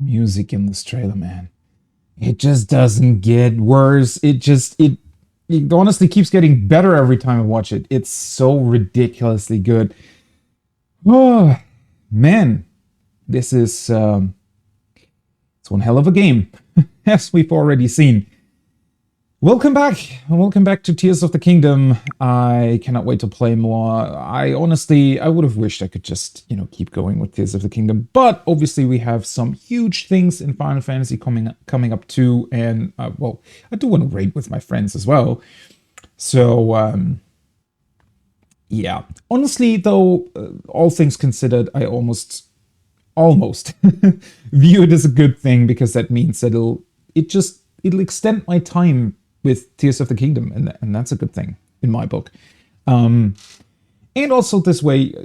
Music in this trailer, man. It just doesn't get worse. It honestly keeps getting better every time I watch it. It's so ridiculously good. Oh man, this is it's one hell of a game, as we've already seen. Welcome back. Welcome back to Tears of the Kingdom. I cannot wait to play more. I would have wished I could just, keep going with Tears of the Kingdom. But obviously we have some huge things in Final Fantasy coming up too. And, well, I do want to raid with my friends as well. So, yeah. Honestly, though, all things considered, I almost view it as a good thing because that means that it'll extend my time with Tears of the Kingdom, and that's a good thing in my book. And also this way,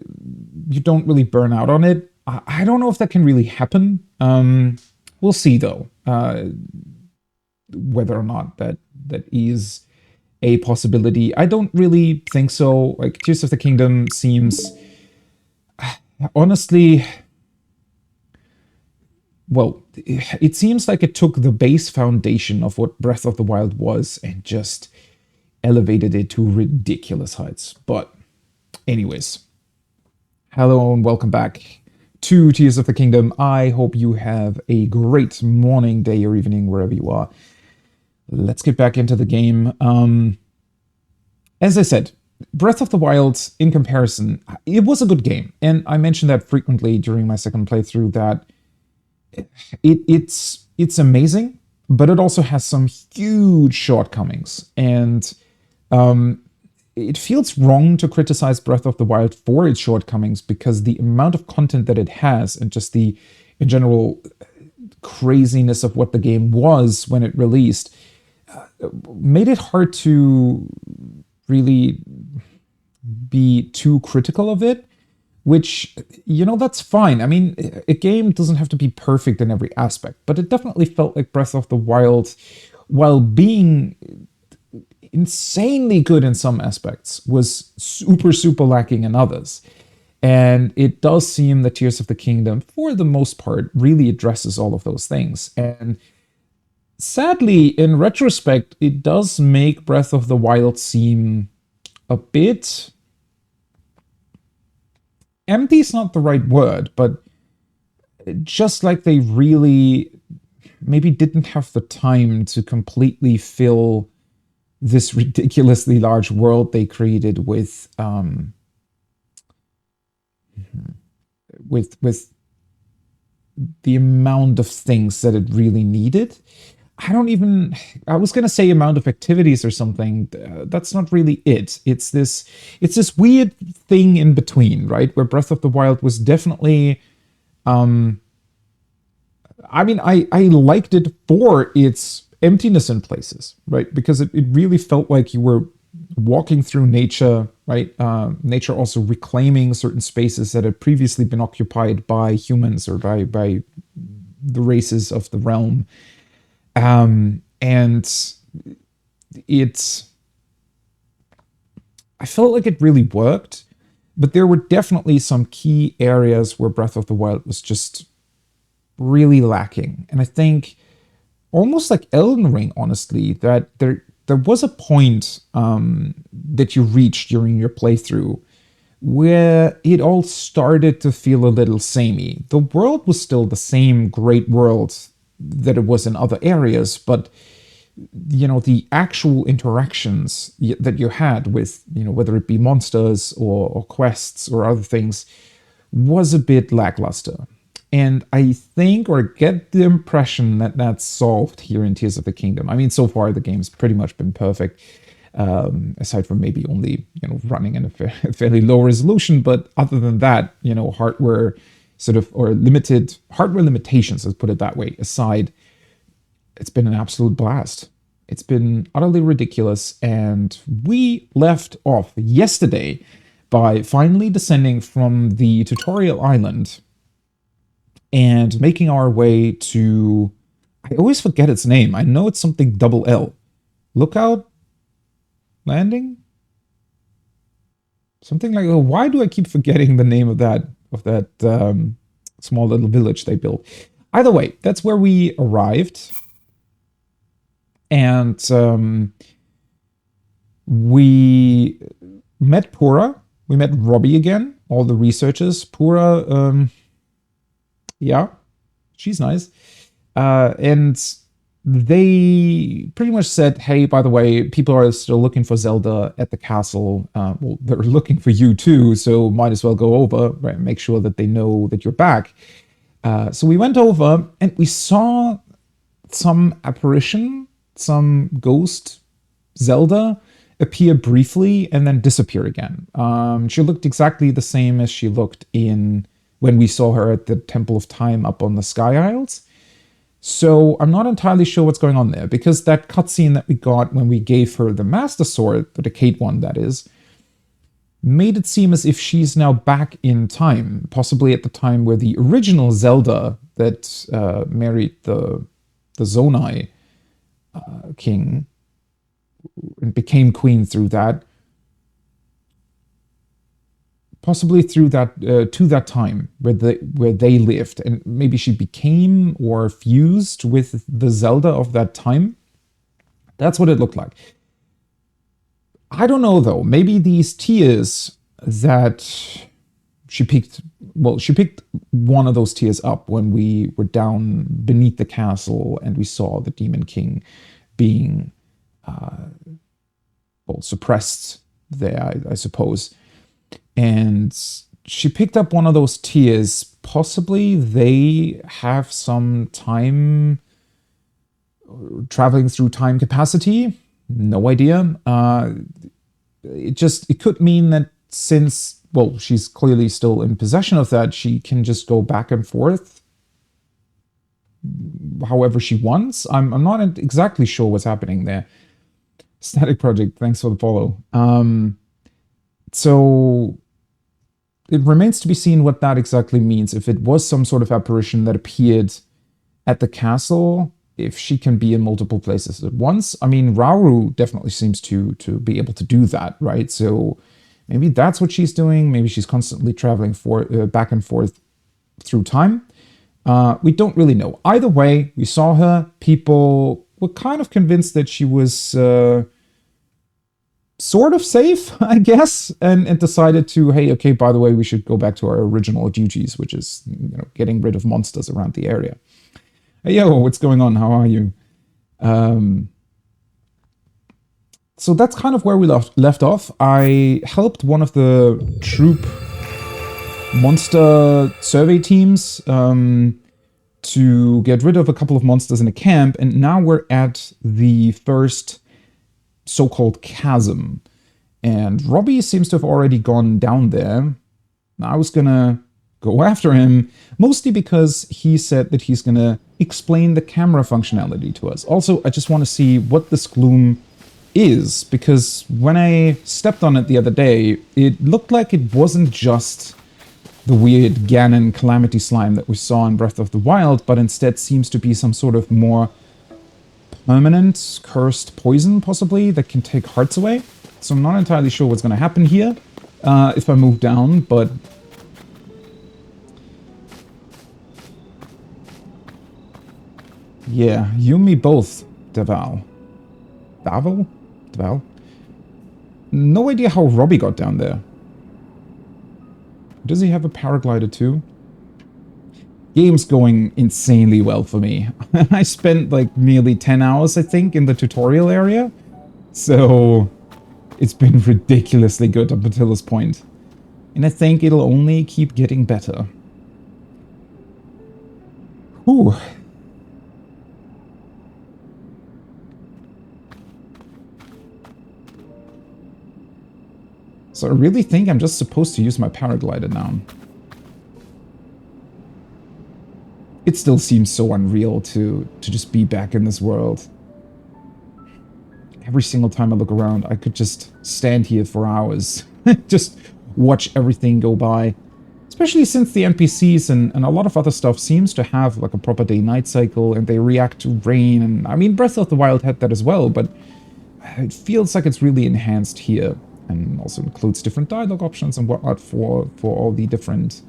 you don't really burn out on it. I don't know if that can really happen. We'll see though, whether or not that is a possibility. I don't really think so. Like Tears of the Kingdom seems, honestly, well, it seems like it took the base foundation of what Breath of the Wild was and just elevated it to ridiculous heights. But, anyways, hello and welcome back to Tears of the Kingdom. I hope you have a great morning, day, or evening, wherever you are. Let's get back into the game. As I said, Breath of the Wild, in comparison, it was a good game. And I mentioned that frequently during my second playthrough that it's amazing, but it also has some huge shortcomings, and it feels wrong to criticize Breath of the Wild for its shortcomings because the amount of content that it has and just the in general craziness of what the game was when it released made it hard to really be too critical of it. Which, that's fine. I mean, a game doesn't have to be perfect in every aspect, but it definitely felt like Breath of the Wild, while being insanely good in some aspects, was super, super lacking in others. And it does seem that Tears of the Kingdom, for the most part, really addresses all of those things. And sadly, in retrospect, it does make Breath of the Wild seem a bit empty is not the right word, but just like they really maybe didn't have the time to completely fill this ridiculously large world they created with the amount of things that it really needed. I was going to say amount of activities or something. That's not really it. It's this weird thing in between, right? Where Breath of the Wild was definitely, I liked it for its emptiness in places, right? Because it really felt like you were walking through nature, right? Nature also reclaiming certain spaces that had previously been occupied by humans or by the races of the realm. And I felt like it really worked, but there were definitely some key areas where Breath of the Wild was just really lacking. And I think almost like Elden Ring, honestly, that there was a point, that you reached during your playthrough where it all started to feel a little samey. The world was still the same great world that it was in other areas, but the actual interactions that you had with whether it be monsters or quests or other things was a bit lackluster. And I think or get the impression that that's solved here in Tears of the Kingdom. I mean, so far the game's pretty much been perfect, aside from maybe only running in a fairly low resolution, but other than that, hardware sort of, or limited hardware limitations, let's put it that way, aside, it's been an absolute blast. It's been utterly ridiculous, and we left off yesterday by finally descending from the tutorial island and making our way to, I always forget its name. I know it's something double L. Lookout Landing? Something like, oh, why do I keep forgetting the name of that small little village they built? Either way, that's where we arrived. And we met Pura. We met Robbie again, all the researchers. Pura, yeah, she's nice. And they pretty much said, hey, by the way, people are still looking for Zelda at the castle. Well, they're looking for you too, so might as well go over, right? Make sure that they know that you're back. So we went over and we saw some apparition, some ghost Zelda appear briefly and then disappear again. She looked exactly the same as she looked in when we saw her at the Temple of Time up on the Sky Isles. So I'm not entirely sure what's going on there, because that cutscene that we got when we gave her the Master Sword, the Decade one that is, made it seem as if she's now back in time, possibly at the time where the original Zelda that married the Zonai king and became queen through that, possibly through that to that time where they lived, and maybe she became or fused with the Zelda of that time. That's what it looked like. I don't know though. Maybe these tears that she picked. Well, she picked one of those tears up when we were down beneath the castle and we saw the Demon King being suppressed there, I suppose. And she picked up one of those tears. Possibly they have some time traveling through time capacity. No idea. It could mean that since, well, she's clearly still in possession of that, she can just go back and forth however she wants. I'm not exactly sure what's happening there. Static Project, thanks for the follow. So it remains to be seen what that exactly means. If it was some sort of apparition that appeared at the castle, if she can be in multiple places at once. I mean, Rauru definitely seems to be able to do that, right? So maybe that's what she's doing. Maybe she's constantly traveling back and forth through time. We don't really know. Either way, we saw her. People were kind of convinced that she was sort of safe, I guess, and decided to, hey, okay, by the way, we should go back to our original duties, which is, getting rid of monsters around the area. Hey, yo, what's going on? How are you? So that's kind of where we left off. I helped one of the troop monster survey teams to get rid of a couple of monsters in a camp, and now we're at the first so-called chasm. And Robbie seems to have already gone down there. I was gonna go after him, mostly because he said that he's gonna explain the camera functionality to us. Also, I just want to see what this gloom is, because when I stepped on it the other day, it looked like it wasn't just the weird Ganon Calamity Slime that we saw in Breath of the Wild, but instead seems to be some sort of more permanent cursed poison, possibly, that can take hearts away. So I'm not entirely sure what's going to happen here if I move down, but yeah, you and me both, Deval. Deval? No idea how Robbie got down there. Does he have a paraglider too? Game's going insanely well for me. I spent like nearly 10 hours, I think, in the tutorial area. So it's been ridiculously good up until this point. And I think it'll only keep getting better. Whew. So I really think I'm just supposed to use my paraglider now. It still seems so unreal to just be back in this world. Every single time I look around, I could just stand here for hours. Just watch everything go by. Especially since the NPCs and a lot of other stuff seems to have like a proper day-night cycle, and they react to rain. And I mean, Breath of the Wild had that as well, but it feels like it's really enhanced here. And also includes different dialogue options and whatnot for all the different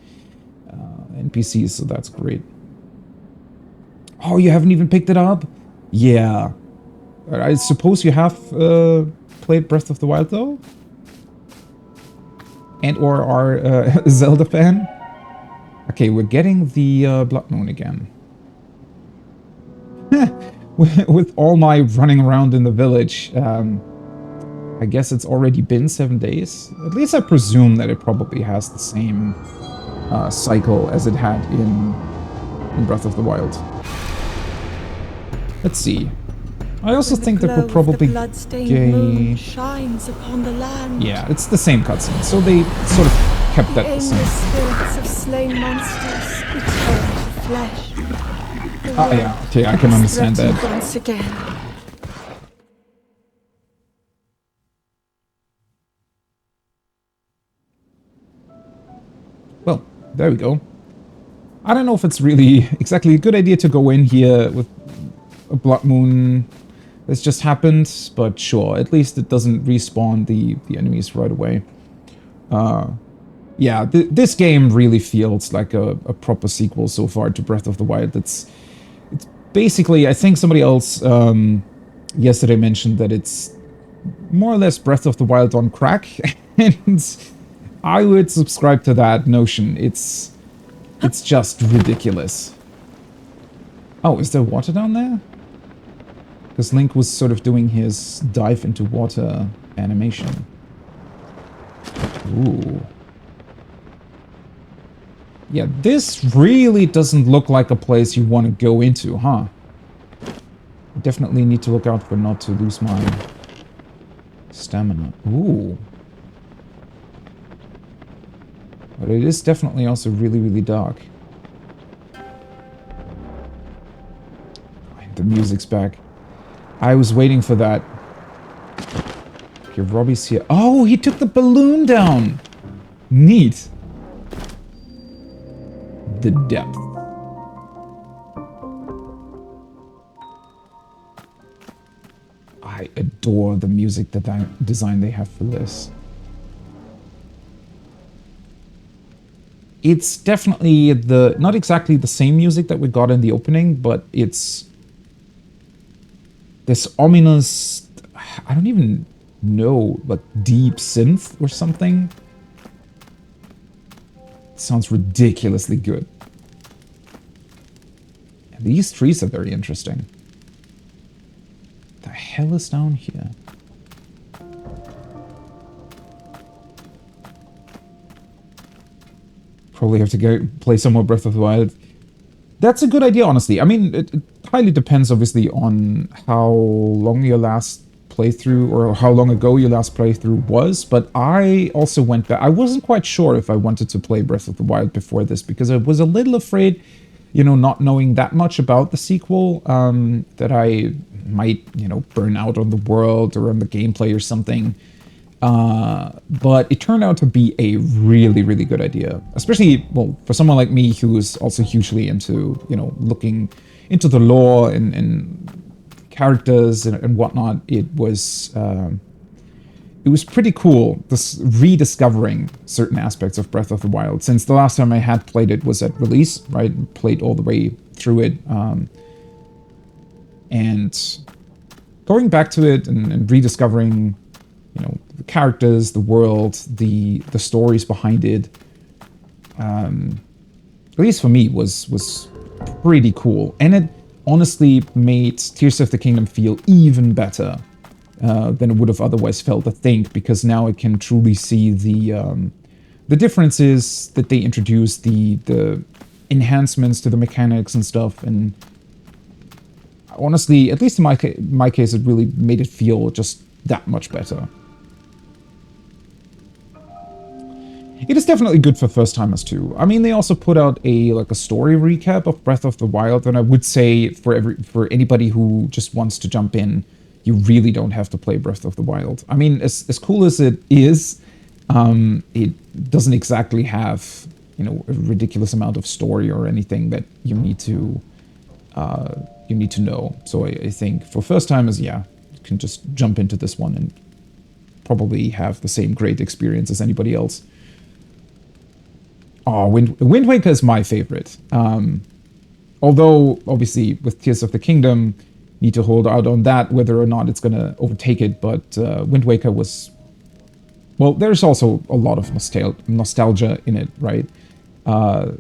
NPCs, so that's great. Oh, you haven't even picked it up? Yeah. I suppose you have played Breath of the Wild, though? And or are a Zelda fan? Okay, we're getting the Blood Moon again. With all my running around in the village, I guess it's already been 7 days. At least I presume that it probably has the same cycle as it had in Breath of the Wild. Let's see. I also think that we're probably moon shines upon the land. Yeah, it's the same cutscene, so they sort of kept that the same. The spirits of slain monsters return to flesh. Oh yeah, okay, I can understand that. Once again. Well, there we go. I don't know if it's really exactly a good idea to go in here with a Blood Moon that's just happened, but sure, at least it doesn't respawn the enemies right away. Yeah, this game really feels like a proper sequel so far to Breath of the Wild. It's basically, I think somebody else yesterday mentioned that it's more or less Breath of the Wild on crack, and I would subscribe to that notion. It's just ridiculous. Oh, is there water down there? Because Link was sort of doing his dive into water animation. Ooh. Yeah, this really doesn't look like a place you want to go into, huh? I definitely need to look out for not to lose my stamina. Ooh. But it is definitely also really, really dark. The music's back. I was waiting for that. Okay, Robbie's here. Oh, he took the balloon down! Neat. The depth. I adore the music design they have for this. It's definitely not exactly the same music that we got in the opening, but it's this ominous, I don't even know, like deep synth or something. It sounds ridiculously good. And these trees are very interesting. What the hell is down here? Probably have to go play some more Breath of the Wild. That's a good idea, honestly. I mean, it highly depends, obviously, on how long your last playthrough, or how long ago your last playthrough was, but I also went back. I wasn't quite sure if I wanted to play Breath of the Wild before this, because I was a little afraid, you know, not knowing that much about the sequel, that I might, you know, burn out on the world or on the gameplay or something. But it turned out to be a really, really good idea. Especially, well, for someone like me who's also hugely into, you know, looking into the lore and characters and whatnot. It was pretty cool, this rediscovering certain aspects of Breath of the Wild. Since the last time I had played it was at release, right? Played all the way through it. And going back to it and rediscovering, you know, the characters, the world, the stories behind it, at least for me, was pretty cool. And it honestly made Tears of the Kingdom feel even better than it would have otherwise felt, I think, because now I can truly see the differences that they introduced, the enhancements to the mechanics and stuff, and honestly, at least in my case, it really made it feel just that much better. It is definitely good for first-timers too. I mean, they also put out a story recap of Breath of the Wild, and I would say for anybody who just wants to jump in, you really don't have to play Breath of the Wild. I mean, as cool as it is, it doesn't exactly have, you know, a ridiculous amount of story or anything that you need to know. So I think for first-timers, yeah, you can just jump into this one and probably have the same great experience as anybody else. Oh, Wind Waker is my favorite. Although, obviously, with Tears of the Kingdom, need to hold out on that, whether or not it's going to overtake it. But Wind Waker was... Well, there's also a lot of nostalgia in it, right?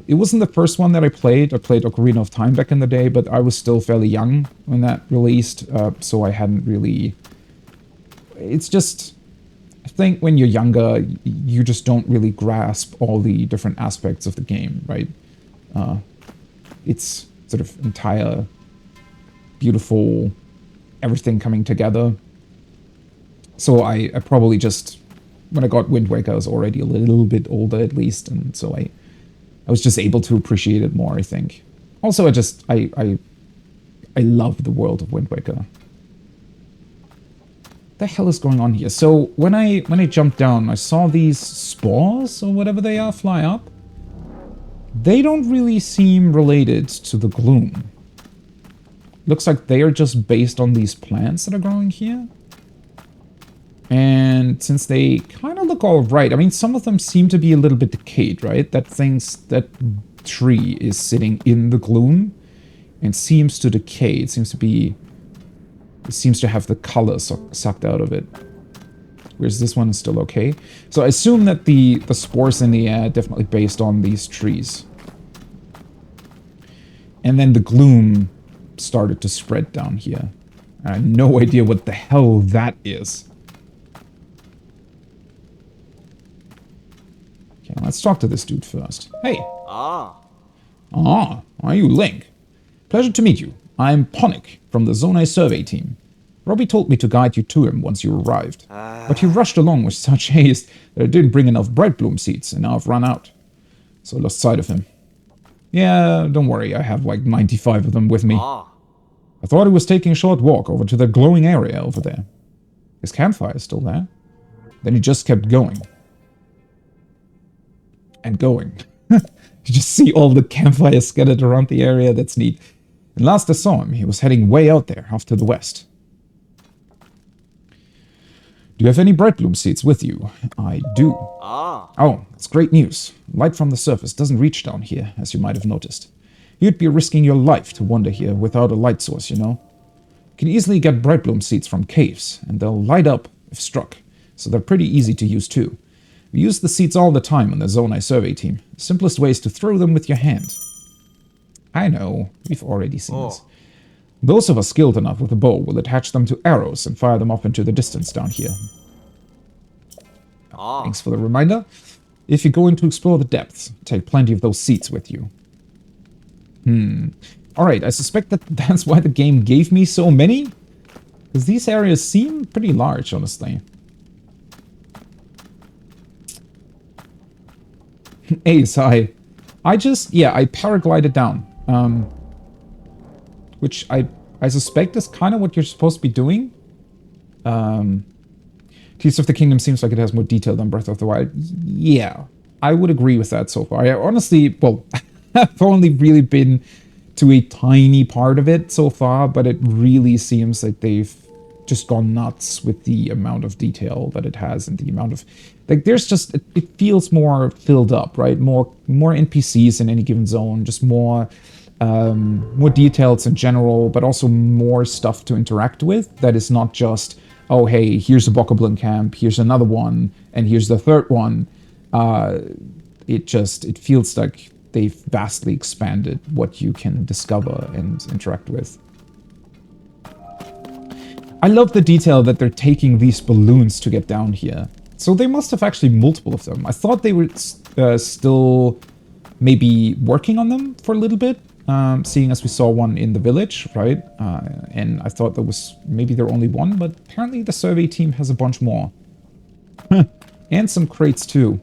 It wasn't the first one that I played. I played Ocarina of Time back in the day, but I was still fairly young when that released, so I hadn't really... It's just... I think when you're younger, you just don't really grasp all the different aspects of the game, right? It's sort of entire, beautiful, everything coming together. So I probably just... When I got Wind Waker, I was already a little bit older, at least, and so I was just able to appreciate it more, I think. Also, I love the world of Wind Waker. What the hell is going on here? So when I jumped down, I saw these spores or whatever they are fly up. They don't really seem related to the gloom. Looks like they are just based on these plants that are growing here. And since they kind of look all right, I mean, some of them seem to be a little bit decayed, right? That tree is sitting in the gloom and seems to decay. It seems to have the color sucked out of it. Whereas this one is still okay. So I assume that the spores in the air are definitely based on these trees. And then the gloom started to spread down here. I have no idea what the hell that is. Okay, let's talk to this dude first. Hey. Ah, are you Link? Pleasure to meet you. I'm Ponic from the Zonai survey team. Robbie told me to guide you to him once you arrived. But he rushed along with such haste that I didn't bring enough bright bloom seeds, and now I've run out. So I lost sight of him. Yeah, don't worry, I have like 95 of them with me. I thought he was taking a short walk over to the glowing area over there. His campfire is still there. Then he just kept going. And going. You just see all the campfires scattered around the area. That's neat. And last I saw him, he was heading way out there, off to the west. Do you have any bright bloom seeds with you? I do. Oh, that's great news. Light from the surface doesn't reach down here, as you might have noticed. You'd be risking your life to wander here without a light source, you know. You can easily get bright bloom seeds from caves, and they'll light up if struck, so they're pretty easy to use too. We use the seeds all the time on the Zonai survey team. The simplest way is to throw them with your hand. I know, we've already seen this. Those of us skilled enough with a bow will attach them to arrows and fire them off into the distance down here. Thanks for the reminder. If you're going to explore the depths, take plenty of those seeds with you. Alright, I suspect that that's why the game gave me so many. Because these areas seem pretty large, honestly. Ace, I paraglided down. Which I suspect is kind of what you're supposed to be doing. Tears of the Kingdom seems like it has more detail than Breath of the Wild. Yeah, I would agree with that so far. I honestly, well, I've only really been to a tiny part of it so far, but it really seems like they've just gone nuts with the amount of detail that it has and the amount of... Like, there's just... It feels more filled up, right? More NPCs in any given zone, just more details in general, but also more stuff to interact with that is not just, oh, hey, here's a Bokoblin camp, here's another one, and here's the third one. It feels like they've vastly expanded what you can discover and interact with. I love the detail that they're taking these balloons to get down here. So they must have actually multiple of them. I thought they were still maybe working on them for a little bit, seeing as we saw one in the village, right? And I thought there was maybe there only one, but apparently the survey team has a bunch more. And some crates too.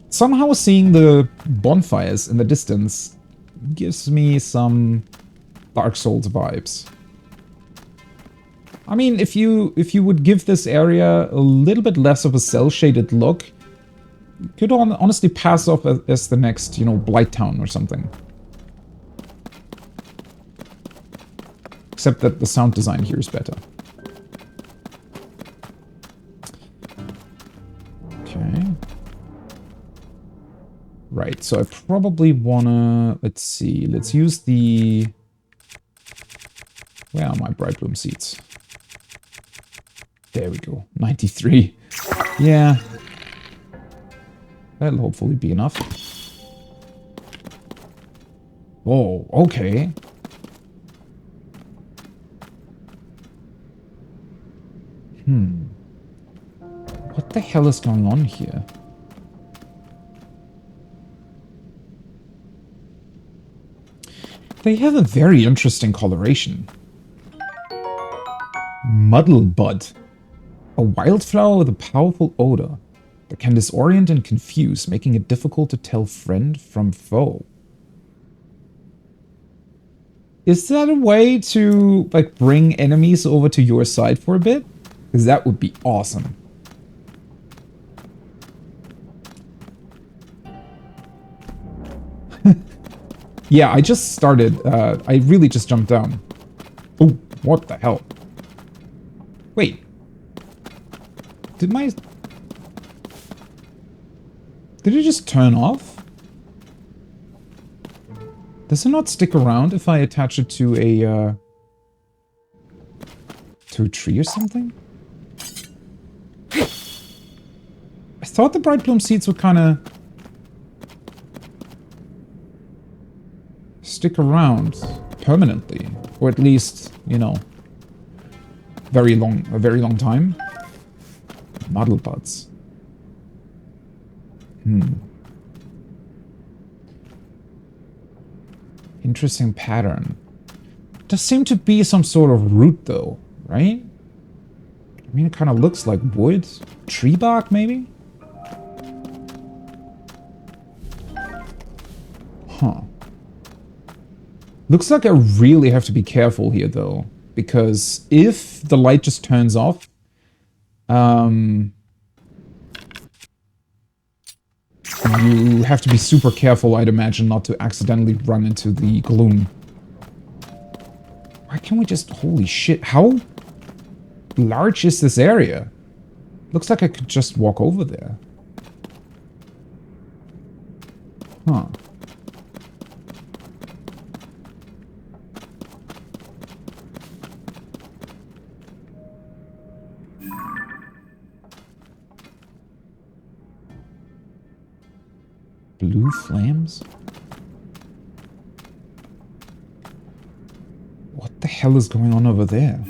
Somehow seeing the bonfires in the distance gives me some Dark Souls vibes. I mean, if you would give this area a little bit less of a cel-shaded look, you could honestly pass off as the next, you know, Blight Town or something. Except that the sound design here is better. Okay. Right. Alright, so I probably wanna... Let's see. Let's use the... Where are my bright bloom seeds? There we go. 93. Yeah. That'll hopefully be enough. Oh, okay. What the hell is going on here? They have a very interesting coloration. Muddle Bud. A wildflower with a powerful odor that can disorient and confuse, making it difficult to tell friend from foe. Is that a way to, like, bring enemies over to your side for a bit? Because that would be awesome. Yeah, I just started. I really just jumped down. Oh, what the hell? Wait. Did it just turn off? Does it not stick around if I attach it to a tree or something? I thought the bright bloom seeds would kind of stick around permanently, or at least, you know, a very long time. Muddle buds. Interesting pattern. Does seem to be some sort of root though, right? I mean, it kind of looks like wood. Tree bark, maybe? Huh. Looks like I really have to be careful here, though. Because if the light just turns off... you have to be super careful, I'd imagine, not to accidentally run into the gloom. Why can't we just... Holy shit, how large is this area? Looks like I could just walk over there. Huh. Blue flames? What the hell is going on over there?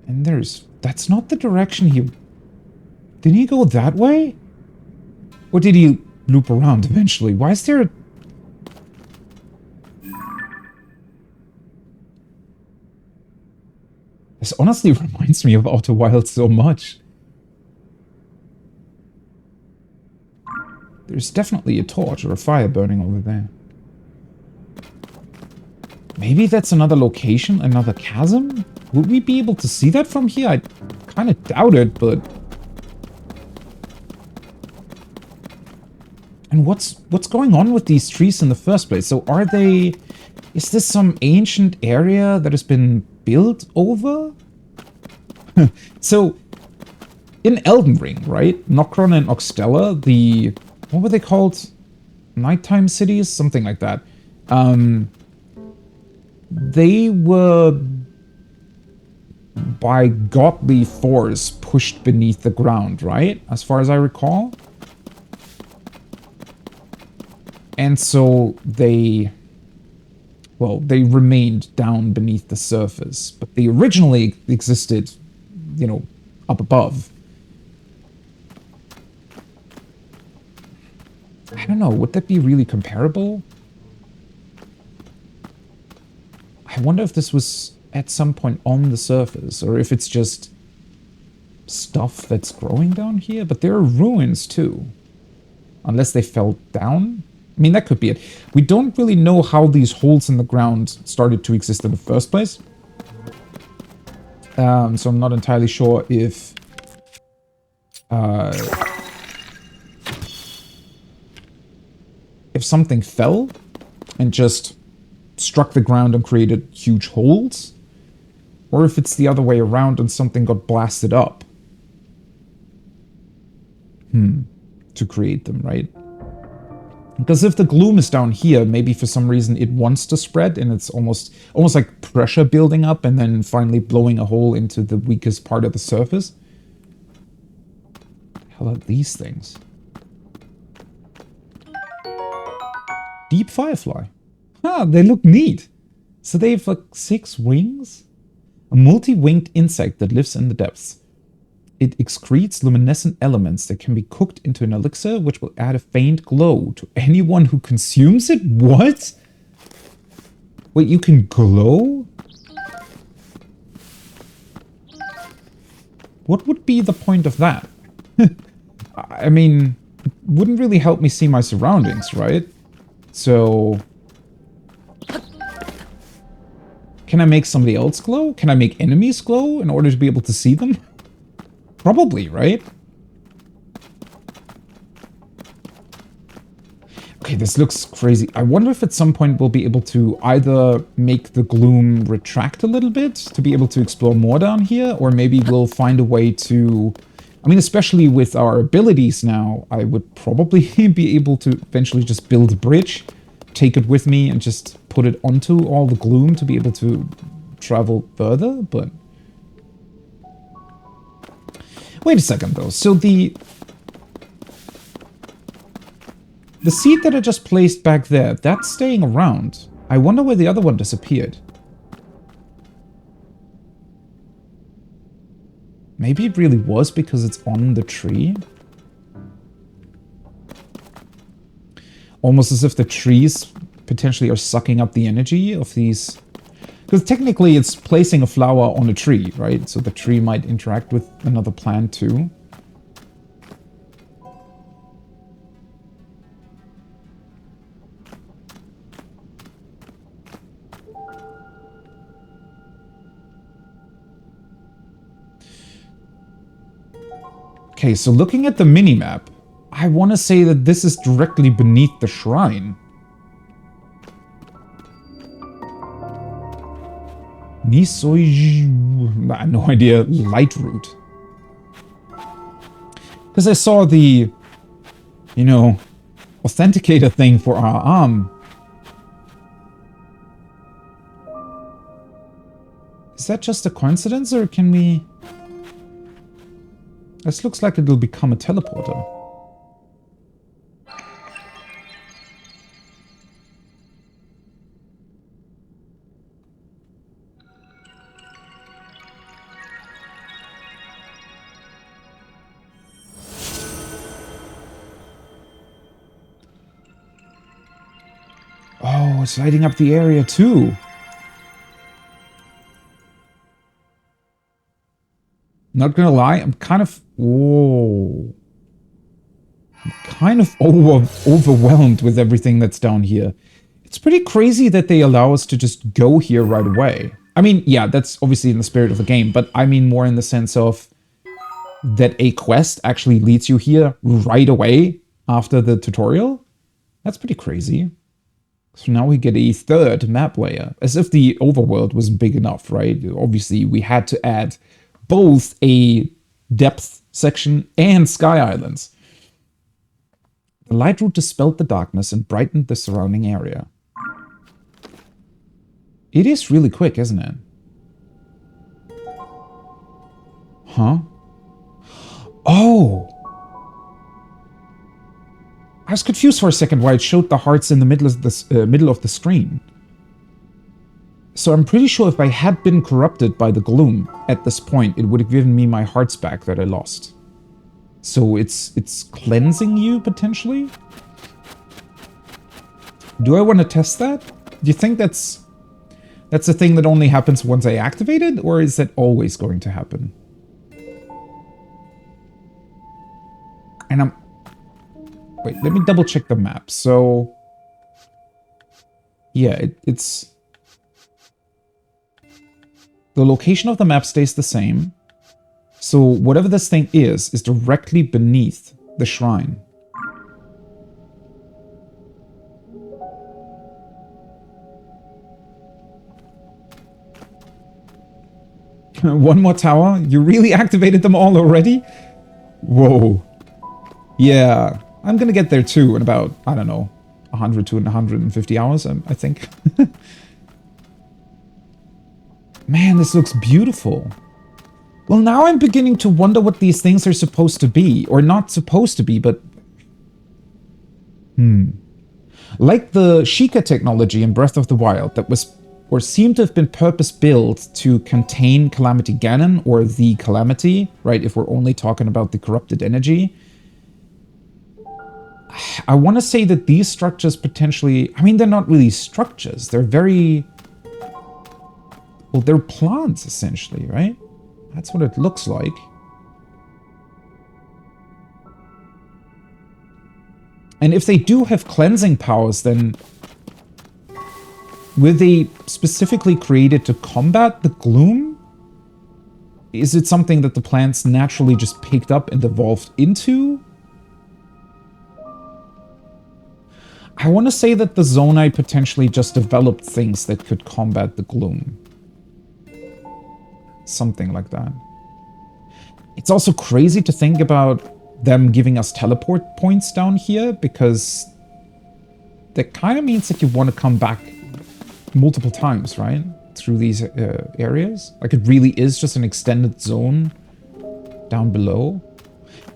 And there's... That's not the direction he... Didn't he go that way? Or did he loop around eventually? Why is there a... This honestly reminds me of Outer Wilds so much. There's definitely a torch or a fire burning over there. Maybe that's another location, another chasm? Would we be able to see that from here? I kind of doubt it, but... And what's going on with these trees in the first place? So are they... Is this some ancient area that has been built over? So, in Elden Ring, right? Nokron and Oxtella, the... What were they called? Nighttime cities? Something like that. They were... by godly force pushed beneath the ground, right? As far as I recall. And so they... Well, they remained down beneath the surface, but they originally existed, you know, up above. I don't know, would that be really comparable? I wonder if this was at some point on the surface, or if it's just stuff that's growing down here. But there are ruins too. Unless they fell down? I mean, that could be it. We don't really know how these holes in the ground started to exist in the first place. So I'm not entirely sure if... if something fell and just struck the ground and created huge holes. Or if it's the other way around and something got blasted up to create them, right? Because if the gloom is down here, maybe for some reason it wants to spread and it's almost like pressure building up and then finally blowing a hole into the weakest part of the surface. How about these things? Deep firefly. Ah, they look neat. So they have like 6 wings? A multi-winged insect that lives in the depths. It excretes luminescent elements that can be cooked into an elixir, which will add a faint glow to anyone who consumes it? What? Wait, you can glow? What would be the point of that? I mean, it wouldn't really help me see my surroundings, right? So... Can I make somebody else glow? Can I make enemies glow in order to be able to see them? Probably, right? Okay, this looks crazy. I wonder if at some point we'll be able to either make the gloom retract a little bit to be able to explore more down here, or maybe we'll find a way to... I mean, especially with our abilities now, I would probably be able to eventually just build a bridge, take it with me, and just put it onto all the gloom to be able to travel further, but... Wait a second, though. So the seed that I just placed back there, that's staying around. I wonder where the other one disappeared. Maybe it really was because it's on the tree? Almost as if the trees potentially are sucking up the energy of these... Because technically it's placing a flower on a tree, right? So the tree might interact with another plant too. Okay, so looking at the minimap, I want to say that this is directly beneath the shrine. No idea. Light root. Because I saw the, you know, authenticator thing for our arm. Is that just a coincidence, or can we... This looks like it'll become a teleporter. Oh, it's lighting up the area too. Not gonna lie, I'm kind of... Whoa. I'm kind of overwhelmed with everything that's down here. It's pretty crazy that they allow us to just go here right away. I mean, yeah, that's obviously in the spirit of the game, but I mean more in the sense of that a quest actually leads you here right away after the tutorial. That's pretty crazy. So now we get a third map layer, as if the overworld wasn't big enough, right? Obviously, we had to add both a depth section and sky islands. The light root dispelled the darkness and brightened the surrounding area. It is really quick, isn't it? Huh? Oh! I was confused for a second why it showed the hearts in the middle of the screen. So I'm pretty sure if I had been corrupted by the gloom at this point, it would have given me my hearts back that I lost. So it's cleansing you, potentially? Do I want to test that? Do you think that's a thing that only happens once I activate it, or is that always going to happen? And wait, let me double check the map. So, yeah, it's... The location of the map stays the same. So whatever this thing is directly beneath the shrine. One more tower? You really activated them all already? Whoa. Yeah, I'm gonna get there too in about, I don't know, 100 to 150 hours, I think. Man, this looks beautiful. Well, now I'm beginning to wonder what these things are supposed to be. Or not supposed to be, but... Like the Sheikah technology in Breath of the Wild that was, or seemed to have been purpose-built to contain Calamity Ganon, or the Calamity, right, if we're only talking about the corrupted energy. I want to say that these structures potentially... I mean, they're not really structures. They're very... Well, they're plants, essentially, right? That's what it looks like. And if they do have cleansing powers, then... were they specifically created to combat the gloom? Is it something that the plants naturally just picked up and evolved into? I want to say that the Zonai potentially just developed things that could combat the gloom. Something like that. It's also crazy to think about them giving us teleport points down here, because that kind of means that you want to come back multiple times, right? Through these areas. Like, it really is just an extended zone down below.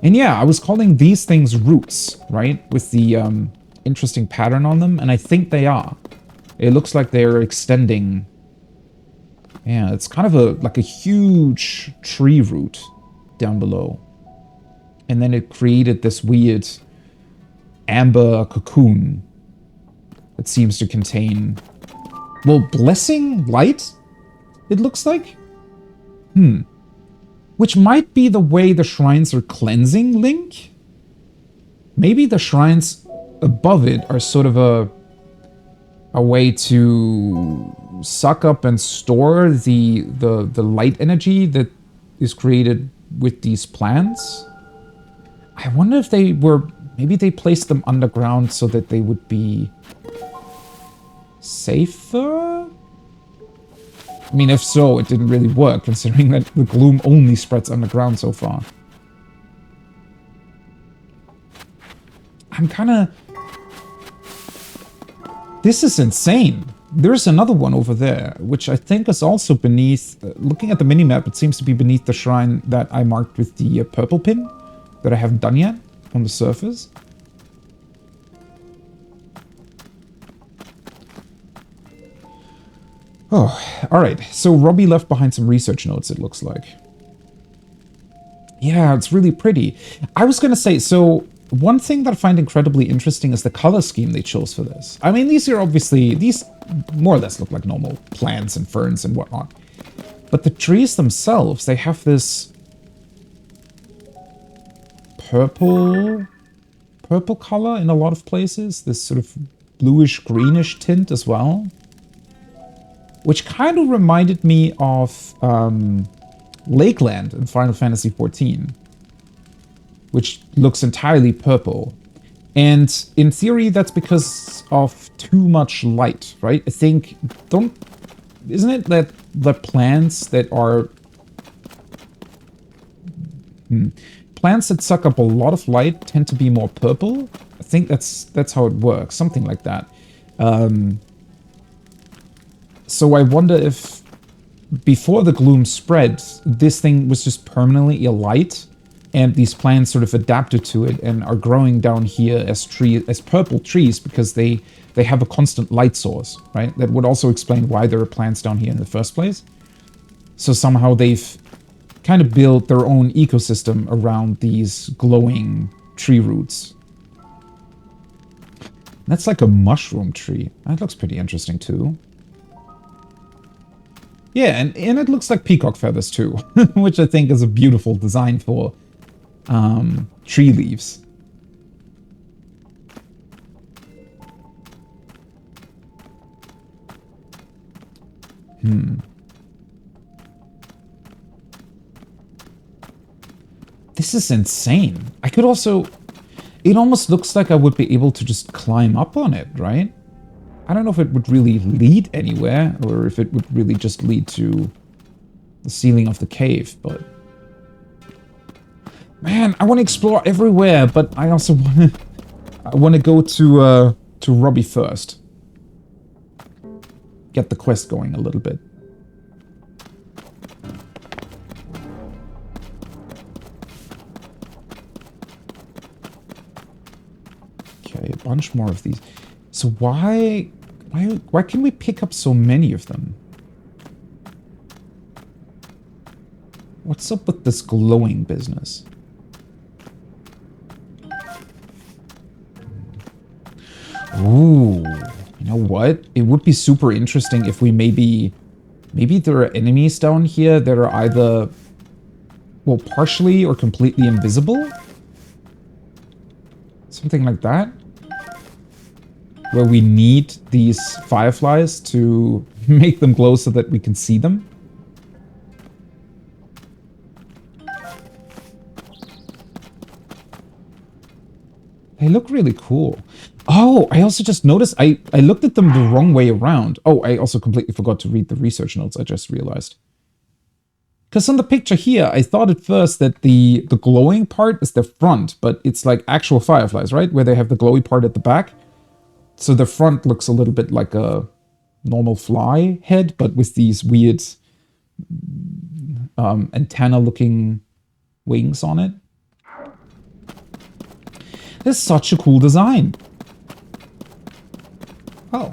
And yeah, I was calling these things roots, right? With the interesting pattern on them, and I think they are. It looks like they're extending. Yeah, it's kind of like a huge tree root down below. And then it created this weird amber cocoon that seems to contain, well, blessing light, it looks like. Which might be the way the shrines are cleansing Link. Maybe the shrines above it are sort of a way to suck up and store the light energy that is created with these plants. I wonder if they were... maybe they placed them underground so that they would be safer? I mean, if so, it didn't really work, considering that the gloom only spreads underground so far. I'm kind of... This is insane. There's another one over there, which I think is also beneath... looking at the minimap, it seems to be beneath the shrine that I marked with the purple pin that I haven't done yet on the surface. Oh, alright. So Robbie left behind some research notes, it looks like. Yeah, it's really pretty. I was gonna say, so... one thing that I find incredibly interesting is the color scheme they chose for this. I mean, these are obviously... these more or less look like normal plants and ferns and whatnot. But the trees themselves, they have this... purple color in a lot of places. This sort of bluish-greenish tint as well. Which kind of reminded me of Lakeland in Final Fantasy XIV. Which looks entirely purple. And in theory, that's because of too much light, right? I think, isn't it that the plants that are... plants that suck up a lot of light tend to be more purple? I think that's how it works, something like that. So I wonder if, before the gloom spread, this thing was just permanently a light, and these plants sort of adapted to it and are growing down here as purple trees because they have a constant light source, right? That would also explain why there are plants down here in the first place. So somehow they've kind of built their own ecosystem around these glowing tree roots. That's like a mushroom tree. That looks pretty interesting too. Yeah, and it looks like peacock feathers too, which I think is a beautiful design for tree leaves. This is insane. I could also... it almost looks like I would be able to just climb up on it, right? I don't know if it would really lead anywhere, or if it would really just lead to the ceiling of the cave, but... Man, I want to explore everywhere, but I also want to go to Robbie first. Get the quest going a little bit. Okay, a bunch more of these. So why can we pick up so many of them? What's up with this glowing business? Ooh, you know what? It would be super interesting if we maybe there are enemies down here that are either, well, partially or completely invisible? Something like that? Where we need these fireflies to make them glow so that we can see them? They look really cool. Oh, I also just noticed I looked at them the wrong way around. Oh, I also completely forgot to read the research notes, I just realized. Because on the picture here, I thought at first that the glowing part is the front, but it's like actual fireflies, right? Where they have the glowy part at the back. So the front looks a little bit like a normal fly head, but with these weird antenna-looking wings on it. This is such a cool design. Oh.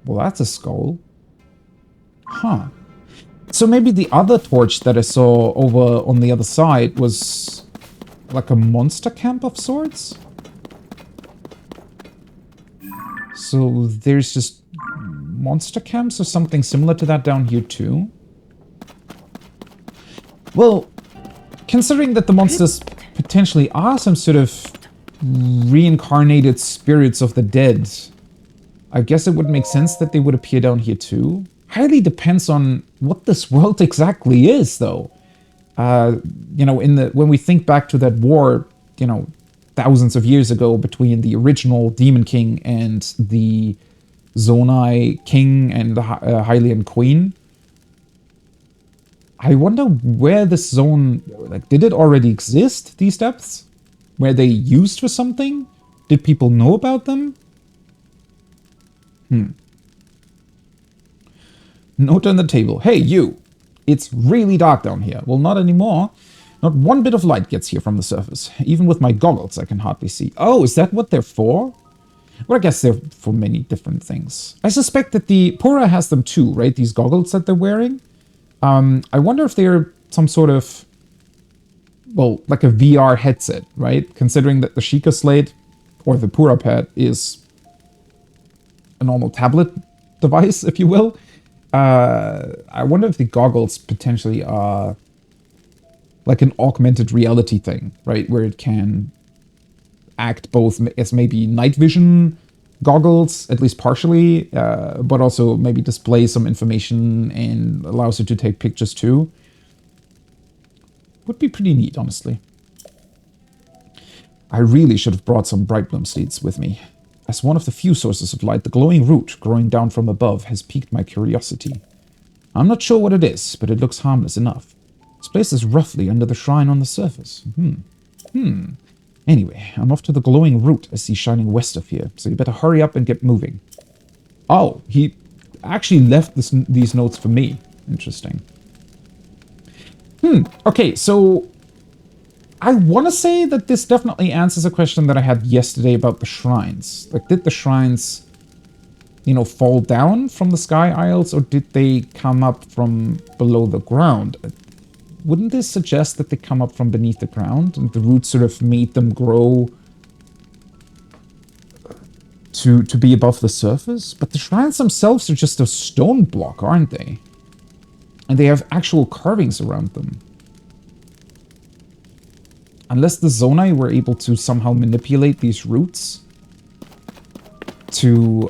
Well, that's a skull. Huh. So maybe the other torch that I saw over on the other side was like a monster camp of sorts? So there's just monster camps or something similar to that down here too? Well, considering that the monsters potentially are some sort of reincarnated spirits of the dead, I guess it would make sense that they would appear down here too. Highly depends on what this world exactly is, though. You know, when we think back to that war, you know, thousands of years ago between the original Demon King and the Zonai King and the Hylian Queen, I wonder where this zone, like, did it already exist, these depths? Were they used for something? Did people know about them? Note on the table. Hey, you! It's really dark down here. Well, not anymore. Not one bit of light gets here from the surface. Even with my goggles, I can hardly see. Oh, is that what they're for? Well, I guess they're for many different things. I suspect that the Pura has them too, right? These goggles that they're wearing. I wonder if they're some sort of, well, like a VR headset, right? Considering that the Sheikah Slate, or the Pura Pad, is a normal tablet device, if you will. I wonder if the goggles potentially are like an augmented reality thing, right? Where it can act both as maybe night vision goggles, at least partially, but also maybe display some information and allows you to take pictures too. Would be pretty neat, honestly. I really should have brought some bright bloom seeds with me. As one of the few sources of light, the glowing root growing down from above has piqued my curiosity. I'm not sure what it is, but it looks harmless enough. This place is roughly under the shrine on the surface. Anyway, I'm off to the glowing root I see shining west of here, so you better hurry up and get moving. Oh, he actually left these notes for me. Interesting. Okay, so I want to say that this definitely answers a question that I had yesterday about the shrines. Like, did the shrines, you know, fall down from the sky isles, or did they come up from below the ground? Wouldn't this suggest that they come up from beneath the ground and the roots sort of made them grow to be above the surface? But the shrines themselves are just a stone block, aren't they? And they have actual carvings around them. Unless the Zonai were able to somehow manipulate these roots to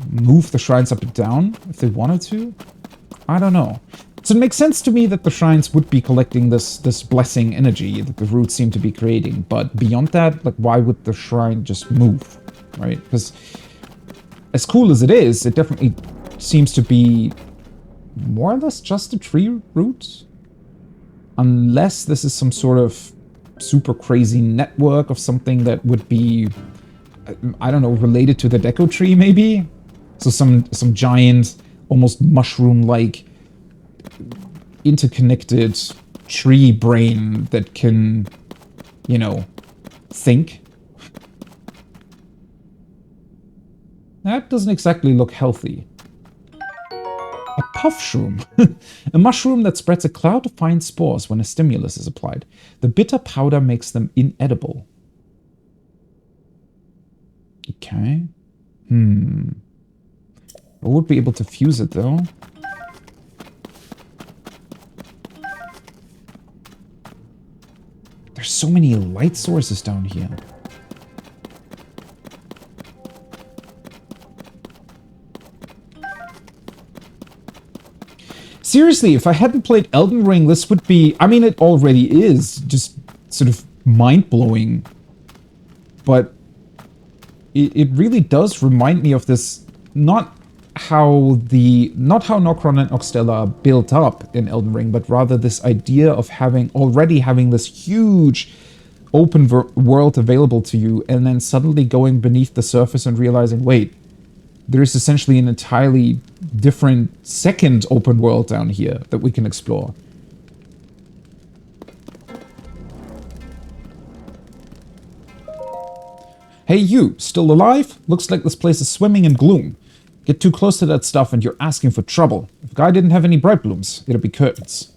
move the shrines up and down if they wanted to. I don't know. So it makes sense to me that the shrines would be collecting this blessing energy that the roots seem to be creating. But beyond that, like, why would the shrine just move, right? Because as cool as it is, it definitely seems to be more or less just a tree root. Unless this is some sort of super crazy network of something that would be, I don't know, related to the Deco tree, maybe? So some giant, almost mushroom-like, interconnected tree brain that can, you know, think. That doesn't exactly look healthy. A puff shroom. A mushroom that spreads a cloud of fine spores when a stimulus is applied. The bitter powder makes them inedible. Okay. I would be able to fuse it, though. There's so many light sources down here. Seriously, if I hadn't played Elden Ring, this would be... I mean, it already is just sort of mind-blowing. But it really does remind me of this... Not how Nokron and Oxtella are built up in Elden Ring, but rather this idea of already having this huge open world available to you, and then suddenly going beneath the surface and realizing, wait, there's essentially an entirely different second open world down here that we can explore. Hey you, still alive? Looks like this place is swimming in gloom. Get too close to that stuff and you're asking for trouble. If a guy didn't have any bright blooms, it'd be curtains.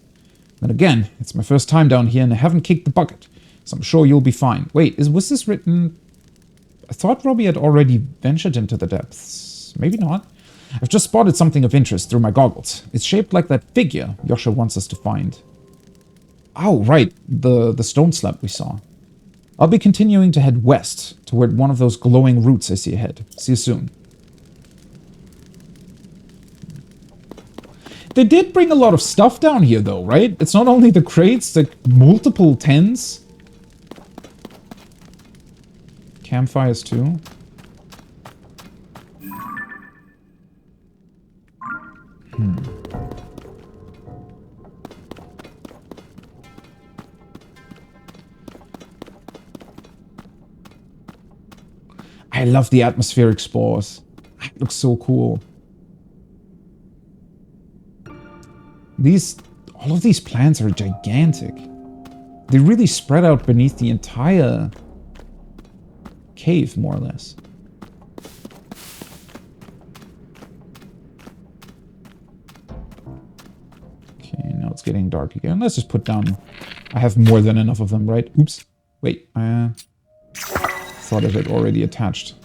Then again, it's my first time down here and I haven't kicked the bucket, so I'm sure you'll be fine. Wait, was this written... I thought Robbie had already ventured into the depths. Maybe not. I've just spotted something of interest through my goggles. It's shaped like that figure Yasha wants us to find. Oh, right. The stone slab we saw. I'll be continuing to head west toward one of those glowing roots I see ahead. See you soon. They did bring a lot of stuff down here, though, right? It's not only the crates, like multiple tents. Campfires, too. I love the atmospheric spores. It looks so cool. All of these plants are gigantic. They really spread out beneath the entire cave, more or less. Okay, now it's getting dark again. Let's just put down... I have more than enough of them, right? Oops. Wait, thought of it already attached.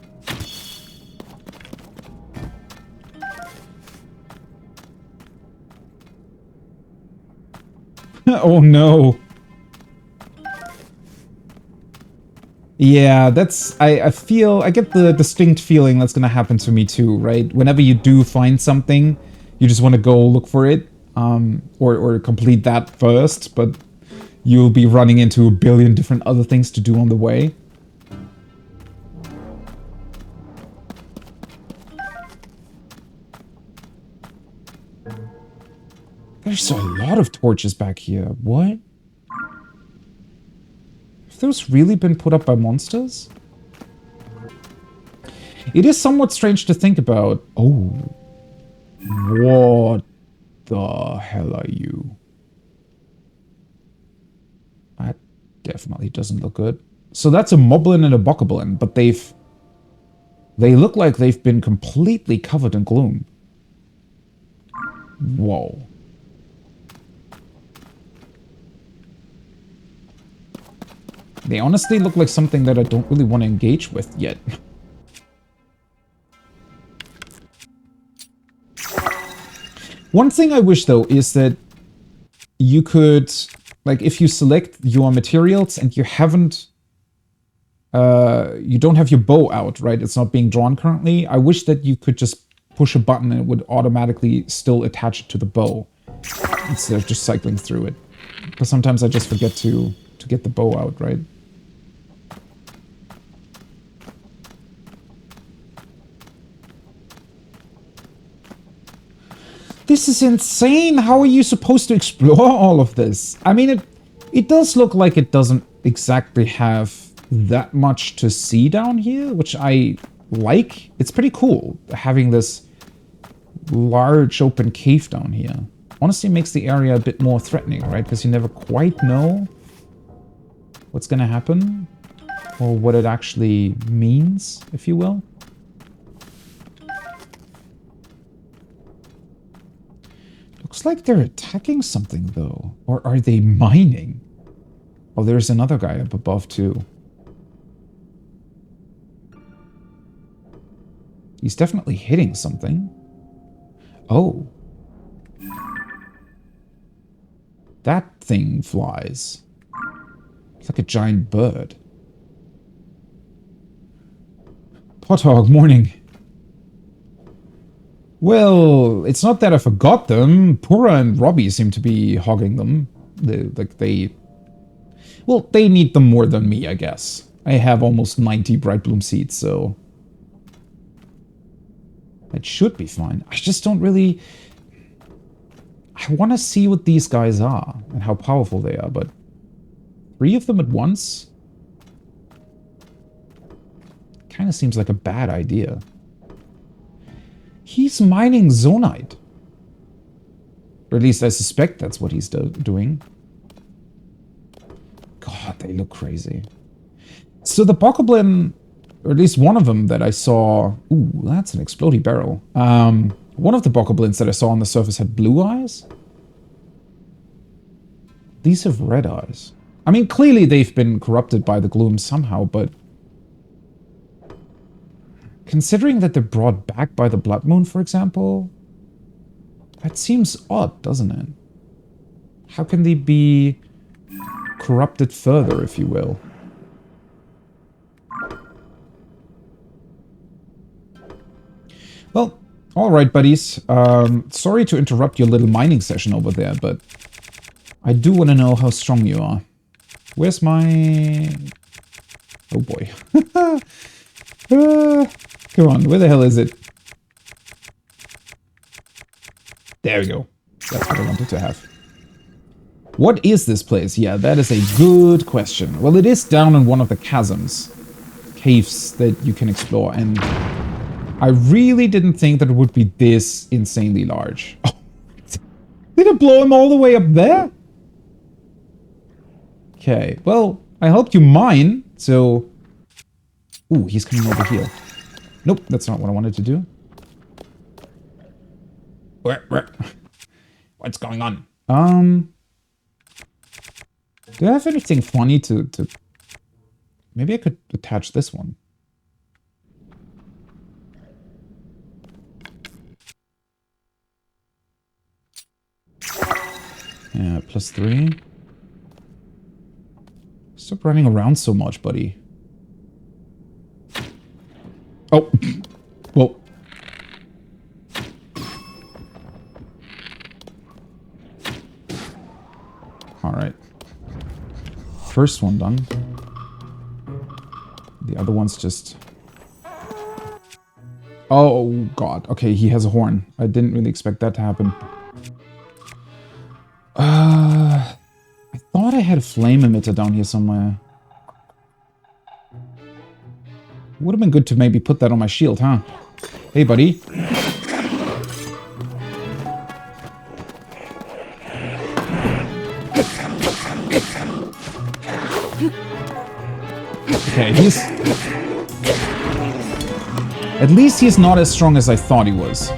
Oh no. Yeah, that's... I get the distinct feeling that's gonna happen to me too, right? Whenever you do find something, you just want to go look for it, or complete that first, but you'll be running into a billion different other things to do on the way. There's a lot of torches back here. What? Have those really been put up by monsters? It is somewhat strange to think about. Oh. What the hell are you? That definitely doesn't look good. So that's a moblin and a bokoblin, but they look like they've been completely covered in gloom. Whoa. They honestly look like something that I don't really want to engage with yet. One thing I wish, though, is that you could, like, if you select your materials and you haven't, you don't have your bow out, right? It's not being drawn currently. I wish that you could just push a button and it would automatically still attach it to the bow instead of just cycling through it. Because sometimes I just forget to get the bow out, right? This is insane. How are you supposed to explore all of this? I mean, it does look like it doesn't exactly have that much to see down here, which I like. It's pretty cool having this large open cave down here. Honestly, makes the area a bit more threatening, right? Because you never quite know what's going to happen or what it actually means, if you will. Looks like they're attacking something, though. Or are they mining? Oh, there's another guy up above, too. He's definitely hitting something. Oh. That thing flies. It's like a giant bird. Pothog, morning. Well, it's not that I forgot them. Pura and Robbie seem to be hogging them. Well, they need them more than me, I guess. I have almost 90 Bright Bloom seeds, so it should be fine. I just don't really... I want to see what these guys are and how powerful they are, but 3 of them at once kind of seems like a bad idea. He's mining zonite. Or at least I suspect that's what he's doing. God, they look crazy. So the Bokoblin, or at least one of them that I saw... Ooh, that's an explodey barrel. One of the Bokoblins that I saw on the surface had blue eyes. These have red eyes. I mean, clearly they've been corrupted by the gloom somehow, but... Considering that they're brought back by the Blood Moon, for example, that seems odd, doesn't it? How can they be corrupted further, if you will? Well, alright, buddies. Sorry to interrupt your little mining session over there, but I do want to know how strong you are. Where's my... Oh boy. Come on, where the hell is it? There we go. That's what I wanted to have. What is this place? Yeah, that is a good question. Well, it is down in one of the chasms. Caves that you can explore, and I really didn't think that it would be this insanely large. Oh, did it blow him all the way up there? Okay, well, I helped you mine, so... Ooh, he's coming over here. Nope, that's not what I wanted to do. What's going on? Do I have anything funny to... Maybe I could attach this one. Yeah, +3. Stop running around so much, buddy. Oh, whoa. All right. First one done. The other one's just... Oh, God. Okay, he has a horn. I didn't really expect that to happen. I thought I had a flame emitter down here somewhere. Would have been good to maybe put that on my shield, huh? Hey, buddy. Okay, he's... At least he's not as strong as I thought he was.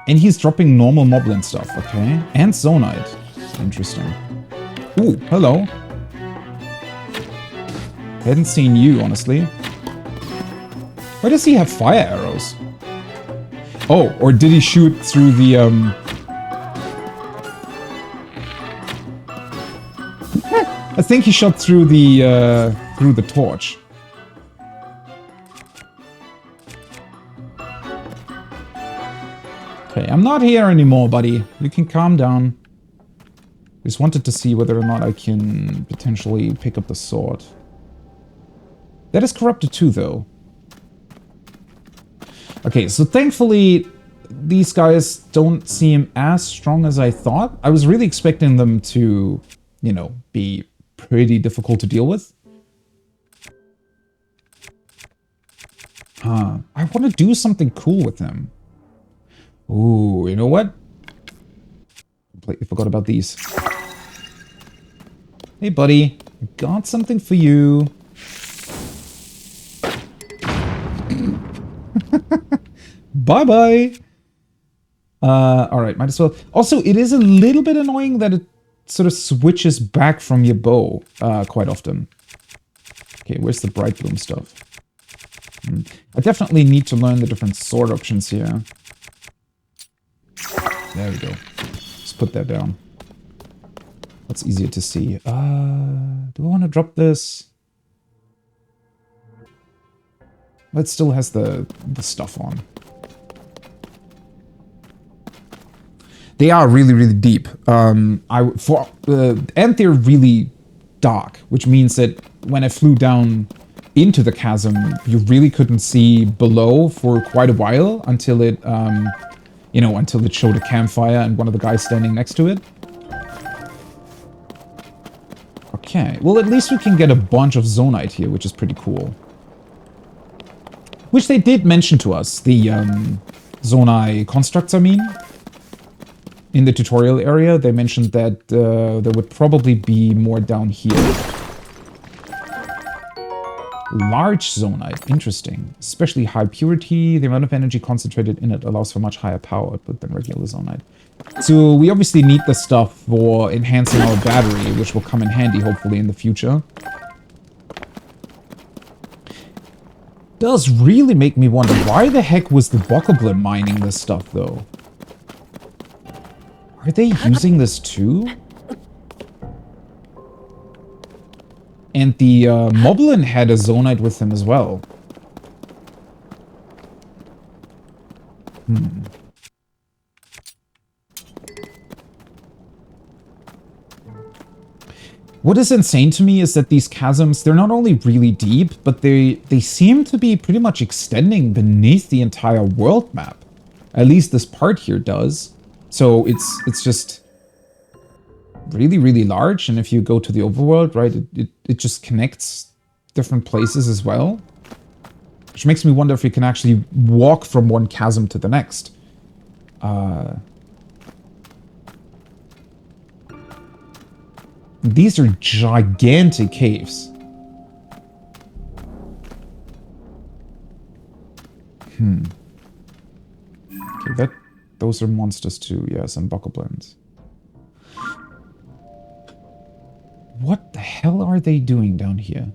And he's dropping normal moblin stuff, okay? And zonite. Interesting. Ooh, hello. Hadn't seen you, honestly. Why does he have fire arrows? Oh, or did he shoot through the, I think he shot through the torch. Okay, I'm not here anymore, buddy. You can calm down. Just wanted to see whether or not I can potentially pick up the sword. That is corrupted too, though. Okay, so thankfully, these guys don't seem as strong as I thought. I was really expecting them to, you know, be pretty difficult to deal with. I want to do something cool with them. Ooh, you know what? Completely forgot about these. Hey, buddy. I got something for you. Bye-bye. Alright, might as well. Also, it is a little bit annoying that it sort of switches back from your bow quite often. Okay, where's the bright bloom stuff? I definitely need to learn the different sword options here. There we go. Just put that down. That's easier to see. Do I want to drop this? It still has the stuff on. They are really, really deep. And they're really dark, which means that when I flew down into the chasm, you really couldn't see below for quite a while until it, you know, until it showed a campfire and one of the guys standing next to it. Okay, well, at least we can get a bunch of zonite here, which is pretty cool. Which they did mention to us, the zonai constructs, I mean. In the tutorial area, they mentioned that there would probably be more down here. Large zonite, interesting. Especially high purity, the amount of energy concentrated in it allows for much higher power output than regular zonite. So we obviously need the stuff for enhancing our battery, which will come in handy hopefully in the future. Does really make me wonder, why the heck was the Bokoblin mining this stuff though? Are they using this too? And the Moblin had a zonite with him as well. What is insane to me is that these chasms, they're not only really deep, but they seem to be pretty much extending beneath the entire world map. At least this part here does. So it's just really, really large, and if you go to the overworld, right, it just connects different places as well. Which makes me wonder if you can actually walk from one chasm to the next. These are gigantic caves. Okay, those are monsters too, yes, and Bokoblins. What the hell are they doing down here?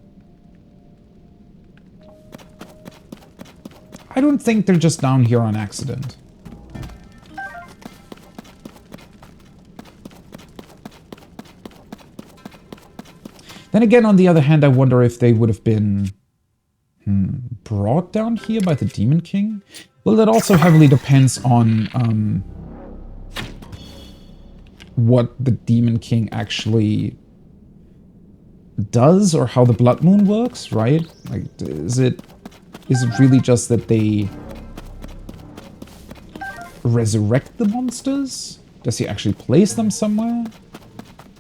I don't think they're just down here on accident. Then again, on the other hand, I wonder if they would have been brought down here by the Demon King. Well, that also heavily depends on what the Demon King actually does, or how the Blood Moon works, right? Like, is it really just that they resurrect the monsters? Does he actually place them somewhere?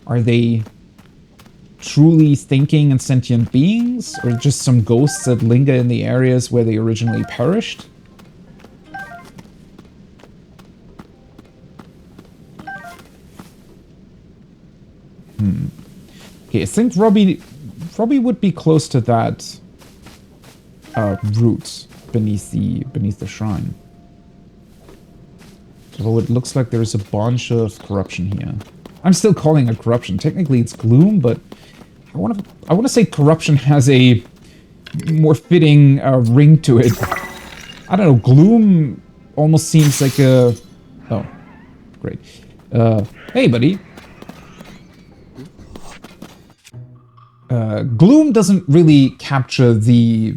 Are they truly thinking and sentient beings, or just some ghosts that linger in the areas where they originally perished? Okay, I think Robbie would be close to that root beneath the shrine. Although it looks like there's a bunch of corruption here. I'm still calling it corruption. Technically, it's gloom, but I want to say corruption has a more fitting ring to it. I don't know. Gloom almost seems like a. Oh, great. Hey, buddy. Gloom doesn't really capture the,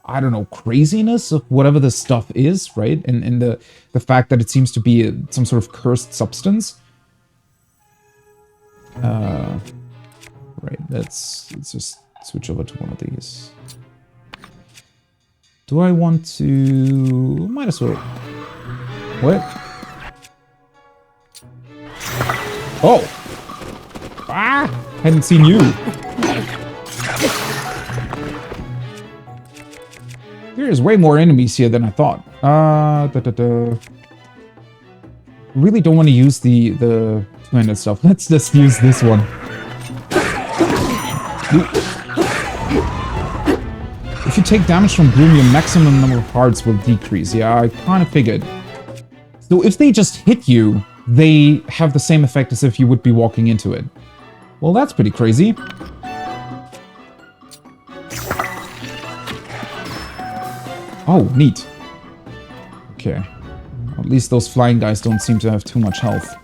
I don't know, craziness of whatever this stuff is, right? And the fact that it seems to be some sort of cursed substance. Right, let's just switch over to one of these. Do I want to... Might as well. What? Oh! Ah! Hadn't seen you. There's way more enemies here than I thought. Really don't want to use the two-handed stuff. Let's just use this one. If you take damage from Gloom, your maximum number of hearts will decrease. Yeah, I kind of figured. So if they just hit you, they have the same effect as if you would be walking into it. Well, that's pretty crazy. Oh, neat. Okay. At least those flying guys don't seem to have too much health.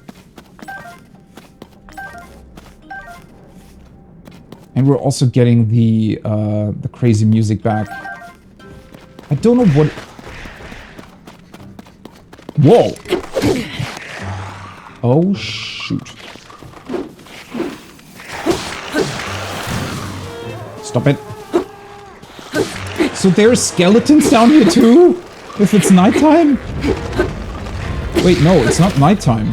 And we're also getting the crazy music back. I don't know what... Whoa! Oh, shoot. Stop it. So there's skeletons down here too? If it's nighttime? Wait, no, it's not nighttime.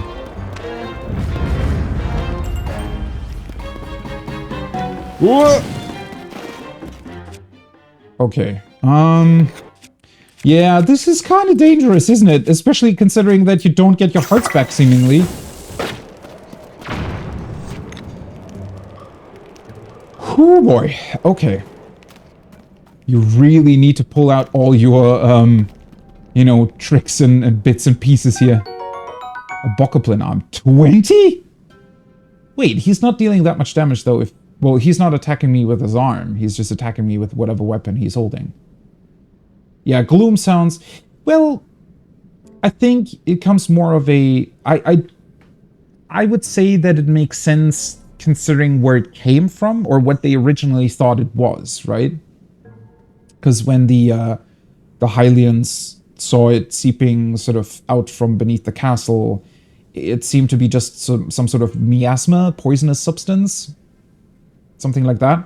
Whoa! Okay. Yeah, this is kind of dangerous, isn't it? Especially considering that you don't get your hearts back, seemingly. Oh boy. Okay. You really need to pull out all your, you know, tricks and bits and pieces here. A Bokoblin arm. 20? Wait, he's not dealing that much damage, though. Well, he's not attacking me with his arm. He's just attacking me with whatever weapon he's holding. Yeah, Gloom sounds... Well, I think it comes more of a... I would say that it makes sense considering where it came from, or what they originally thought it was, right? Because when the Hylians saw it seeping sort of out from beneath the castle, it seemed to be just some sort of miasma, poisonous substance, something like that.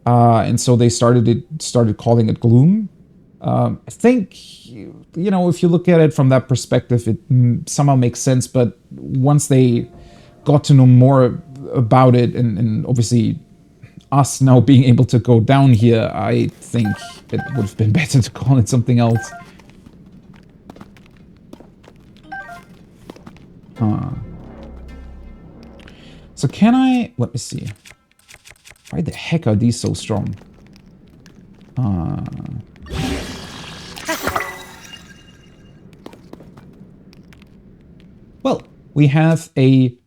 And so they started calling it Gloom. I think, you know, if you look at it from that perspective, it somehow makes sense. But once they got to know more about it, and obviously us now being able to go down here, I think it would have been better to call it something else. So can I... Let me see. Why the heck are these so strong? Well, we have a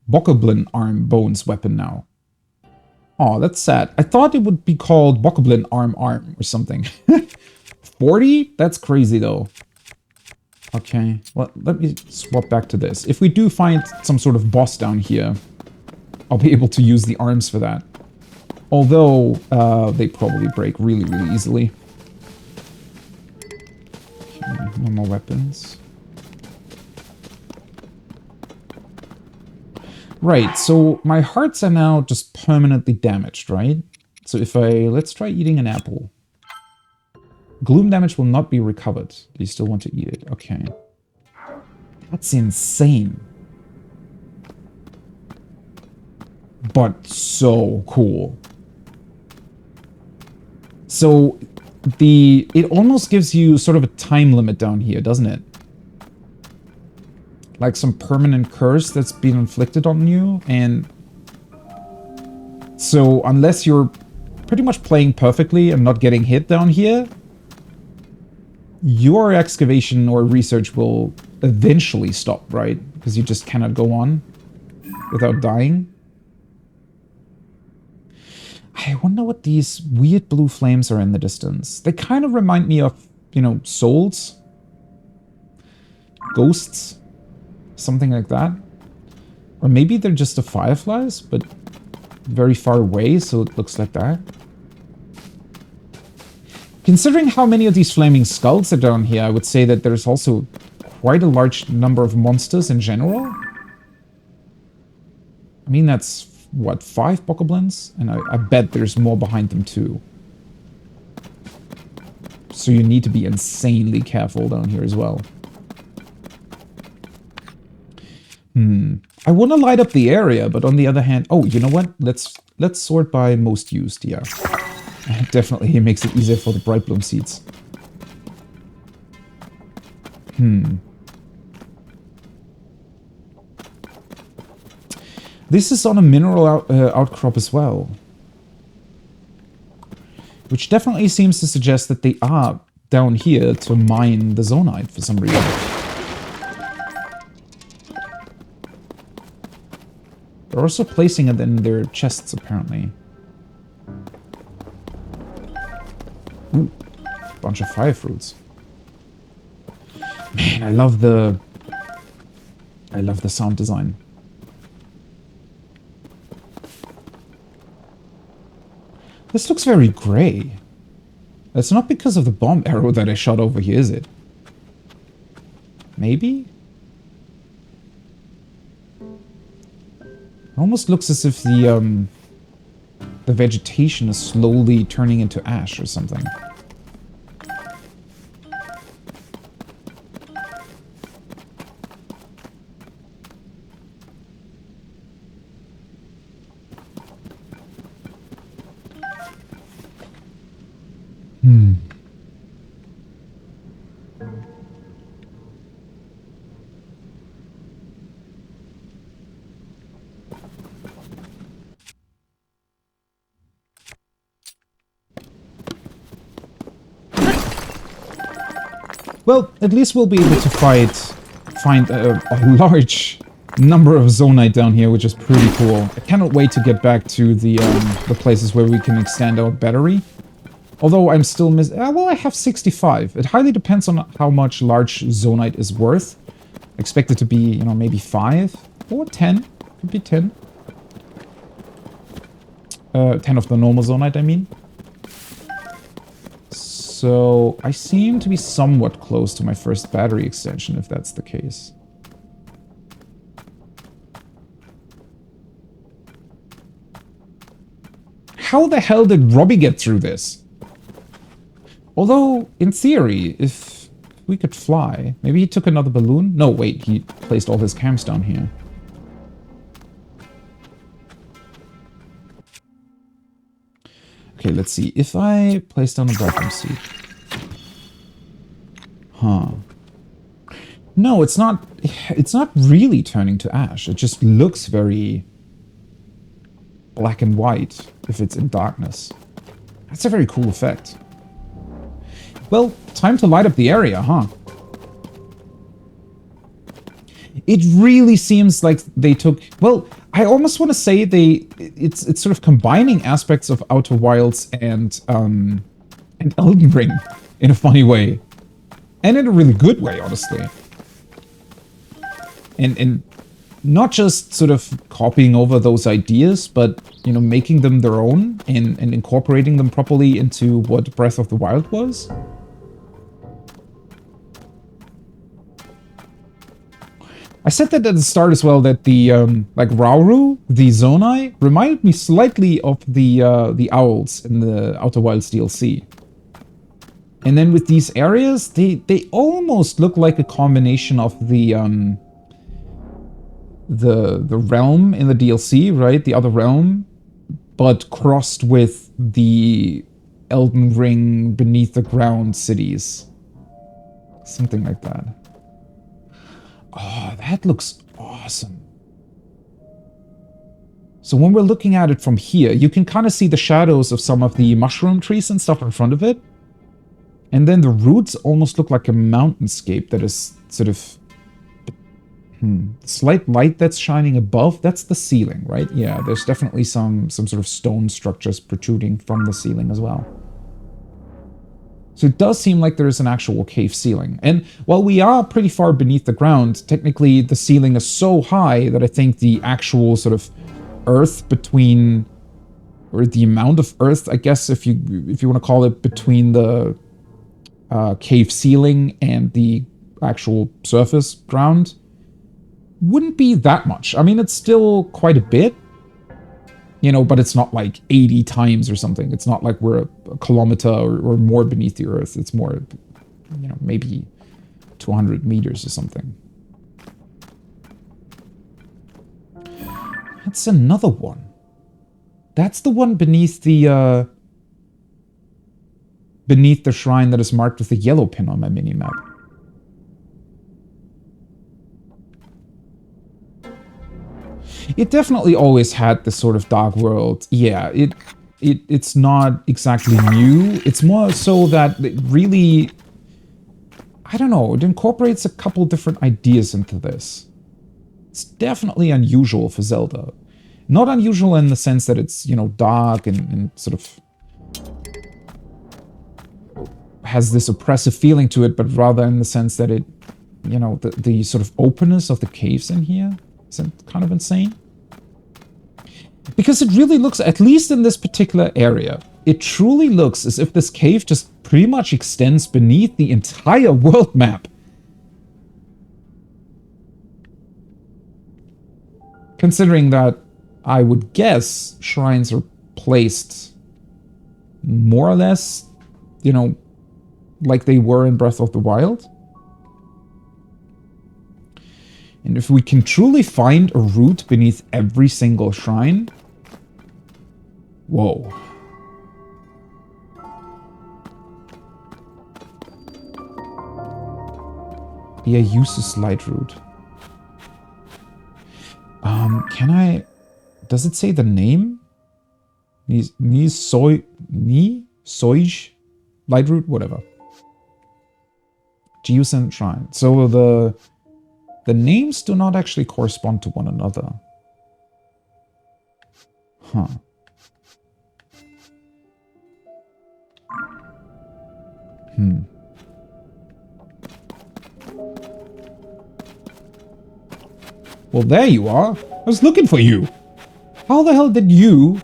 Bokoblin arm bones weapon now. Oh, that's sad. I thought it would be called Bokoblin arm or something. 40? That's crazy though. Okay, well, let me swap back to this. If we do find some sort of boss down here, I'll be able to use the arms for that. Although, they probably break really, really easily. Okay, no more weapons. Right, so my hearts are now just permanently damaged, right? So if let's try eating an apple. Gloom damage will not be recovered. Do you still want to eat it? Okay. That's insane. But so cool. So it almost gives you sort of a time limit down here, doesn't it? Like some permanent curse that's been inflicted on you, and so unless you're pretty much playing perfectly and not getting hit down here, your excavation or research will eventually stop, right? Because you just cannot go on without dying. I wonder what these weird blue flames are in the distance. They kind of remind me of, you know, souls, ghosts, something like that. Or maybe they're just the fireflies, but very far away, so it looks like that. Considering how many of these flaming skulls are down here, I would say that there's also quite a large number of monsters in general. I mean, that's, what, 5 Bokoblins? And I bet there's more behind them too. So you need to be insanely careful down here as well. I want to light up the area, but on the other hand... Oh, you know what? Let's sort by most used, yeah. Definitely, he makes it easier for the bright bloom seeds. This is on a mineral outcrop as well. Which definitely seems to suggest that they are down here to mine the zonite for some reason. They're also placing it in their chests, apparently. Ooh, bunch of fire fruits. Man, I love the sound design. This looks very grey. It's not because of the bomb arrow that I shot over here, is it? Maybe? Almost looks as if the vegetation is slowly turning into ash or something. Well, at least we'll be able to find a large number of zonite down here, which is pretty cool. I cannot wait to get back to the places where we can extend our battery. Although I'm still well, I have 65. It highly depends on how much large zonite is worth. I expect it to be, you know, maybe 5 or 10. Could be 10. 10 of the normal zonite, I mean. So, I seem to be somewhat close to my first battery extension, if that's the case. How the hell did Robbie get through this? Although, in theory, if we could fly... Maybe he took another balloon? No, wait, he placed all his camps down here. Okay, let's see. If I place down a Brightbloom seed... Huh. No, it's not really turning to ash. It just looks very black and white if it's in darkness. That's a very cool effect. Well, time to light up the area, huh? It really seems like they took... Well, I almost want to say it's sort of combining aspects of Outer Wilds and Elden Ring in a funny way. And in a really good way, honestly. And not just sort of copying over those ideas, but, you know, making them their own and incorporating them properly into what Breath of the Wild was. I said that at the start as well, that the, like, Rauru, the Zonai, reminded me slightly of the owls in the Outer Wilds DLC. And then with these areas, they almost look like a combination of the realm in the DLC, right? The other realm, but crossed with the Elden Ring beneath the ground cities. Something like that. Oh, that looks awesome. So when we're looking at it from here, you can kind of see the shadows of some of the mushroom trees and stuff in front of it. And then the roots almost look like a mountainscape that is sort of... slight light that's shining above, that's the ceiling, right? Yeah, there's definitely some sort of stone structures protruding from the ceiling as well. So it does seem like there is an actual cave ceiling. And while we are pretty far beneath the ground, technically the ceiling is so high that I think the actual sort of earth between... or the amount of earth, I guess, if you want to call it, between the cave ceiling and the actual surface ground wouldn't be that much. I mean, it's still quite a bit, you know, but it's not like 80 times or something. It's not like we're a kilometer or more beneath the earth. It's more, you know, maybe 200 meters or something. That's another one. That's the one beneath the shrine that is marked with the yellow pin on my minimap. It definitely always had this sort of dark world. Yeah, it's not exactly new. It's more so that it really, I don't know, it incorporates a couple different ideas into this. It's definitely unusual for Zelda. Not unusual in the sense that it's, you know, dark and sort of has this oppressive feeling to it, but rather in the sense that it, you know, the sort of openness of the caves in here isn't kind of insane. Because it really looks, at least in this particular area, it truly looks as if this cave just pretty much extends beneath the entire world map. Considering that I would guess shrines are placed more or less, you know, like they were in Breath of the Wild. And if we can truly find a route beneath every single shrine... Whoa. Be a useless light route. Can I... Does it say the name? Soij light route? Whatever. Geosan Shrine. So the names do not actually correspond to one another. Huh. Well, there you are. I was looking for you. How the hell did you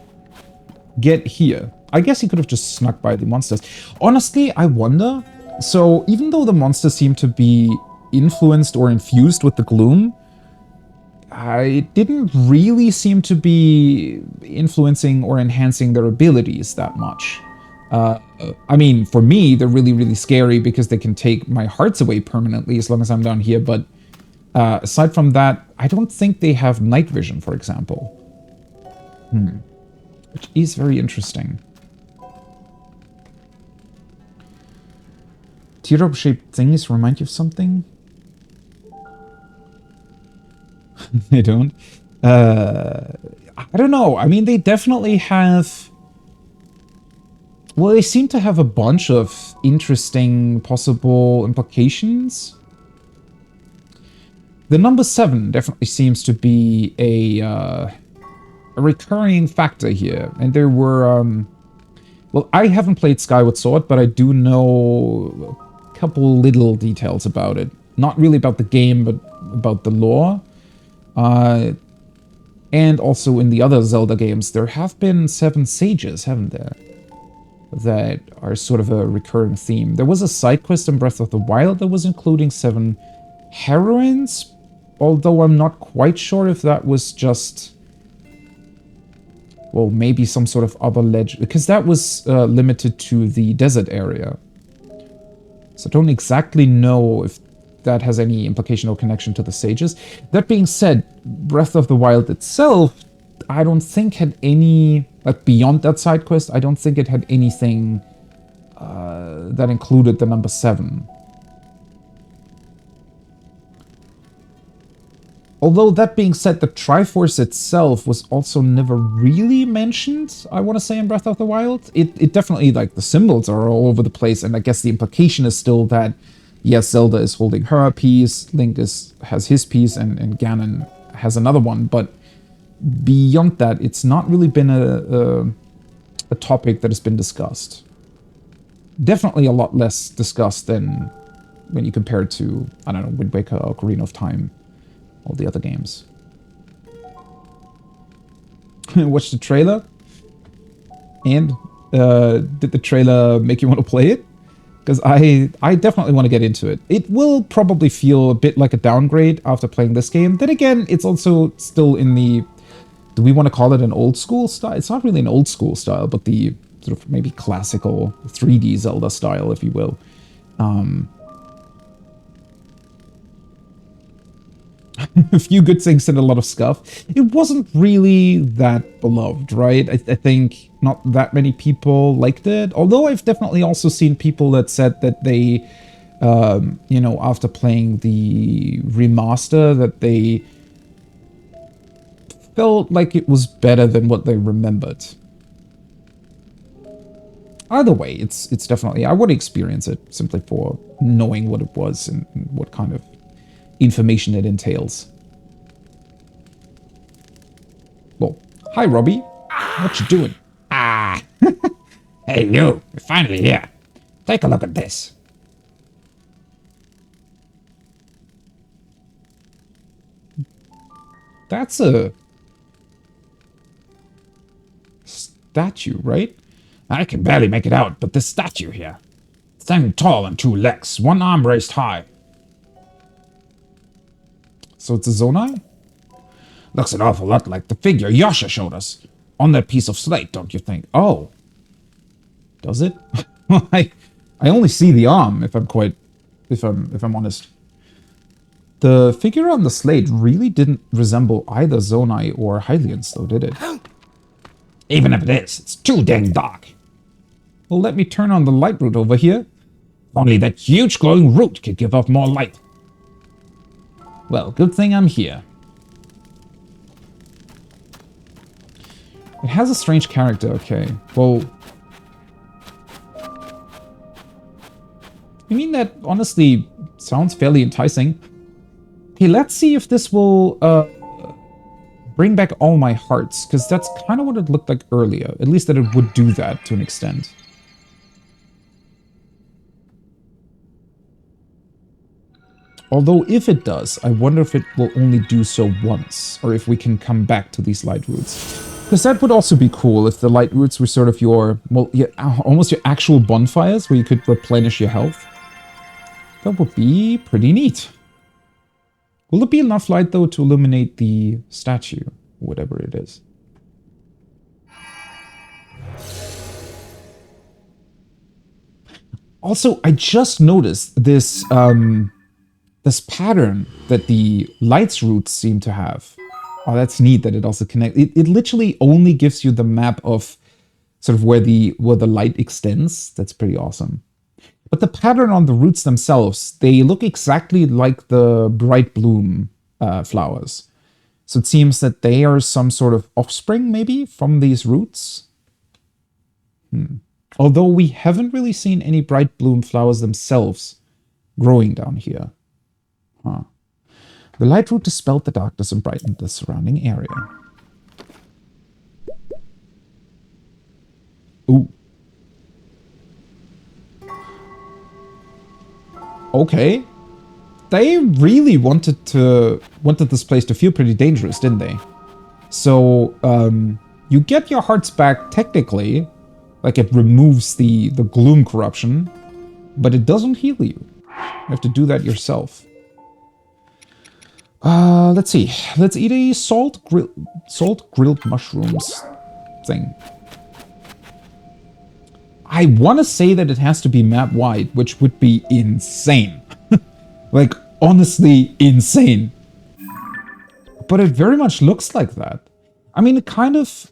get here? I guess he could have just snuck by the monsters. Honestly, I wonder. So, even though the monsters seem to be influenced or infused with the gloom, it didn't really seem to be influencing or enhancing their abilities that much. I mean, for me, they're really, really scary because they can take my hearts away permanently as long as I'm down here, but aside from that, I don't think they have night vision, for example. Which is very interesting. Teardrop-shaped things remind you of something? They don't? I don't know. I mean, they definitely have... Well, they seem to have a bunch of interesting possible implications. The number 7 definitely seems to be a recurring factor here. And there were... well, I haven't played Skyward Sword, but I do know a couple little details about it. Not really about the game, but about the lore. And also in the other Zelda games, there have been 7 sages, haven't there? That are sort of a recurring theme. There was a side quest in Breath of the Wild that was including 7 heroines, although I'm not quite sure if that was just... Well, maybe some sort of other legend, because that was limited to the desert area. So I don't exactly know if that has any implication or connection to the sages. That being said, Breath of the Wild itself, I don't think had any, like beyond that side quest, I don't think it had anything that included the number 7. Although, that being said, the Triforce itself was also never really mentioned, I want to say, in Breath of the Wild. It definitely, like, the symbols are all over the place, and I guess the implication is still that, yes, Zelda is holding her piece, Link has his piece, and Ganon has another one, but beyond that, it's not really been a topic that has been discussed. Definitely a lot less discussed than when you compare it to, I don't know, Wind Waker or Ocarina of Time. All the other games. Watch the trailer? And did the trailer make you want to play it? Because I definitely want to get into it. It will probably feel a bit like a downgrade after playing this game. Then again, it's also still in the... Do we want to call it an old school style? It's not really an old school style, but the sort of maybe classical 3D Zelda style, if you will. a few good things and a lot of scuff. It wasn't really that beloved, right? I think not that many people liked it. Although I've definitely also seen people that said that they, you know, after playing the remaster, that they felt like it was better than what they remembered. Either way, it's definitely, I would experience it simply for knowing what it was and what kind of information it entails. Well, hi Robbie. What you doing? Ah! Hey you, we're finally here. Take a look at this. That's a statue, right? I can barely make it out, but this statue here, standing tall on two legs, one arm raised high. So it's a Zonai? Looks an awful lot like the figure Yasha showed us on that piece of slate, don't you think? Oh. Does it? I only see the arm, if I'm honest. The figure on the slate really didn't resemble either Zonai or Hylians, though, did it? Even if it is, it's too dang dark. Well, let me turn on the light root over here. Only that huge glowing root could give off more light. Well, good thing I'm here. It has a strange character, okay. Well, I mean, that honestly sounds fairly enticing. Okay, let's see if this will bring back all my hearts, because that's kind of what it looked like earlier. At least that it would do that to an extent. Although if it does, I wonder if it will only do so once, or if we can come back to these light roots. Because that would also be cool if the light roots were sort of your, well, yeah, almost your actual bonfires, where you could replenish your health. That would be pretty neat. Will it be enough light, though, to illuminate the statue, whatever it is? Also, I just noticed this, this pattern that the lights roots seem to have. Oh, that's neat that it also connects. It literally only gives you the map of sort of where the light extends. That's pretty awesome. But the pattern on the roots themselves, they look exactly like the bright bloom flowers. So it seems that they are some sort of offspring, maybe, from these roots. Although we haven't really seen any bright bloom flowers themselves growing down here. Huh. The light root dispelled the darkness and brightened the surrounding area. Ooh. Okay. They really wanted this place to feel pretty dangerous, didn't they? So, you get your hearts back technically, like it removes the gloom corruption, but it doesn't heal you. You have to do that yourself. Let's see. Let's eat a salt grilled mushrooms thing. I want to say that it has to be map wide, which would be insane. Like, honestly insane. But it very much looks like that. I mean, it kind of,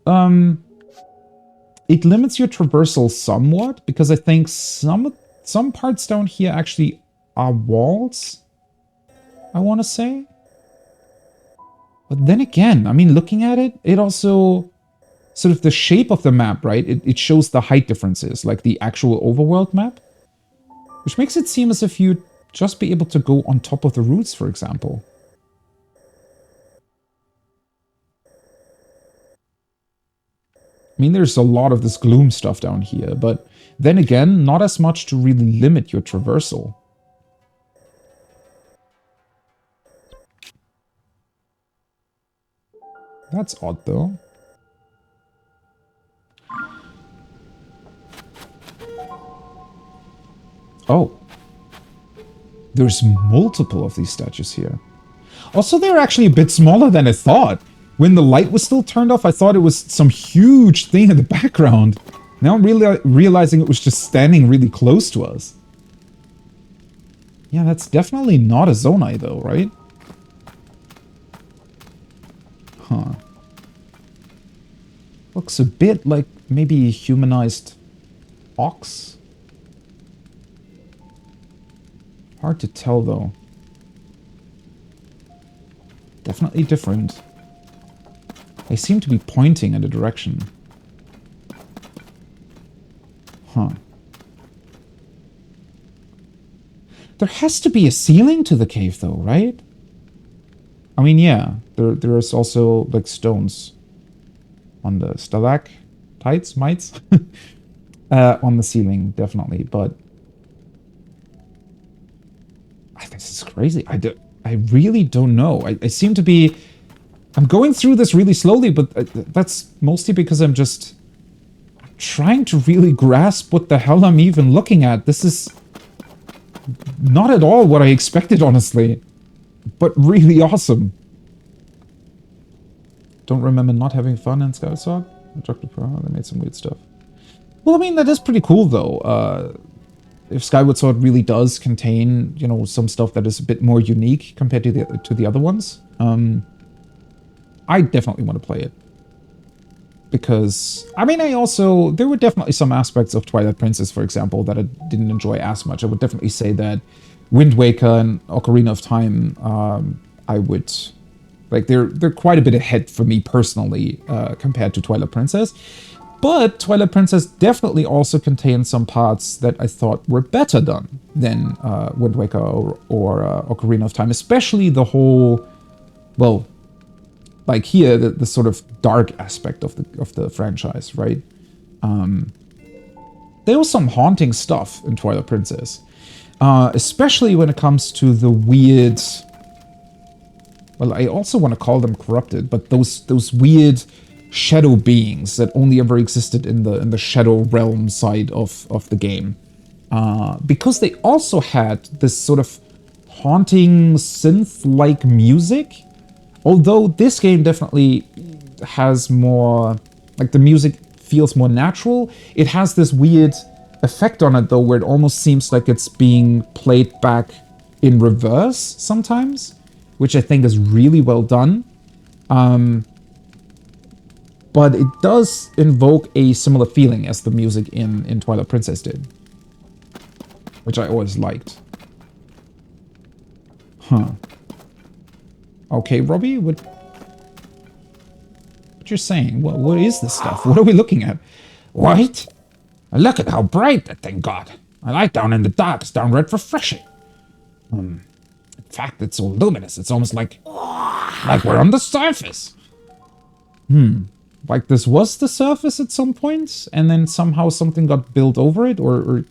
it limits your traversal somewhat, because I think some parts down here actually are walls, I want to say. But then again, I mean, looking at it, it also, sort of the shape of the map, right? It shows the height differences, like the actual overworld map. Which makes it seem as if you'd just be able to go on top of the roots, for example. I mean, there's a lot of this gloom stuff down here, but then again, not as much to really limit your traversal. That's odd, though. Oh. There's multiple of these statues here. Also, they're actually a bit smaller than I thought. When the light was still turned off, I thought it was some huge thing in the background. Now I'm really realizing it was just standing really close to us. Yeah, that's definitely not a Zonai, though, right? Huh. Looks a bit like maybe a humanized ox. Hard to tell, though. Definitely different. They seem to be pointing in a direction. Huh. There has to be a ceiling to the cave, though, right? I mean, yeah. There is also, like, stones on the stalactites, mites? On the ceiling, definitely, but... This is crazy. I really don't know. I seem to be... I'm going through this really slowly, but that's mostly because I'm just trying to really grasp what the hell I'm even looking at. This is not at all what I expected, honestly, but really awesome. Don't remember not having fun in Skyward Dr. Pro, they made some weird stuff. Well, I mean, that is pretty cool, though. If Skyward Sword really does contain, you know, some stuff that is a bit more unique compared to the other ones, I definitely want to play it. Because, I mean, there were definitely some aspects of Twilight Princess, for example, that I didn't enjoy as much. I would definitely say that Wind Waker and Ocarina of Time, I would... Like, they're quite a bit ahead for me personally, compared to Twilight Princess. But Twilight Princess definitely also contains some parts that I thought were better done than Wind Waker or Ocarina of Time. Especially the whole, well, like here, the sort of dark aspect of the franchise, right? There was some haunting stuff in Twilight Princess. Especially when it comes to the weird... Well, I also want to call them corrupted, but those weird shadow beings that only ever existed in the shadow realm side of the game, because they also had this sort of haunting synth-like music. Although this game definitely has more, like, the music feels more natural. It has this weird effect on it, though, where it almost seems like it's being played back in reverse sometimes, which I think is really well done. But it does invoke a similar feeling as the music in Twilight Princess did, which I always liked. Huh. Okay, Robbie, what you're saying? What is this stuff? What are we looking at? What? Look at how bright that thing got. I like down in the dark. It's downright refreshing. In fact, it's so luminous. It's almost like we're on the surface. Like this was the surface at some point, and then somehow something got built over it, or...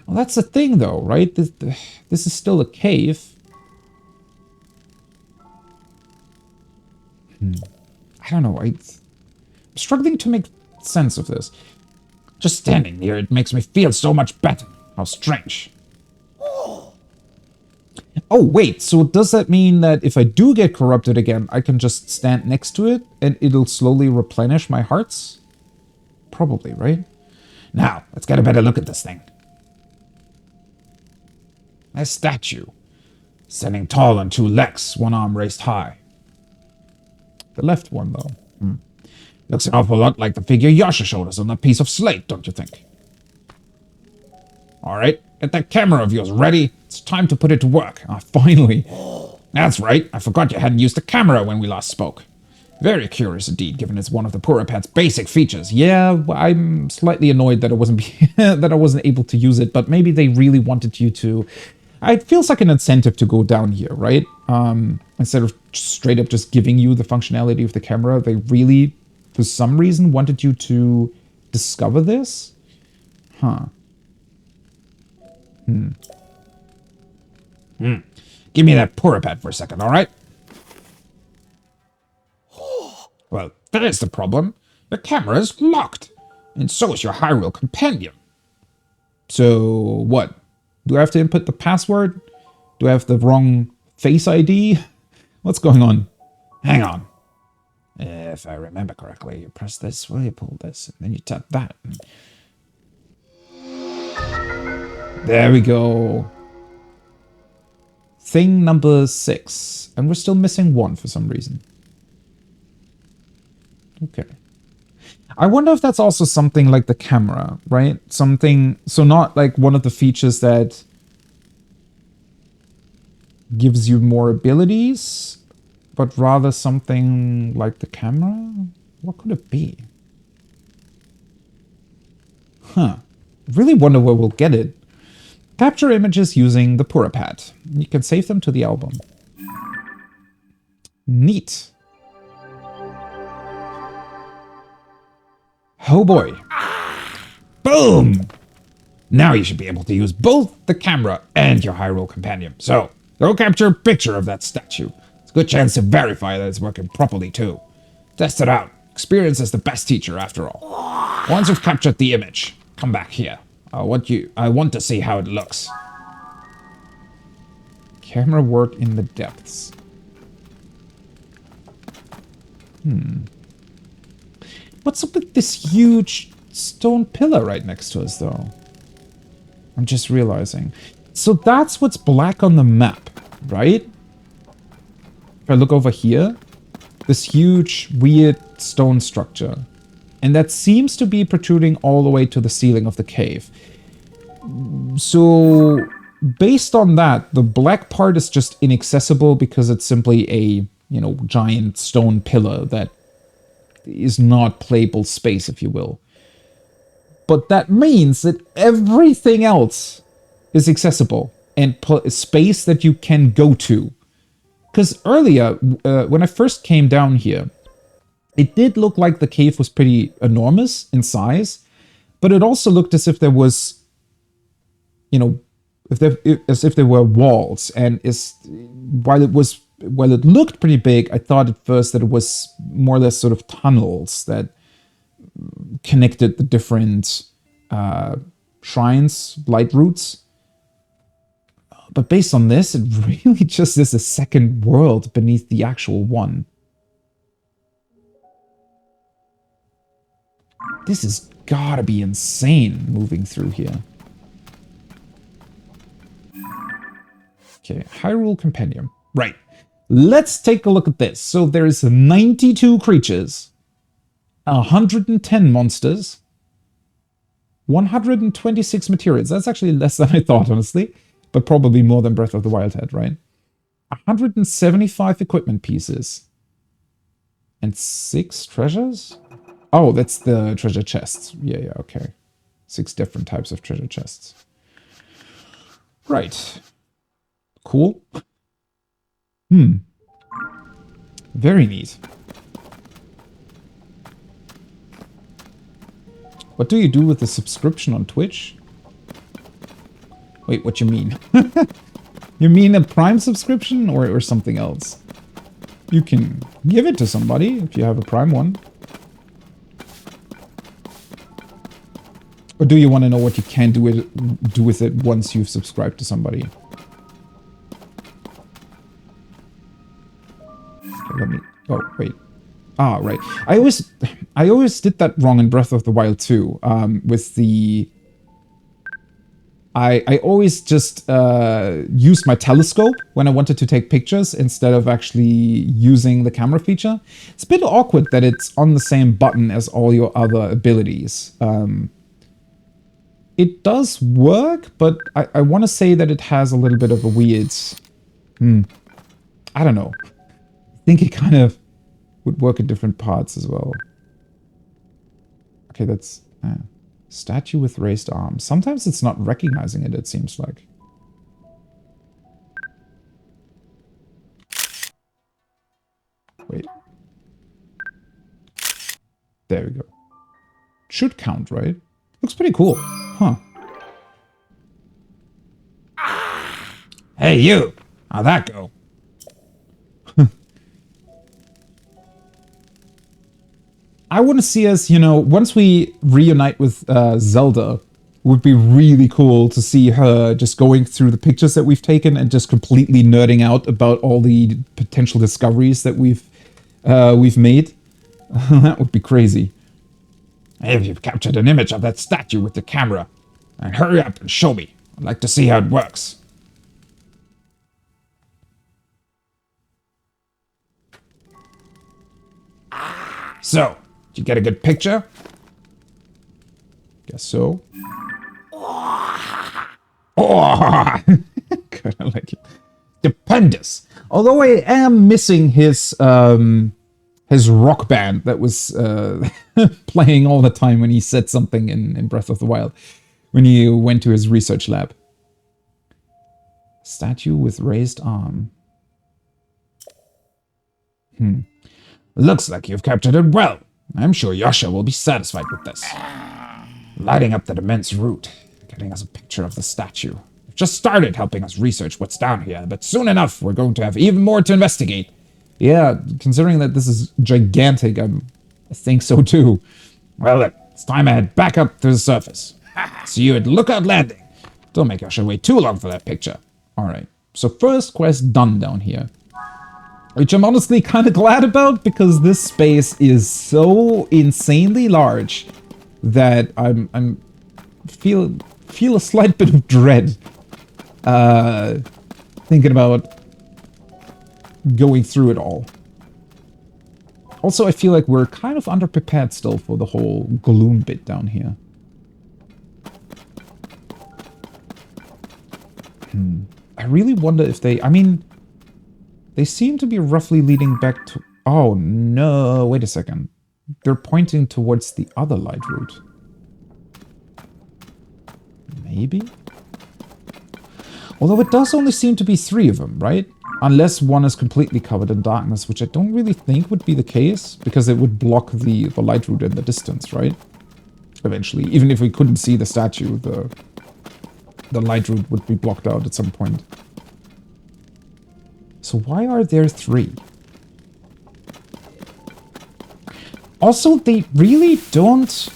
Well, that's the thing, though, right? This is still a cave. I don't know. I'm struggling to make sense of this. Just standing near it makes me feel so much better. How strange. Oh, wait, so does that mean that if I do get corrupted again, I can just stand next to it and it'll slowly replenish my hearts? Probably, right? Now, let's get a better look at this thing. A statue, standing tall on two legs, one arm raised high. The left one, though. Looks an awful lot like the figure Yasha showed us on that piece of slate, don't you think? Alright, get that camera of yours ready. It's time to put it to work. Finally. That's right, I forgot you hadn't used the camera when we last spoke. Very curious indeed, given it's one of the Pura Pet's basic features. Yeah, I'm slightly annoyed that I wasn't able to use it, but maybe they really wanted you to... It feels like an incentive to go down here, right? Instead of straight up just giving you the functionality of the camera, they really, for some reason, wanted you to discover this? Huh. Give me that Pura Pet for a second, alright? Well, there's the problem. The camera is locked. And so is your Hyrule companion. So, what? Do I have to input the password? Do I have the wrong Face ID? What's going on? Hang on. If I remember correctly, you press this, well, you pull this, and then you tap that. There we go. thing number 6. And we're still missing 1 for some reason. Okay. I wonder if that's also something like the camera, right? Something, so not like one of the features that gives you more abilities, but rather something like the camera? What could it be? Huh. Really wonder where we'll get it. Capture images using the Purapad. You can save them to the album. Neat. Oh boy. Boom! Now you should be able to use both the camera and your Hyrule companion. So, go capture a picture of that statue. It's a good chance to verify that it's working properly too. Test it out. Experience is the best teacher after all. Once you've captured the image, come back here. I want to see how it looks. Camera work in the depths. What's up with this huge stone pillar right next to us, though? I'm just realizing. So that's what's black on the map, right? If I look over here, this huge, weird stone structure. And that seems to be protruding all the way to the ceiling of the cave. So, based on that, the black part is just inaccessible because it's simply a, you know, giant stone pillar that is not playable space, if you will. But that means that everything else is accessible and space that you can go to. Because earlier, when I first came down here, it did look like the cave was pretty enormous in size, but it also looked as if there was, you know, as if there were walls. And while it looked pretty big, I thought at first that it was more or less sort of tunnels that connected the different shrines, light routes. But based on this, it really just is a second world beneath the actual one. This has gotta be insane moving through here. Okay, Hyrule Compendium. Right. Let's take a look at this. So there's 92 creatures, 110 monsters, 126 materials. That's actually less than I thought, honestly, but probably more than Breath of the Wild had, right? 175 equipment pieces. And 6 treasures? Oh, that's the treasure chests. Yeah, okay. 6 different types of treasure chests. Right. Cool. Very neat. What do you do with the subscription on Twitch? Wait, what you mean? You mean a Prime subscription or something else? You can give it to somebody if you have a Prime one. Or do you want to know what you can do with it once you've subscribed to somebody? Okay, let me... Oh, wait. Ah, right. I always did that wrong in Breath of the Wild too. With the... I always just used my telescope when I wanted to take pictures instead of actually using the camera feature. It's a bit awkward that it's on the same button as all your other abilities. It does work, but I want to say that it has a little bit of a weird... I don't know. I think it kind of would work in different parts as well. Okay, that's... statue with raised arms. Sometimes it's not recognizing it, it seems like. Wait. There we go. Should count, right? Looks pretty cool. Huh. Hey, you! How'd that go? I want to see us, you know, once we reunite with Zelda, it would be really cool to see her just going through the pictures that we've taken and just completely nerding out about all the potential discoveries that we've made. That would be crazy. If you've captured an image of that statue with the camera, then hurry up and show me. I'd like to see how it works. So, did you get a good picture? Guess so. Oh, Kind of like it. stupendous. Although I am missing his rock band that was playing all the time when he said something in Breath of the Wild, when he went to his research lab. Statue with raised arm. Looks like you've captured it well. I'm sure Yasha will be satisfied with this. Lighting up that immense root, getting us a picture of the statue. We've just started helping us research what's down here, but soon enough we're going to have even more to investigate. Yeah, considering that this is gigantic, I think so too. Well then, it's time I head back up to the surface. See you at Lookout Landing. Don't make Yasha wait too long for that picture. Alright, so first quest done down here. Which I'm honestly kind of glad about, because this space is so insanely large that I'm feel a slight bit of dread thinking about going through it all. Also, I feel like we're kind of underprepared still for the whole gloom bit down here. I really wonder if they... I mean, they seem to be roughly leading back to... Oh, no. Wait a second. They're pointing towards the other light route. Maybe? Although it does only seem to be 3 of them, right? Unless one is completely covered in darkness, which I don't really think would be the case, because it would block the light route in the distance, right? Eventually. Even if we couldn't see the statue, the light route would be blocked out at some point. So why are there 3? Also, they really don't...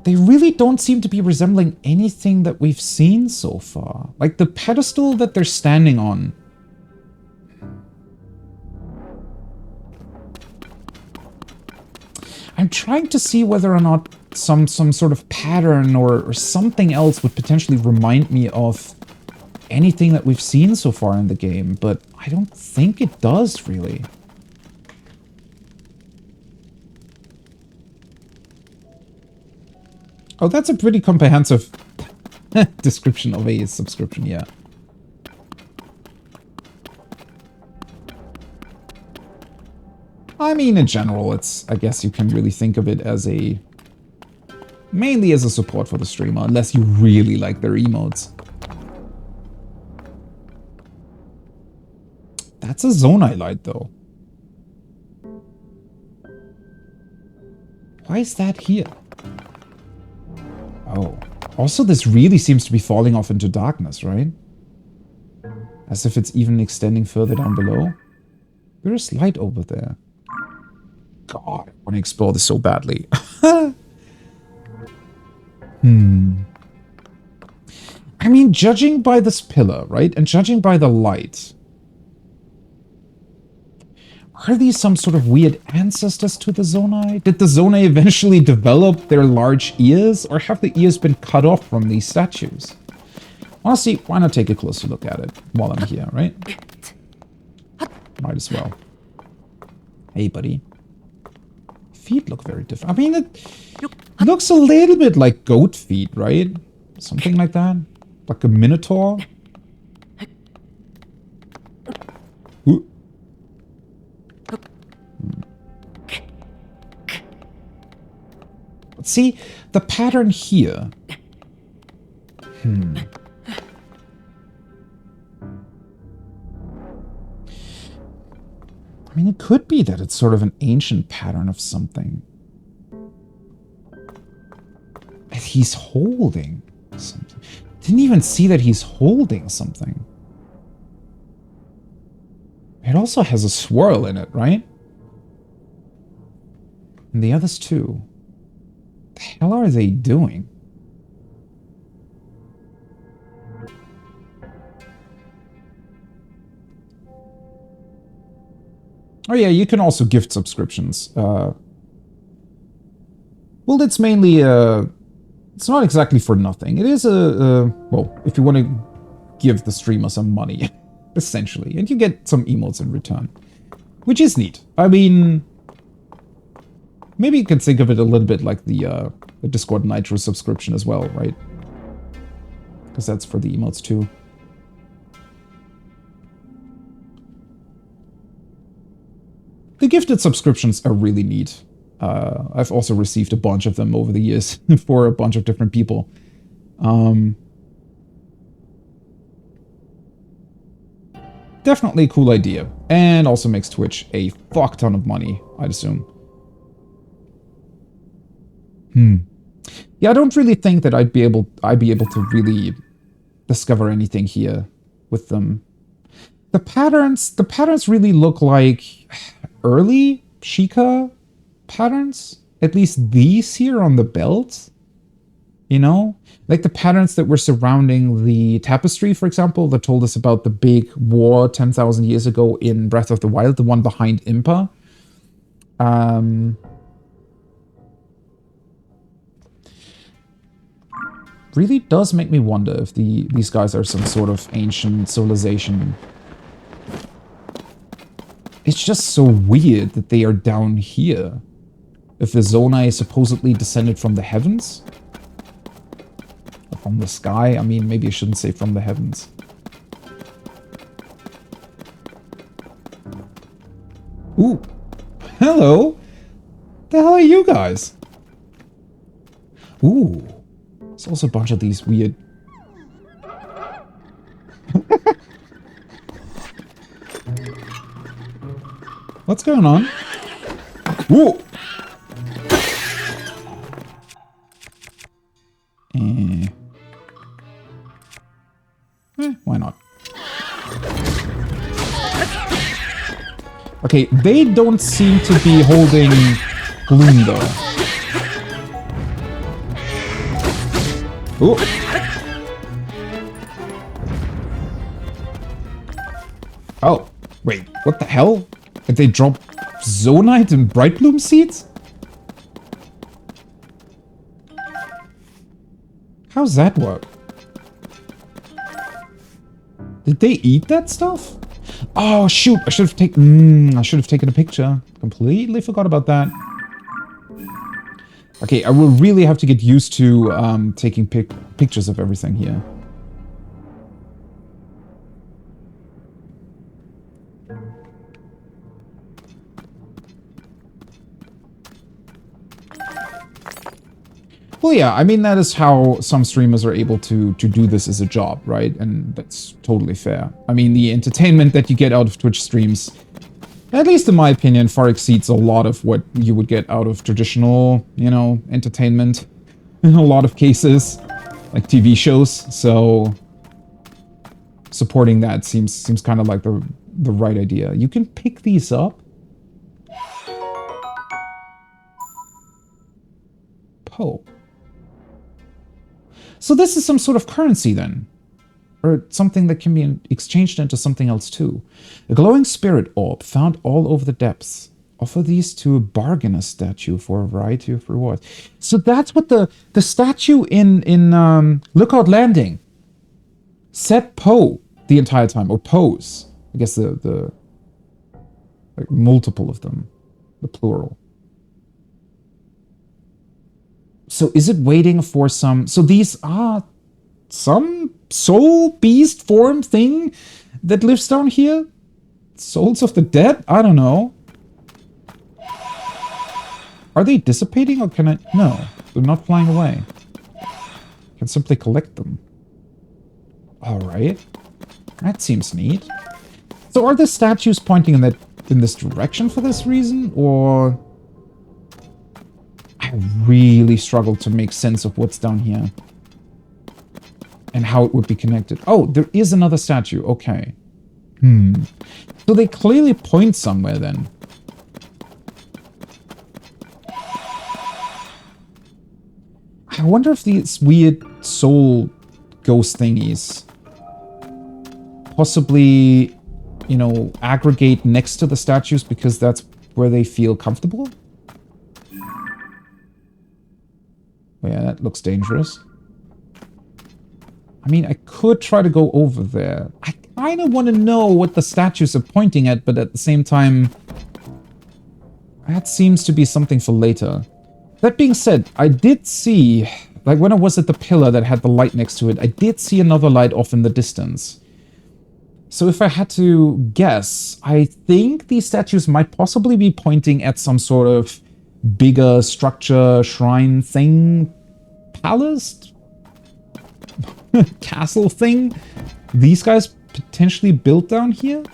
They really don't seem to be resembling anything that we've seen so far. Like the pedestal that they're standing on. I'm trying to see whether or not some sort of pattern or something else would potentially remind me of anything that we've seen so far in the game, but I don't think it does, really. Oh, that's a pretty comprehensive description of a subscription, yeah. I mean, in general, I guess you can really think of it as mainly as a support for the streamer, unless you really like their emotes. That's a Zonai light, though. Why is that here? Oh. Also, this really seems to be falling off into darkness, right? As if it's even extending further down below. There's light over there. God, I want to explore this so badly. I mean, judging by this pillar, right? And judging by the light. Are these some sort of weird ancestors to the Zonai? Did the Zonai eventually develop their large ears? Or have the ears been cut off from these statues? Honestly, why not take a closer look at it while I'm here, right? Might as well. Hey, buddy. Feet look very different. I mean, it looks a little bit like goat feet, right? Something like that. Like a minotaur. Ooh. But see, the pattern here. I mean, it could be that it's sort of an ancient pattern of something. And he's holding something. Didn't even see that he's holding something. It also has a swirl in it, right? And the others too. What the hell are they doing? Oh yeah, you can also gift subscriptions. Well, it's mainly, it's not exactly for nothing. It is well, if you want to give the streamer some money. essentially. And you get some emotes in return, which is neat. I mean, maybe you can think of it a little bit like the Discord Nitro subscription as well, right? Because that's for the emotes too. The gifted subscriptions are really neat. I've also received a bunch of them over the years for a bunch of different people. Definitely a cool idea. And also makes Twitch a fuck ton of money, I'd assume. Yeah, I don't really think that I'd be able to really discover anything here with them. The patterns really look like early Sheikah patterns. At least these here on the belt. You know? Like the patterns that were surrounding the tapestry, for example, that told us about the big war 10,000 years ago in Breath of the Wild, the one behind Impa. Really does make me wonder if these guys are some sort of ancient civilization. It's just so weird that they are down here. If the Zonai is supposedly descended from the heavens? Or from the sky? I mean, maybe I shouldn't say from the heavens. Ooh. Hello. The hell are you guys? Ooh. There's also a bunch of these weird... What's going on? Whoa! Why not? Okay, they don't seem to be holding Gloom, though. Ooh. Oh, wait, what the hell? Did they drop Zonite and Bright Bloom seeds? How's that work? Did they eat that stuff? Oh shoot! I should have taken a picture. Completely forgot about that. Okay, I will really have to get used to taking pictures of everything here. Well, yeah, I mean, that is how some streamers are able to do this as a job, right? And that's totally fair. I mean, the entertainment that you get out of Twitch streams, at least in my opinion, far exceeds a lot of what you would get out of traditional, you know, entertainment in a lot of cases, like TV shows. So supporting that seems kind of like the right idea. You can pick these up. Poe. So this is some sort of currency then. Or something that can be exchanged into something else too. A glowing spirit orb found all over the depths. Offer these to a bargainer statue for a variety of rewards. So that's what the statue in Lookout Landing said Poe the entire time. Or Poes. I guess the like multiple of them. The plural. So is it waiting for some... So these are some soul beast form thing that lives down here? Souls of the dead? I don't know. Are they dissipating or can I... No, they're not flying away. I can simply collect them. Alright. That seems neat. So are the statues pointing in this direction for this reason? Or... I really struggle to make sense of what's down here. And how it would be connected. Oh, there is another statue. Okay. So they clearly point somewhere then. I wonder if these weird soul ghost thingies possibly, you know, aggregate next to the statues because that's where they feel comfortable? Yeah, that looks dangerous. I mean, I could try to go over there. I kind of want to know what the statues are pointing at, but at the same time, that seems to be something for later. That being said, I did see, like when I was at the pillar that had the light next to it, I did see another light off in the distance. So if I had to guess, I think these statues might possibly be pointing at some sort of bigger structure, shrine thing, palace? Castle thing? These guys potentially built down here?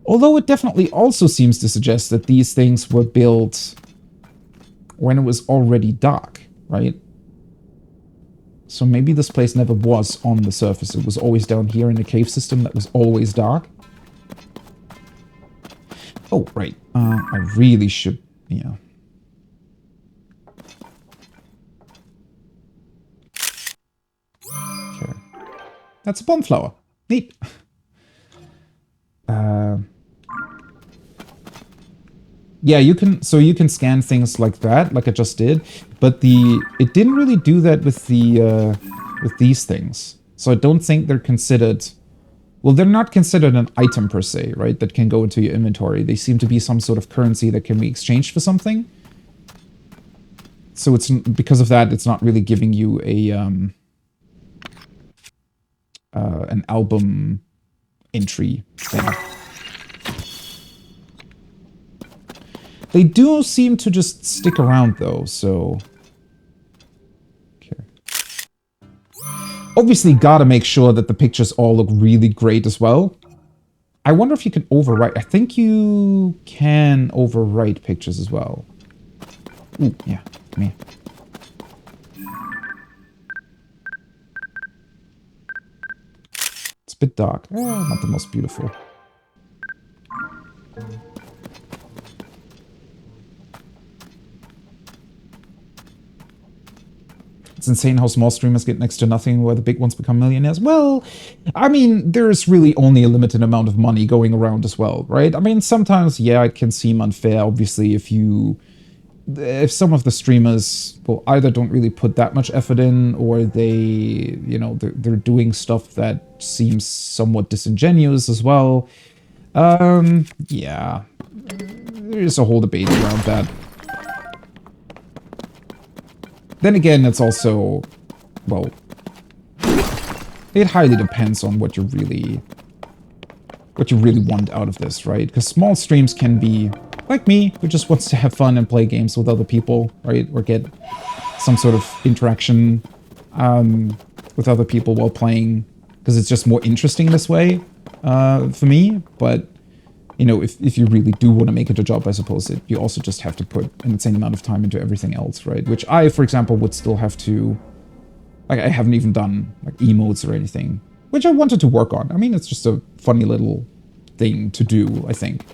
Although it definitely also seems to suggest that these things were built when it was already dark, right? So maybe this place never was on the surface. It was always down here in a cave system that was always dark. Oh, right. I really should, yeah. Okay. That's a bonflower. Neat. Yeah, you can scan things like that, like I just did, but it didn't really do that with with these things. So I don't think they're considered, well, they're not considered an item per se, right, that can go into your inventory. They seem to be some sort of currency that can be exchanged for something. So it's, because of that, it's not really giving you an album entry thing. They do seem to just stick around, though, so... Okay. Obviously, gotta make sure that the pictures all look really great as well. I wonder if you can overwrite. I think you can overwrite pictures as well. Ooh, yeah, come here. It's a bit dark. Not the most beautiful. It's insane how small streamers get next to nothing while the big ones become millionaires. Well, I mean, there's really only a limited amount of money going around as well, right? I mean, sometimes, yeah, it can seem unfair, obviously, if some of the streamers, well, either don't really put that much effort in, or they, you know, they're doing stuff that seems somewhat disingenuous as well. Yeah. There's a whole debate around that. Then again, it's also, well, it highly depends on what you really want out of this, right? Because small streams can be, like me, who just wants to have fun and play games with other people, right? Or get some sort of interaction with other people while playing, because it's just more interesting this way for me. But, you know, if you really do want to make it a job, I suppose you also just have to put an insane amount of time into everything else, right? Which I, for example, would still have to... Like, I haven't even done, like, emotes or anything. Which I wanted to work on. I mean, it's just a funny little thing to do, I think.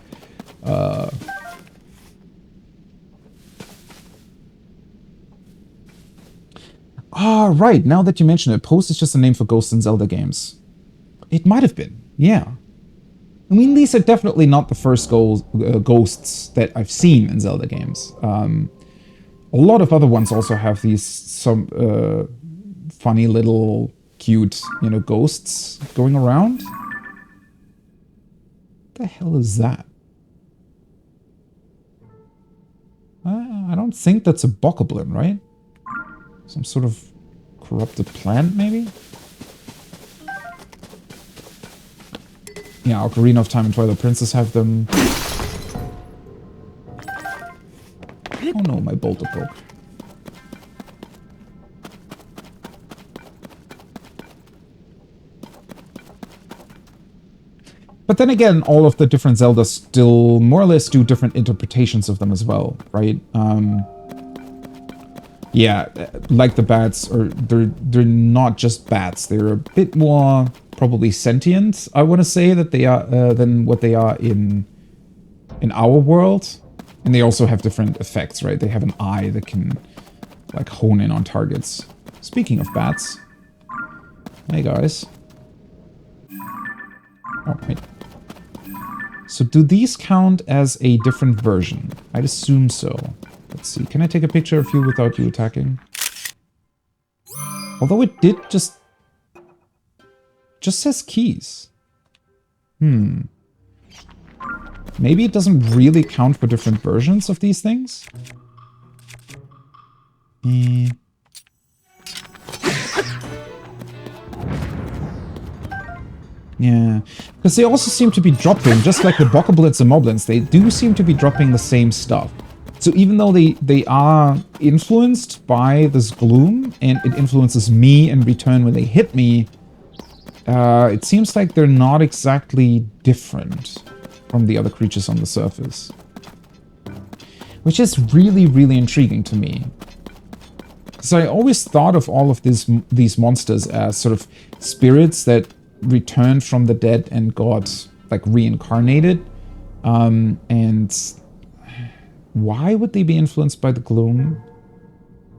Right. Now that you mention it, Post is just a name for ghosts in Zelda games. It might have been. Yeah. I mean, these are definitely not the first ghosts that I've seen in Zelda games. A lot of other ones also have these some funny little cute, you know, ghosts going around. What the hell is that? I don't think that's a bokoblin, right? Some sort of corrupted plant, maybe? Yeah, Ocarina of Time and Twilight Princess have them. Oh no, my bolter broke. But then again, all of the different Zeldas still more or less do different interpretations of them as well, right? Yeah, like the bats, or they're not just bats. They're a bit more probably sentient, I want to say, that they are than what they are in our world. And they also have different effects, right? They have an eye that can like hone in on targets. Speaking of bats, hey guys. Oh, wait. So do these count as a different version? I'd assume so. Let's see. Can I take a picture of you without you attacking? Although it did just says keys. Maybe it doesn't really count for different versions of these things? Yeah, because they also seem to be dropping, just like the Bokoblins and Moblins, they do seem to be dropping the same stuff. So even though they are influenced by this gloom, and it influences me in return when they hit me, it seems like they're not exactly different from the other creatures on the surface. Which is really, really intriguing to me. So I always thought of all of these monsters as sort of spirits that returned from the dead and got like reincarnated. And why would they be influenced by the gloom?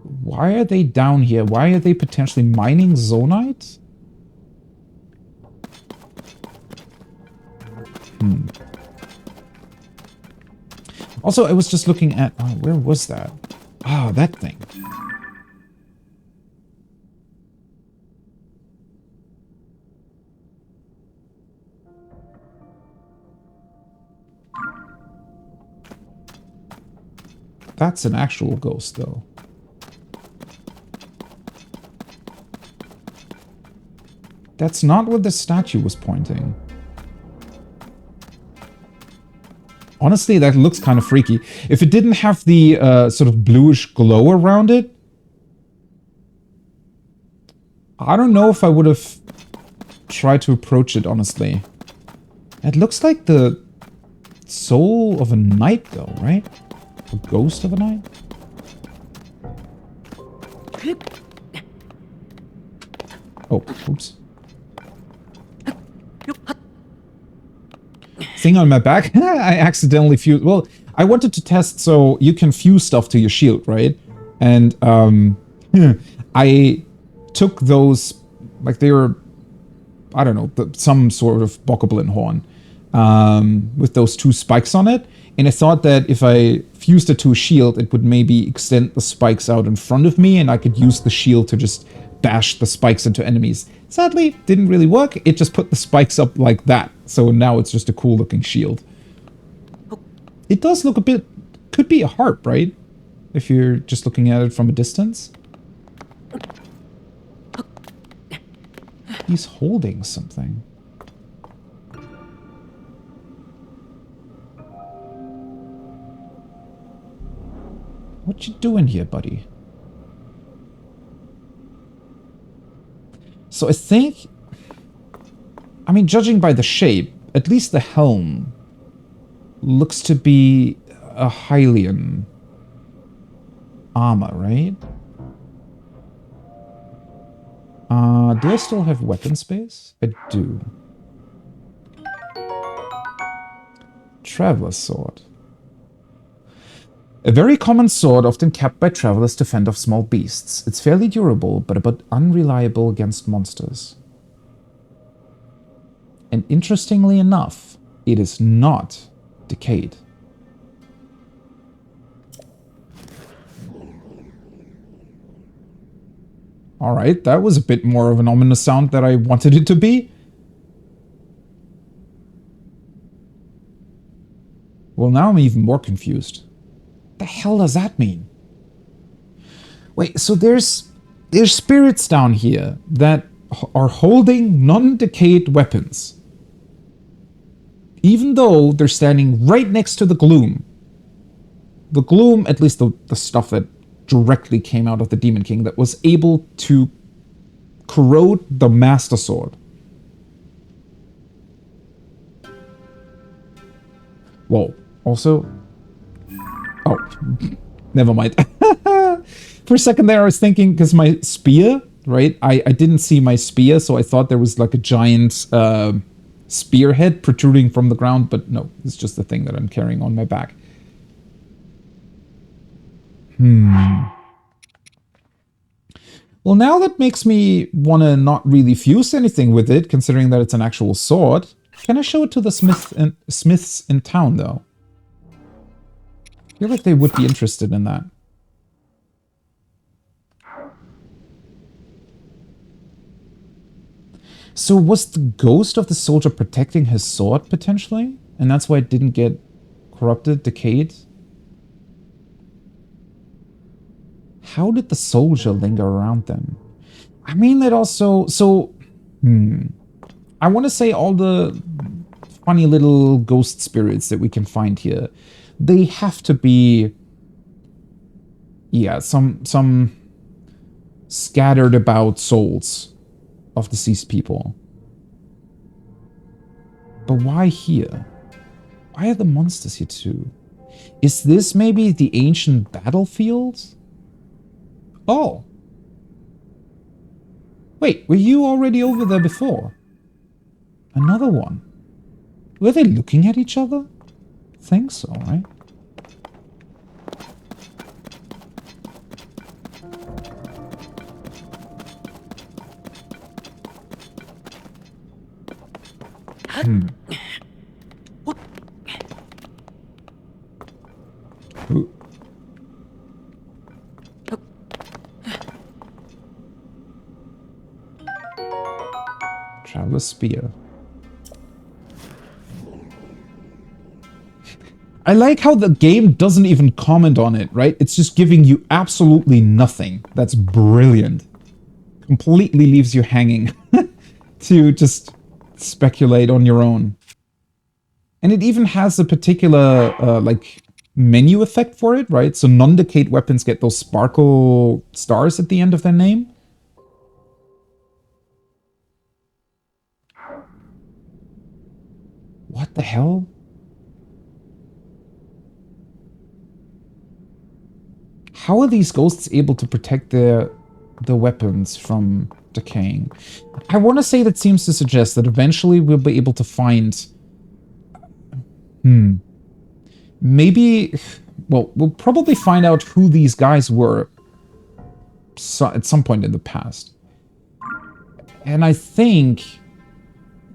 Why are they down here? Why are they potentially mining zonite? Also, I was just looking at... Oh, where was that? Ah, that thing. That's an actual ghost, though. That's not where the statue was pointing. Honestly, that looks kind of freaky. If it didn't have the sort of bluish glow around it, I don't know if I would have tried to approach it, honestly. It looks like the soul of a knight, though, right? A ghost of a knight? Oh, oops. Thing on my back? I accidentally fused... Well, I wanted to test so you can fuse stuff to your shield, right? And I took those... Like they were... I don't know, some sort of Bokoblin horn. With those two spikes on it. And I thought that if I fused it to a shield, it would maybe extend the spikes out in front of me, and I could use the shield to just bash the spikes into enemies. Sadly, didn't really work. It just put the spikes up like that. So now it's just a cool looking shield. It does look a bit... Could be a harp, right? If you're just looking at it from a distance. He's holding something. What you doing here, buddy? So I think... I mean, judging by the shape, at least the helm looks to be a Hylian armor, right? Do I still have weapon space? I do. Traveler's sword. A very common sword often kept by travelers to fend off small beasts. It's fairly durable, but a bit unreliable against monsters. And interestingly enough, it is not decayed. Alright, that was a bit more of an ominous sound than I wanted it to be. Well, now I'm even more confused. What the hell does that mean? Wait, so there's spirits down here that are holding non-decayed weapons. Even though they're standing right next to the gloom. The gloom, at least the stuff that directly came out of the Demon King, that was able to corrode the Master Sword. Whoa. Also... Oh. Never mind. For a second there I was thinking, because my spear, right? I didn't see my spear, so I thought there was like a giant spearhead protruding from the ground, but no, it's just the thing that I'm carrying on my back. Well, now that makes me want to not really fuse anything with it, considering that it's an actual sword. Can I show it to the smiths in town, though? feel like they would be interested in that. So was the ghost of the soldier protecting his sword, potentially? And that's why it didn't get corrupted, decayed? How did the soldier linger around then? I mean, that also... So, I want to say all the funny little ghost spirits that we can find here, they have to be... Yeah, some scattered about souls of deceased people. But why here? Why are the monsters here too? Is this maybe the ancient battlefield? Oh. Wait, were you already over there before? Another one. Were they looking at each other? I think so, right? Ooh. Traveler's Spear. I like how the game doesn't even comment on it, right? It's just giving you absolutely nothing. That's brilliant. Completely leaves you hanging to just speculate on your own. And it even has a particular, like, menu effect for it, right? So non-decayed weapons get those sparkle stars at the end of their name. What the hell? How are these ghosts able to protect their weapons from decaying? I want to say that seems to suggest that eventually we'll be able to find... Maybe... Well, we'll probably find out who these guys were at some point in the past. And I think...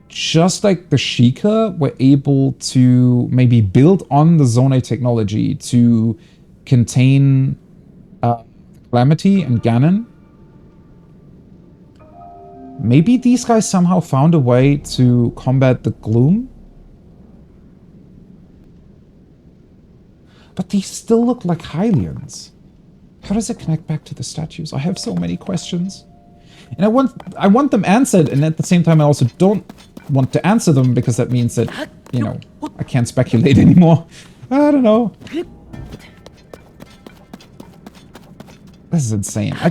just like the Sheikah were able to maybe build on the Zonai technology to contain Calamity and Ganon, maybe these guys somehow found a way to combat the gloom? But these still look like Hylians. How does it connect back to the statues? I have so many questions. And I want them answered, and at the same time I also don't want to answer them because that means that, you know, I can't speculate anymore. I don't know. This is insane. I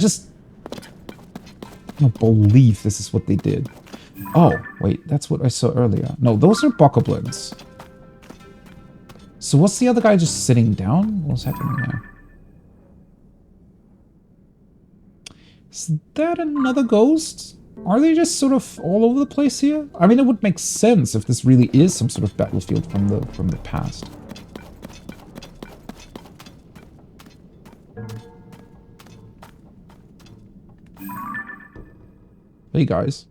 don't believe this is what they did. Oh, wait, that's what I saw earlier. No, those are bokoblins. So what's the other guy just sitting down? What's happening there? Is that another ghost? Are they just sort of all over the place here? I mean, it would make sense if this really is some sort of battlefield from the past. Hey guys.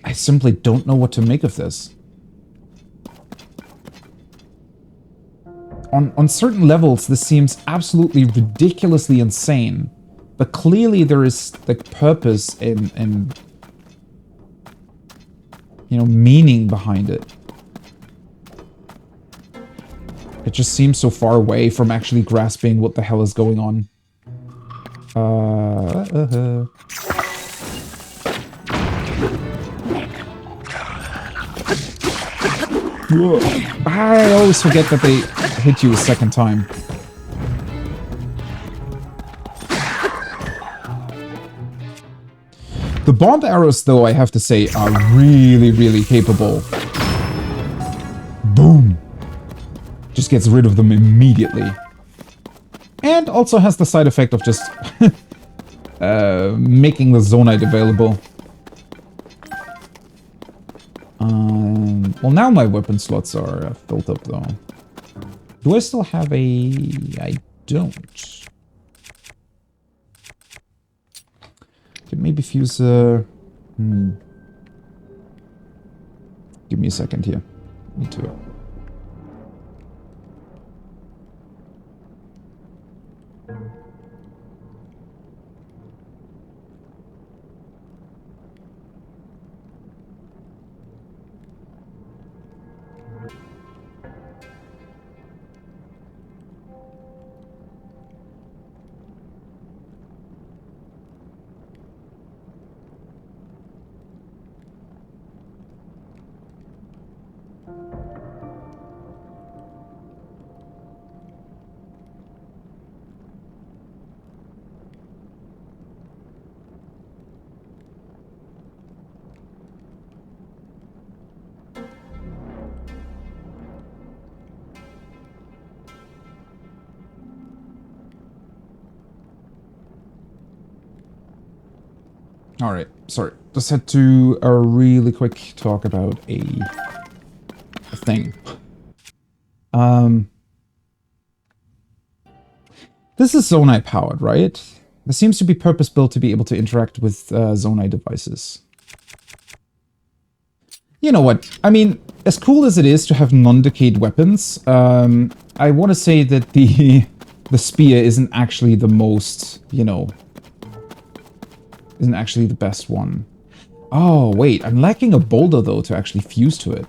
I simply don't know what to make of this. On certain levels, this seems absolutely ridiculously insane, but clearly there is like purpose and you know, meaning behind it. It just seems so far away from actually grasping what the hell is going on. I always forget that they hit you a second time. The bomb arrows, though, I have to say, are really, really capable. Boom! Just gets rid of them immediately. And also has the side effect of just making the Zonite available. Well, now my weapon slots are filled up, though. Do I still have a... I don't. Could maybe fuse Give me a second here. Need to... Alright, sorry. Just had to a really quick talk about a thing. This is Zonai powered, right? This seems to be purpose-built to be able to interact with Zonai devices. You know what? I mean, as cool as it is to have non-decayed weapons, I want to say that the spear isn't actually the most, you know... isn't actually the best one. Oh, wait. I'm lacking a boulder, though, to actually fuse to it.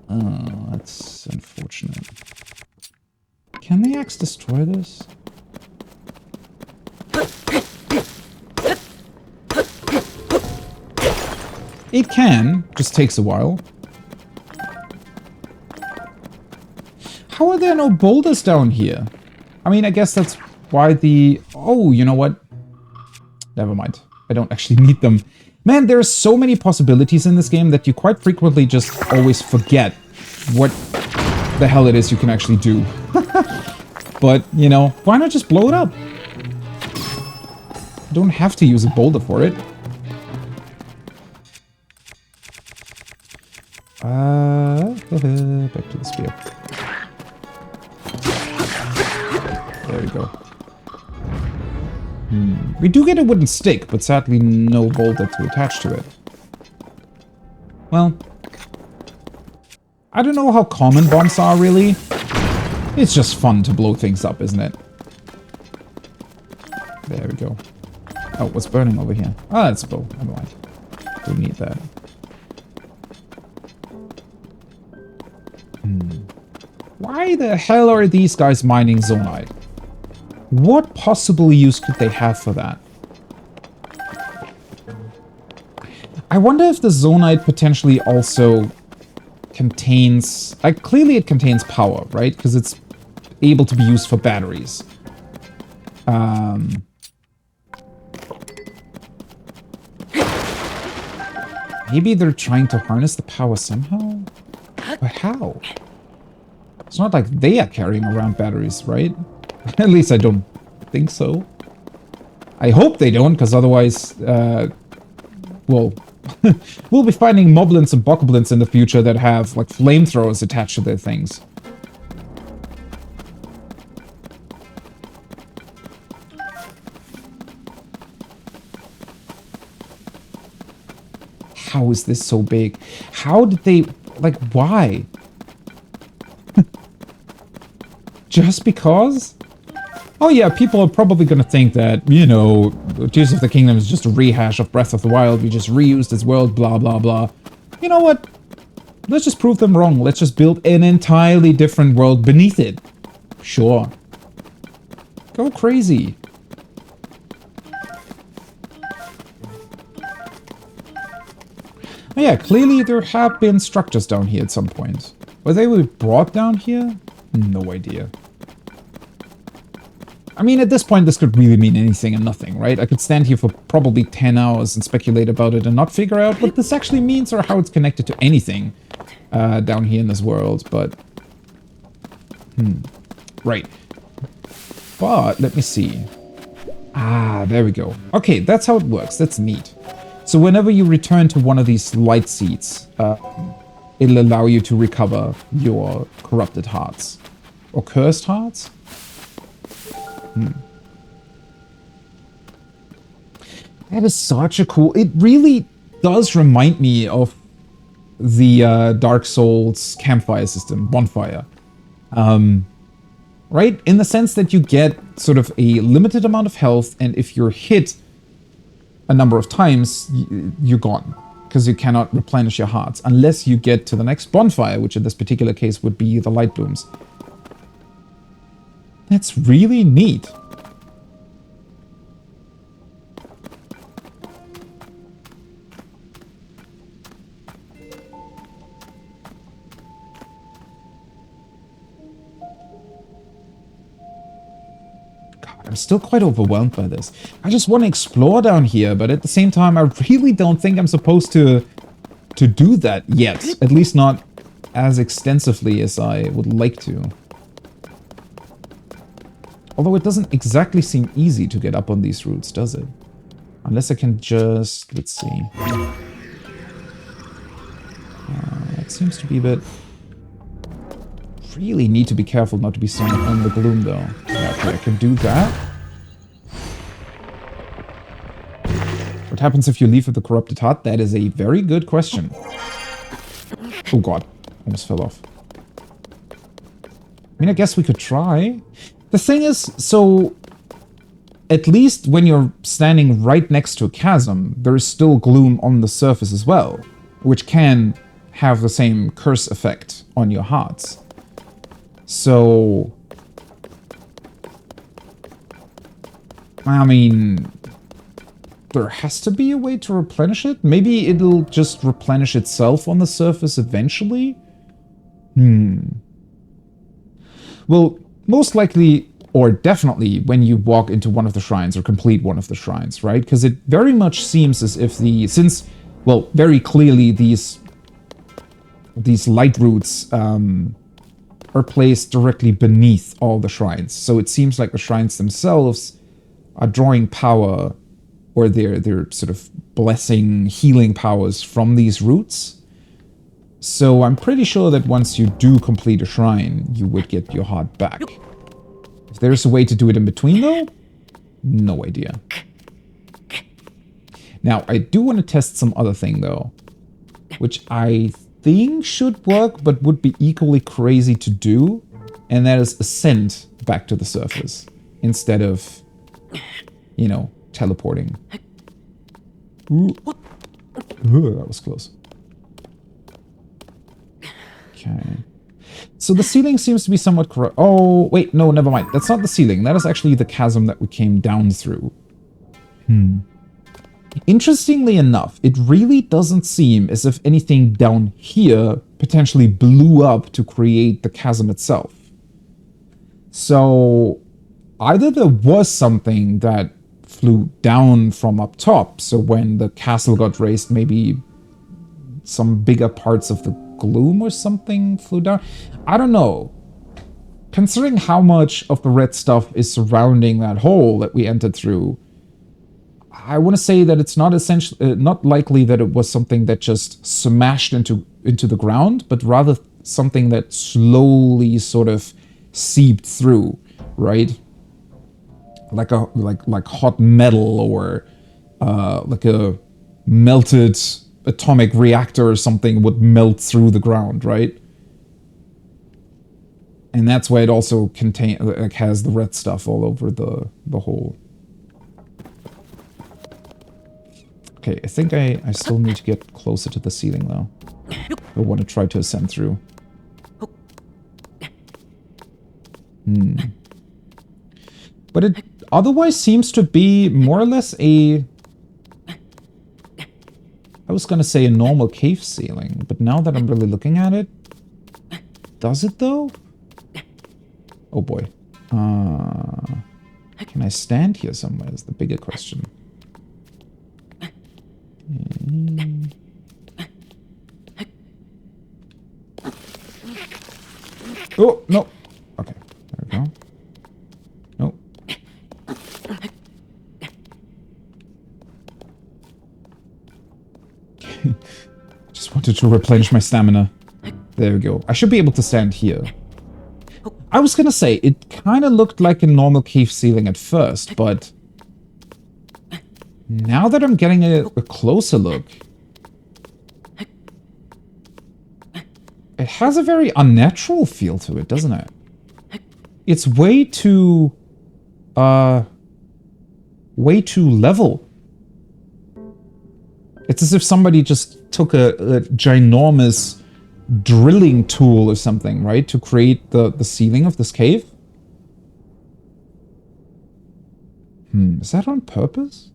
Oh, that's unfortunate. Can the axe destroy this? It can. Just takes a while. How are there no boulders down here? I mean, I guess that's why the... Oh, you know what? Never mind. I don't actually need them. Man, there are so many possibilities in this game that you quite frequently just always forget what the hell it is you can actually do. But, you know, why not just blow it up? You don't have to use a boulder for it. Back to the spear. There we go. We do get a wooden stick, but sadly no boulder to attach to it. Well, I don't know how common bombs are, really. It's just fun to blow things up, isn't it? There we go. Oh, what's burning over here? Ah, that's a bow. Never mind. Don't need that. Why the hell are these guys mining Zonite? What possible use could they have for that? I wonder if the Zonite potentially also contains... Like, clearly it contains power, right? Because it's able to be used for batteries. Maybe they're trying to harness the power somehow? But how? It's not like they are carrying around batteries, right? At least I don't think so. I hope they don't, because otherwise, well, we'll be finding moblins and bokoblins in the future that have, like, flamethrowers attached to their things. How is this so big? How did they... Like, why? Just because? Oh yeah, people are probably gonna think that, you know, Tears of the Kingdom is just a rehash of Breath of the Wild. We just reused its world, blah, blah, blah. You know what? Let's just prove them wrong. Let's just build an entirely different world beneath it. Sure. Go crazy. Oh yeah, clearly there have been structures down here at some point. Were they brought down here? No idea. I mean, at this point, this could really mean anything and nothing, right? I could stand here for probably 10 hours and speculate about it and not figure out what this actually means or how it's connected to anything down here in this world, but... Right. But, let me see. Ah, there we go. Okay, that's how it works. That's neat. So whenever you return to one of these light seeds, it'll allow you to recover your corrupted hearts. Or cursed hearts? That is such a cool... It really does remind me of the Dark Souls campfire system, bonfire. Right? In the sense that you get sort of a limited amount of health, and if you're hit a number of times, you're gone. Because you cannot replenish your hearts, unless you get to the next bonfire, which in this particular case would be the light blooms. That's really neat. I'm still quite overwhelmed by this. I just want to explore down here, but at the same time, I really don't think I'm supposed to do that yet. At least not as extensively as I would like to. Although it doesn't exactly seem easy to get up on these routes, does it? Unless I can just... let's see. It seems to be a bit... really need to be careful not to be standing on the gloom, though. Yeah, okay, I can do that. What happens if you leave with the corrupted heart? That is a very good question. Oh god, almost fell off. I mean, I guess we could try. The thing is, so... at least when you're standing right next to a chasm, there is still gloom on the surface as well, which can have the same curse effect on your hearts. So, I mean, there has to be a way to replenish it. Maybe it'll just replenish itself on the surface eventually? Well, most likely, or definitely, when you walk into one of the shrines or complete one of the shrines, right? Because it very much seems as if since, well, very clearly these light roots, are placed directly beneath all the shrines. So it seems like the shrines themselves are drawing power, or they're sort of blessing healing powers from these roots. So I'm pretty sure that once you do complete a shrine, you would get your heart back. If there's a way to do it in between, though, no idea. Now, I do want to test some other thing, though, which I think should work, but would be equally crazy to do, and that is ascend back to the surface instead of, you know, teleporting. Ooh. Ooh, that was close. Okay. So the ceiling seems to be somewhat correct. Oh, wait, no, never mind. That's not the ceiling. That is actually the chasm that we came down through. Interestingly enough, it really doesn't seem as if anything down here potentially blew up to create the chasm itself. So either there was something that flew down from up top, so when the castle got raised, maybe some bigger parts of the gloom or something flew down. I don't know. Considering how much of the red stuff is surrounding that hole that we entered through, I want to say that it's not not likely that it was something that just smashed into the ground, but rather something that slowly sort of seeped through, right? Like hot metal, or like a melted atomic reactor or something would melt through the ground, right? And that's why it also has the red stuff all over the hole. Okay, I think I still need to get closer to the ceiling, though. I want to try to ascend through. But it otherwise seems to be more or less a... I was going to say a normal cave ceiling, but now that I'm really looking at it... Does it, though? Oh, boy. Can I stand here somewhere is the bigger question. Oh, no. Okay, there we go. No. Just wanted to replenish my stamina. There we go. I should be able to stand here. I was gonna say, it kind of looked like a normal cave ceiling at first, but... Now that I'm getting a closer look, it has a very unnatural feel to it, doesn't it? It's way too level. It's as if somebody just took a ginormous drilling tool or something, right? To create the ceiling of this cave. Is that on purpose?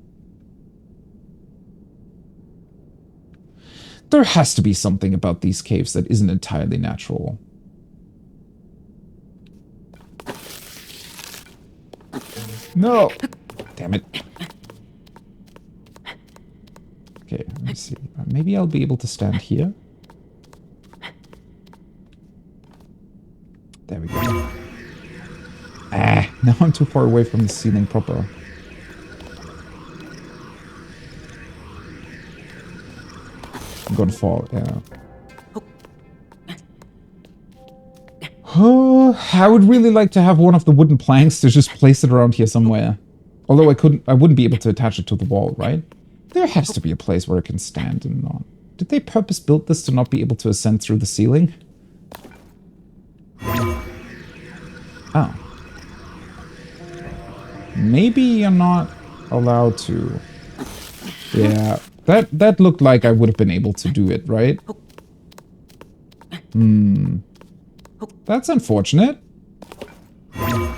There has to be something about these caves that isn't entirely natural. No! Damn it. Okay, let me see. Maybe I'll be able to stand here. There we go. Ah, now I'm too far away from the ceiling proper. I'm gonna fall, yeah. Oh, I would really like to have one of the wooden planks to just place it around here somewhere. Although I wouldn't be able to attach it to the wall, right? There has to be a place where it can stand and not. Did they purpose build this to not be able to ascend through the ceiling? Oh. Maybe you're not allowed to. Yeah, that looked like I would have been able to do it, right? That's unfortunate. I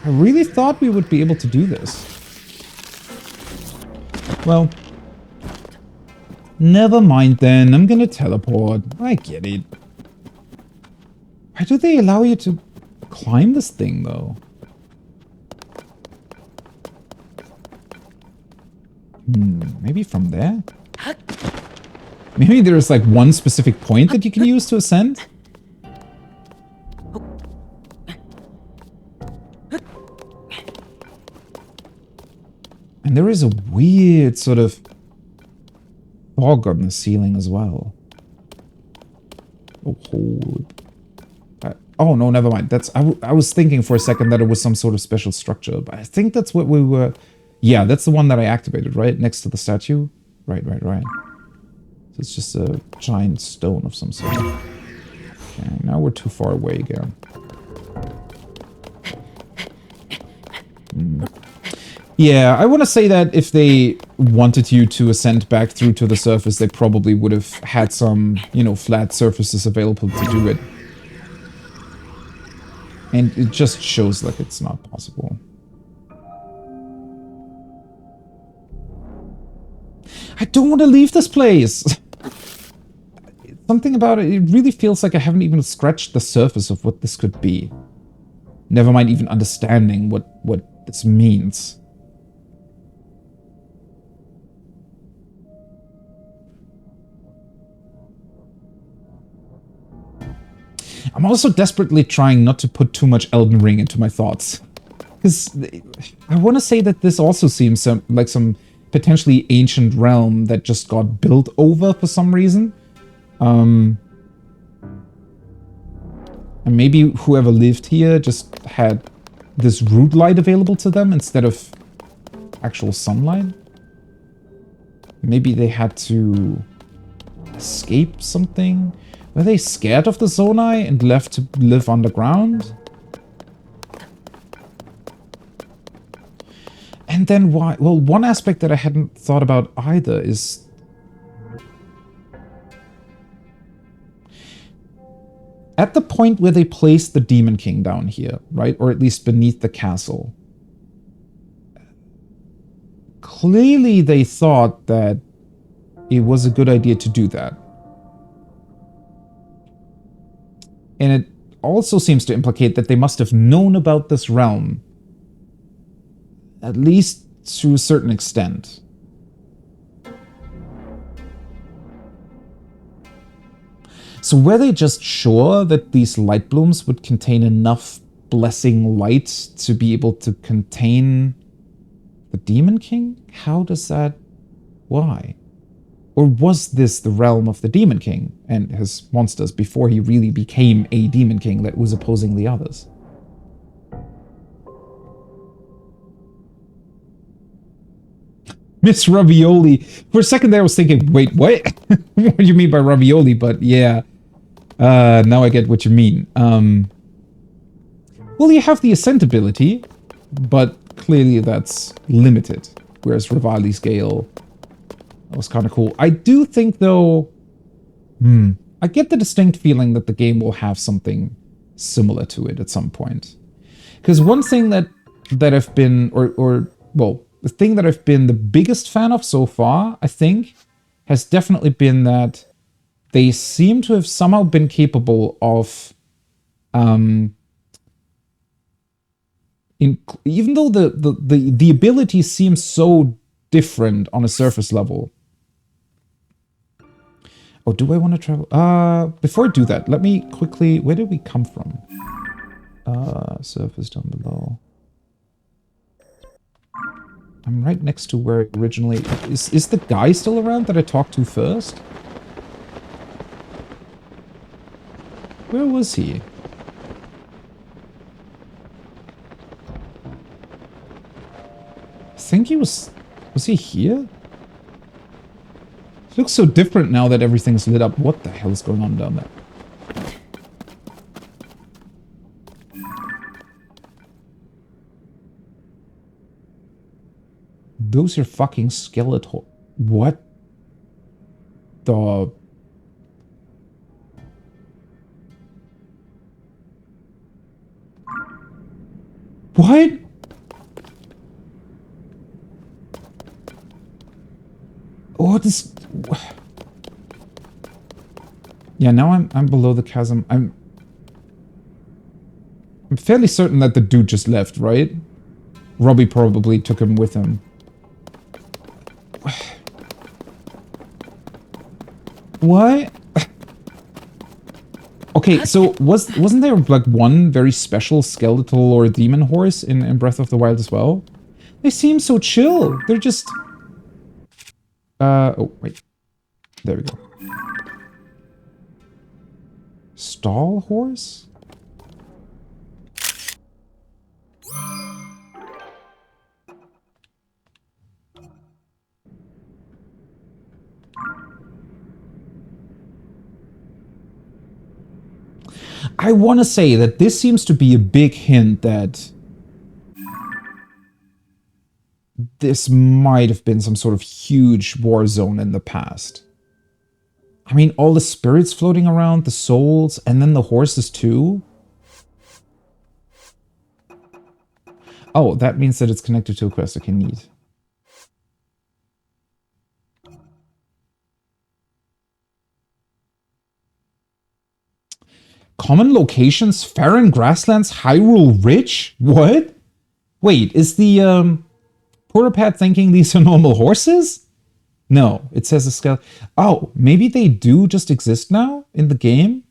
really thought we would be able to do this. Well, never mind then. I'm gonna teleport. I get it. Why do they allow you to climb this thing, though? Maybe from there? Maybe there's like one specific point that you can use to ascend? And there is a weird sort of fog on the ceiling as well. Oh no, never mind. I was thinking for a second that it was some sort of special structure, but I think that's what we were... Yeah, that's the one that I activated, right? Next to the statue? Right. So it's just a giant stone of some sort. Okay, now we're too far away again. Yeah, I want to say that if they wanted you to ascend back through to the surface, they probably would have had some, you know, flat surfaces available to do it. And it just shows like it's not possible. I don't want to leave this place! Something about it, it really feels like I haven't even scratched the surface of what this could be. Never mind even understanding what this means. I'm also desperately trying not to put too much Elden Ring into my thoughts. Because I want to say that this also seems like some potentially ancient realm that just got built over for some reason. And maybe whoever lived here just had this root light available to them instead of actual sunlight. Maybe they had to escape something. Were they scared of the Zonai and left to live underground? And then why? Well, one aspect that I hadn't thought about either is... At the point where they placed the Demon King down here, right? Or at least beneath the castle. Clearly they thought that it was a good idea to do that. And it also seems to implicate that they must have known about this realm. At least to a certain extent. So were they just sure that these light blooms would contain enough blessing light to be able to contain the Demon King? How does that... Why? Or was this the realm of the Demon King and his monsters before he really became a Demon King that was opposing the others? Miss Ravioli. For a second there I was thinking, wait, what? What do you mean by ravioli? But yeah. Now I get what you mean. Well, you have the ascent ability, but clearly that's limited. Whereas Rivali's Gale, that was kind of cool. I do think, though, I get the distinct feeling that the game will have something similar to it at some point. Because one thing that I've been, well, the thing that I've been the biggest fan of so far, I think, has definitely been that they seem to have somehow been capable of, even though the ability seems so different on a surface level. Oh, do I want to travel? Before I do that, let me quickly... Where did we come from? Surface down below. I'm right next to where I originally... Is the guy still around that I talked to first? Where was he? I think he was... Was he here? It looks so different now that everything's lit up. What the hell is going on down there? Those are fucking skeletal... What? The... What? What is... Yeah, now I'm below the chasm. I'm fairly certain that the dude just left, right? Robbie probably took him with him. What? Okay, so wasn't there like one very special skeletal or demon horse in Breath of the Wild as well? They seem so chill. They're just... oh, wait. There we go. Stall horse? I want to say that this seems to be a big hint that this might have been some sort of huge war zone in the past. I mean, all the spirits floating around, the souls, and then the horses too. Oh, that means that it's connected to a quest. Okay, neat. Common locations, Farron Grasslands, Hyrule Ridge? What? Wait, is the Portapad thinking these are normal horses? No, it says a skeleton. Oh, maybe they do just exist now in the game?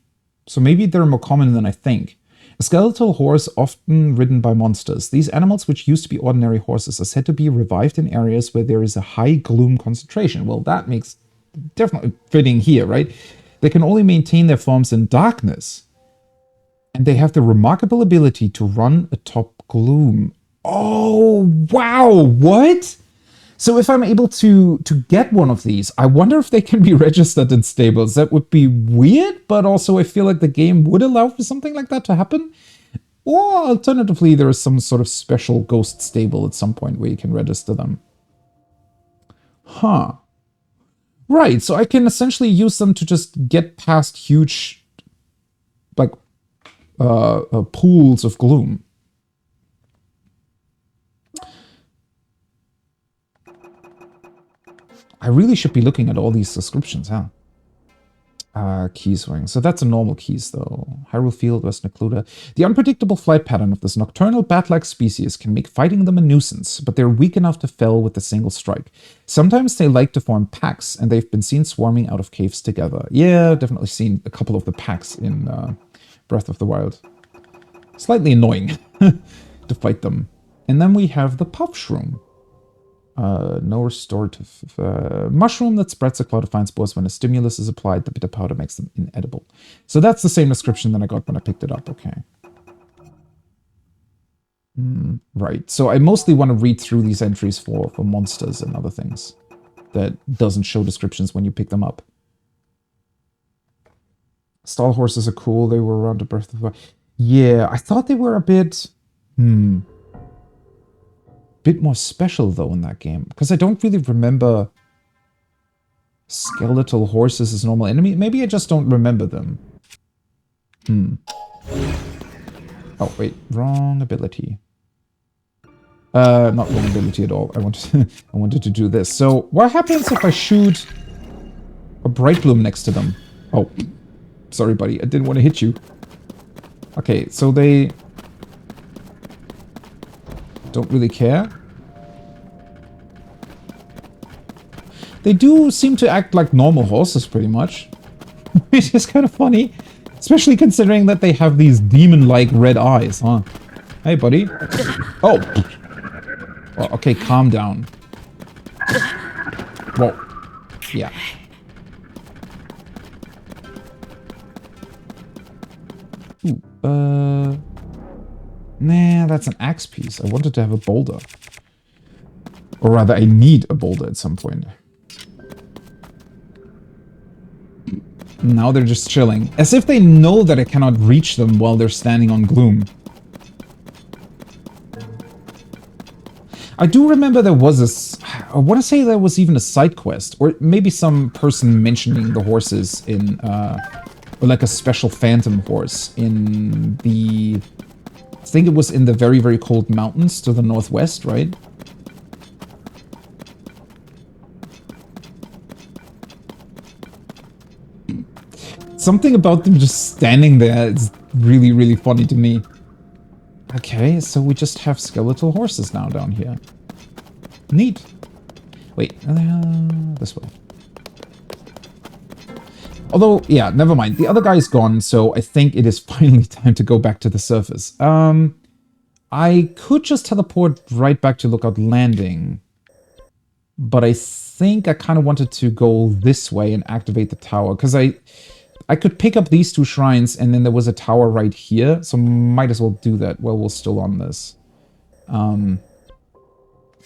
So maybe they're more common than I think. A skeletal horse often ridden by monsters. These animals, which used to be ordinary horses, are said to be revived in areas where there is a high gloom concentration. Well, that makes definitely fitting here, right? They can only maintain their forms in darkness. And they have the remarkable ability to run atop gloom. Oh, wow, what? So if I'm able to get one of these, I wonder if they can be registered in stables. That would be weird, but also I feel like the game would allow for something like that to happen. Or alternatively, there is some sort of special ghost stable at some point where you can register them. Huh. Right, so I can essentially use them to just get past huge, like, pools of gloom. I really should be looking at all these descriptions, huh? Keys ring. So that's a normal keys, though. Hyrule Field, West Necluda. The unpredictable flight pattern of this nocturnal bat-like species can make fighting them a nuisance, but they're weak enough to fell with a single strike. Sometimes they like to form packs, and they've been seen swarming out of caves together. Yeah, I've definitely seen a couple of the packs in Breath of the Wild. Slightly annoying to fight them. And then we have the Puff Shroom. No restorative. Mushroom that spreads a cloud of fine spores when a stimulus is applied. The bitter powder makes them inedible. So that's the same description that I got when I picked it up. Okay. Right. So I mostly want to read through these entries for monsters and other things that doesn't show descriptions when you pick them up. Stall horses are cool. They were around the Breath of the Wild. Yeah, I thought they were a bit more special though in that game, because I don't really remember skeletal horses as normal enemy. Maybe I just don't remember them. Oh wait, wrong ability. Not wrong ability at all. I wanted to do this. So what happens if I shoot a bright bloom next to them? Oh, sorry, buddy. I didn't want to hit you. Okay, so they don't really care. They do seem to act like normal horses, pretty much. Which is kind of funny. Especially considering that they have these demon-like red eyes, huh? Hey, buddy. Oh! Well, okay, calm down. Whoa. Yeah. Ooh, nah, that's an axe piece. I wanted to have a boulder. Or rather, I need a boulder at some point. Now they're just chilling. As if they know that I cannot reach them while they're standing on gloom. I do remember there was a... I want to say there was even a side quest. Or maybe some person mentioning the horses in... or like a special phantom horse in the... I think it was in the very, very cold mountains to the northwest, right? Something about them just standing there is really, really funny to me. Okay, so we just have skeletal horses now down here. Neat. Wait, this way. Although, yeah, never mind. The other guy's gone, so I think it is finally time to go back to the surface. I could just teleport right back to Lookout Landing. But I think I kind of wanted to go this way and activate the tower, because I could pick up these two shrines, and then there was a tower right here, so might as well do that while we're still on this.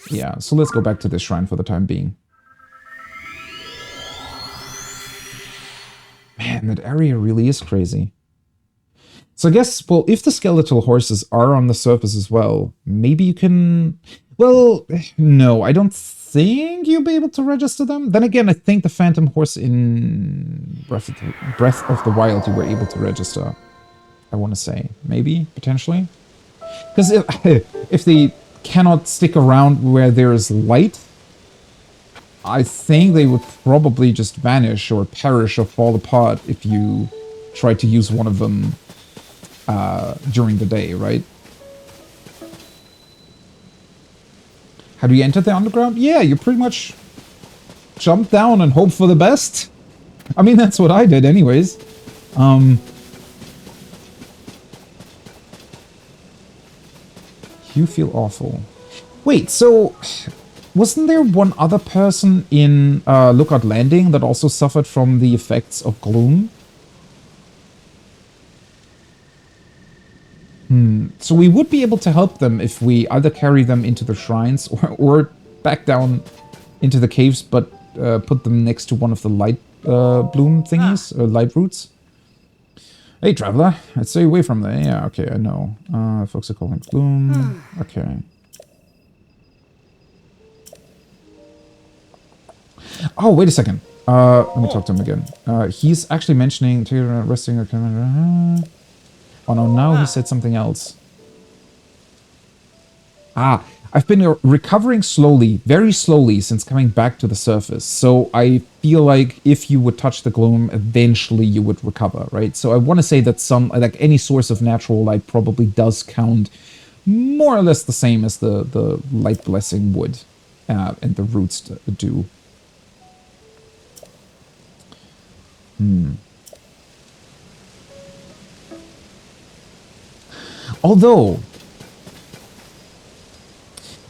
Yeah, so let's go back to this shrine for the time being. Man, that area really is crazy. So I guess, well, if the skeletal horses are on the surface as well, maybe you can... Well, no, I don't think you'll be able to register them. Then again, I think the phantom horse in Breath of the Wild you were able to register. I want to say. Maybe, potentially. Because if they cannot stick around where there is light, I think they would probably just vanish or perish or fall apart if you try to use one of them during the day, right? How do you enter the underground? Yeah, you pretty much jump down and hope for the best. I mean, that's what I did anyways. You feel awful. Wait, so... Wasn't there one other person in Lookout Landing that also suffered from the effects of gloom? So we would be able to help them if we either carry them into the shrines or back down into the caves, but put them next to one of the light bloom thingies, or light roots. Hey, traveler, I'd stay away from there. Yeah, okay, I know. Folks are calling gloom. Okay. Oh, wait a second. Let me talk to him again. He's actually mentioning resting. Oh no, now he said something else. I've been recovering slowly, very slowly, since coming back to the surface. So I feel like if you would touch the gloom, eventually you would recover, right? So I want to say that like any source of natural light probably does count more or less the same as the light blessing would, and the roots do. Although,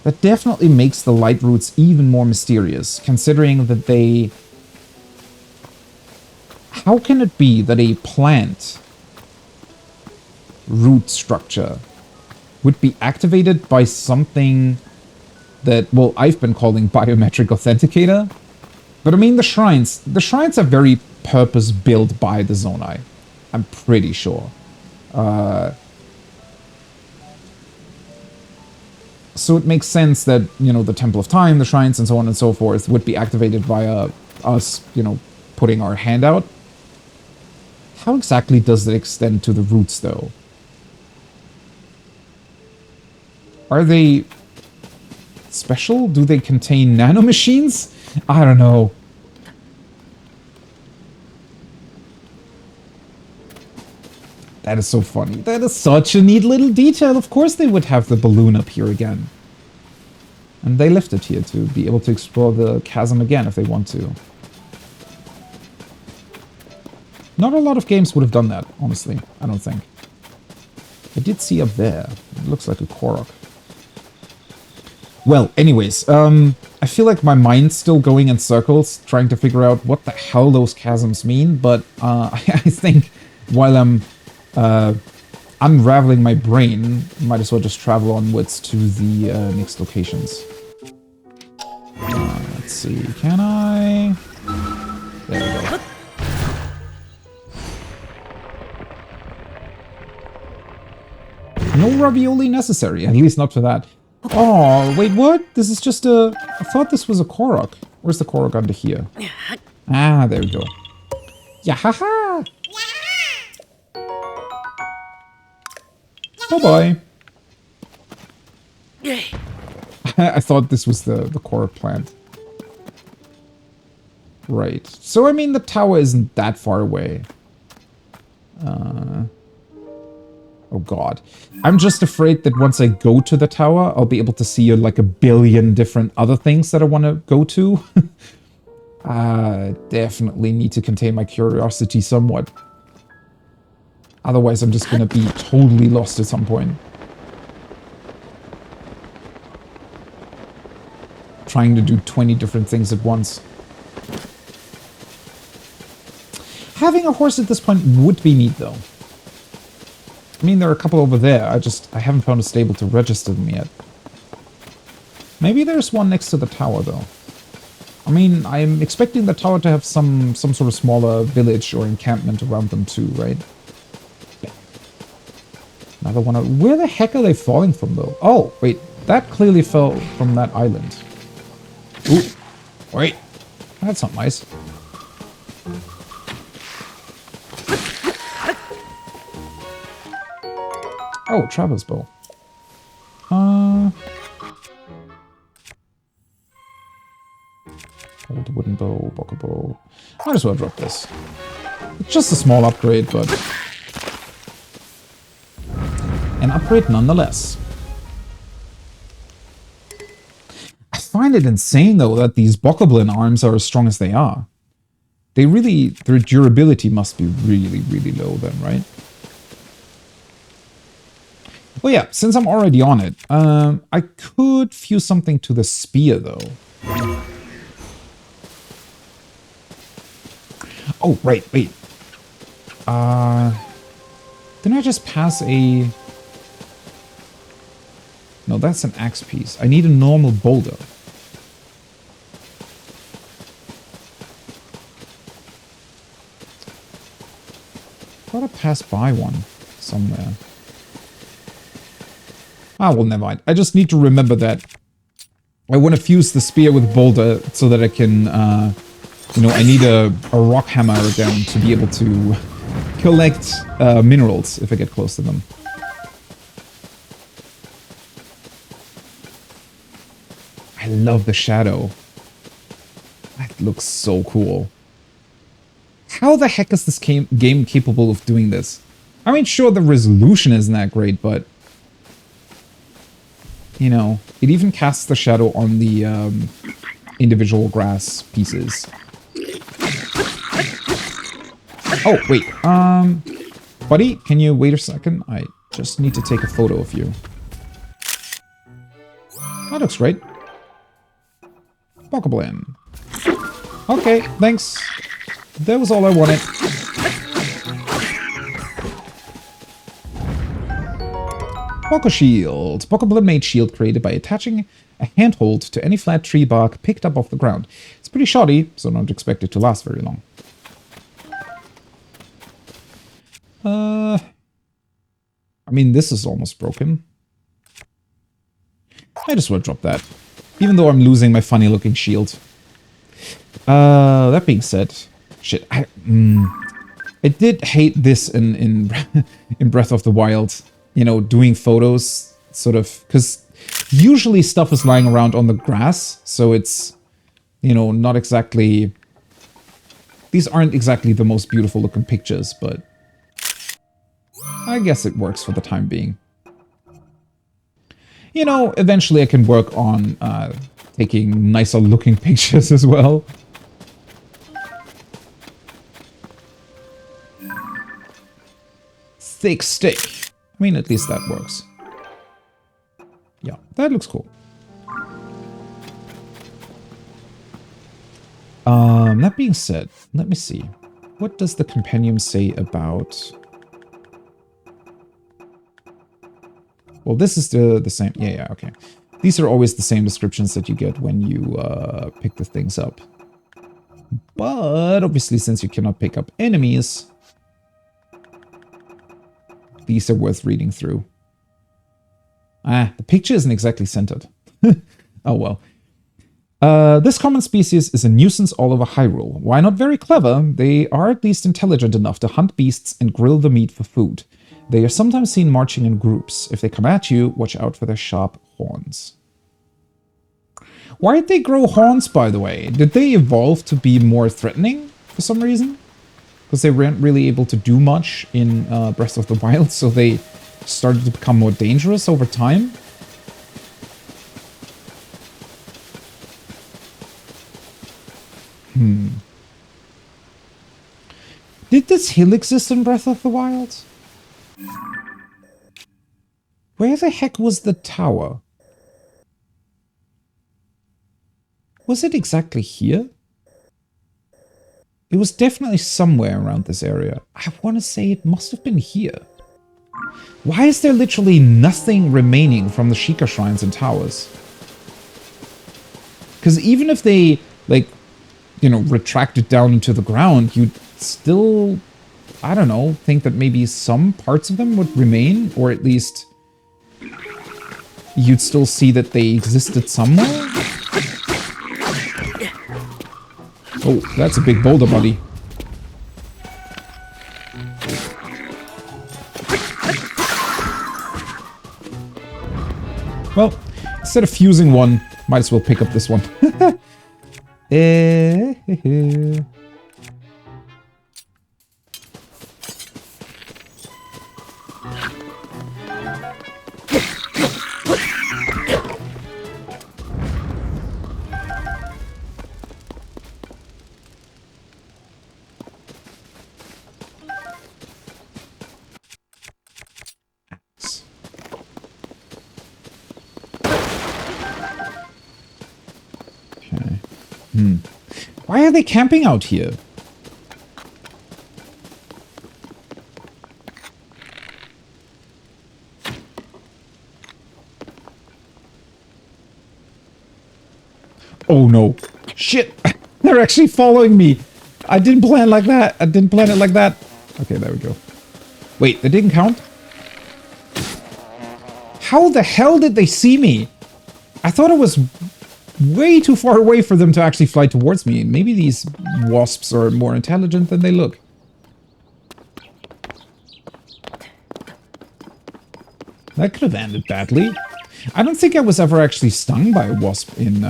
that definitely makes the light roots even more mysterious, considering that they... How can it be that a plant root structure would be activated by something that, well, I've been calling biometric authenticator. But I mean, the shrines are very purpose-built by the Zonai. I'm pretty sure. So it makes sense that, you know, the Temple of Time, the shrines, and so on and so forth would be activated via us, you know, putting our hand out. How exactly does it extend to the roots, though? Are they special? Do they contain nanomachines? I don't know. That is so funny. That is such a neat little detail. Of course they would have the balloon up here again. And they left it here to be able to explore the chasm again if they want to. Not a lot of games would have done that, honestly. I don't think. I did see up there. It looks like a Korok. Well, anyways, I feel like my mind's still going in circles, trying to figure out what the hell those chasms mean, but I think while I'm unraveling my brain, might as well just travel onwards to the next locations. Let's see, can I? There we go. No ravioli necessary, at least not for that. Oh, wait, what? This is just a... I thought this was a Korok. Where's the Korok under here? Ah, there we go. Yahaha! Bye-bye. I thought this was the Korok plant. Right. So, I mean, the tower isn't that far away. Oh god. I'm just afraid that once I go to the tower, I'll be able to see like a billion different other things that I want to go to. I definitely need to contain my curiosity somewhat. Otherwise, I'm just going to be totally lost at some point. Trying to do 20 different things at once. Having a horse at this point would be neat, though. I mean, there are a couple over there. I haven't found a stable to register them yet. Maybe there's one next to the tower, though. I mean, I'm expecting the tower to have some sort of smaller village or encampment around them too, right? Yeah. Another one. Where the heck are they falling from, though? Oh, wait. That clearly fell from that island. Ooh. Wait. That's not nice. Oh, Traveler's Bow. Old wooden bow, bokeh bow. Might as well drop this. It's just a small upgrade, but... an upgrade nonetheless. I find it insane, though, that these bokoblin arms are as strong as they are. They really... their durability must be really, really low then, right? Well, yeah, since I'm already on it, I could fuse something to the spear, though. Oh, right, wait. Didn't I just pass a... no, that's an axe piece. I need a normal boulder. Thought I passed by one somewhere. Ah, well, never mind. I just need to remember that I want to fuse the spear with boulder so that I can, you know, I need a rock hammer again to be able to collect minerals if I get close to them. I love the shadow. That looks so cool. How the heck is this game capable of doing this? I mean, sure, the resolution isn't that great, but... you know, it even casts the shadow on the individual grass pieces. Oh, wait. Buddy, can you wait a second? I just need to take a photo of you. That looks great. Bokoblin. Okay, thanks. That was all I wanted. Poco Shield. Poco Blood Mage Shield created by attaching a handhold to any flat tree bark picked up off the ground. It's pretty shoddy, so don't expect it to last very long. I mean, this is almost broken. I just want to drop that. Even though I'm losing my funny looking shield. That being said, shit, I did hate this in in Breath of the Wild. You know, doing photos, sort of, because usually stuff is lying around on the grass, so it's, you know, not exactly, these aren't exactly the most beautiful looking pictures, but I guess it works for the time being. You know, eventually I can work on taking nicer looking pictures as well. Thick stick. I mean, at least that works. Yeah, that looks cool. That being said, let me see. What does the compendium say about... Well, this is the same. Yeah, okay. These are always the same descriptions that you get when you pick the things up. But obviously, since you cannot pick up enemies, these are worth reading through. Ah, the picture isn't exactly centered. Oh well. This common species is a nuisance all over Hyrule. Why not very clever? They are at least intelligent enough to hunt beasts and grill the meat for food. They are sometimes seen marching in groups. If they come at you, watch out for their sharp horns. Why did they grow horns, by the way? Did they evolve to be more threatening for some reason? Because they weren't really able to do much in Breath of the Wild, so they started to become more dangerous over time? Did this hill exist in Breath of the Wild? Where the heck was the tower? Was it exactly here? It was definitely somewhere around this area. I want to say it must have been here. Why is there literally nothing remaining from the Sheikah shrines and towers? Because even if they, like, you know, retracted down into the ground, you'd still, I don't know, think that maybe some parts of them would remain, or at least you'd still see that they existed somewhere? Oh, that's a big boulder, buddy. Well, instead of fusing one, might as well pick up this one. Why are they camping out here? Oh no. Shit! They're actually following me! I didn't plan like that! I didn't plan it like that! Okay, there we go. Wait, they didn't count? How the hell did they see me? I thought it was way too far away for them to actually fly towards me. Maybe these wasps are more intelligent than they look. That could have ended badly. I don't think I was ever actually stung by a wasp in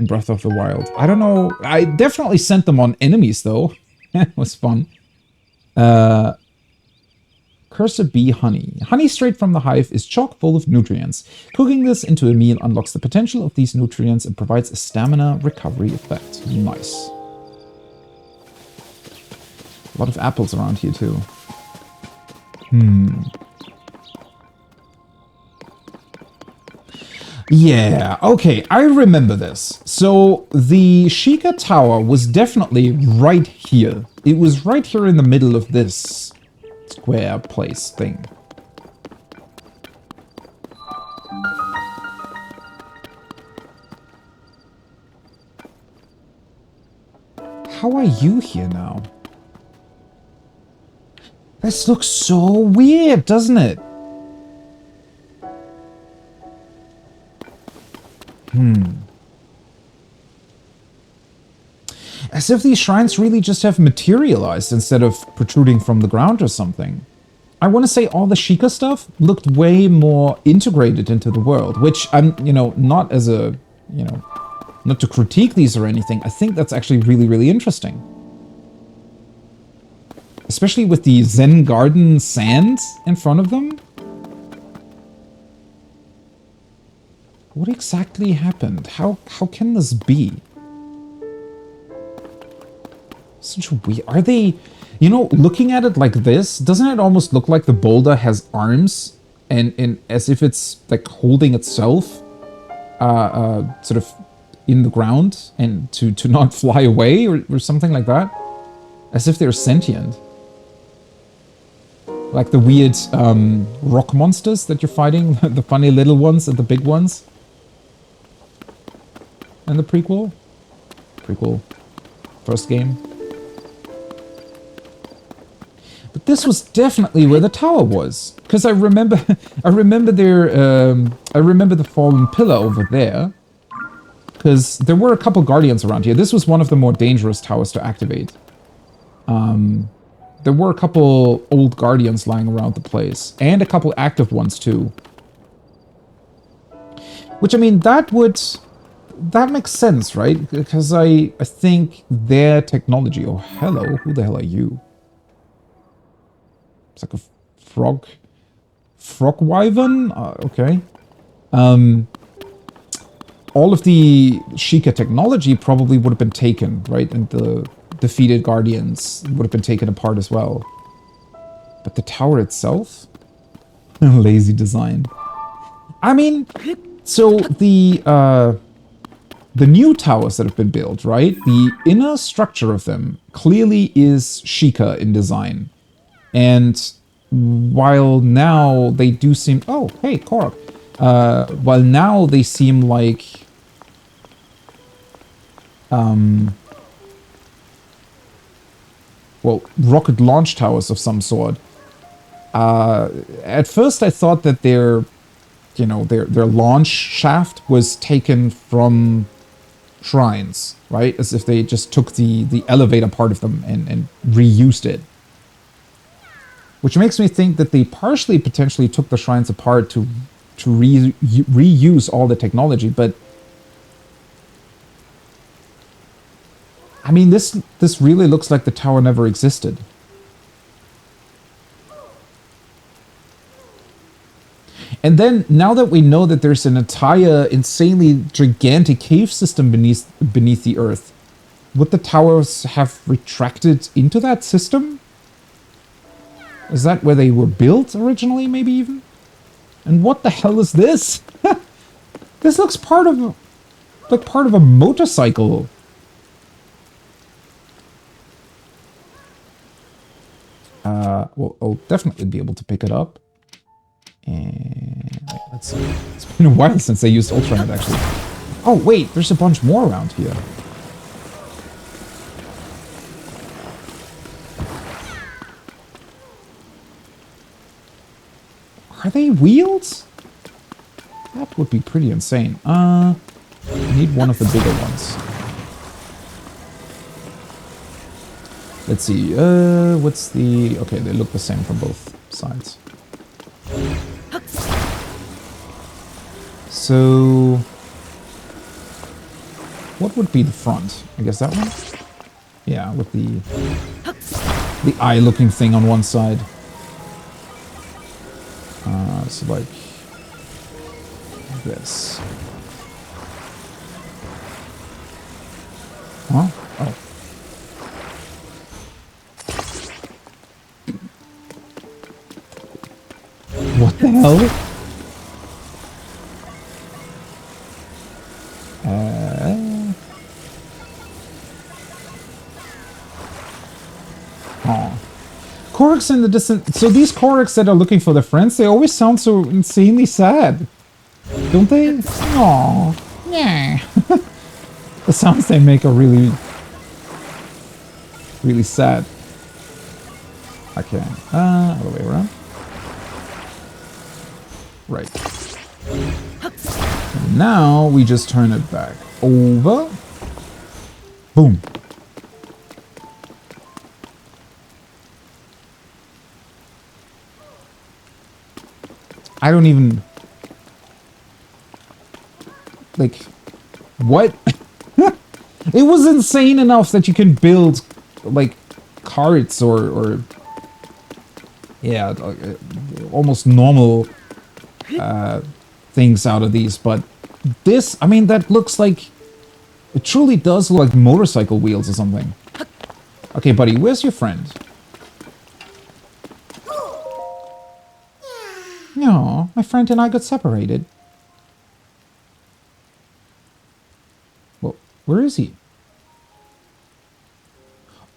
Breath of the Wild. I don't know. I definitely sent them on enemies, though. It was fun. Cursor bee honey. Honey straight from the hive is chock full of nutrients. Cooking this into a meal unlocks the potential of these nutrients and provides a stamina recovery effect. Nice. A lot of apples around here too. Yeah, okay, I remember this. So the Sheikah Tower was definitely right here. It was right here in the middle of this square place thing. how are you here now? This looks so weird, doesn't it? As if these shrines really just have materialized instead of protruding from the ground or something. I want to say all the Sheikah stuff looked way more integrated into the world, which I'm, you know, not as a, you know, not to critique these or anything. I think that's actually really, really interesting. Especially with the Zen Garden sands in front of them. What exactly happened? How can this be? Such a weird... Are they... You know, looking at it like this, doesn't it almost look like the boulder has arms? And as if it's, like, holding itself sort of in the ground and to not fly away or something like that? As if they're sentient. Like the weird rock monsters that you're fighting, the funny little ones and the big ones. And the prequel. First game. But this was definitely where the tower was, because I remember the fallen pillar over there, because there were a couple guardians around here. This was one of the more dangerous towers to activate. There were a couple old guardians lying around the place, and a couple active ones too. Which, I mean, that makes sense, right? Because I think their technology... Oh, hello, who the hell are you? It's like a frog wyvern? Okay. All of the Sheikah technology probably would have been taken, right? And the defeated guardians would have been taken apart as well. But the tower itself? Lazy design. I mean, so the new towers that have been built, right? The inner structure of them clearly is Sheikah in design. And while now they do seem... Oh, hey, Korok. While now they seem like... well, rocket launch towers of some sort. At first I thought that their launch shaft was taken from shrines, right? As if they just took the elevator part of them and reused it. Which makes me think that they partially potentially took the shrines apart to reuse all the technology, but I mean, this really looks like the tower never existed. And then, now that we know that there's an entire insanely gigantic cave system beneath the earth, would the towers have retracted into that system? Is that where they were built originally, maybe even? And what the hell is this? This looks part of a motorcycle. Well, I'll definitely be able to pick it up. And wait, let's see. It's been a while since I used Ultranet, actually. Oh wait, there's a bunch more around here. Are they wheels? That would be pretty insane. I need one of the bigger ones. Let's see, what's the... Okay, they look the same from both sides. So... what would be the front? I guess that one? Yeah, with the eye-looking thing on one side. So like this. Huh? Oh. What the hell? Koroks in the distance. So these Koroks that are looking for their friends, they always sound so insanely sad. Don't they? Aww. Yeah. The sounds they make are really Really sad. Okay. Other way around. Right. And now we just turn it back over. Boom. I don't even... Like... What? It was insane enough that you can build, like, carts or yeah, almost normal things out of these, but this, I mean, that looks like, it truly does look like motorcycle wheels or something. Okay, buddy, where's your friend? No, my friend and I got separated. Well, where is he?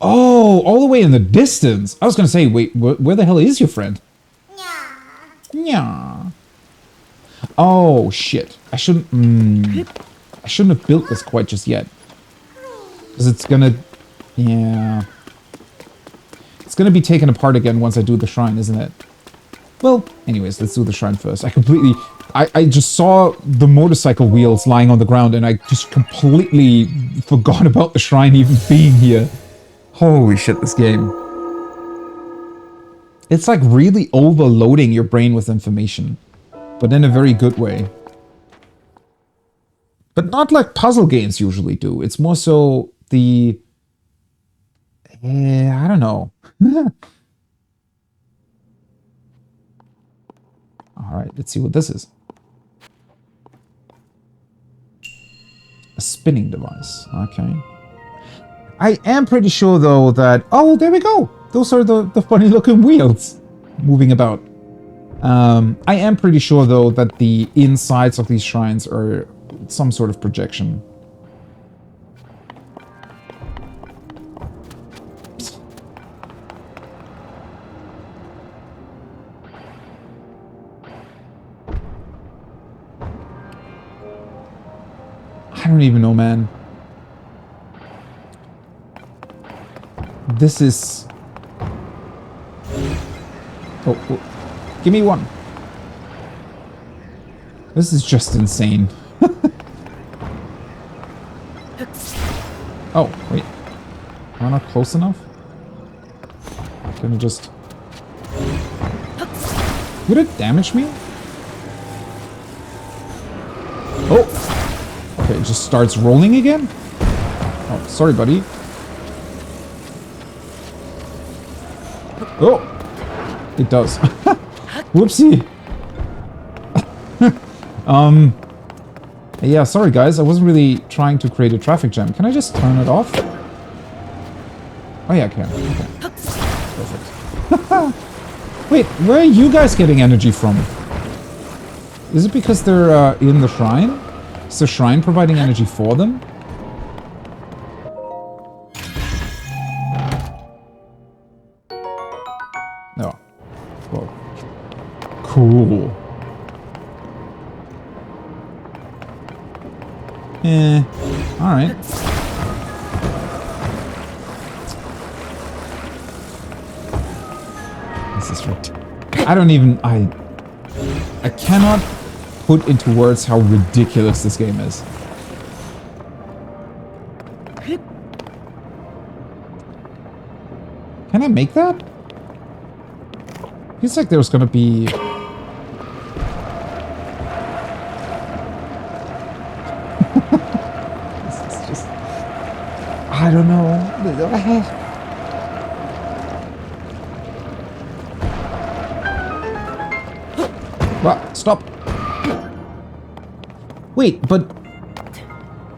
Oh, all the way in the distance. I was going to say, wait, where the hell is your friend? Yeah. Oh, shit. I shouldn't have built this quite just yet. Because it's going to... Yeah. It's going to be taken apart again once I do the shrine, isn't it? Well, anyways, let's do the shrine first. I just saw the motorcycle wheels lying on the ground and I just completely forgot about the shrine even being here. Holy shit, this game. It's like really overloading your brain with information, but in a very good way. But not like puzzle games usually do. It's more so the... I don't know. Alright, let's see what this is. A spinning device. Okay. I am pretty sure, though, that... Oh, there we go! Those are the funny-looking wheels moving about. I am pretty sure, though, that the insides of these shrines are some sort of projection. I don't even know, man. This is... Oh, give me one. This is just insane. Oh, wait. Am I not close enough? Can I just... Would it damage me? Oh! Okay, it just starts rolling again? Oh, sorry, buddy. Oh! It does. Whoopsie! Yeah, sorry guys, I wasn't really trying to create a traffic jam. Can I just turn it off? Oh yeah, I can. Okay. Perfect. Wait, where are you guys getting energy from? Is it because they're in the shrine? Is the shrine providing energy for them? No. Well, cool. Alright. This is ridiculous. I don't even... I cannot put into words how ridiculous this game is. Can I make that? Feels like there was gonna be... I don't know. Well, stop. Wait, but...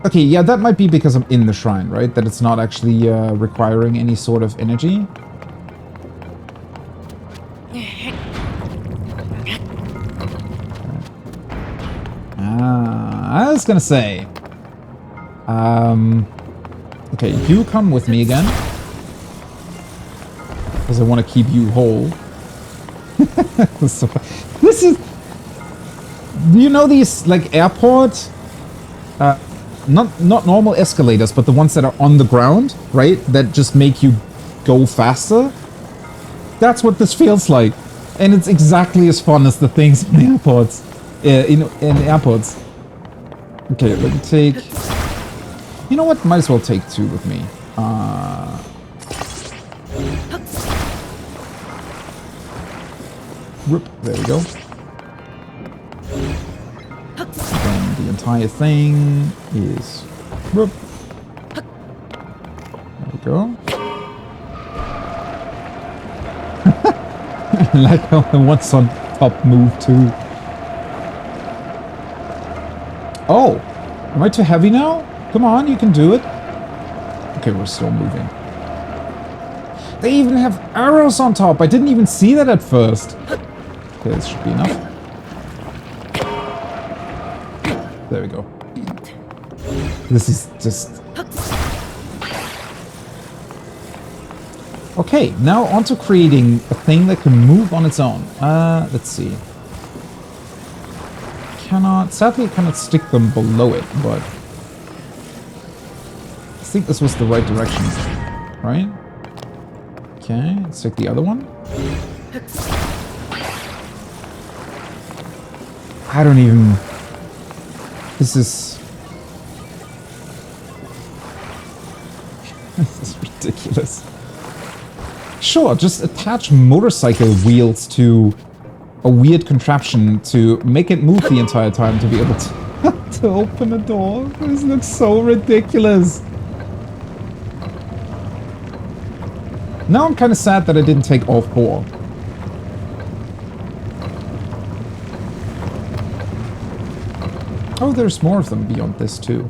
Okay, yeah, that might be because I'm in the shrine, right? That it's not actually requiring any sort of energy. I was gonna say... Okay, you come with me again. Because I want to keep you whole. So, this is... Do you know these, like, airport... not normal escalators, but the ones that are on the ground, right? That just make you go faster. That's what this feels like. And it's exactly as fun as the things in airports. In airports. Okay, let me take... You know what? Might as well take 2 with me. Whoop, there we go. Then the entire thing is... Whoop. There we go. I like how the ones on top move too. Oh! Am I too heavy now? Come on, you can do it. Okay, we're still moving. They even have arrows on top. I didn't even see that at first. Okay, this should be enough. There we go. This is just... Okay, now on to creating a thing that can move on its own. Let's see. Sadly, I cannot stick them below it, but... I think this was the right direction, right? Okay, let's take the other one. I don't even... This is... This is ridiculous. Sure, just attach motorcycle wheels to a weird contraption to make it move the entire time to be able to, to open a door. This looks so ridiculous. Now I'm kind of sad that I didn't take all 4. Oh, there's more of them beyond this too.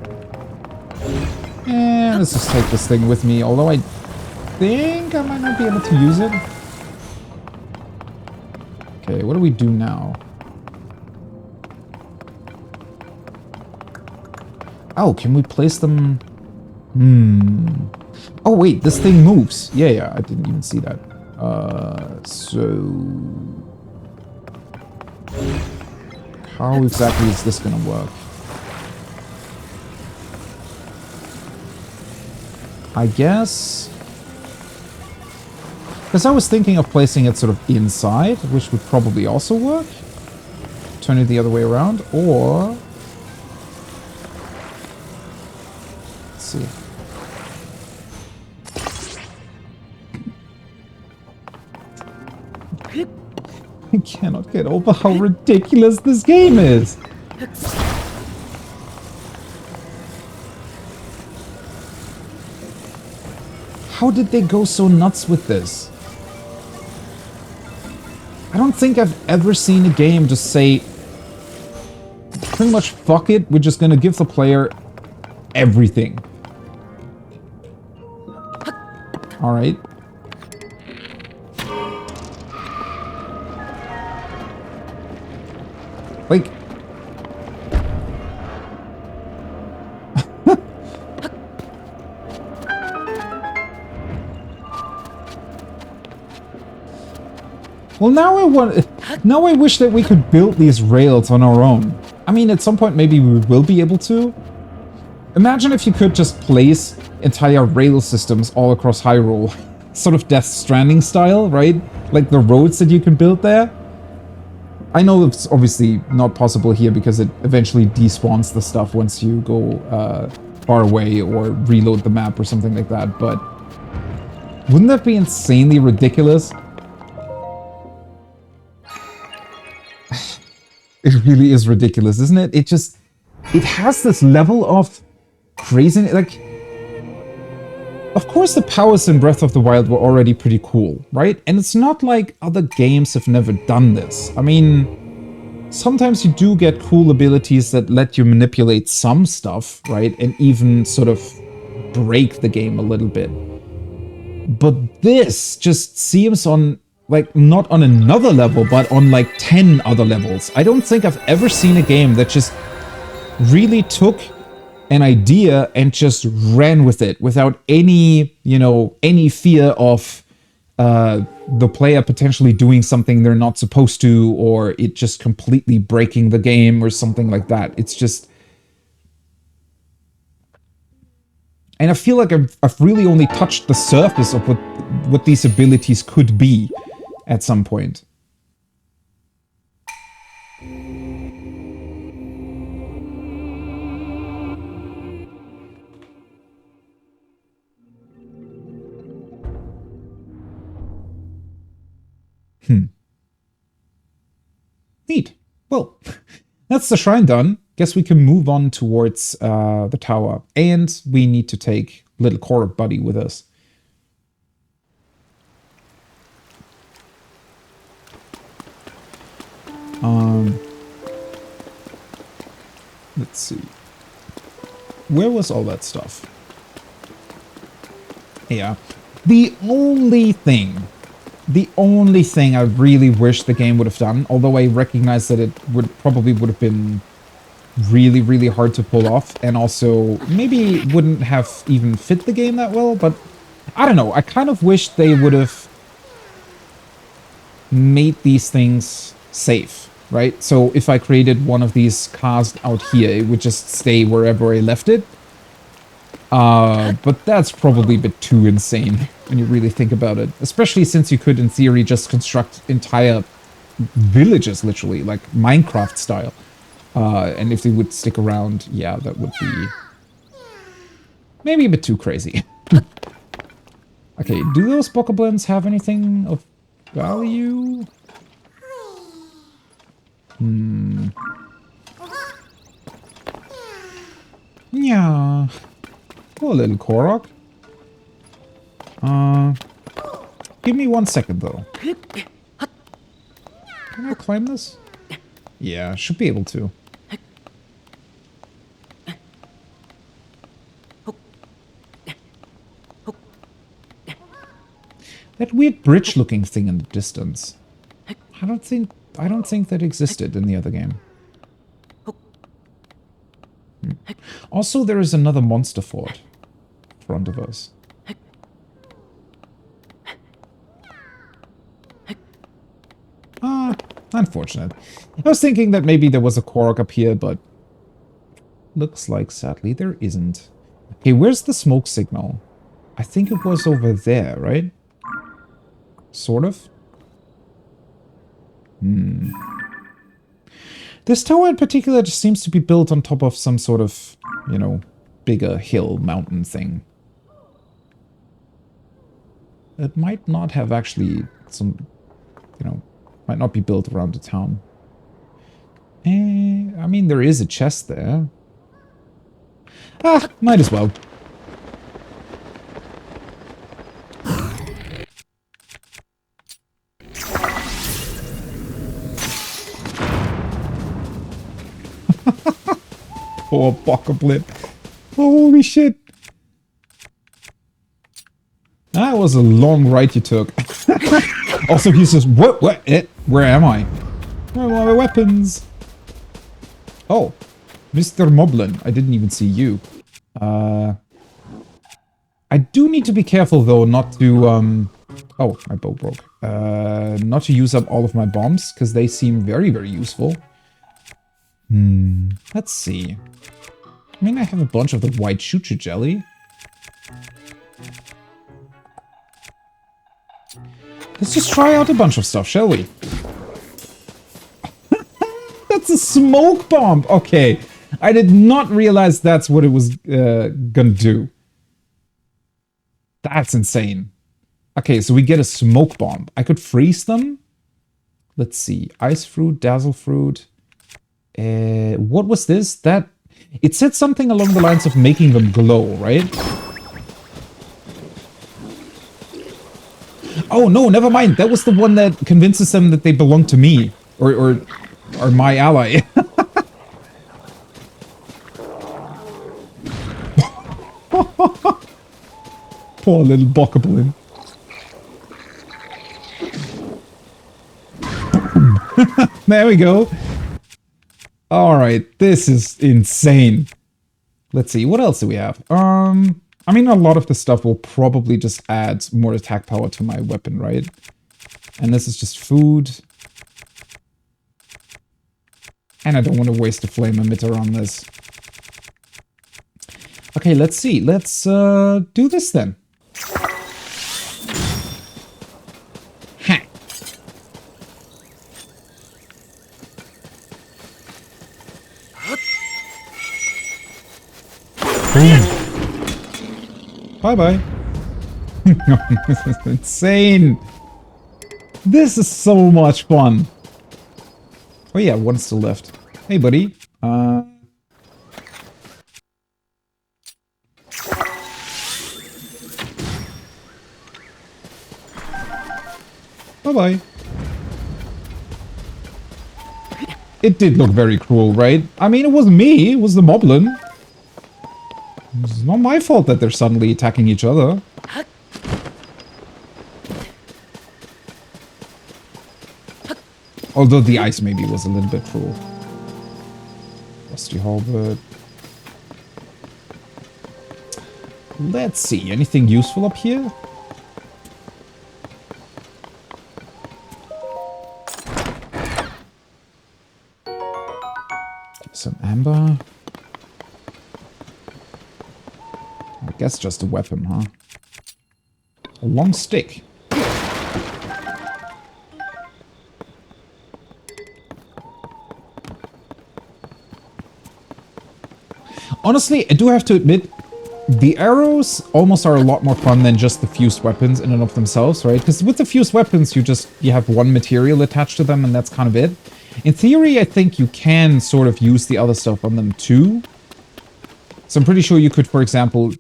Yeah, let's just take this thing with me, although I think I might not be able to use it. Okay, what do we do now? Oh, can we place them? Oh wait, this thing moves. Yeah, I didn't even see that. So... How exactly is this gonna work? I guess... Because I was thinking of placing it sort of inside, which would probably also work. Turn it the other way around, or... Let's see. I cannot get over how ridiculous this game is. How did they go so nuts with this? I don't think I've ever seen a game just say, pretty much, fuck it, we're just gonna give the player everything. Alright. Like... Well, now I wish that we could build these rails on our own. I mean, at some point maybe we will be able to. Imagine if you could just place entire rail systems all across Hyrule. Sort of Death Stranding style, right? Like the roads that you can build there. I know it's obviously not possible here because it eventually despawns the stuff once you go far away or reload the map or something like that, but wouldn't that be insanely ridiculous? It really is ridiculous, isn't it? It has this level of craziness. Like, of course the powers in Breath of the Wild were already pretty cool, right? And it's not like other games have never done this. I mean, sometimes you do get cool abilities that let you manipulate some stuff, right? And even sort of break the game a little bit. But this just seems on... like, not on another level, but on like 10 other levels. I don't think I've ever seen a game that just really took an idea and just ran with it without any, you know, any fear of the player potentially doing something they're not supposed to, or it just completely breaking the game or something like that. It's just... And I feel like I've really only touched the surface of what these abilities could be at some point. Neat. Well, that's the shrine done. Guess we can move on towards the tower. And we need to take little Korok buddy with us. Let's see. Where was all that stuff? Yeah. The only thing I really wish the game would have done, although I recognize that it would have been really, really hard to pull off, and also maybe wouldn't have even fit the game that well, but I don't know. I kind of wish they would have made these things safe, right? So if I created one of these cars out here, it would just stay wherever I left it. But that's probably a bit too insane when you really think about it. Especially since you could, in theory, just construct entire villages, literally, like Minecraft style. And if they would stick around, yeah, that would be maybe a bit too crazy. Okay, do those bokoblins have anything of value? Yeah. Poor little Korok. Give me 1 second, though. Can I climb this? Yeah, should be able to. That weird bridge-looking thing in the distance. I don't think that existed in the other game. Also, there is another monster fort in front of us. Unfortunate. I was thinking that maybe there was a Korok up here, but looks like, sadly, there isn't. Okay, where's the smoke signal? I think it was over there, right? Sort of. This tower in particular just seems to be built on top of some sort of, you know, bigger hill mountain thing. It might not have actually some, you know, might not be built around the town. I mean, there is a chest there. Might as well. Poor bokoblin. Holy shit. That was a long ride you took. Also, he says, what, where am I? Where are my weapons? Oh, Mr. Moblin, I didn't even see you. I do need to be careful, though, not to, oh, my bow broke. Not to use up all of my bombs, because they seem very, very useful. Let's see. I mean, I have a bunch of the white choo-choo jelly. Let's just try out a bunch of stuff, shall we? That's a smoke bomb! Okay. I did not realize that's what it was gonna do. That's insane. Okay, so we get a smoke bomb. I could freeze them. Let's see. Ice fruit, dazzle fruit. What was this? That... It said something along the lines of making them glow, right? Oh, no, never mind. That was the one that convinces them that they belong to me. Or my ally. Poor little bokoblin. There we go. Alright, this is insane. Let's see, what else do we have? I mean, a lot of the stuff will probably just add more attack power to my weapon, right? And this is just food. And I don't want to waste a flame emitter on this. Okay, let's see. Let's do this then. Ha. Bye-bye. This is insane. This is so much fun. Oh yeah, one's still left. Hey, buddy. Bye-bye. It did look very cruel, right? I mean, it wasn't me. It was the moblin. It's not my fault that they're suddenly attacking each other. Although the ice maybe was a little bit cruel. Rusty halberd. Let's see. Anything useful up here? Some amber. I guess just a weapon, huh? A long stick. Honestly, I do have to admit, the arrows almost are a lot more fun than just the fused weapons in and of themselves, right? Because with the fused weapons, you have one material attached to them and that's kind of it. In theory, I think you can sort of use the other stuff on them too. So I'm pretty sure you could, for example,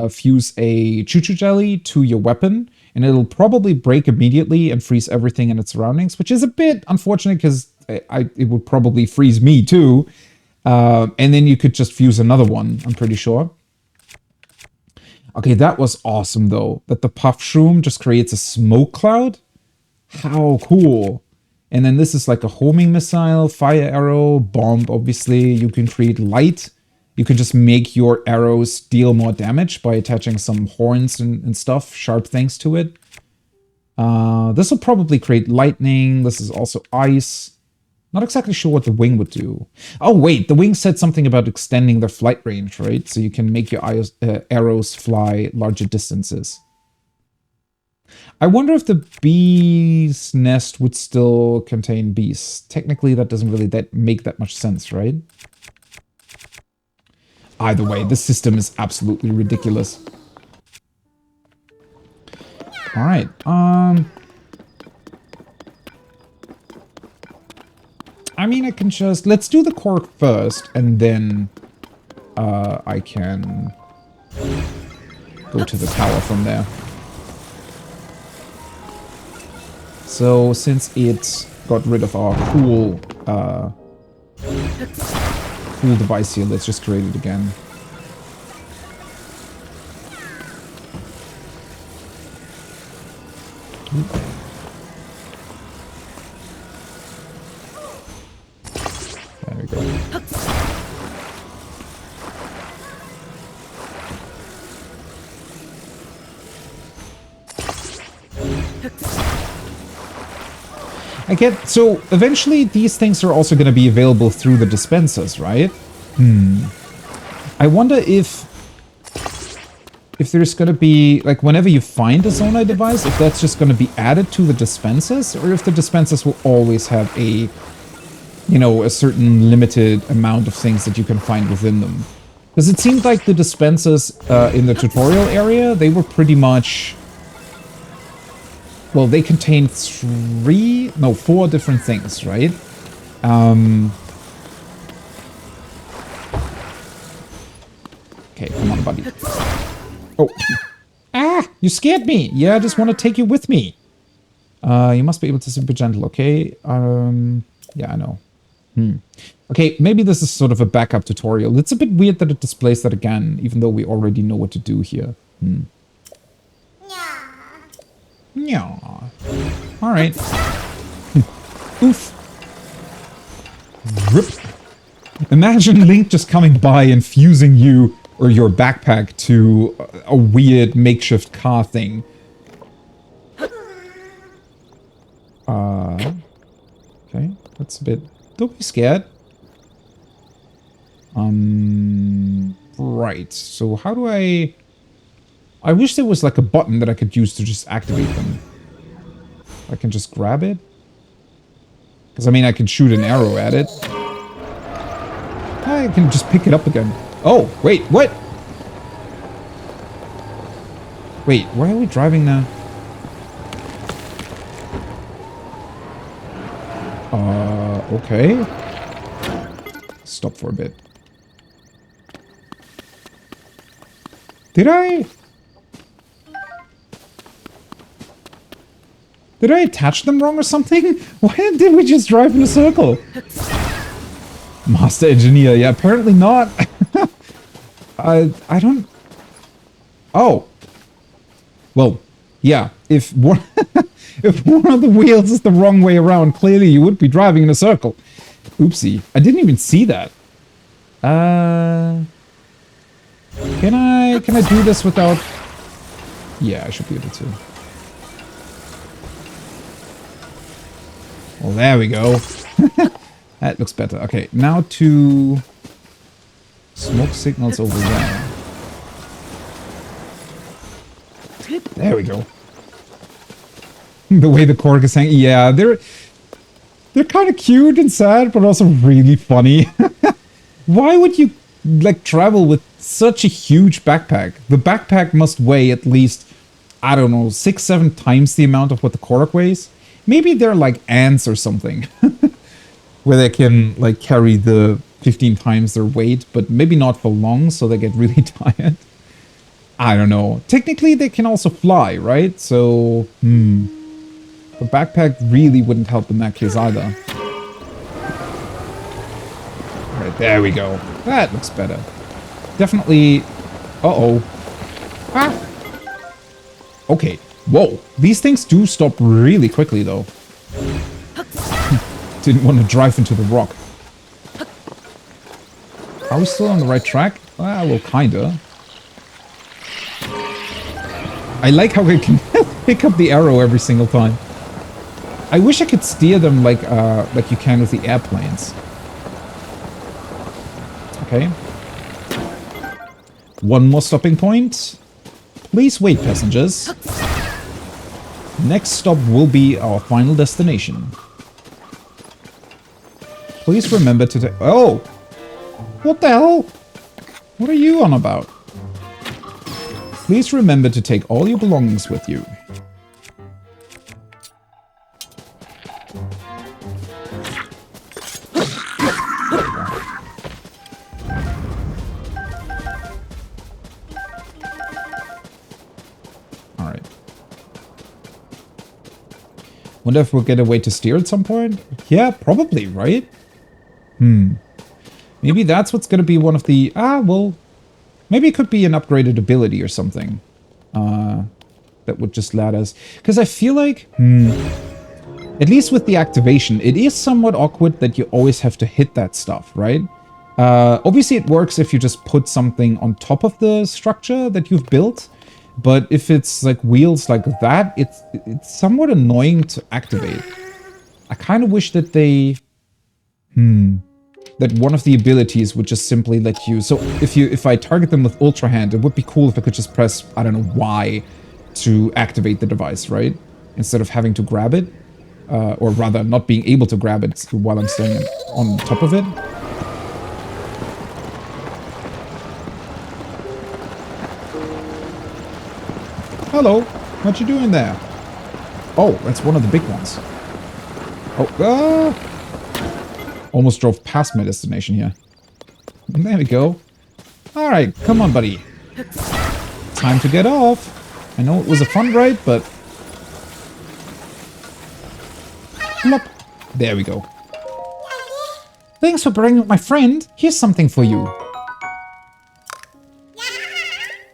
fuse a choo-choo jelly to your weapon, and it'll probably break immediately and freeze everything in its surroundings, which is a bit unfortunate because it would probably freeze me too. And then you could just fuse another one, I'm pretty sure. Okay, that was awesome though, that the puff shroom just creates a smoke cloud. How cool. And then this is like a homing missile, fire arrow, bomb, obviously. You can create light. You can just make your arrows deal more damage by attaching some horns and stuff, sharp things to it. This will probably create lightning. This is also ice. Not exactly sure what the wing would do. Oh, wait, the wing said something about extending their flight range, right? So you can make your arrows fly larger distances. I wonder if the bee's nest would still contain bees. Technically, that doesn't really make that much sense, right? Either way, this system is absolutely ridiculous. All right. I mean, I can just... Let's do the cork first, and then I can go to the tower from there. So, since it got rid of our cool device here, let's just create it again. There we go. I get, so eventually these things are also going to be available through the dispensers, right? I wonder if there's going to be, like, whenever you find a Zonai device, if that's just going to be added to the dispensers, or if the dispensers will always have a, you know, a certain limited amount of things that you can find within them. Because it seemed like the dispensers in the tutorial area, they were pretty much... Well, they contained 4 different things, right? Okay, come on, buddy. Oh. Ah! You scared me! Yeah, I just want to take you with me. You must be able to super gentle, okay? Yeah, I know. Okay, maybe this is sort of a backup tutorial. It's a bit weird that it displays that again, even though we already know what to do here. Yeah. Alright. Oof. Rip. Imagine Link just coming by and fusing you or your backpack to a weird makeshift car thing. Okay, that's a bit... Don't be scared. Right, so how do I... I wish there was like a button that I could use to just activate them. I can just grab it. Because I mean, I can shoot an arrow at it. I can just pick it up again. Oh, wait, what? Wait, why are we driving now? Okay. Stop for a bit. Did I attach them wrong or something? Why did we just drive in a circle? Master engineer, yeah, apparently not. I don't... Oh. Well, yeah, if one, if one of the wheels is the wrong way around, clearly you would be driving in a circle. Oopsie. I didn't even see that. Can I do this without... Yeah, I should be able to. Well, there we go. That looks better. Okay, now to... Smoke signals over there. There we go. The way the cork is hanging. Yeah, they're kind of cute and sad, but also really funny. Why would you, like, travel with such a huge backpack? The backpack must weigh at least, I don't know, 6-7 times the amount of what the cork weighs. Maybe they're like ants or something. Where they can, like, carry the 15 times their weight, but maybe not for long, so they get really tired. I don't know. Technically, they can also fly, right? So, the backpack really wouldn't help in that case either. Alright, there we go. That looks better. Definitely... Uh-oh. Ah! Okay. Whoa. These things do stop really quickly, though. Didn't want to drive into the rock. Are we still on the right track? Well, kinda. I like how I can pick up the arrow every single time. I wish I could steer them like you can with the airplanes. Okay. One more stopping point. Please wait, passengers. Next stop will be our final destination. Please remember to take... Oh! What the hell? What are you on about? Please remember to take all your belongings with you. Alright. Wonder if we'll get a way to steer at some point? Yeah, probably, right? Maybe that's what's going to be one of the... well... Maybe it could be an upgraded ability or something. That would just let us... Because I feel like... At least with the activation, it is somewhat awkward that you always have to hit that stuff, right? Obviously it works if you just put something on top of the structure that you've built. But if it's like wheels like that, it's somewhat annoying to activate. I kind of wish that they... that one of the abilities would just simply let you... So if I target them with Ultra Hand, it would be cool if I could just press, I don't know, Y to activate the device, right? Instead of having to grab it. Or rather, not being able to grab it while I'm standing on top of it. Hello, what you doing there? Oh, that's one of the big ones. Oh, almost drove past my destination here. There we go. Alright, come on, buddy. Time to get off. I know it was a fun ride, but... Plop. There we go. Thanks for bringing up my friend. Here's something for you.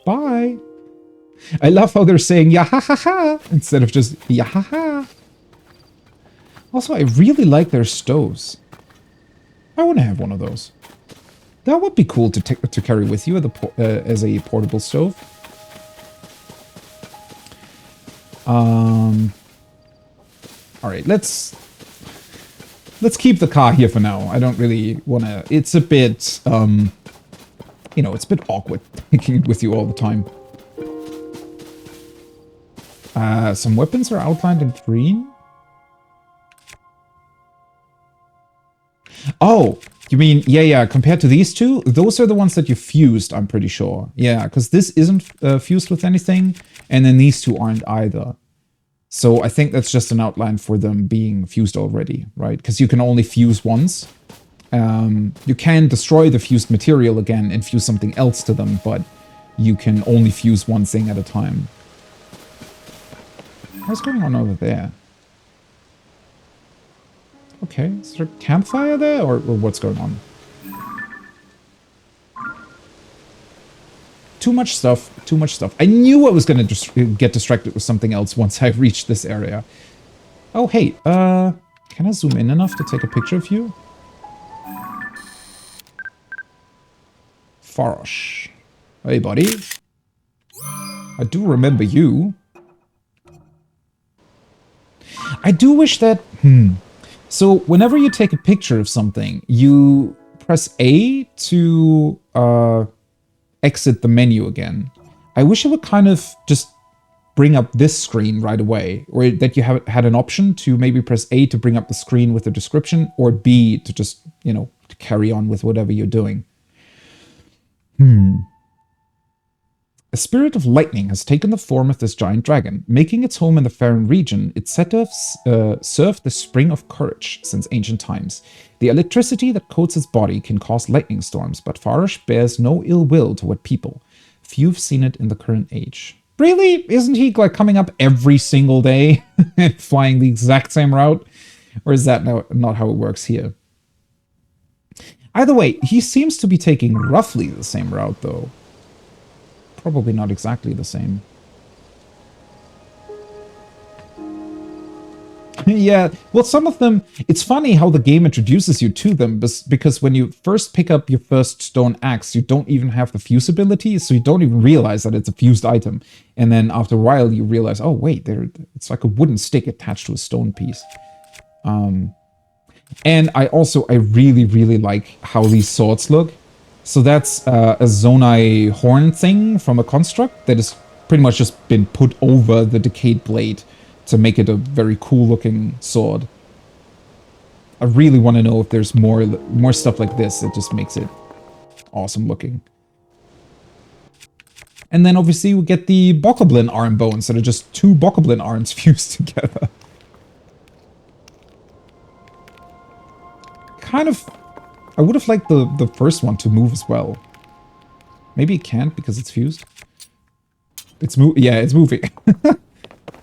Bye. I love how they're saying ya-ha-ha-ha instead of just ya-ha-ha. Also, I really like their stoves. I want to have one of those. That would be cool to carry with you as a portable stove. All right, let's keep the car here for now. I don't really want to... It's a bit you know, it's a bit awkward taking it with you all the time. Some weapons are outlined in green. Oh, you mean, yeah, compared to these two, those are the ones that you fused, I'm pretty sure. Yeah, because this isn't fused with anything, and then these two aren't either. So I think that's just an outline for them being fused already, right? Because you can only fuse once. You can destroy the fused material again and fuse something else to them, but you can only fuse one thing at a time. What's going on over there? Okay, is there a campfire there, or what's going on? Too much stuff, too much stuff. I knew I was going to get distracted with something else once I reached this area. Oh, hey, can I zoom in enough to take a picture of you? Farosh. Hey, buddy. I do remember you. I do wish that... So, whenever you take a picture of something, you press A to exit the menu again. I wish it would kind of just bring up this screen right away, or that you had an option to maybe press A to bring up the screen with the description, or B to just, you know, to carry on with whatever you're doing. A spirit of lightning has taken the form of this giant dragon. Making its home in the Faron region, it's said to have served the spring of courage since ancient times. The electricity that coats its body can cause lightning storms, but Farosh bears no ill will toward people. Few have seen it in the current age. Really? Isn't he like coming up every single day and flying the exact same route? Or is that not how it works here? Either way, he seems to be taking roughly the same route, though. Probably not exactly the same. Yeah, well, some of them, it's funny how the game introduces you to them, because when you first pick up your first stone axe, you don't even have the fuse ability, so you don't even realize that it's a fused item. And then after a while, you realize, oh, wait, it's like a wooden stick attached to a stone piece. And I really, really like how these swords look. So that's a Zonai horn thing from a construct that has pretty much just been put over the decayed blade to make it a very cool looking sword. I really want to know if there's more stuff like this that just makes it awesome looking. And then obviously we get the Bokoblin arm bones that are just two Bokoblin arms fused together. Kind of... I would have liked the first one to move as well. Maybe it can't because it's fused. It's moving.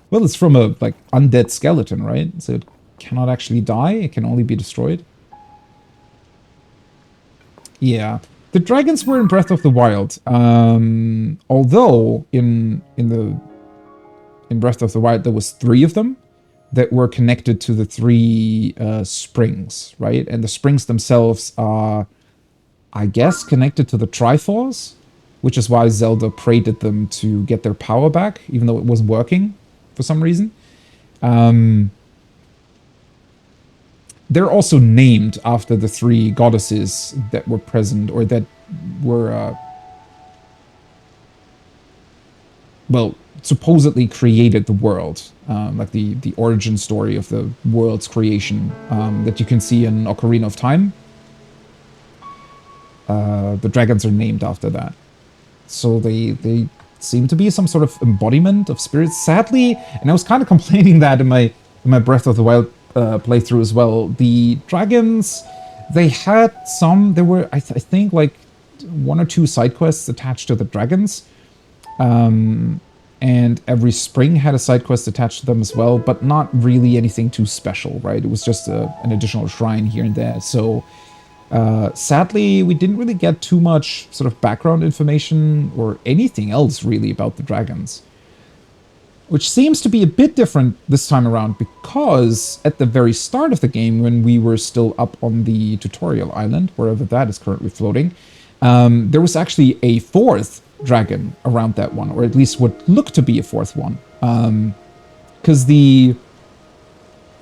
Well, it's from a, like, undead skeleton, right? So it cannot actually die. It can only be destroyed. Yeah. The dragons were in Breath of the Wild. Although, in Breath of the Wild, there was 3 of them that were connected to the 3 springs, right? And the springs themselves are, I guess, connected to the Triforce, which is why Zelda prayed at them to get their power back, even though it wasn't working for some reason. They're also named after the 3 goddesses that were present, or that were, well, supposedly created the world. Like the origin story of the world's creation that you can see in Ocarina of Time. The dragons are named after that. So they seem to be some sort of embodiment of spirits. Sadly, and I was kind of complaining that in my Breath of the Wild playthrough as well, the dragons, they had some, there were, I think, like 1 or 2 side quests attached to the dragons. And every spring had a side quest attached to them as well, but not really anything too special, right? It was just an additional shrine here and there. So sadly, we didn't really get too much sort of background information or anything else really about the dragons. Which seems to be a bit different this time around, because at the very start of the game, when we were still up on the tutorial island, wherever that is currently floating, there was actually a 4th dragon around that one, or at least what looked to be a 4th one. Because the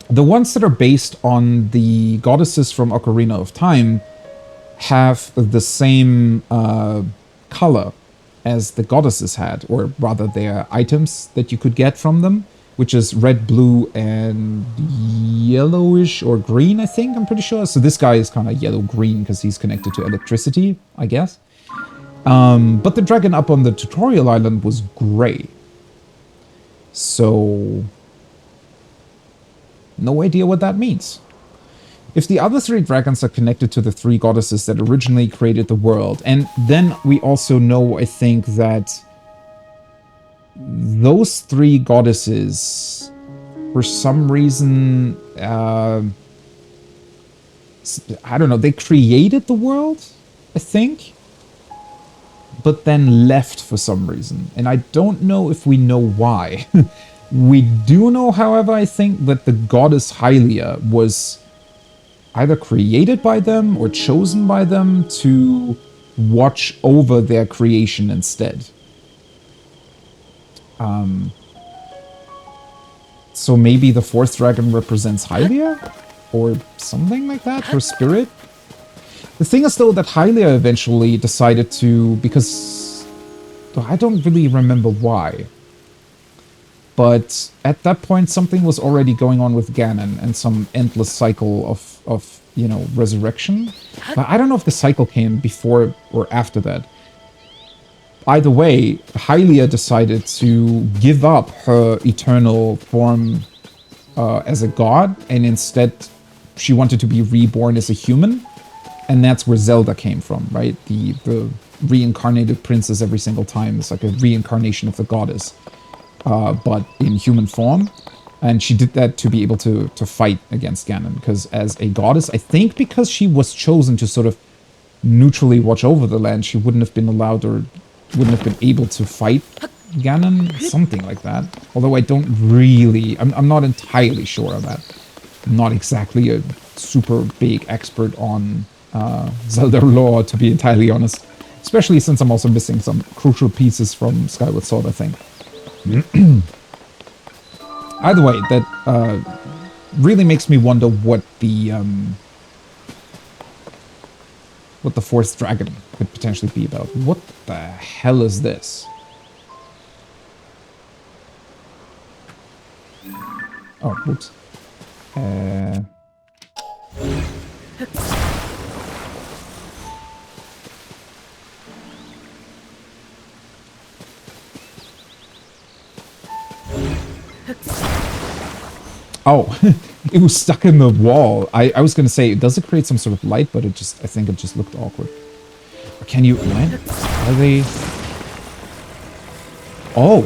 ones that are based on the goddesses from Ocarina of Time, have the same color as the goddesses had, or rather their items that you could get from them, which is red, blue, and yellowish or green, I think, I'm pretty sure. So this guy is kind of yellow-green because he's connected to electricity, I guess. But the dragon up on the tutorial island was gray. So, no idea what that means. If the other 3 dragons are connected to the 3 goddesses that originally created the world, and then we also know, I think, that those 3 goddesses, for some reason, I don't know, they created the world, I think, but then left for some reason. And I don't know if we know why. We do know, however, I think, that the goddess Hylia was either created by them or chosen by them to watch over their creation instead. So maybe the 4th dragon represents Hylia? Or something like that? Her spirit? The thing is, though, that Hylia eventually decided to... Because... I don't really remember why. But at that point, something was already going on with Ganon and some endless cycle of you know, resurrection. But I don't know if the cycle came before or after that. Either way, Hylia decided to give up her eternal form as a god, and instead she wanted to be reborn as a human. And that's where Zelda came from, right? The reincarnated princess every single time is like a reincarnation of the goddess. But in human form. And she did that to be able to fight against Ganon. Because as a goddess, I think because she was chosen to sort of neutrally watch over the land, she wouldn't have been allowed or wouldn't have been able to fight Ganon. Something like that. Although I don't really... I'm not entirely sure of that. I'm not exactly a super big expert on Zelda lore, to be entirely honest. Especially since I'm also missing some crucial pieces from Skyward Sword, I think. Either way, that really makes me wonder what the 4th dragon could potentially be about. What the hell is this? Oh, whoops. Oh, it was stuck in the wall. I was going to say, does it create some sort of light? But I think it just looked awkward. Can you... When? Are they... Oh.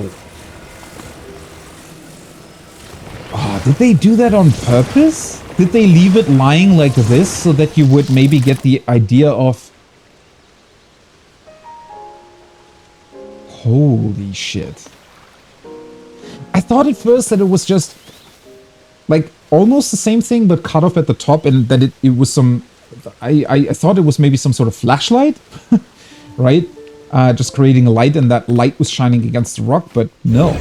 Oh, did they do that on purpose? Did they leave it lying like this so that you would maybe get the idea of... Holy shit. I thought at first that it was just... like almost the same thing but cut off at the top, and that it was some... I thought it was maybe some sort of flashlight, right? Just creating a light, and that light was shining against the rock, but no.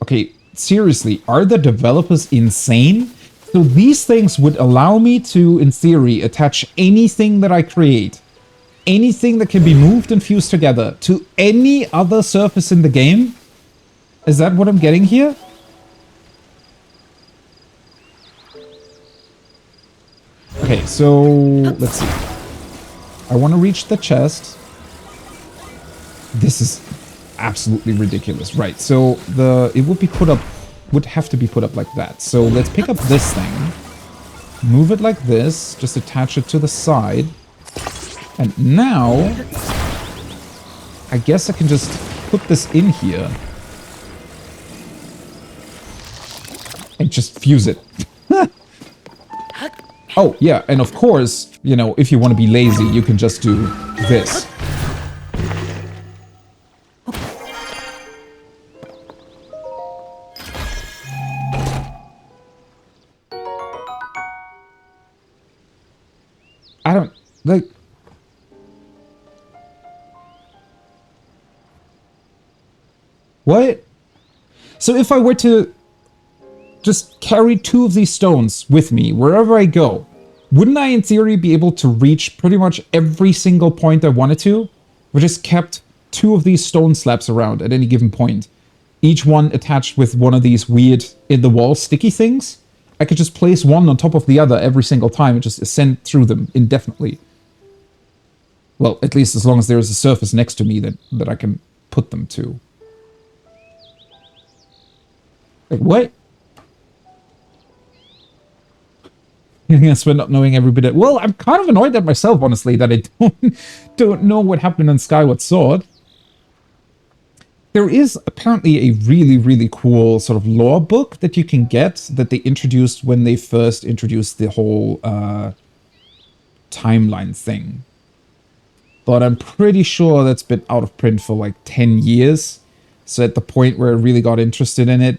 Okay, seriously, are the developers insane? So these things would allow me to, in theory, attach anything that I create, anything that can be moved and fused together, to any other surface in the game? Is that what I'm getting here? Okay, so let's see. I want to reach the chest. This is absolutely ridiculous. Right, so it would have to be put up like that. So let's pick up this thing, move it like this, just attach it to the side. And now, I guess I can just put this in here and just fuse it. Oh, yeah, and of course, you know, if you want to be lazy, you can just do this. I don't, like... What? So if I were to... just carry 2 of these stones with me wherever I go, wouldn't I in theory be able to reach pretty much every single point I wanted to? We just kept 2 of these stone slabs around at any given point, each one attached with one of these weird in-the-wall sticky things. I could just place one on top of the other every single time and just ascend through them indefinitely. Well, at least as long as there is a surface next to me that I can put them to. Like, what? Yes, we're not knowing every bit of... Well, I'm kind of annoyed at myself, honestly, that I don't know what happened in Skyward Sword. There is apparently a really, really cool sort of lore book that you can get that they introduced when they first introduced the whole timeline thing. But I'm pretty sure that's been out of print for like 10 years. So at the point where I really got interested in it,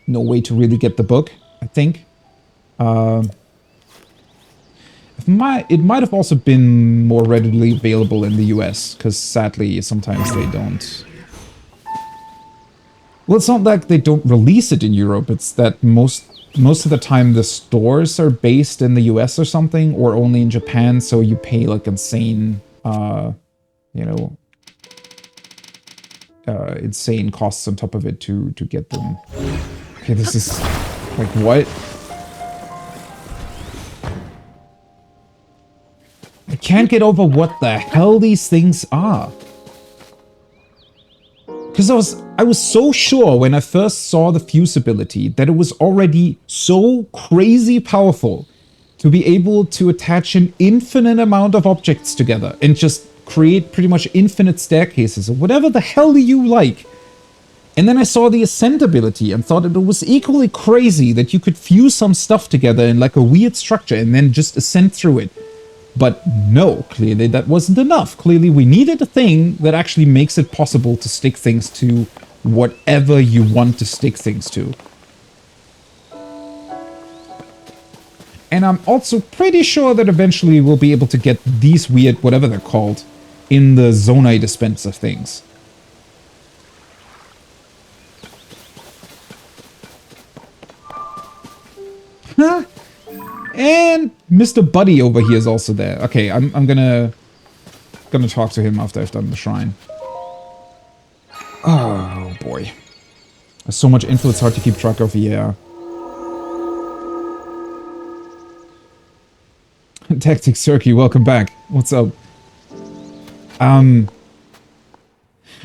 no way to really get the book, I think. It might have also been more readily available in the US, because sadly, sometimes they don't. Well, it's not like they don't release it in Europe, it's that most of the time the stores are based in the US or something, or only in Japan, so you pay like insane, you know, insane costs on top of it to get them. Okay, this is like, what? I can't get over what the hell these things are. Because I was so sure when I first saw the fuse ability that it was already so crazy powerful to be able to attach an infinite amount of objects together and just create pretty much infinite staircases or whatever the hell you like. And then I saw the ascent ability and thought it was equally crazy that you could fuse some stuff together in like a weird structure and then just ascend through it. But no, clearly that wasn't enough. Clearly we needed a thing that actually makes it possible to stick things to whatever you want to stick things to. And I'm also pretty sure that eventually we'll be able to get these weird, whatever they're called, in the Zonai dispenser things. Huh? And Mr. Buddy over here is also there. Okay, I'm gonna talk to him after I've done the shrine. Oh boy. There's so much info, it's hard to keep track of, yeah. Tactic Circuit, welcome back. What's up?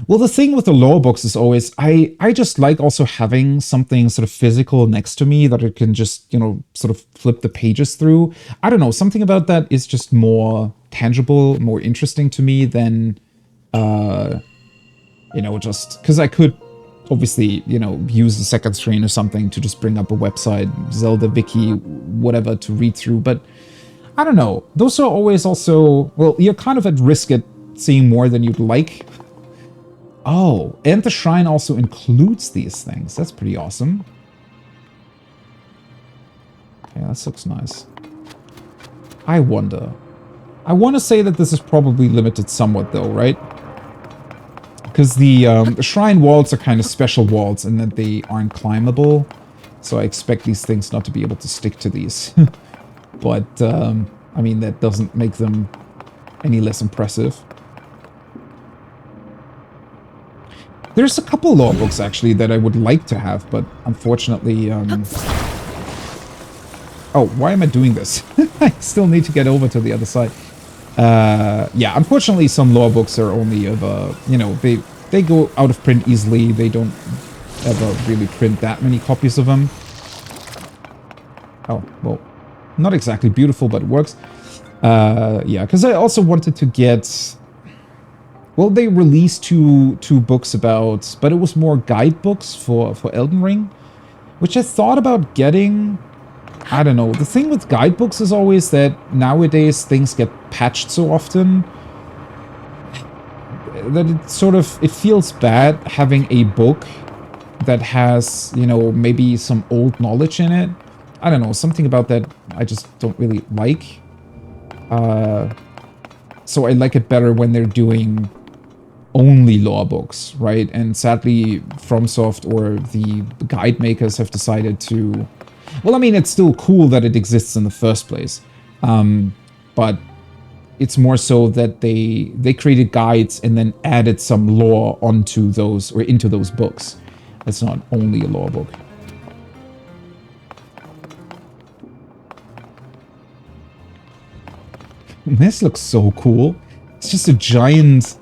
Well, the thing with the lore books is always, I just like also having something sort of physical next to me that I can just, you know, sort of flip the pages through. I don't know, something about that is just more tangible, more interesting to me than, you know, just, because I could obviously, you know, use the second screen or something to just bring up a website, Zelda Wiki, whatever, to read through, but I don't know. Those are always also, well, you're kind of at risk at seeing more than you'd like. Oh, and the shrine also includes these things. That's pretty awesome. Yeah, this looks nice. I wonder. I want to say that this is probably limited somewhat though, right? Because the shrine walls are kind of special walls in that they aren't climbable. So I expect these things not to be able to stick to these. But, I mean, that doesn't make them any less impressive. There's a couple lore books, actually, that I would like to have, but unfortunately, Oh, why am I doing this? I still need to get over to the other side. Yeah, unfortunately, some lore books are only of, you know, they go out of print easily. They don't ever really print that many copies of them. Oh, well, not exactly beautiful, but it works. Yeah, because I also wanted to get... Well, they released two books about... But it was more guidebooks for Elden Ring, which I thought about getting... I don't know. The thing with guidebooks is always that nowadays things get patched so often that it sort of... It feels bad having a book that has, you know, maybe some old knowledge in it. I don't know. Something about that I just don't really like. So I like it better when they're doing... only lore books, right? And sadly, FromSoft or the guide makers have decided to... Well, I mean, it's still cool that it exists in the first place. But it's more so that they created guides and then added some lore onto those, or into those books. It's not only a lore book. This looks so cool. It's just a giant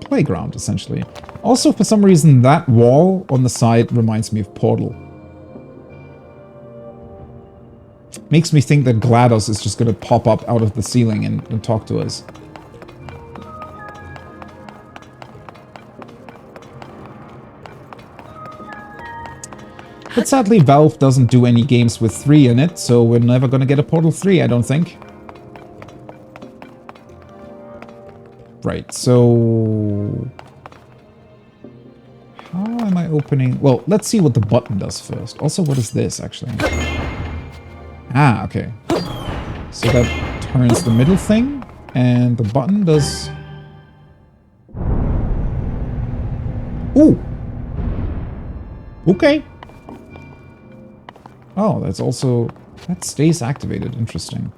playground, essentially. Also, for some reason, that wall on the side reminds me of Portal. Makes me think that GLaDOS is just going to pop up out of the ceiling and talk to us. But sadly, Valve doesn't do any games with 3 in it, so we're never going to get a Portal 3, I don't think. Right, so... How am I opening... Well, let's see what the button does first. Also, what is this, actually? Ah, okay. So that turns the middle thing, and the button does... Ooh! Okay. Oh, that's also... That stays activated. Interesting.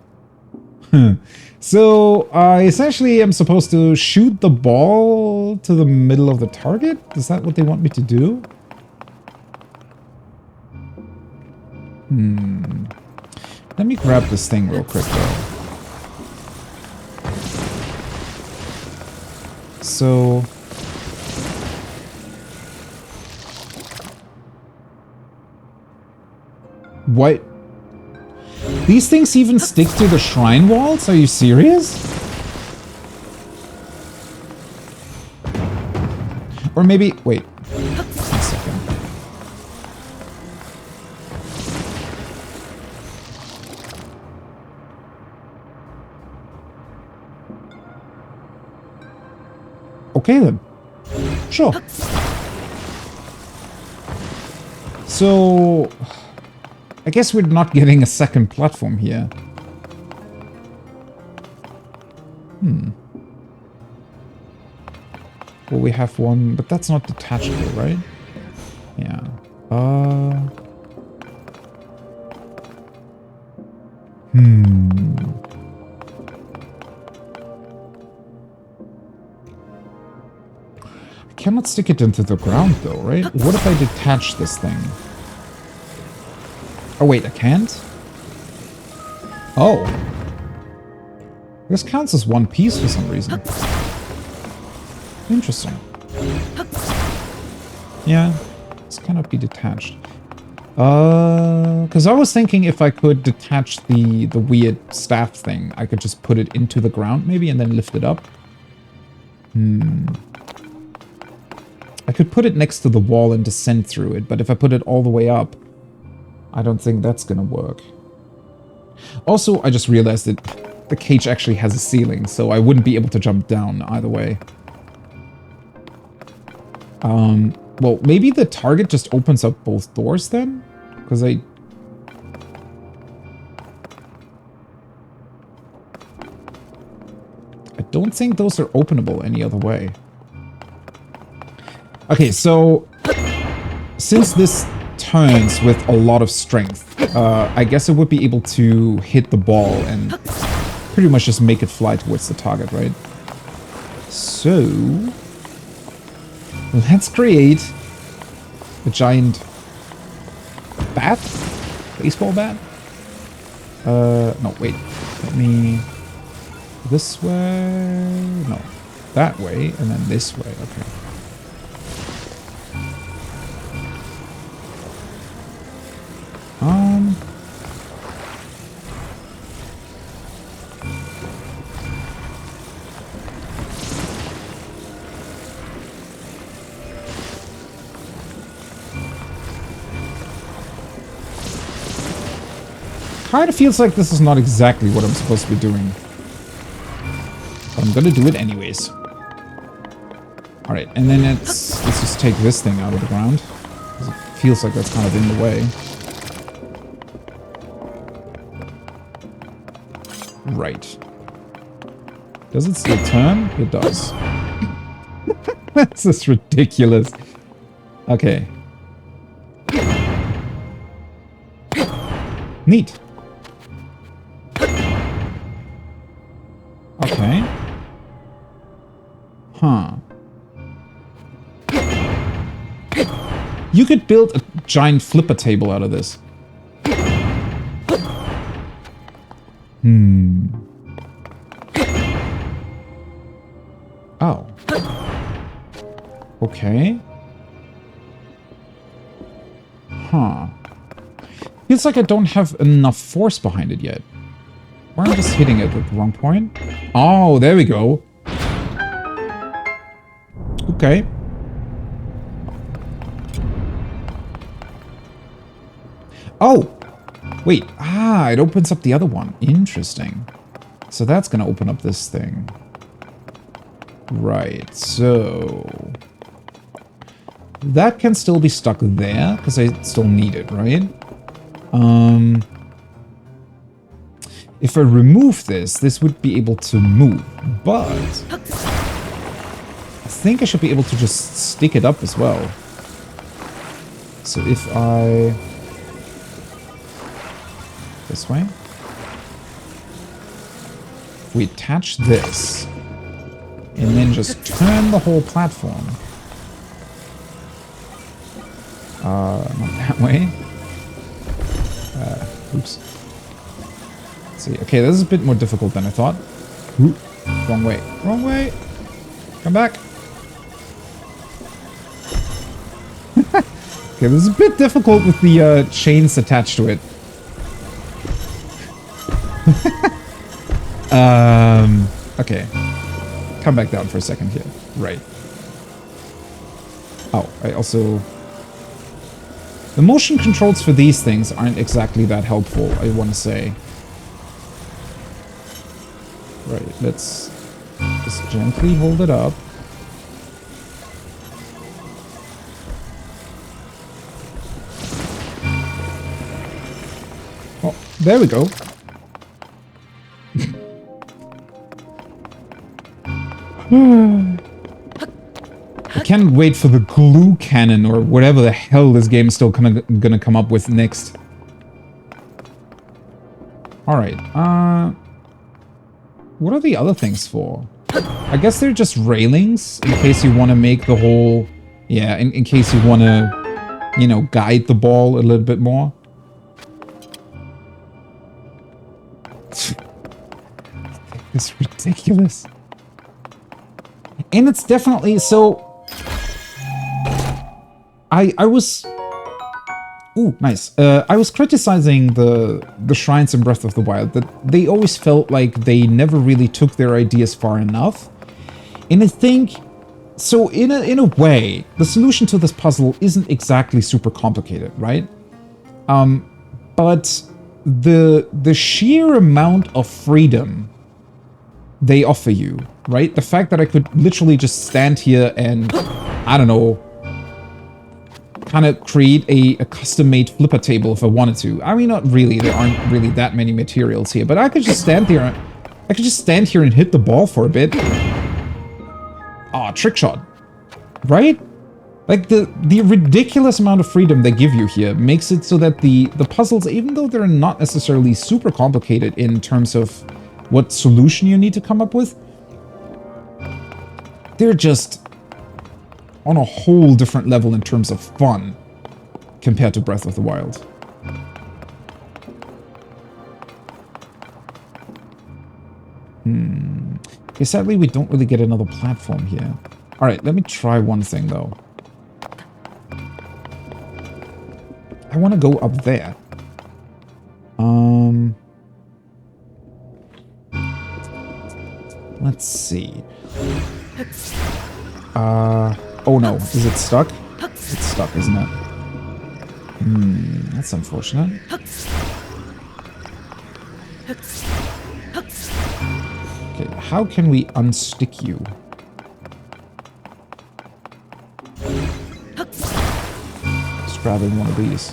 So, I essentially am supposed to shoot the ball to the middle of the target? Is that what they want me to do? Let me grab this thing real quick, though. So... What? These things even stick to the shrine walls? Are you serious? Or maybe... Wait. 1 second. Okay then. Sure. So... I guess we're not getting a second platform here. Well, we have one, but that's not detachable, right? Yeah. I cannot stick it into the ground, though, right? What if I detach this thing? Oh, wait, I can't? Oh. This counts as one piece for some reason. Interesting. Yeah, this cannot be detached. Because I was thinking if I could detach the weird staff thing, I could just put it into the ground maybe and then lift it up. I could put it next to the wall and descend through it, but if I put it all the way up, I don't think that's gonna work. Also, I just realized that the cage actually has a ceiling, so I wouldn't be able to jump down either way. Well, maybe the target just opens up both doors then? Because I don't think those are openable any other way. Okay, so since this turns with a lot of strength, I guess it would be able to hit the ball and pretty much just make it fly towards the target, right? So let's create a giant bat? Baseball bat? No, wait. Let me... This way? No. That way, and then this way. Okay. Kind of feels like this is not exactly what I'm supposed to be doing. But I'm gonna do it anyways. Alright, and then let's just take this thing out of the ground. 'Cause it feels like that's kind of in the way. Right. Does it still turn? It does. This is ridiculous. Okay. Neat. Okay. Huh. You could build a giant flipper table out of this. Oh. Okay. Huh. Feels like I don't have enough force behind it yet. Or I'm just hitting it at the wrong point. Oh, there we go. Okay. Oh! Wait. Ah, it opens up the other one. Interesting. So that's gonna open up this thing. Right, so... that can still be stuck there, because I still need it, right? If I remove this, this would be able to move, but... I think I should be able to just stick it up as well. So if I... this way? We attach this, and then just turn the whole platform. Not that way. Oops. Let's see. Okay, this is a bit more difficult than I thought. Ooh, wrong way. Wrong way! Come back! Okay, this is a bit difficult with the chains attached to it. Okay. Come back down for a second here. Right. Oh, I also... the motion controls for these things aren't exactly that helpful, I want to say. Right, let's just gently hold it up. Oh, there we go. I can't wait for the glue cannon or whatever the hell this game is still gonna come up with next. Alright, what are the other things for? I guess they're just railings in case you want to make the whole... yeah, in case you want to, you know, guide the ball a little bit more. It's ridiculous. And it's definitely so... I was... ooh, nice. I was criticizing the shrines in Breath of the Wild, that they always felt like they never really took their ideas far enough. And I think... so in a way, the solution to this puzzle isn't exactly super complicated, right? But the sheer amount of freedom they offer you, right? The fact that I could literally just stand here and, I don't know, kind of create a custom-made flipper table if I wanted to. I mean, not really. There aren't really that many materials here, but I could just stand there. I could just stand here and hit the ball for a bit. Ah, trick shot. Right? Like, the ridiculous amount of freedom they give you here makes it so that the puzzles, even though they're not necessarily super complicated in terms of what solution you need to come up with, they're just on a whole different level in terms of fun compared to Breath of the Wild. Okay, sadly we don't really get another platform here. Alright, let me try one thing though. I want to go up there. Let's see. Oh no, is it stuck? It's stuck, isn't it? That's unfortunate. Okay, how can we unstick you? Just grabbing one of these.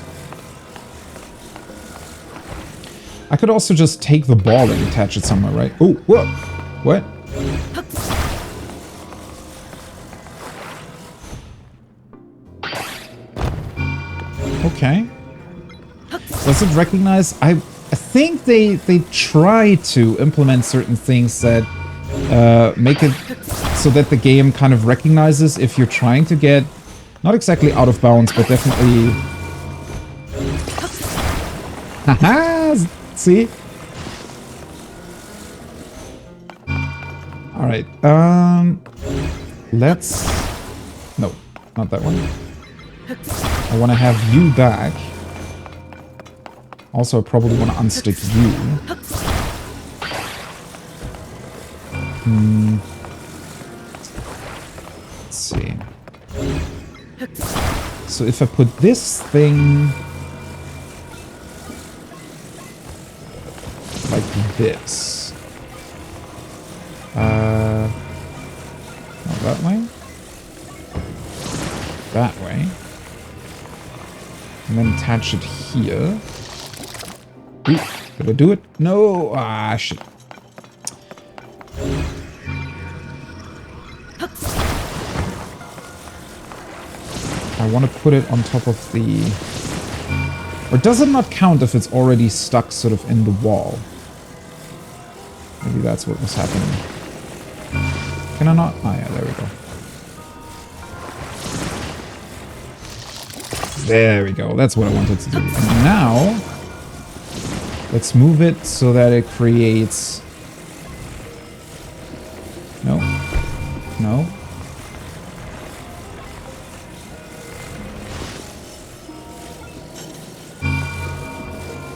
I could also just take the ball and attach it somewhere, right? Oh, whoa! What? Okay. Does it recognize? I think they try to implement certain things that make it so that the game kind of recognizes if you're trying to get not exactly out of bounds, but definitely. Haha! See? All right. Let's. No, not that one. I want to have you back. Also, I probably want to unstick you. Let's see. So if I put this thing like this, not that way, that way, and then attach it here. Ooh, did I do it? No! Ah, shit. I want to put it on top of the... Or does it not count if it's already stuck sort of in the wall? Maybe that's what was happening. Can I not? Ah, yeah, there we go. There we go. That's what I wanted to do. And now... let's move it so that it creates... No. No.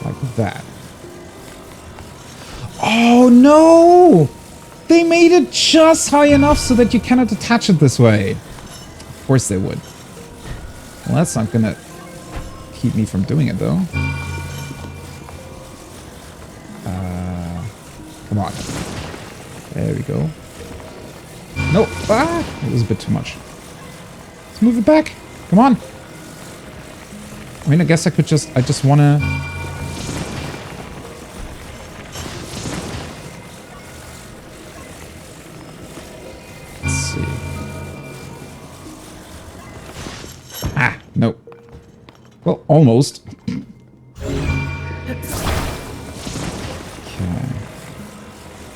Like that. Oh, no! They made it just high enough so that you cannot attach it this way. Of course they would. Well, that's not gonna keep me from doing it, though. Come on. There we go. No! Ah! It was a bit too much. Let's move it back. Come on. I mean, I guess I could just... I just want to... Let's see. Ah! No. Well, almost.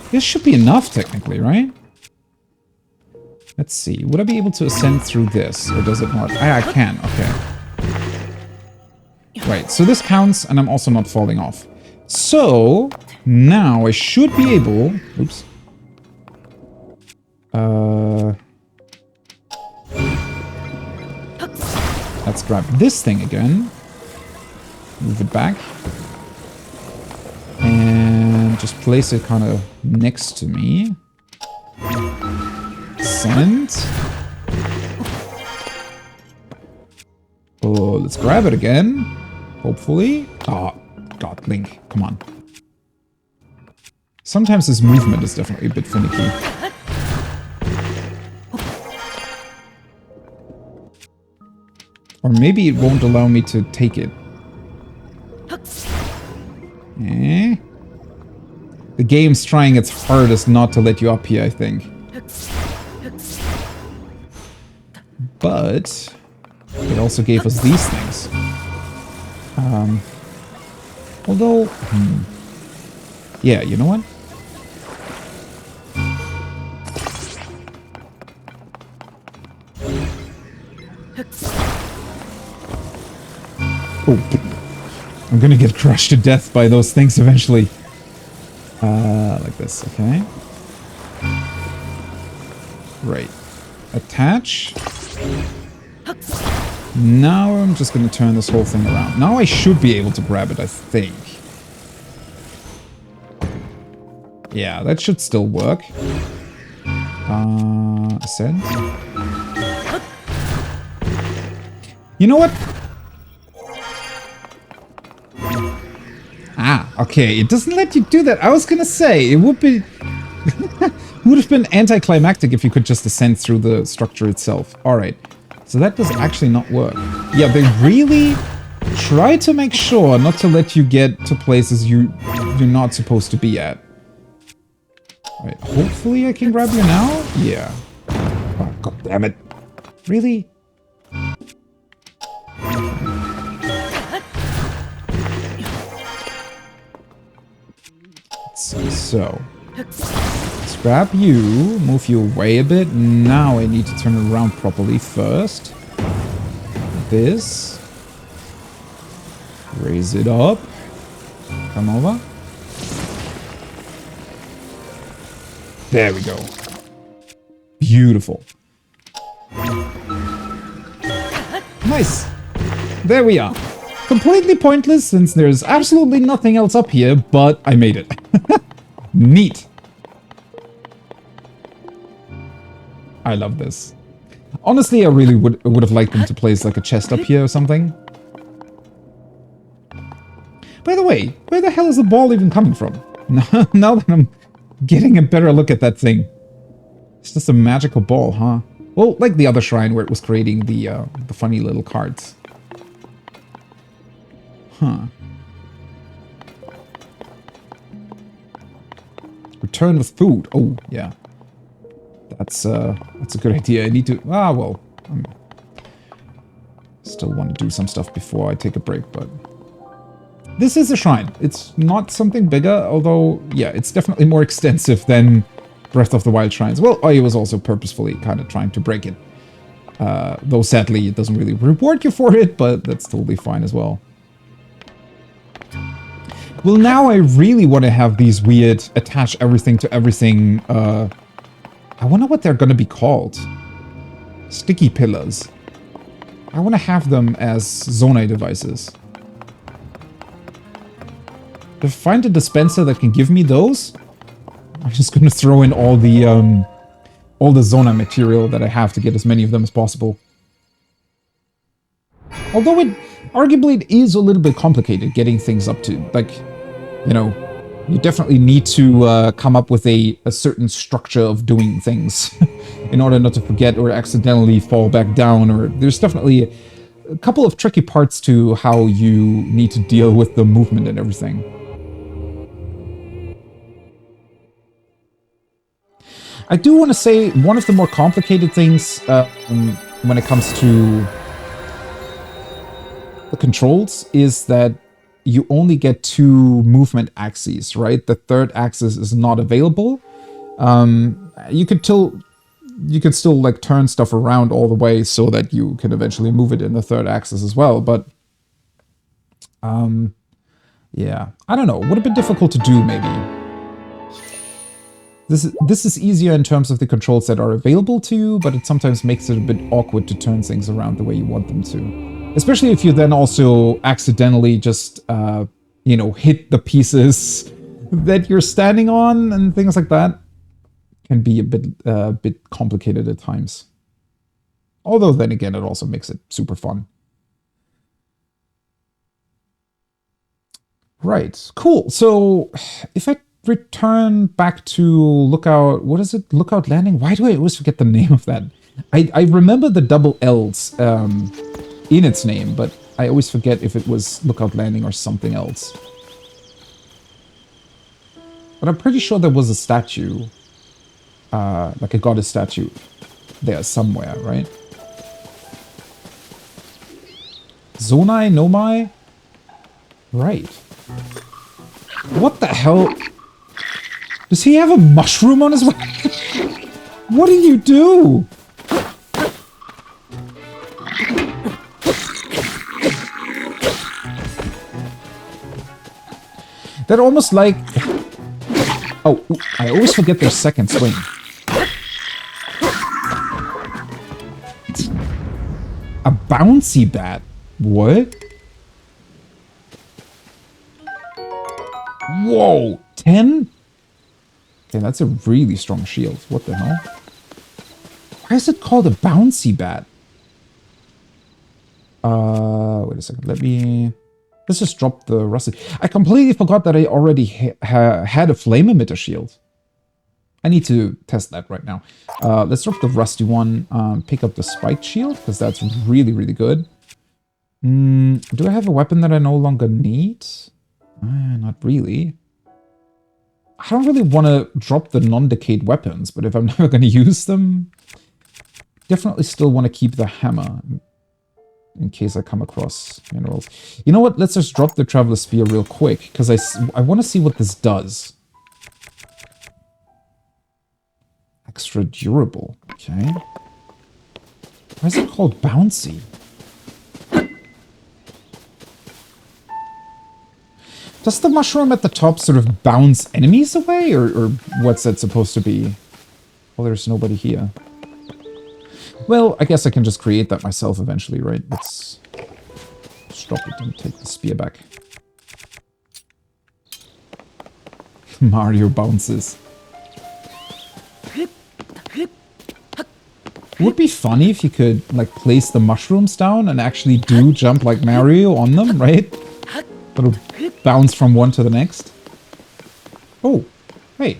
This should be enough, technically, right? Let's see. Would I be able to ascend through this? Or does it not? Ah, I can. Okay. Right. So this counts, and I'm also not falling off. So, now I should be able... Oops. Let's grab this thing again. Move it back. And just place it kind of next to me. Send. Oh, let's grab it again. Hopefully. Oh, God, Link. Come on. Sometimes this movement is definitely a bit finicky. Or maybe it won't allow me to take it. Eh? The game's trying its hardest not to let you up here, I think. But it also gave us these things. Although... yeah, you know what? Oh, I'm gonna get crushed to death by those things eventually. Like this, okay. Right. Attach. Now I'm just gonna turn this whole thing around. Now I should be able to grab it, I think. Yeah, that should still work. Ascend. You know what? Ah, okay. It doesn't let you do that. I was gonna say, it would be... would have been anticlimactic if you could just ascend through the structure itself. Alright. So that does actually not work. Yeah, they really try to make sure not to let you get to places you're not supposed to be at. Alright, hopefully I can grab you now? Yeah. Oh, God damn it. Really? So, let's grab you, move you away a bit. Now I need to turn it around properly first. This. Raise it up. Come over. There we go. Beautiful. Nice. There we are. Completely pointless since there's absolutely nothing else up here, but I made it. Neat. I love this. Honestly, I really would have liked them to place like a chest up here or something. By the way, where the hell is the ball even coming from? Now that I'm getting a better look at that thing. It's just a magical ball, huh? Well, like the other shrine where it was creating the funny little cards. Huh. Return with food. Oh, yeah. That's a good idea. I need to... Ah, well. Still want to do some stuff before I take a break, but... This is a shrine. It's not something bigger, although, yeah, it's definitely more extensive than Breath of the Wild shrines. Well, I was also purposefully kind of trying to break it. Though, sadly, it doesn't really reward you for it, but that's totally fine as well. Well, now I really want to have these weird attach everything to everything. I wonder what they're going to be called. Sticky pillars. I want to have them as Zonai devices. If I find a dispenser that can give me those, I'm just going to throw in all the Zonai material that I have to get as many of them as possible. Although arguably it is a little bit complicated getting things up to, like, you know, you definitely need to come up with a certain structure of doing things in order not to forget or accidentally fall back down, or there's definitely a couple of tricky parts to how you need to deal with the movement and everything. I do want to say one of the more complicated things when it comes to the controls is that you only get 2 movement axes, right? The third axis is not available. You could still like turn stuff around all the way so that you can eventually move it in the third axis as well, but yeah, I don't know. Would have been difficult to do maybe. This is easier in terms of the controls that are available to you, but it sometimes makes it a bit awkward to turn things around the way you want them to. Especially if you then also accidentally just, you know, hit the pieces that you're standing on and things like that. Can be a bit complicated at times. Although then again, it also makes it super fun. Right, cool. So if I return back to Lookout, what is it? Lookout Landing? Why do I always forget the name of that? I remember the double L's in its name, but I always forget if it was Lookout Landing or something else. But I'm pretty sure there was a statue, like a goddess statue there somewhere, right? Zonai? Nomai? Right. What the hell? Does he have a mushroom on his way? What do you do? That almost like... Oh, I always forget their second swing. A bouncy bat? What? Whoa! 10? Okay, that's a really strong shield. What the hell? Why is it called a bouncy bat? Wait a second. Let's just drop the rusty. I completely forgot that I already had a flame emitter shield. I need to test that right now. Let's drop the rusty one. Pick up the spiked shield, because that's really, really good. Do I have a weapon that I no longer need? Not really. I don't really want to drop the non-decayed weapons, but if I'm never going to use them, definitely still want to keep the hammer in case I come across minerals. You know what? Let's just drop the Traveler's Spear real quick, because I want to see what this does. Extra durable. Okay. Why is it called bouncy? Does the mushroom at the top sort of bounce enemies away? Or what's that supposed to be? Well, there's nobody here. Well, I guess I can just create that myself eventually, right? Let's stop it and take the spear back. Mario bounces. It would be funny if you could, like, place the mushrooms down and actually do jump like Mario on them, right? It'll bounce from one to the next. Oh, hey.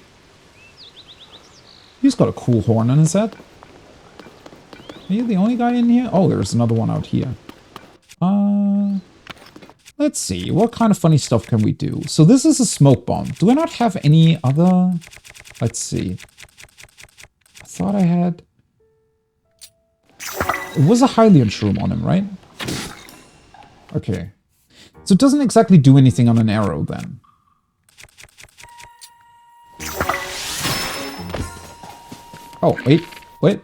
He's got a cool horn on his head. Are you the only guy in here? Oh, there's another one out here. Let's see. What kind of funny stuff can we do? So this is a smoke bomb. Do I not have any other... Let's see. I thought I had... It was a Hylian shroom on him, right? Okay. So it doesn't exactly do anything on an arrow, then. Oh, wait. Wait.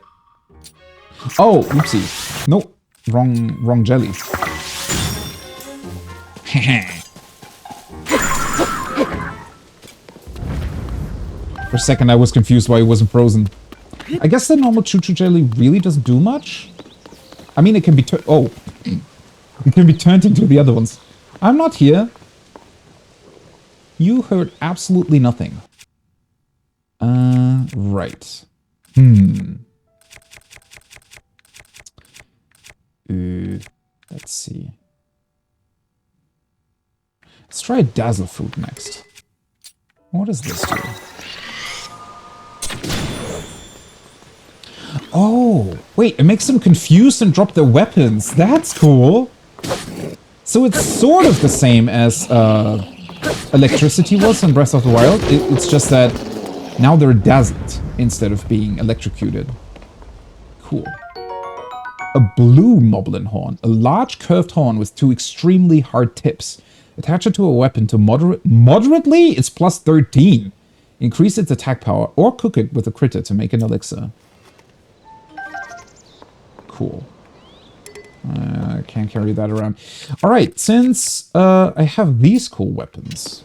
Oh, oopsie. Nope. Wrong jelly. For a second, I was confused why it wasn't frozen. I guess the normal choo-choo jelly really doesn't do much. I mean, it can be it can be turned into the other ones. I'm not here. You heard absolutely nothing. Right. Let's see. Let's try a dazzle fruit next. What does this do? Oh, wait, it makes them confused and drop their weapons. That's cool. So it's sort of the same as electricity was in Breath of the Wild. It's just that now they're dazzled instead of being electrocuted. Cool. A blue moblin horn. A large curved horn with two extremely hard tips. Attach it to a weapon to moderately? It's plus 13. Increase its attack power or cook it with a critter to make an elixir. Cool. I can't carry that around. Alright, since I have these cool weapons,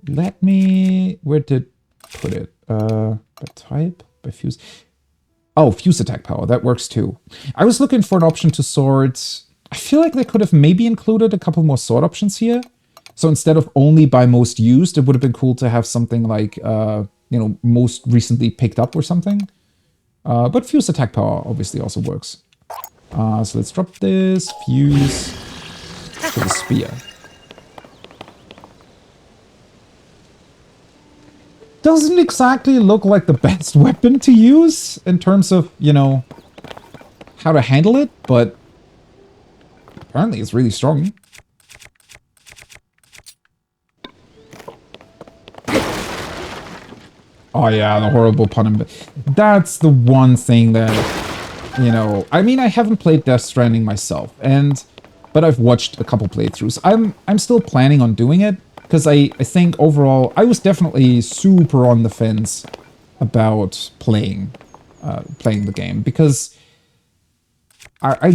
let me... Where did I put it? By type? By fuse? Oh, fuse attack power. That works too. I was looking for an option to sort... I feel like they could have maybe included a couple more sort options here. So instead of only by most used, it would have been cool to have something like, you know, most recently picked up or something. But fuse attack power obviously also works. So let's drop this, fuse to the spear. Doesn't exactly look like the best weapon to use in terms of, you know, how to handle it, but apparently it's really strong. Oh yeah, the horrible pun. That's the one thing that, you know, I mean, I haven't played Death Stranding myself, but I've watched a couple playthroughs. I'm still planning on doing it, because I think overall, I was definitely super on the fence about playing the game, because I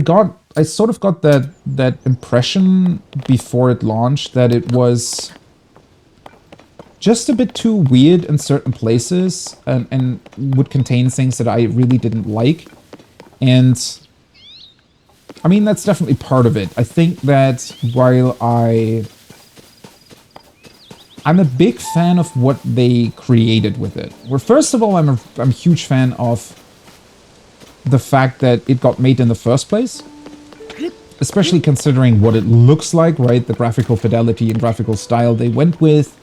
sort of got that impression before it launched that it was just a bit too weird in certain places and would contain things that I really didn't like. And I mean, that's definitely part of it. I think that while I'm a big fan of what they created with it. Well, first of all, I'm a huge fan of the fact that it got made in the first place. Especially considering what it looks like, right? The graphical fidelity and graphical style they went with.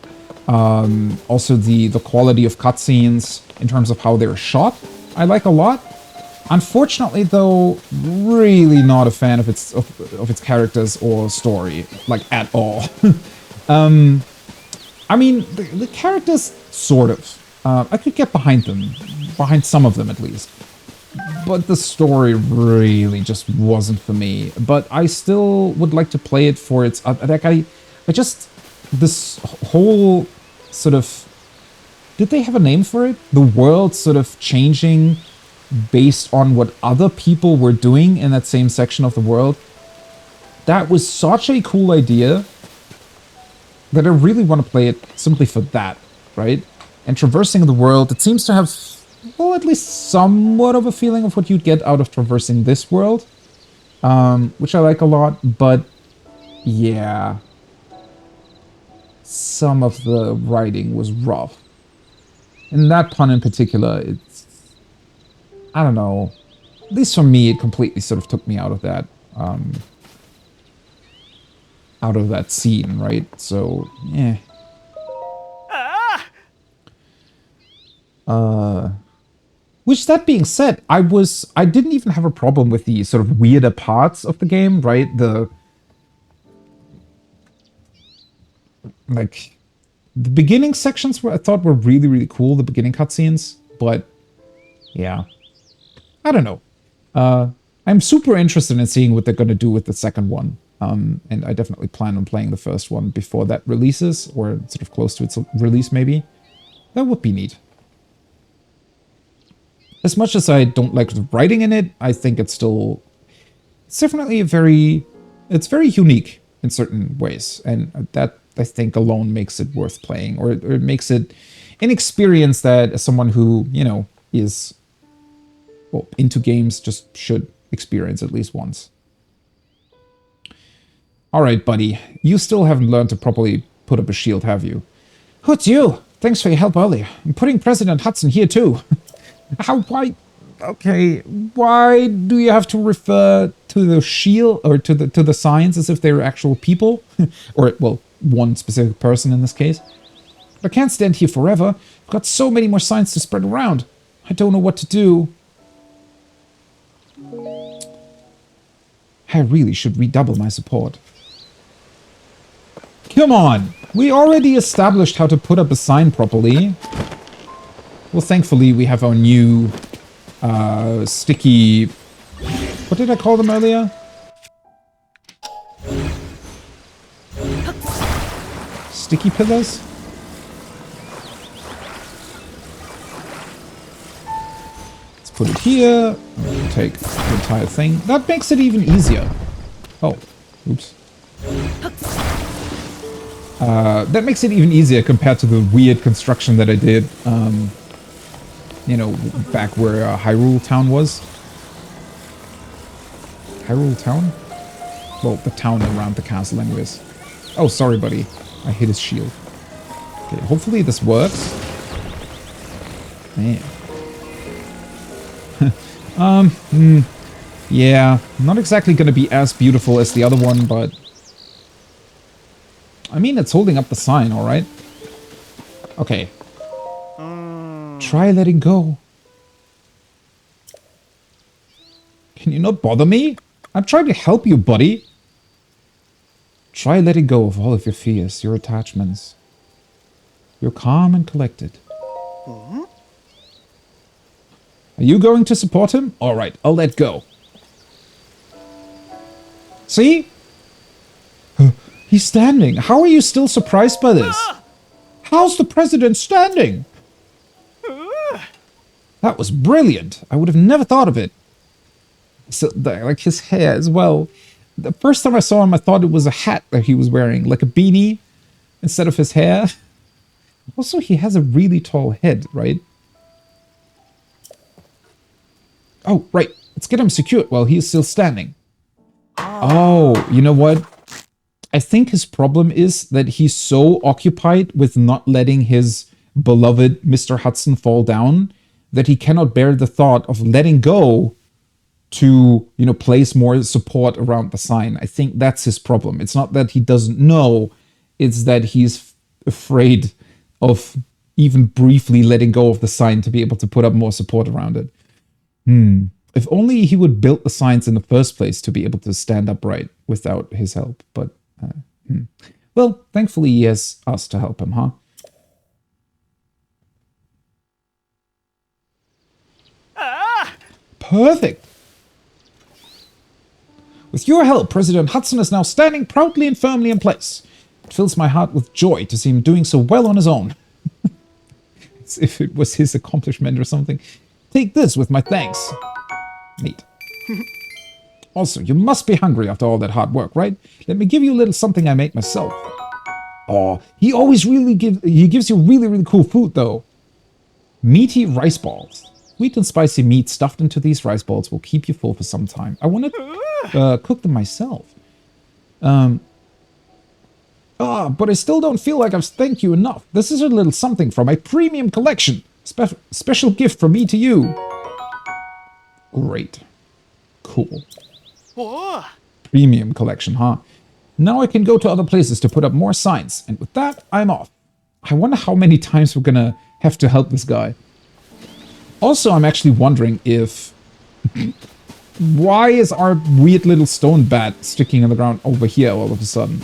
Also the quality of cutscenes in terms of how they're shot, I like a lot. Unfortunately, though, really not a fan of its characters or story, like at all. I mean, the characters, sort of. I could get behind them, behind some of them at least. But the story really just wasn't for me. But I still would like to play it for its... like, I just... This whole sort of Did they have a name for it? The world sort of changing based on what other people were doing in that same section of the world. That was such a cool idea that I really want to play it simply for that, right? And traversing the world, it seems to have, well, at least somewhat of a feeling of what you'd get out of traversing this world, which I like a lot, but yeah, some of the writing was rough. And that pun in particular, it's, I don't know, at least for me, it completely sort of took me out of that scene, right? So, yeah. Which, that being said, I didn't even have a problem with the sort of weirder parts of the game, right? The beginning sections I thought were really, really cool, the beginning cutscenes, but yeah, I don't know. I'm super interested in seeing what they're going to do with the second one. And I definitely plan on playing the first one before that releases, or sort of close to its release, maybe. That would be neat. As much as I don't like the writing in it, I think it's definitely it's very unique in certain ways. And that, I think, alone makes it worth playing, or it makes it an experience that as someone who, you know, is, well, into games just should experience at least once. Alright, buddy. You still haven't learned to properly put up a shield, have you? Who's you? Thanks for your help earlier. I'm putting President Hudson here too. Why do you have to refer to the shield, or to the signs, as if they're actual people? Or, well, one specific person in this case. I can't stand here forever. I've got so many more signs to spread around. I don't know what to do. I really should redouble my support. Come on! We already established how to put up a sign properly. Well, thankfully, we have our new sticky... What did I call them earlier? Sticky pillars? Let's put it here. We'll take the entire thing. That makes it even easier. Oh, oops. That makes it even easier compared to the weird construction that I did, you know, back where Hyrule Town was. Hyrule Town? Well, the town around the castle anyways. Oh, sorry, buddy. I hit his shield. Okay, hopefully this works. Man. Yeah, not exactly gonna be as beautiful as the other one, but... I mean, it's holding up the sign, alright? Okay. Try letting go. Can you not bother me? I'm trying to help you, buddy. Try letting go of all of your fears, your attachments. You're calm and collected. Are you going to support him? Alright, I'll let go. See? He's standing. How are you still surprised by this? How's the president standing? That was brilliant. I would have never thought of it. So, like his hair as well. The first time I saw him, I thought it was a hat that he was wearing, like a beanie instead of his hair. Also, he has a really tall head, right? Oh, right. Let's get him secured while he's still standing. Oh, you know what? I think his problem is that he's so occupied with not letting his beloved Mr. Hudson fall down that he cannot bear the thought of letting go to, you know, place more support around the sign. I think that's his problem. It's not that he doesn't know, it's that he's afraid of even briefly letting go of the sign to be able to put up more support around it. If only he would build the signs in the first place to be able to stand upright without his help, but... Well, thankfully he has us to help him, huh? Perfect! With your help, President Hudson is now standing proudly and firmly in place. It fills my heart with joy to see him doing so well on his own. as if it was his accomplishment or something. Take this with my thanks. Neat. Also, you must be hungry after all that hard work, right? Let me give you a little something I made myself. Oh, he always gives you really, really cool food, though. Meaty rice balls. Sweet and spicy meat stuffed into these rice balls will keep you full for some time. I want to cook them myself. But I still don't feel like I've thanked you enough. This is a little something from my premium collection. Special gift from me to you. Great. Cool. Premium collection, huh? Now I can go to other places to put up more signs. And with that, I'm off. I wonder how many times we're gonna have to help this guy. Also, I'm actually wondering if... why is our weird little stone bat sticking in the ground over here all of a sudden?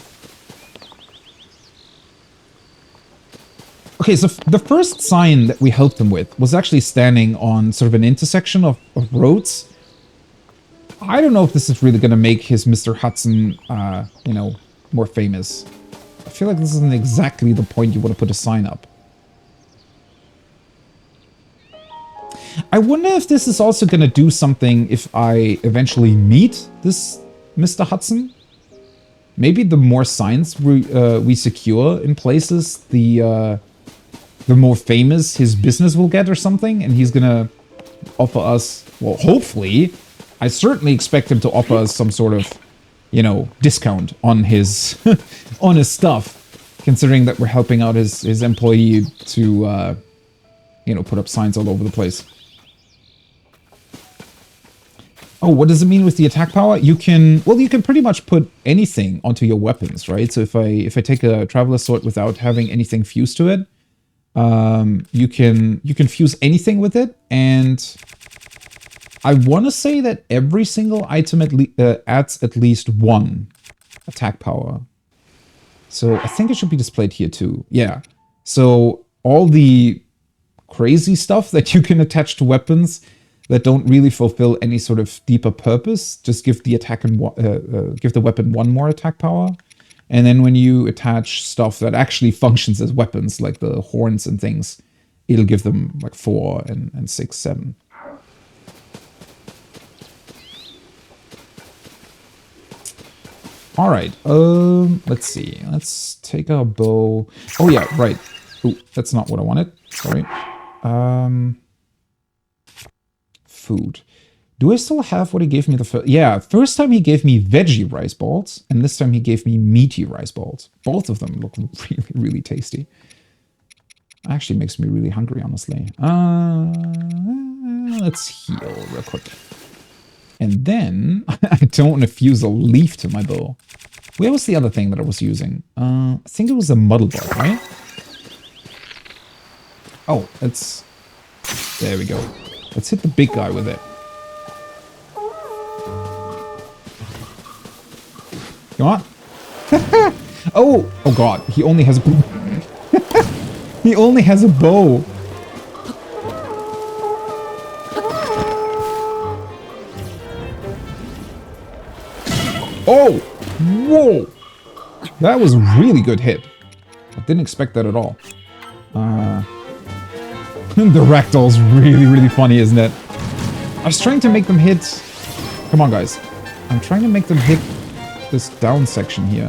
Okay, so the first sign that we helped him with was actually standing on sort of an intersection of roads. I don't know if this is really going to make his Mr. Hudson, you know, more famous. I feel like this isn't exactly the point you want to put a sign up. I wonder if this is also going to do something if I eventually meet this Mr. Hudson. Maybe the more signs we secure in places, the more famous his business will get or something. And he's going to offer us, well, hopefully... I certainly expect him to offer us some sort of, you know, discount on his on his stuff, considering that we're helping out his employee to, you know, put up signs all over the place. Oh, what does it mean with the attack power? You can, well, you can pretty much put anything onto your weapons, right? So if I take a Traveler's Sword without having anything fused to it, you can fuse anything with it, and I want to say that every single item adds at least one attack power. So I think it should be displayed here too. Yeah. So all the crazy stuff that you can attach to weapons that don't really fulfill any sort of deeper purpose, just give the attack and give the weapon one more attack power. And then when you attach stuff that actually functions as weapons, like the horns and things, it'll give them like 4 and 6, 7. All right, let's see. Let's take our bow. Oh yeah, right. Ooh, that's not what I wanted. Sorry. Food. Do I still have what he gave me the first? Yeah, first time he gave me veggie rice balls, and this time he gave me meaty rice balls. Both of them look really, really tasty. Actually makes me really hungry, honestly. Let's heal real quick. And then, I don't want to fuse a leaf to my bow. Where was the other thing that I was using? I think it was a muddle bar, right? Oh, let's... There we go. Let's hit the big guy with it. Come on. Oh god, he only has a... He only has a bow. Oh! Whoa! That was a really good hit. I didn't expect that at all. The ragdoll's really, really funny, isn't it? I was trying to make them hit... Come on, guys. I'm trying to make them hit this down section here.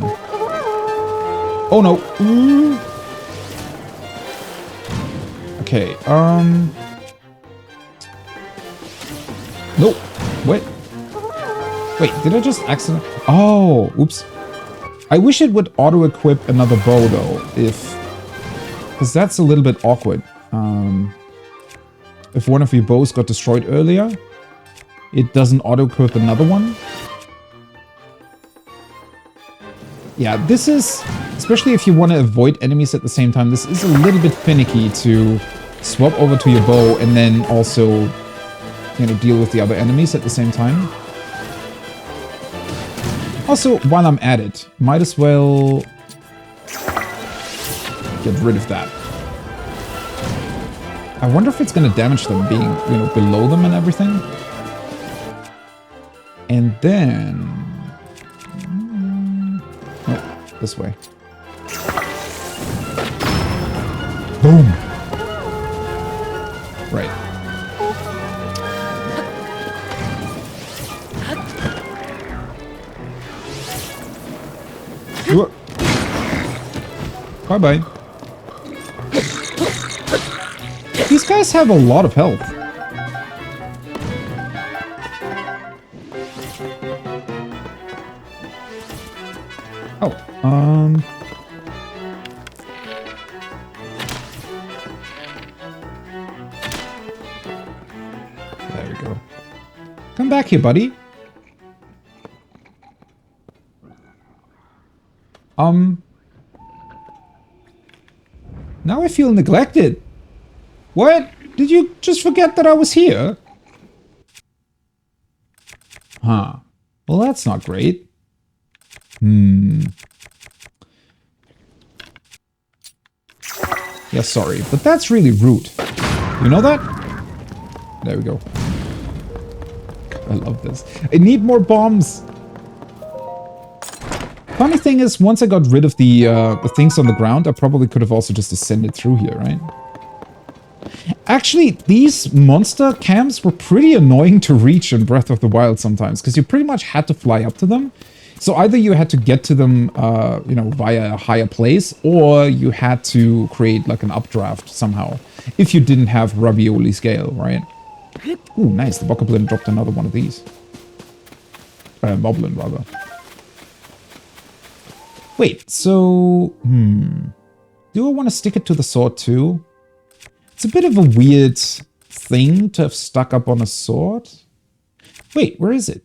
Oh, no. Ooh. Okay, Nope. Wait. Wait, did I just accidentally... Oh, oops. I wish it would auto-equip another bow, though, if... Because that's a little bit awkward. If one of your bows got destroyed earlier, it doesn't auto-equip another one. Yeah, this is... Especially if you want to avoid enemies at the same time, this is a little bit finicky to swap over to your bow and then also, you know, deal with the other enemies at the same time. Also, while I'm at it, might as well get rid of that. I wonder if it's going to damage them being, you know, below them and everything. And then... Nope, this way. Boom! Bye-bye. These guys have a lot of health. Oh, there we go. Come back here, buddy. Now I feel neglected. What? Did you just forget that I was here? Huh. Well, that's not great. Yeah, sorry, but that's really rude. You know that? There we go. I love this. I need more bombs. Funny thing is, once I got rid of the things on the ground, I probably could have also just ascended through here, right? Actually, these monster camps were pretty annoying to reach in Breath of the Wild sometimes, because you pretty much had to fly up to them. So either you had to get to them, you know, via a higher place, or you had to create like an updraft somehow, if you didn't have Ravioli scale, right? Ooh, nice. The Bokoblin dropped another one of these. Moblin, rather. Wait, so... do I want to stick it to the sword too? It's a bit of a weird thing to have stuck up on a sword. Wait, where is it?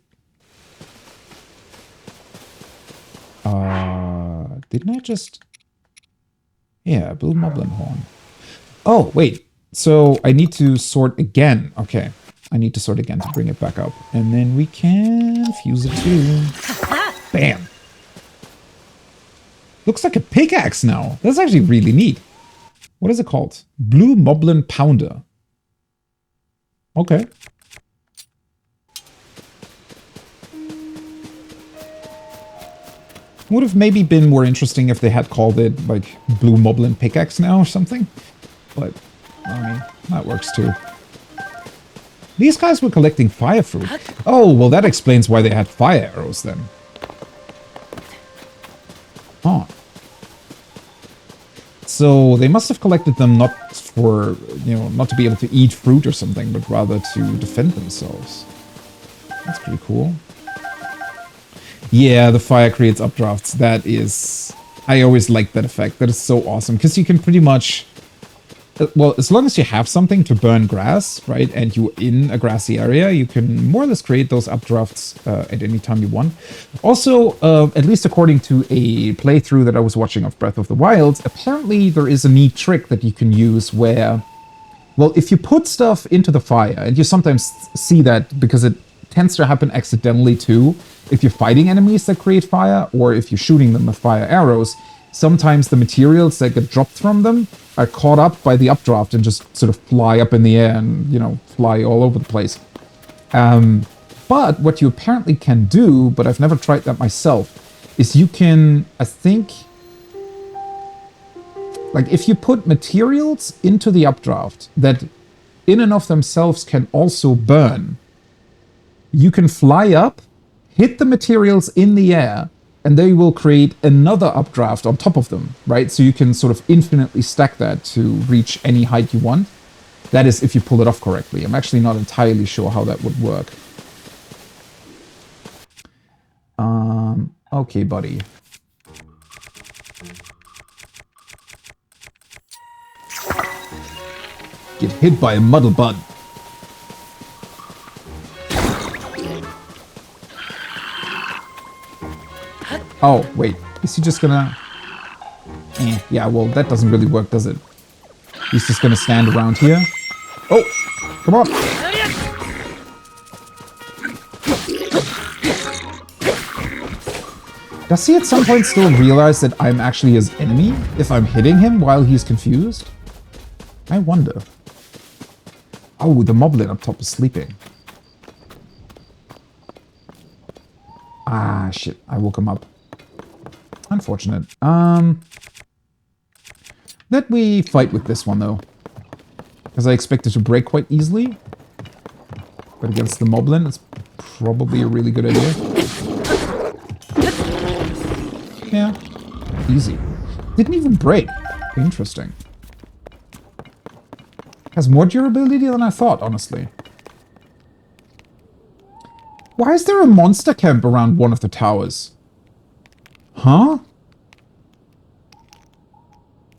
Didn't I just... Yeah, Blue Moblin Horn. Oh, wait. So I need to sort again. Okay. I need to sort again to bring it back up. And then we can fuse it too. Bam. Looks like a pickaxe now. That's actually really neat. What is it called? Blue Moblin Pounder. Okay. Would have maybe been more interesting if they had called it like Blue Moblin Pickaxe now or something. But, I mean, that works too. These guys were collecting fire fruit. Oh, well that explains why they had fire arrows then. Huh. So they must have collected them not for, you know, not to be able to eat fruit or something, but rather to defend themselves. That's pretty cool. Yeah, the fire creates updrafts. That is... I always like that effect. That is so awesome. Because you can pretty much... Well, as long as you have something to burn grass, right, and you're in a grassy area, you can more or less create those updrafts at any time you want. Also, at least according to a playthrough that I was watching of Breath of the Wild, apparently there is a neat trick that you can use where... Well, if you put stuff into the fire, and you sometimes see that because it tends to happen accidentally too, if you're fighting enemies that create fire, or if you're shooting them with fire arrows, sometimes the materials that get dropped from them are caught up by the updraft and just sort of fly up in the air and, you know, fly all over the place. But what you apparently can do, but I've never tried that myself, is you can, I think... Like, if you put materials into the updraft that in and of themselves can also burn, you can fly up, hit the materials in the air, and they will create another updraft on top of them, right? So you can sort of infinitely stack that to reach any height you want. That is, if you pull it off correctly. I'm actually not entirely sure how that would work. Okay, buddy. Get hit by a muddle bud. Oh, wait. Is he just gonna... yeah, well, that doesn't really work, does it? He's just gonna stand around here. Oh! Come on! Does he at some point still realize that I'm actually his enemy if I'm hitting him while he's confused? I wonder. Oh, the moblin up top is sleeping. Ah, shit. I woke him up. Unfortunate. Let me fight with this one, though. Because I expect it to break quite easily. But against the moblin, it's probably a really good idea. Yeah. Easy. Didn't even break. Interesting. Has more durability than I thought, honestly. Why is there a monster camp around one of the towers? Huh?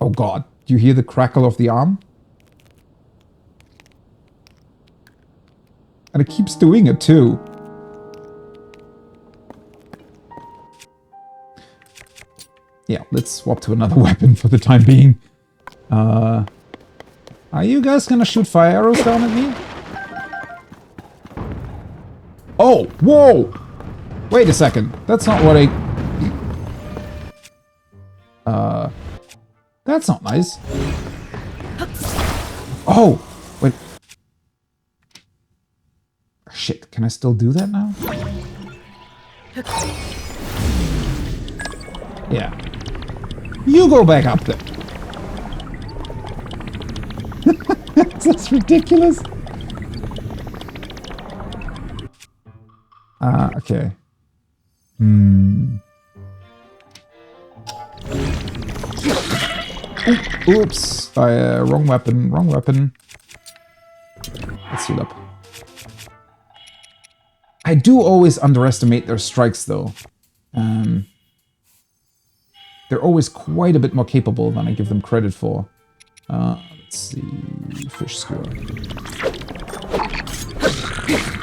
Oh god, do you hear the crackle of the arm? And it keeps doing it too. Yeah, let's swap to another weapon for the time being. Are you guys gonna shoot fire arrows down at me? Oh, whoa! Wait a second. That's not what I... That's not nice. Oh! Wait. Shit, can I still do that now? Yeah. You go back up there. That's ridiculous. Okay. Oops. Wrong weapon, wrong weapon. Let's heal up. I do always underestimate their strikes, though. They're always quite a bit more capable than I give them credit for. Let's see... Fish skewer.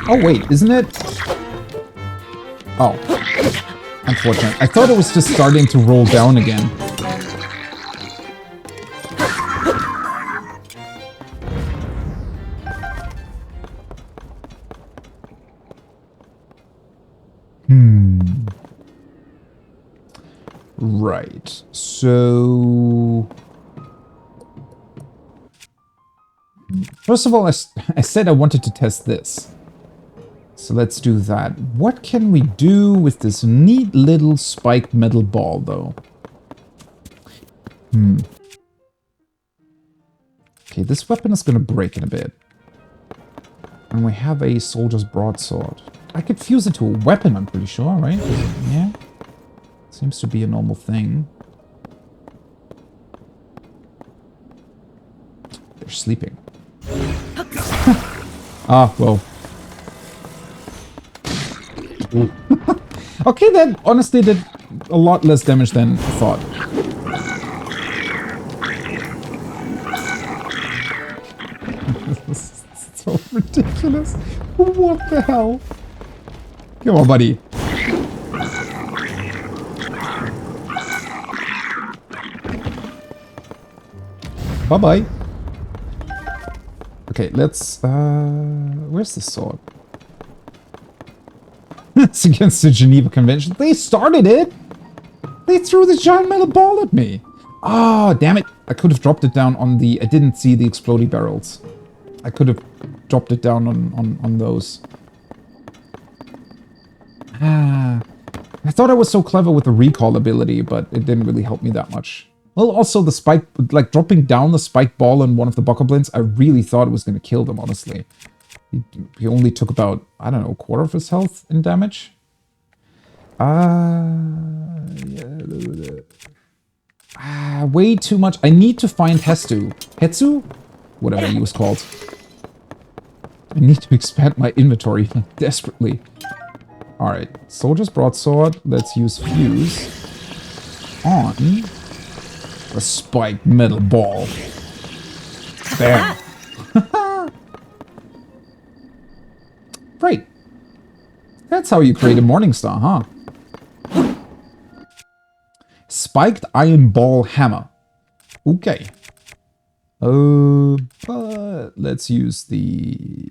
Oh, wait, isn't it? Oh. Unfortunate. I thought it was just starting to roll down again. Right. So... First of all, I said I wanted to test this. So let's do that. What can we do with this neat little spiked metal ball, though? Okay, this weapon is going to break in a bit. And we have a soldier's broadsword. I could fuse it to a weapon, I'm pretty sure, right? Yeah. Seems to be a normal thing. They're sleeping. Ah, well. Okay, that honestly did a lot less damage than I thought. This is so ridiculous. What the hell? Come on, buddy. Bye-bye. Okay, let's... where's the sword? It's against the Geneva Convention. They started it! They threw the giant metal ball at me! Oh, damn it. I could have dropped it down on the... I didn't see the explodey barrels. I could have dropped it down on those. Ah... I thought I was so clever with the recall ability, but it didn't really help me that much. Well, also the spike, like dropping down the spike ball in one of the bokoblins, I really thought it was going to kill them, honestly. He only took about, I don't know, a quarter of his health in damage. Way too much. I need to find Hetsu? Whatever he was called. I need to expand my inventory desperately. Alright, soldier's broadsword. Let's use fuse on the spiked metal ball. There. Right. That's how you create a Morningstar, huh? Spiked iron ball hammer. Okay. But let's use the...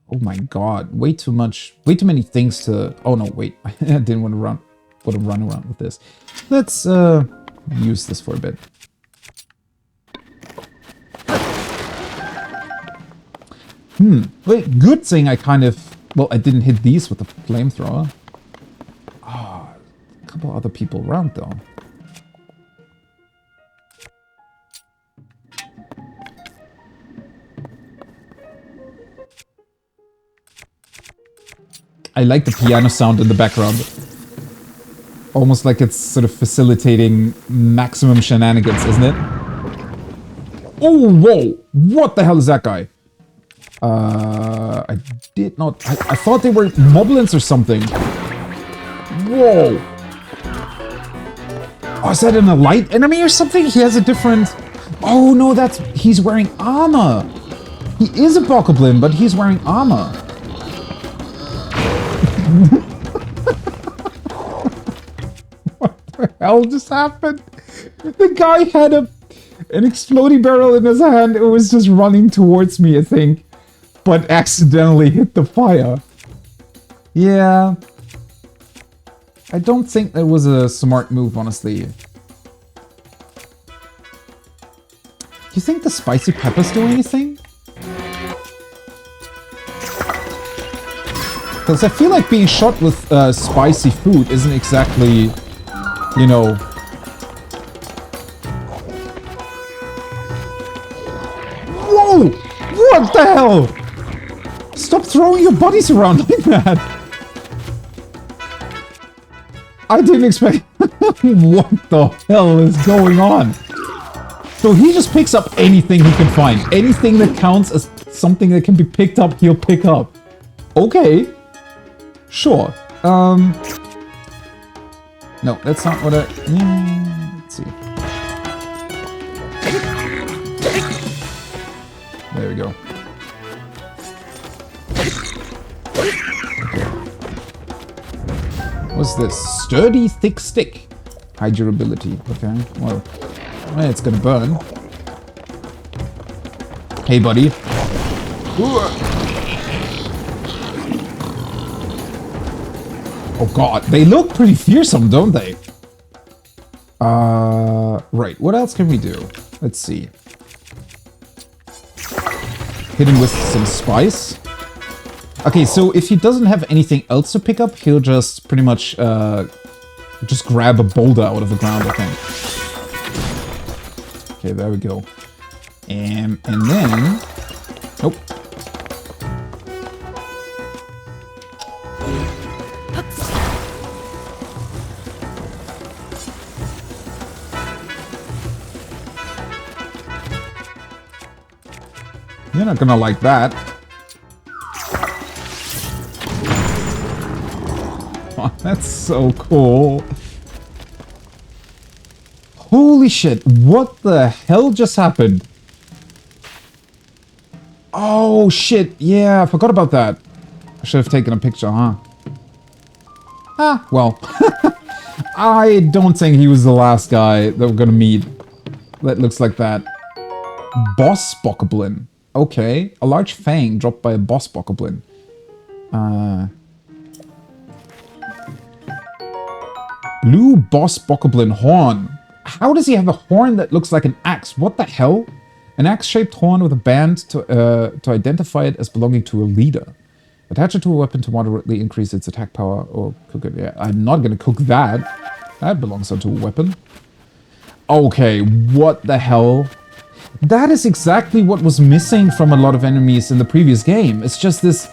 Oh my god, way too many things to... Oh no, wait, I didn't want to run around with this. Let's use this for a bit. Wait, good thing I kind of... Well, I didn't hit these with the flamethrower. Ah, a couple other people around though. I like the piano sound in the background. Almost like it's sort of facilitating maximum shenanigans, isn't it? Oh, whoa! What the hell is that guy? I did not... I thought they were moblins or something. Whoa! Oh, is that an elite enemy or something? He has a different... Oh, no, that's... He's wearing armor! He is a bokoblin, but he's wearing armor. What the hell just happened? The guy had an exploding barrel in his hand. It was just running towards me, I think. But accidentally hit the fire. Yeah. I don't think that was a smart move, honestly. Do you think the spicy peppers do anything? Because I feel like being shot with spicy food isn't exactly, you know... Whoa! What the hell? Stop throwing your bodies around like that! I didn't expect... What the hell is going on? So he just picks up anything he can find. Anything that counts as something that can be picked up, he'll pick up. Okay. Sure. No, that's not what I... let's see. There we go. What's this? Sturdy, thick stick. High durability. Okay, well, it's gonna burn. Hey, buddy. Oh god, they look pretty fearsome, don't they? Right, what else can we do? Let's see. Hit him with some spice. Okay, so if he doesn't have anything else to pick up, he'll just pretty much, just grab a boulder out of the ground, I think. Okay, there we go. And then... Nope. You're not gonna like that. Oh, that's so cool. Holy shit, what the hell just happened? Oh shit, yeah, I forgot about that. I should have taken a picture, huh? Ah, well. I don't think he was the last guy that we're gonna meet that looks like that. Boss bokoblin. Okay, a large fang dropped by a boss bokoblin. Blue boss bokoblin horn. How does he have a horn that looks like an axe? What the hell? An axe-shaped horn with a band to identify it as belonging to a leader. Attach it to a weapon to moderately increase its attack power or cook it. Yeah, I'm not gonna cook that. That belongs onto a weapon. Okay, what the hell? That is exactly what was missing from a lot of enemies in the previous game. It's just this...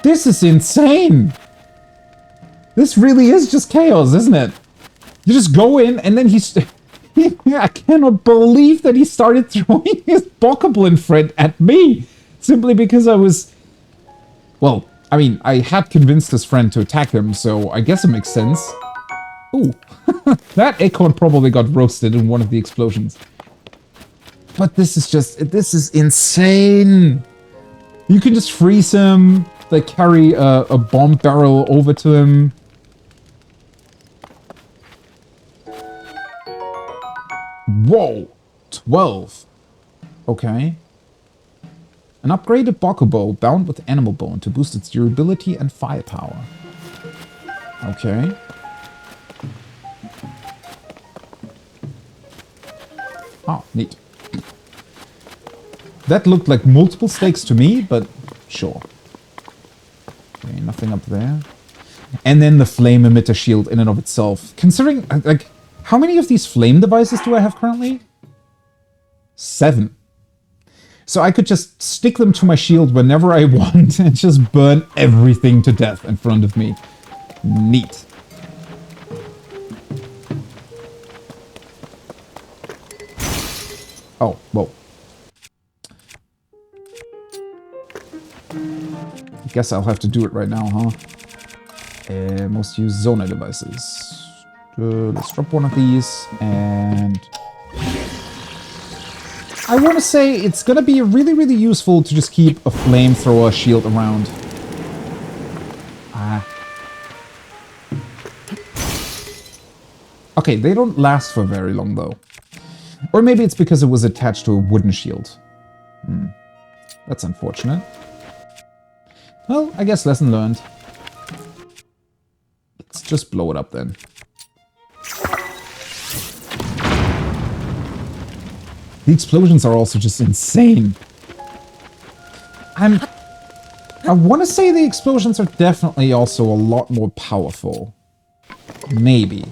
This is insane! This really is just chaos, isn't it? You just go in and then he's... I cannot believe that he started throwing his bokoblin friend at me! Simply because I was... Well, I mean, I had convinced his friend to attack him, so I guess it makes sense. Ooh. That acorn probably got roasted in one of the explosions. But this is just... This is insane! You can just freeze him, like carry a bomb barrel over to him. Whoa! 12. Okay. An upgraded bokobo bound with animal bone to boost its durability and firepower. Okay. Oh, neat. That looked like multiple stakes to me, but sure. Okay, nothing up there. And then the flame emitter shield in and of itself. Considering, like, how many of these flame devices do I have currently? 7. So I could just stick them to my shield whenever I want and just burn everything to death in front of me. Neat. Oh, whoa. I guess I'll have to do it right now, huh? Most used Zona devices. Let's drop one of these, and... I want to say it's going to be really, really useful to just keep a flamethrower shield around. Okay, they don't last for very long, though. Or maybe it's because it was attached to a wooden shield. That's unfortunate. Well, I guess lesson learned. Let's just blow it up then. The explosions are also just insane. I want to say the explosions are definitely also a lot more powerful. Maybe.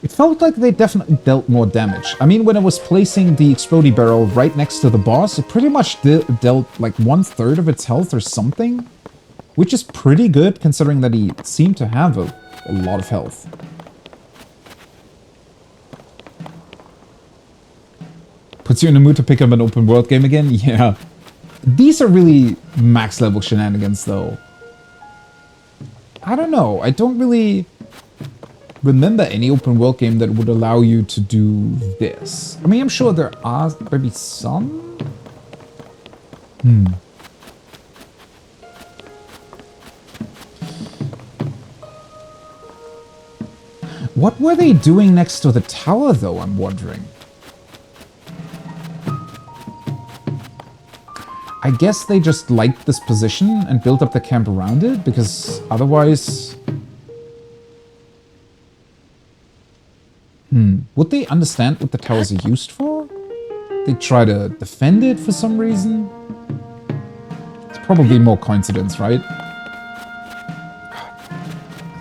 It felt like they definitely dealt more damage. I mean, when I was placing the explodey barrel right next to the boss, it pretty much dealt like 1/3 of its health or something. Which is pretty good, considering that he seemed to have a lot of health. Puts you in the mood to pick up an open world game again? Yeah. These are really max level shenanigans, though. I don't know. I don't really remember any open world game that would allow you to do this. I mean, I'm sure there are maybe some. What were they doing next to the tower, though, I'm wondering? I guess they just liked this position and built up the camp around it, because otherwise... Would they understand what the towers are used for? They try to defend it for some reason? It's probably more coincidence, right?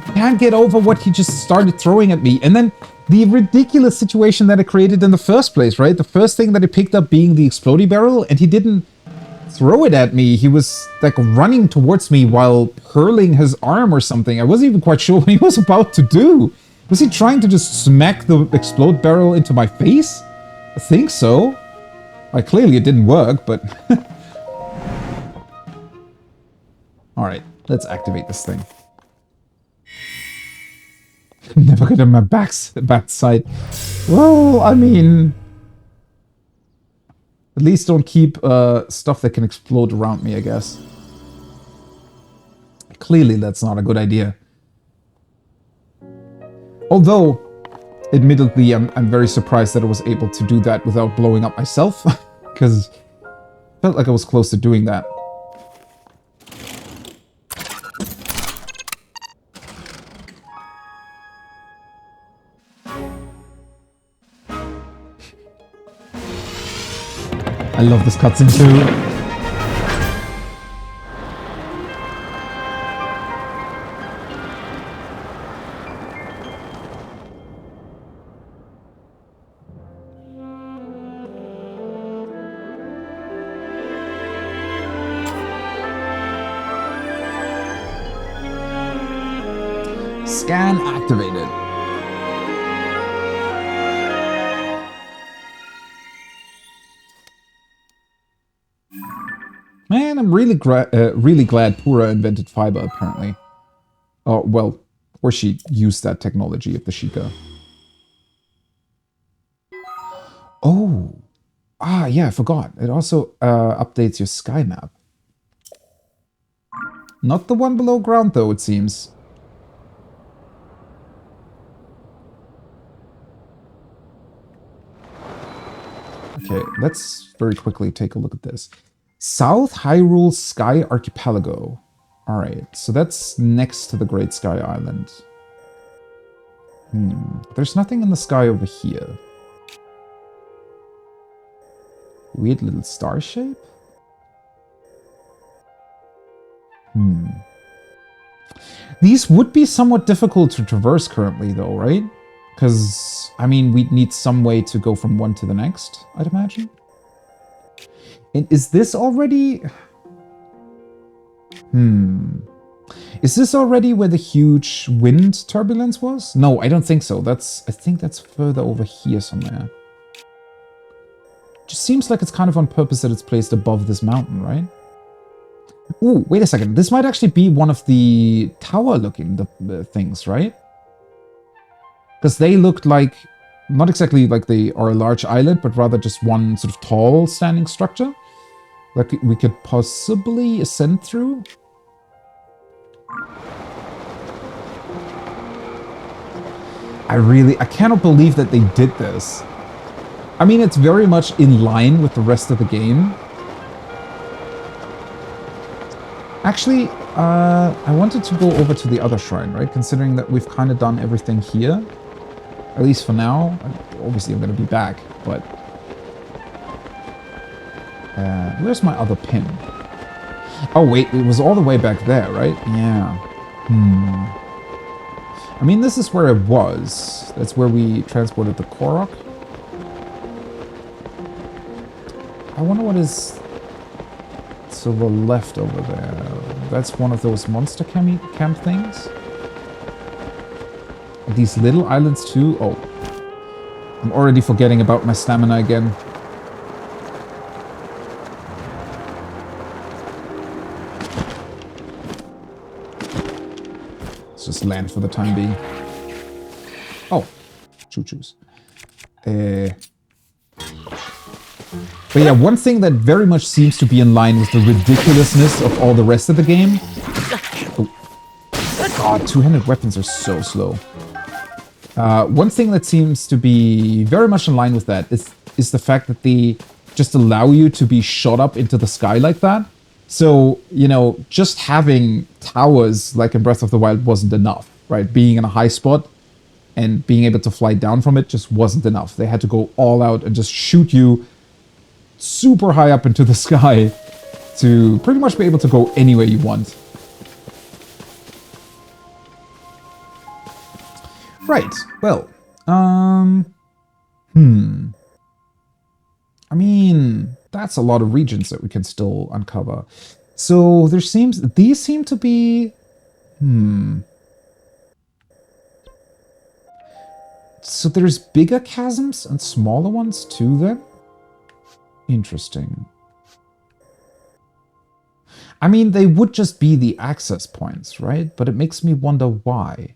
I can't get over what he just started throwing at me. And then the ridiculous situation that it created in the first place, right? The first thing that he picked up being the explodey barrel, and he didn't throw it at me. He was like running towards me while hurling his arm or something. I wasn't even quite sure what he was about to do. Was he trying to just smack the explode barrel into my face? I think so. Like, clearly it didn't work, but... Alright, let's activate this thing. Never get on my backside. Well, I mean... At least don't keep stuff that can explode around me, I guess. Clearly that's not a good idea. Although, admittedly, I'm very surprised that I was able to do that without blowing up myself. Because I felt like I was close to doing that. I love this cutscene too. Scan activated. Man, I'm really glad Pura invented fiber, apparently. Oh, well, or she used that technology of the Sheikah. Oh. Ah, yeah, I forgot. It also updates your sky map. Not the one below ground, though, it seems. Okay, let's very quickly take a look at this. South Hyrule Sky Archipelago. Alright, so that's next to the Great Sky Island. There's nothing in the sky over here. Weird little star shape? These would be somewhat difficult to traverse currently, though, right? Because, I mean, we'd need some way to go from one to the next, I'd imagine. And is this already... Is this already where the huge wind turbulence was? No, I don't think so. I think that's further over here somewhere. Just seems like it's kind of on purpose that it's placed above this mountain, right? Ooh, wait a second. This might actually be one of the tower-looking things, right? Because they looked like, not exactly like they are a large islet, but rather just one sort of tall standing structure. Like we could possibly ascend through. I cannot believe that they did this. I mean, it's very much in line with the rest of the game. Actually, I wanted to go over to the other shrine, right? Considering that we've kind of done everything here. At least for now. Obviously, I'm going to be back, but... where's my other pin? Oh, wait, it was all the way back there, right? Yeah. I mean, this is where it was. That's where we transported the Korok. I wonder what is to the left over there. That's one of those monster camp things. These little islands too. Oh, I'm already forgetting about my stamina again. Let's just land for the time being. Oh, choo-choos. But yeah, one thing that very much seems to be in line with the ridiculousness of all the rest of the game... Oh. God, two-handed weapons are so slow. One thing that seems to be very much in line with that is the fact that they just allow you to be shot up into the sky like that. So, you know, just having towers like in Breath of the Wild wasn't enough, right? Being in a high spot and being able to fly down from it just wasn't enough. They had to go all out and just shoot you super high up into the sky to pretty much be able to go anywhere you want. Right, well, I mean, that's a lot of regions that we can still uncover. So these seem to be, So there's bigger chasms and smaller ones too then? Interesting. I mean, they would just be the access points, right? But it makes me wonder why.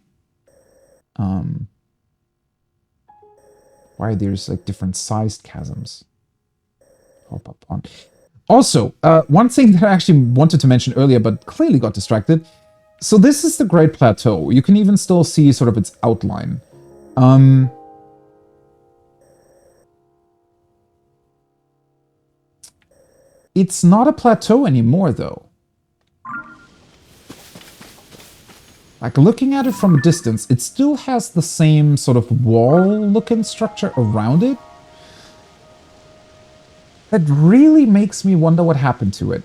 Why there's like different sized chasms. Hop up on. Also, one thing that I actually wanted to mention earlier, but clearly got distracted. So this is the Great Plateau. You can even still see sort of its outline. It's not a plateau anymore, though. Like, looking at it from a distance, it still has the same sort of wall-looking structure around it. That really makes me wonder what happened to it.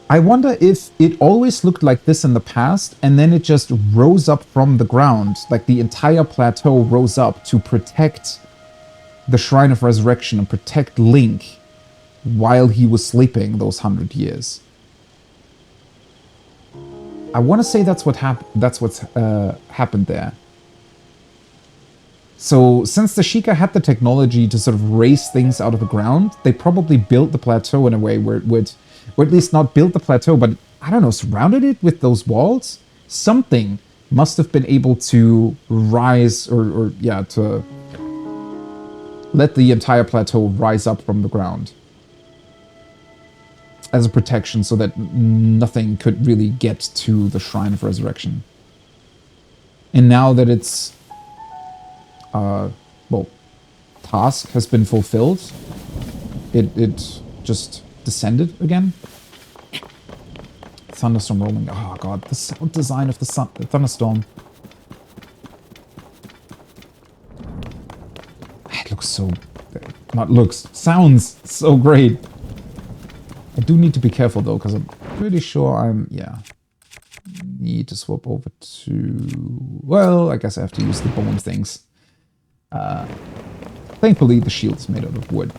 I wonder if it always looked like this in the past, and then it just rose up from the ground, like the entire plateau rose up to protect the Shrine of Resurrection and protect Link while he was sleeping those 100 years. I want to say that's what's happened there. So since the Sheikah had the technology to sort of raise things out of the ground, they probably built the plateau in a way where it would, or at least not built the plateau, but I don't know, surrounded it with those walls. Something must have been able to rise or to let the entire plateau rise up from the ground as a protection so that nothing could really get to the Shrine of Resurrection. And now that its task has been fulfilled, it just descended again. Thunderstorm rolling. Oh god, the sound design of the thunderstorm. It looks so... Not looks. Sounds so great. I do need to be careful though, because I'm pretty sure need to swap over to... Well, I guess I have to use the bone things. Thankfully, the shield is made out of wood.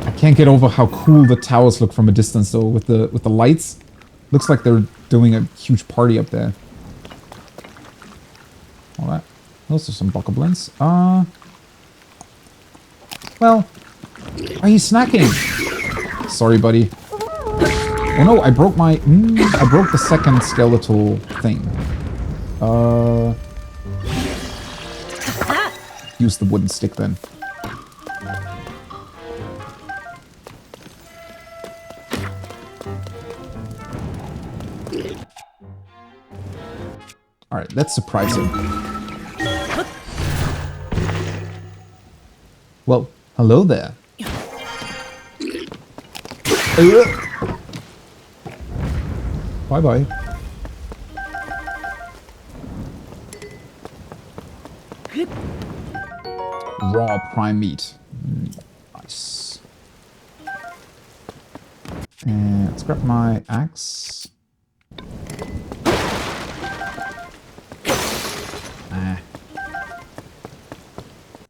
I Can't get over how cool the towers look from a distance though, with the lights. Looks like they're doing a huge party up there. All right. Those are some bokoblins. Well, are you snacking? Sorry, buddy. Oh no, I broke my... I broke the second skeletal thing. Use the wooden stick then. Alright, let's surprise him. Well, hello there. Bye-bye. Raw prime meat. Nice. And let's grab my axe.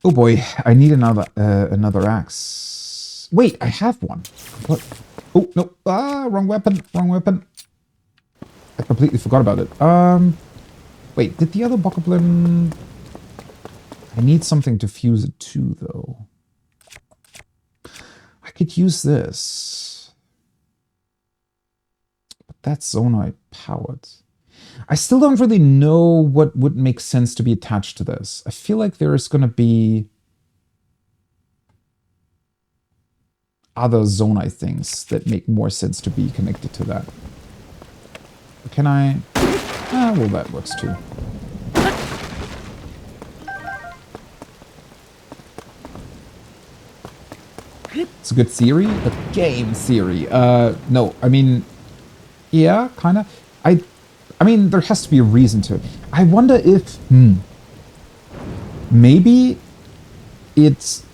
Oh boy, I need another axe. Wait, I have one. What? Oh no! Ah, wrong weapon. Wrong weapon. I completely forgot about it. Wait, did the other bokoblin? I need something to fuse it to, though. I could use this, but that's zonite powered. I still don't really know what would make sense to be attached to this. I feel like there's going to be other zonite things that make more sense to be connected to that. Can I... Ah, well, that works too. It's a good theory, but game theory. No, I mean... Yeah, kind of. I mean, there has to be a reason to it. I wonder if... Maybe it's...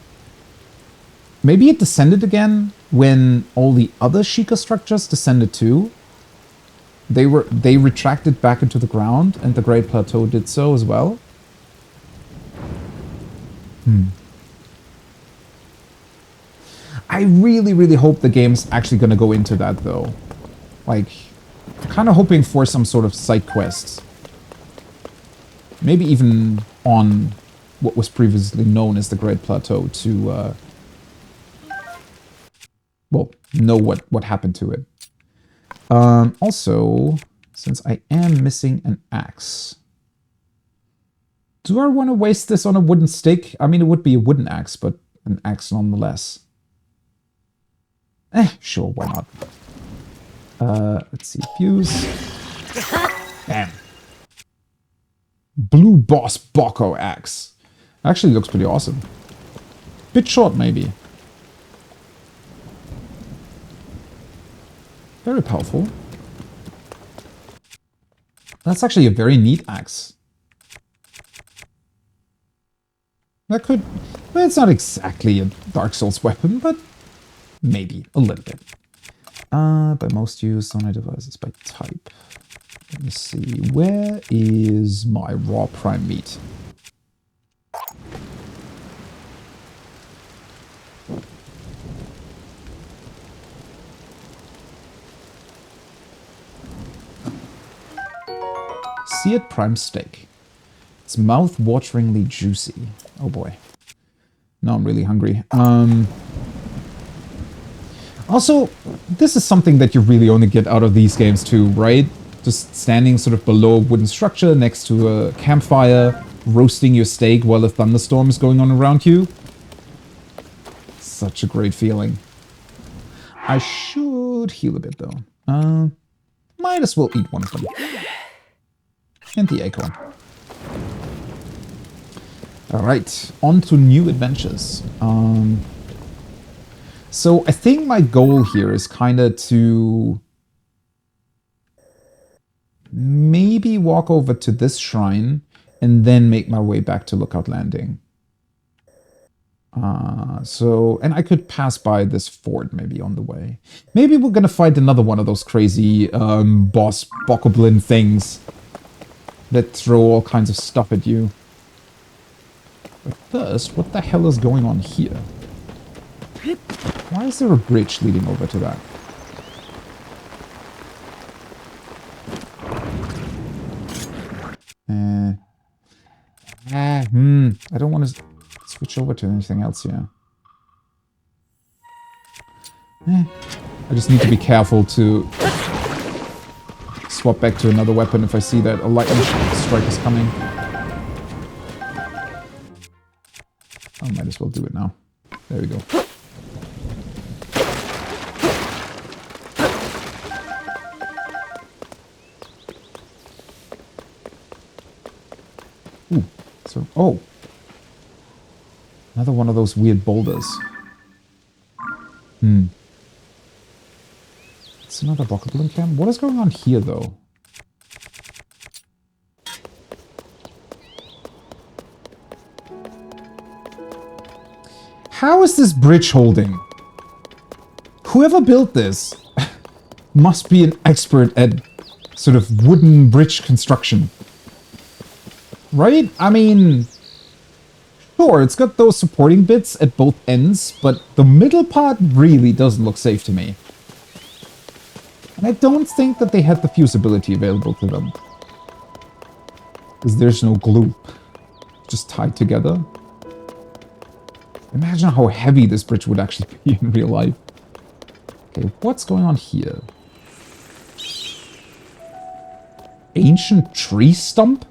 Maybe it descended again when all the other Sheikah structures descended too. They retracted back into the ground, and the Great Plateau did so as well. I really, really hope the game's actually going to go into that, though. Like, kind of hoping for some sort of side quests. Maybe even on what was previously known as the Great Plateau to, well, know what happened to it. Also, since I am missing an axe, do I want to waste this on a wooden stick? I mean, it would be a wooden axe, but an axe nonetheless. Sure, why not? Let's see, fuse. Bam. Blue Boss Boko axe. Actually looks pretty awesome. Bit short, maybe. Very powerful. That's actually a very neat axe. That could... Well, it's not exactly a Dark Souls weapon, but maybe a little bit. By most used on devices by type. Let me see. Where is my raw prime meat? Seared prime steak. It's mouth-wateringly juicy. Oh boy. Now I'm really hungry. Also, this is something that you really only get out of these games too, right? Just standing sort of below a wooden structure next to a campfire, roasting your steak while a thunderstorm is going on around you. Such a great feeling. I should heal a bit though. Might as well eat one of them. And the acorn. Alright, on to new adventures. So I think my goal here is kind of to maybe walk over to this shrine and then make my way back to Lookout Landing. And I could pass by this fort maybe on the way. Maybe we're gonna fight another one of those crazy boss bokoblin things that throw all kinds of stuff at you. But first, what the hell is going on here? Why is there a bridge leading over to that? I don't want to switch over to anything else here. I just need to be careful to swap back to another weapon if I see that a lightning strike is coming. I might as well do it now. There we go. Ooh, so, oh. Another one of those weird boulders. It's another bokoblin camp. What is going on here, though? How is this bridge holding? Whoever built this must be an expert at sort of wooden bridge construction. Right? I mean, sure, it's got those supporting bits at both ends, but the middle part really doesn't look safe to me. And I don't think that they had the fusibility available to them. Because there's no glue. Just tied together. Imagine how heavy this bridge would actually be in real life. Okay, what's going on here? Ancient tree stump?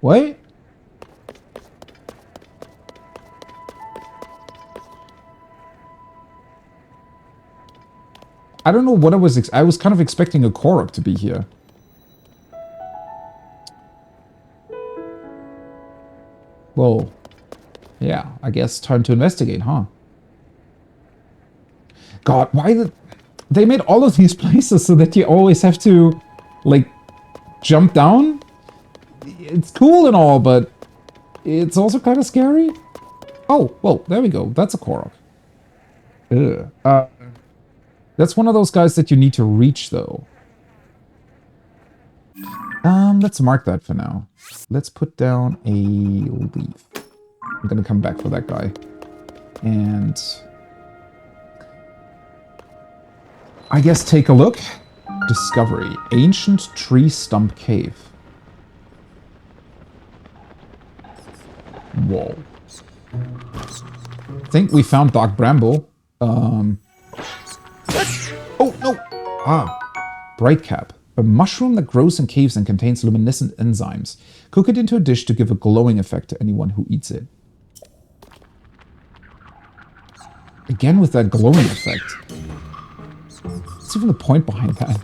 What? I don't know what I was kind of expecting a Korok to be here. Well, yeah, I guess time to investigate, huh? God, why the... They made all of these places so that you always have to, like, jump down? It's cool and all, but it's also kind of scary. Oh, well, there we go. That's a Korok. Ugh. That's one of those guys that you need to reach, though. Let's mark that for now. Let's put down a leaf. I'm gonna come back for that guy. And... I guess take a look. Discovery. Ancient tree stump cave. Whoa. I think we found Dark Bramble. Oh, no! Ah. Bright cap. A mushroom that grows in caves and contains luminescent enzymes. Cook it into a dish to give a glowing effect to anyone who eats it. Again with that glowing effect. What's even the point behind that?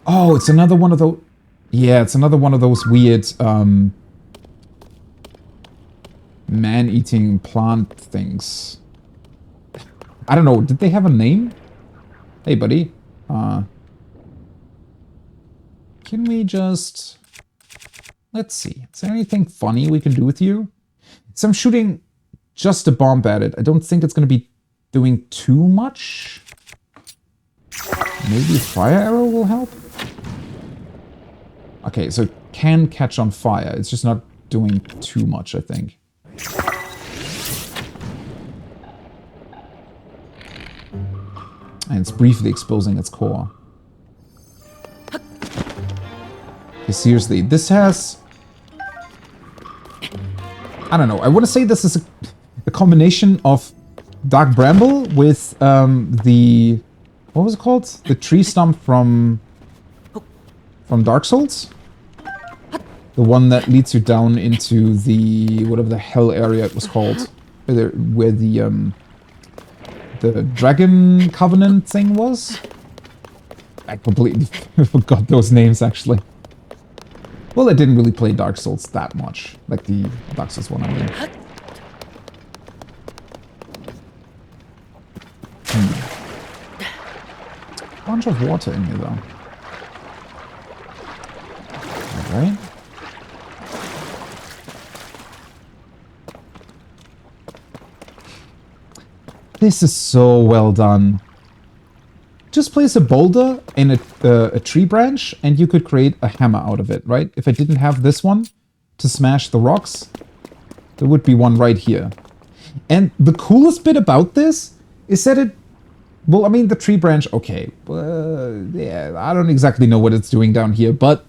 Oh, it's another one of those... Yeah, it's another one of those weird, man-eating plant things. I don't know, did they have a name? Hey, buddy. Can we just... Let's see. Is there anything funny we can do with you? So I'm shooting just a bomb at it. I don't think it's going to be doing too much. Maybe a fire arrow will help? Okay, so it can catch on fire. It's just not doing too much, I think. And it's briefly exposing its core. Okay, seriously, this has... I don't know, I want to say this is a combination of Dark Bramble with the... What was it called? The tree stump from Dark Souls? The one that leads you down into the... whatever the hell area it was called. Where the Dragon Covenant thing was? I completely forgot those names, actually. Well, I didn't really play Dark Souls that much. Like the Dark Souls one, I mean. Bunch of water in here, though. Alright. This is so well done. just place a boulder in a tree branch and you could create a hammer out of it, right? If I didn't have this one to smash the rocks, there would be one right here. And the coolest bit about this is that it... Well, I mean, the tree branch, okay. Yeah, I don't exactly know what it's doing down here, but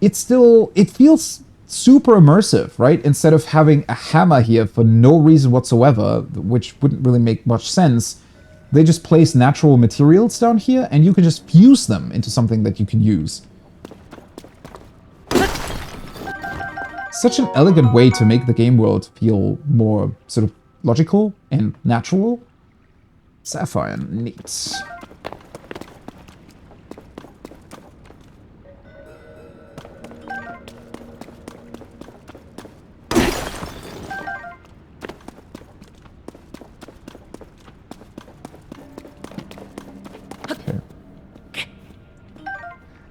it's still... It feels super immersive, right? Instead of having a hammer here for no reason whatsoever, which wouldn't really make much sense, they just place natural materials down here, and you can just fuse them into something that you can use. Such an elegant way to make the game world feel more sort of logical and natural. Sapphire, neat.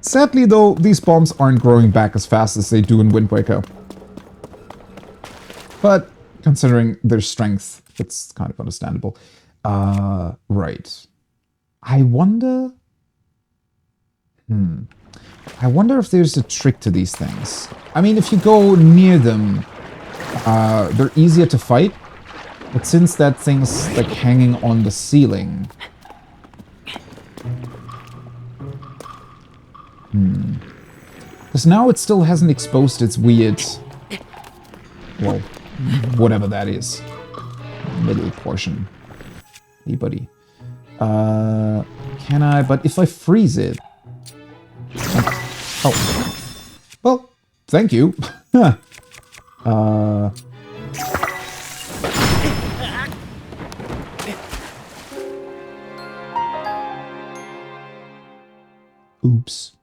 Sadly, though, these bombs aren't growing back as fast as they do in Wind Waker. But considering their strength, it's kind of understandable. Right. I wonder... I wonder if there's a trick to these things. I mean, if you go near them, they're easier to fight. But since that thing's, like, hanging on the ceiling... Because now it still hasn't exposed its weird... Well, whatever that is. Middle portion. Hey, buddy. Can I... But if I freeze it... Oh. Well, thank you. Oops.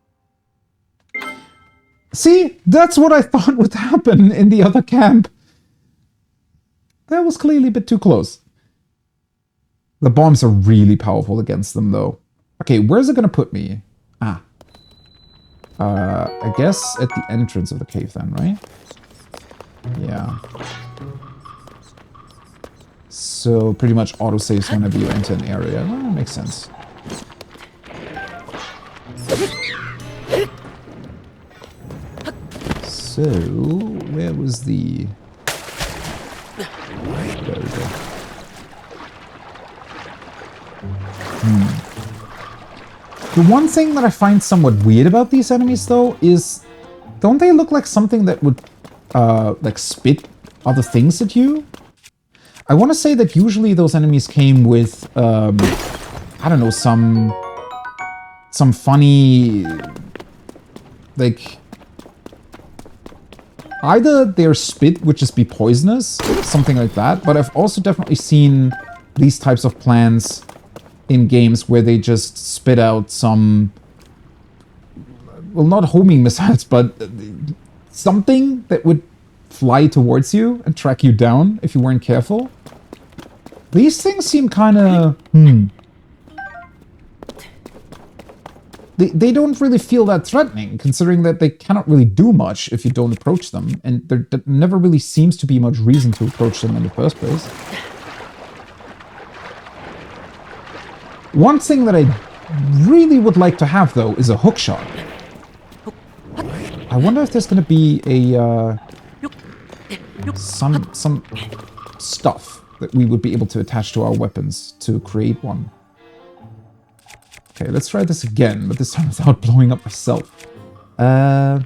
See, that's what I thought would happen in the other camp. That was clearly a bit too close. The bombs are really powerful against them, though. Okay, where's it gonna put me? Ah. I guess at the entrance of the cave then, right? Yeah. So, pretty much autosaves whenever you enter an area. Well, that makes sense. So, where was the... There we go. The one thing that I find somewhat weird about these enemies, though, is... Don't they look like something that would, like, spit other things at you? I want to say that usually those enemies came with, I don't know, some funny... Like... Either their spit would just be poisonous, something like that, but I've also definitely seen these types of plants in games where they just spit out some... Well, not homing missiles, but something that would fly towards you and track you down if you weren't careful. These things seem kind of... They don't really feel that threatening, considering that they cannot really do much if you don't approach them, and there never really seems to be much reason to approach them in the first place. One thing that I really would like to have, though, is a hookshot. I wonder if there's going to be a... some stuff that we would be able to attach to our weapons to create one. Okay, let's try this again, but this time without blowing up myself. Ah,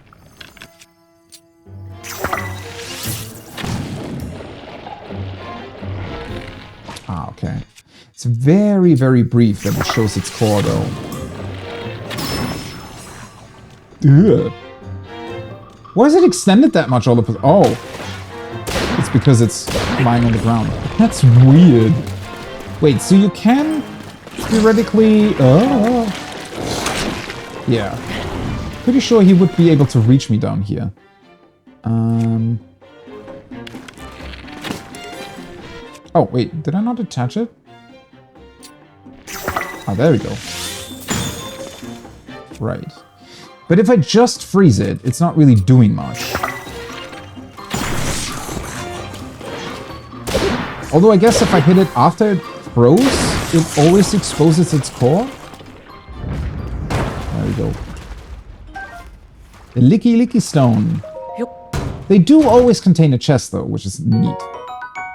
okay. It's very, very brief that it shows its core, though. Ugh. Why is it extended that much all of it? Oh. It's because it's lying on the ground. That's weird. Wait, so you can... theoretically, yeah. Pretty sure he would be able to reach me down here. Oh, wait, did I not attach it? Ah, there we go. Right. But if I just freeze it, it's not really doing much. Although I guess if I hit it after it froze, it always exposes its core. The Licky Licky Stone. They do always contain a chest, though, which is neat.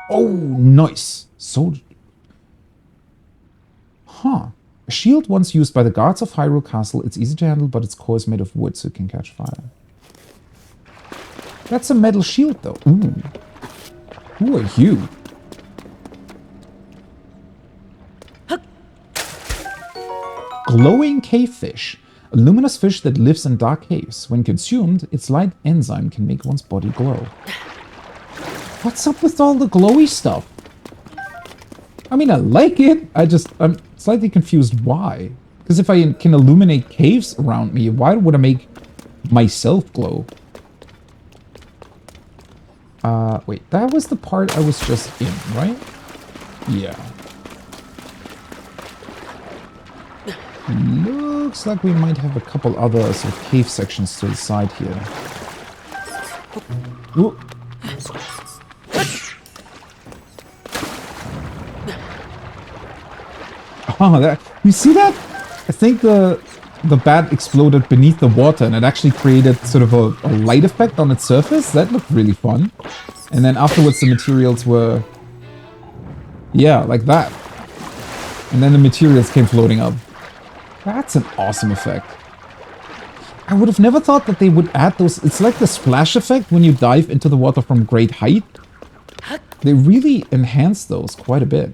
Oh, nice. So... Huh. A shield once used by the guards of Hyrule Castle. It's easy to handle, but its core is made of wood, so it can catch fire. That's a metal shield, though. Ooh. Who are you? Glowing cave fish. A luminous fish that lives in dark caves. When consumed, its light enzyme can make one's body glow. What's up with all the glowy stuff? I mean, I like it. I'm slightly confused why. Because if I can illuminate caves around me, why would I make myself glow? Wait, that was the part I was just in, right? Yeah. Looks like we might have a couple other sort of cave sections to the side here. Ooh. Oh, that, you see that? I think the bat exploded beneath the water and it actually created sort of a light effect on its surface. That looked really fun. And then afterwards the materials were... Yeah, like that. And then the materials came floating up. That's an awesome effect. I would have never thought that they would add those... It's like the splash effect when you dive into the water from great height. They really enhance those quite a bit.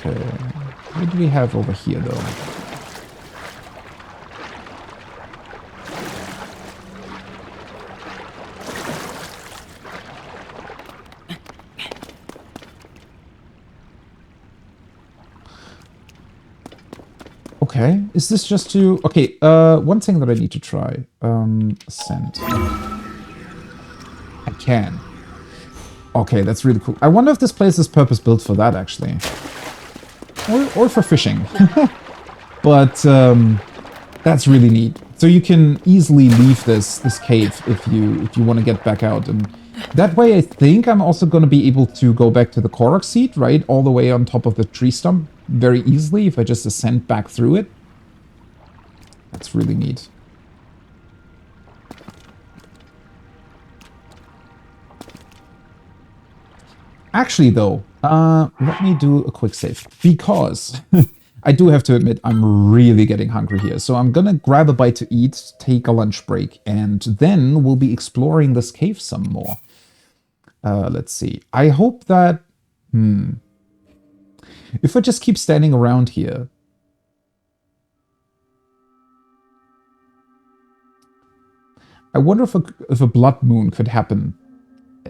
Okay. What do we have over here, though? Okay, is this just to... Okay, one thing that I need to try. Ascent. I can. Okay, that's really cool. I wonder if this place is purpose-built for that, actually. Or for fishing. But, that's really neat. So you can easily leave this cave if you want to get back out. And that way, I think I'm also going to be able to go back to the Korok seat, right? All the way on top of the tree stump very easily if I just ascend back through it. That's really neat. Actually, though, let me do a quick save. Because I do have to admit, I'm really getting hungry here. So I'm gonna grab a bite to eat, take a lunch break, and then we'll be exploring this cave some more. Let's see. I hope that... If I just keep standing around here... I wonder if a blood moon could happen.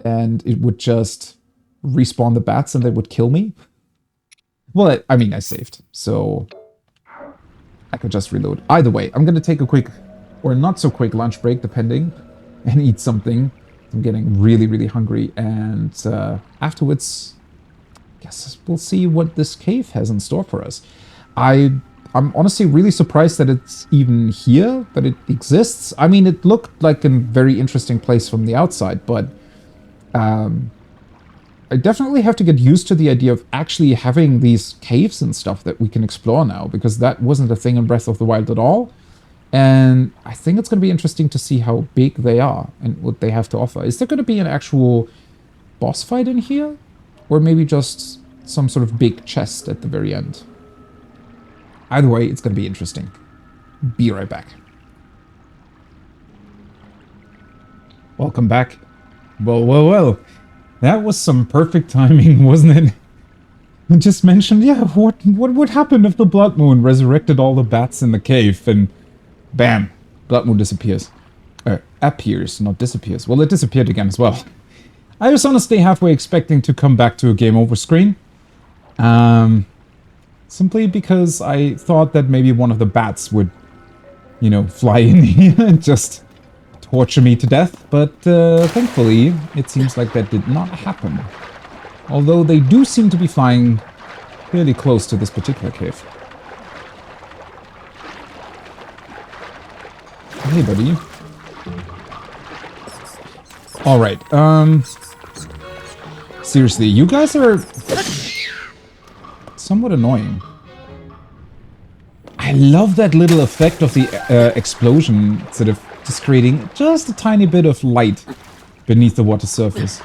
And it would just respawn the bats and they would kill me. Well, I mean, I saved. So I could just reload. Either way, I'm going to take a quick, or not so quick lunch break, depending. And eat something. I'm getting really, really hungry. And afterwards... guess we'll see what this cave has in store for us. I'm honestly really surprised that it's even here, that it exists. I mean, it looked like a very interesting place from the outside, but I definitely have to get used to the idea of actually having these caves and stuff that we can explore now, because that wasn't a thing in Breath of the Wild at all. And I think it's going to be interesting to see how big they are and what they have to offer. Is there going to be an actual boss fight in here? Or maybe just some sort of big chest at the very end. Either way, it's going to be interesting. Be right back. Welcome back. Well. That was some perfect timing, wasn't it? I just mentioned, yeah, what would happen if the Blood Moon resurrected all the bats in the cave and bam, Blood Moon disappears. Appears, not disappears. Well, it disappeared again as well. I was honestly halfway expecting to come back to a game over screen. Simply because I thought that maybe one of the bats would, you know, fly in here and just torture me to death. But thankfully, it seems like that did not happen. Although they do seem to be flying fairly close to this particular cave. Hey, buddy. Alright, seriously, you guys are somewhat annoying. I I love that little effect of the explosion, sort of just creating just a tiny bit of light beneath the water surface.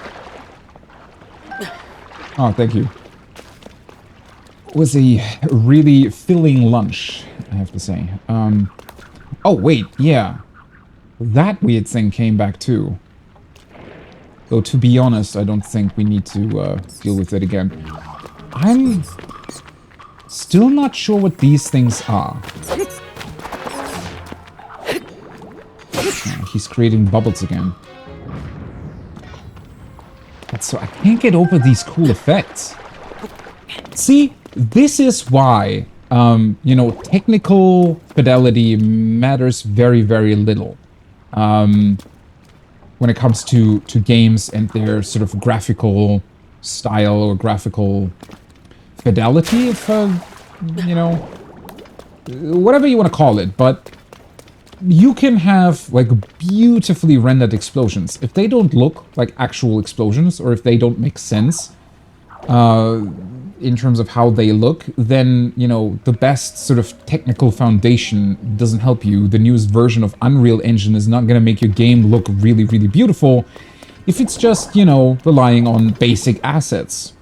Oh, thank you. It was a really filling lunch, I have to say. Oh, wait, yeah. That weird thing came back too. Though, to be honest, I don't think we need to deal with it again. I'm still not sure what these things are. He's creating bubbles again. So I can't get over these cool effects. See, this is why, you know, technical fidelity matters very, very little. When it comes to games and their sort of graphical style or graphical fidelity, if, you know, whatever you want to call it, but you can have, like, beautifully rendered explosions. If they don't look like actual explosions, or if they don't make sense, in terms of how they look, then, you know, the best sort of technical foundation doesn't help you. The newest version of Unreal Engine is not going to make your game look really, really beautiful if it's just, you know, relying on basic assets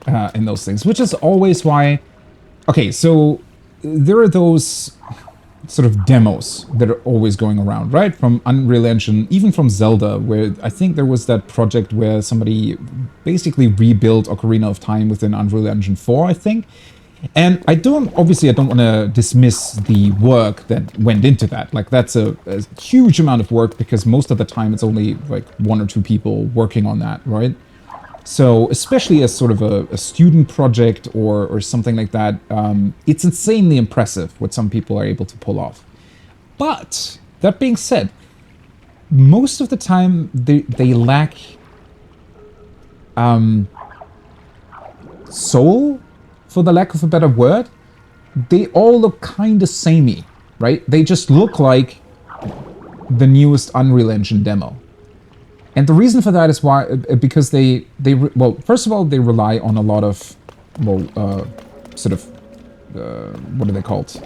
and those things, which is always why... Okay, so there are those sort of demos that are always going around, right? From Unreal Engine, even from Zelda, where I think there was that project where somebody basically rebuilt Ocarina of Time within Unreal Engine 4, I think. And obviously I don't want to dismiss the work that went into that. Like, that's a huge amount of work, because most of the time it's only like 1 or 2 people working on that, right? So, especially as sort of a student project or something like that, it's insanely impressive what some people are able to pull off. But, that being said, most of the time they lack soul, for the lack of a better word. They all look kind of samey, right? They just look like the newest Unreal Engine demo. And the reason for that is because well, first of all, they rely on a lot of, well, sort of, what are they called?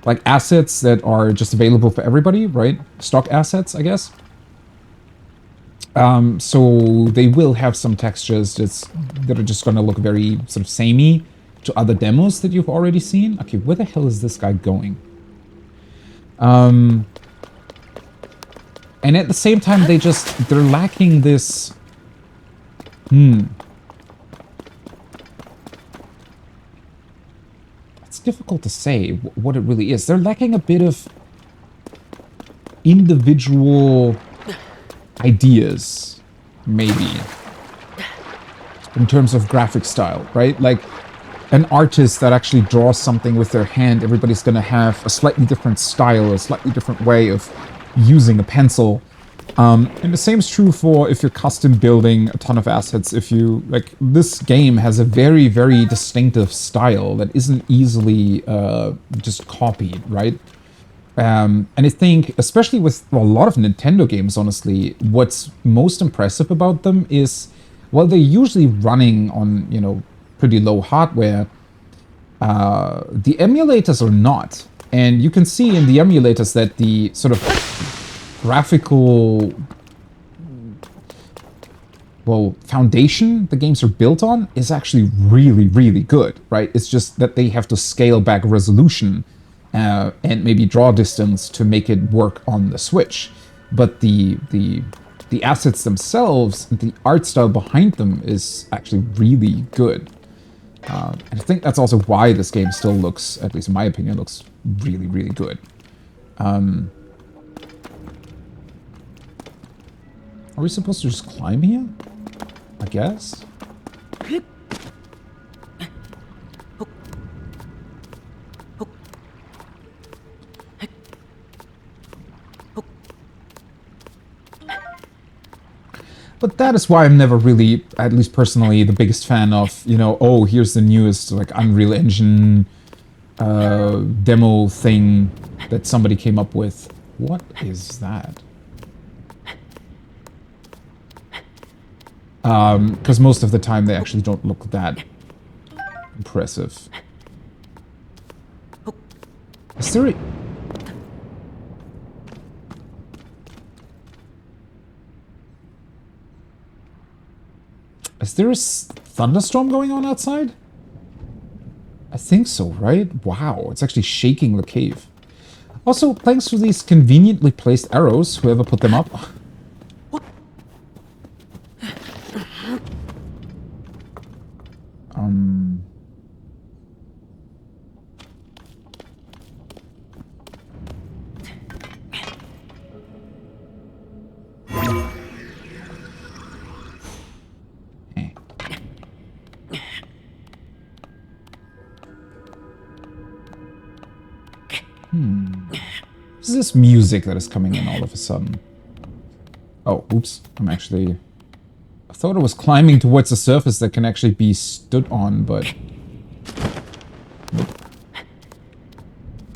Like assets that are just available for everybody, right? Stock assets, I guess. So they will have some textures that are just going to look very sort of samey to other demos that you've already seen. Okay, where the hell is this guy going? And at the same time, they're lacking this... It's difficult to say what it really is. They're lacking a bit of individual ideas, maybe, in terms of graphic style, right? Like, an artist that actually draws something with their hand, everybody's gonna have a slightly different style, a slightly different way of using a pencil. And the same is true for if you're custom building a ton of assets. If you, like, this game has a very, very distinctive style that isn't easily just copied, right? And I think, especially with a lot of Nintendo games, honestly, what's most impressive about them is, well, they're usually running on, you know, pretty low hardware. The emulators are not. And you can see in the emulators that the sort of graphical, well, foundation the games are built on is actually really, really good, right? It's just that they have to scale back resolution and maybe draw distance to make it work on the Switch. But the assets themselves, the art style behind them is actually really good. And I think that's also why this game still looks, at least in my opinion, looks really, really good. Are we supposed to just climb here? I guess? But that is why I'm never really, at least personally, the biggest fan of, you know, oh, here's the newest, like, Unreal Engine demo thing that somebody came up with. What is that? Because most of the time they actually don't look that impressive. there a... Is there a thunderstorm going on outside? I think so, right? Wow, it's actually shaking the cave. Also, thanks for these conveniently placed arrows, whoever put them up. What is this music that is coming in all of a sudden? Oh, oops. I'm actually... I thought I was climbing towards a surface that can actually be stood on, but...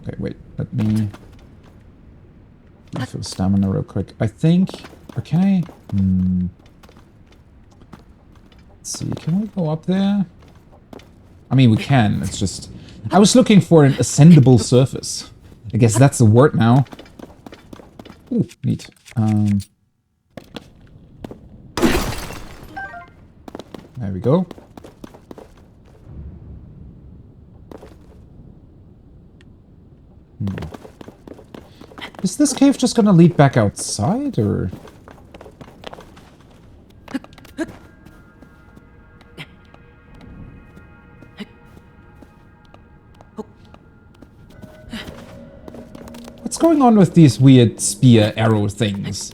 Okay, wait. Let me... refill stamina real quick. I think... Or can I... Let's see. Can we go up there? I mean, we can. It's just... I was looking for an ascendable surface. I guess that's the word now. Ooh, neat. There we go. Is this cave just gonna lead back outside, or...? What's going on with these weird spear arrow things?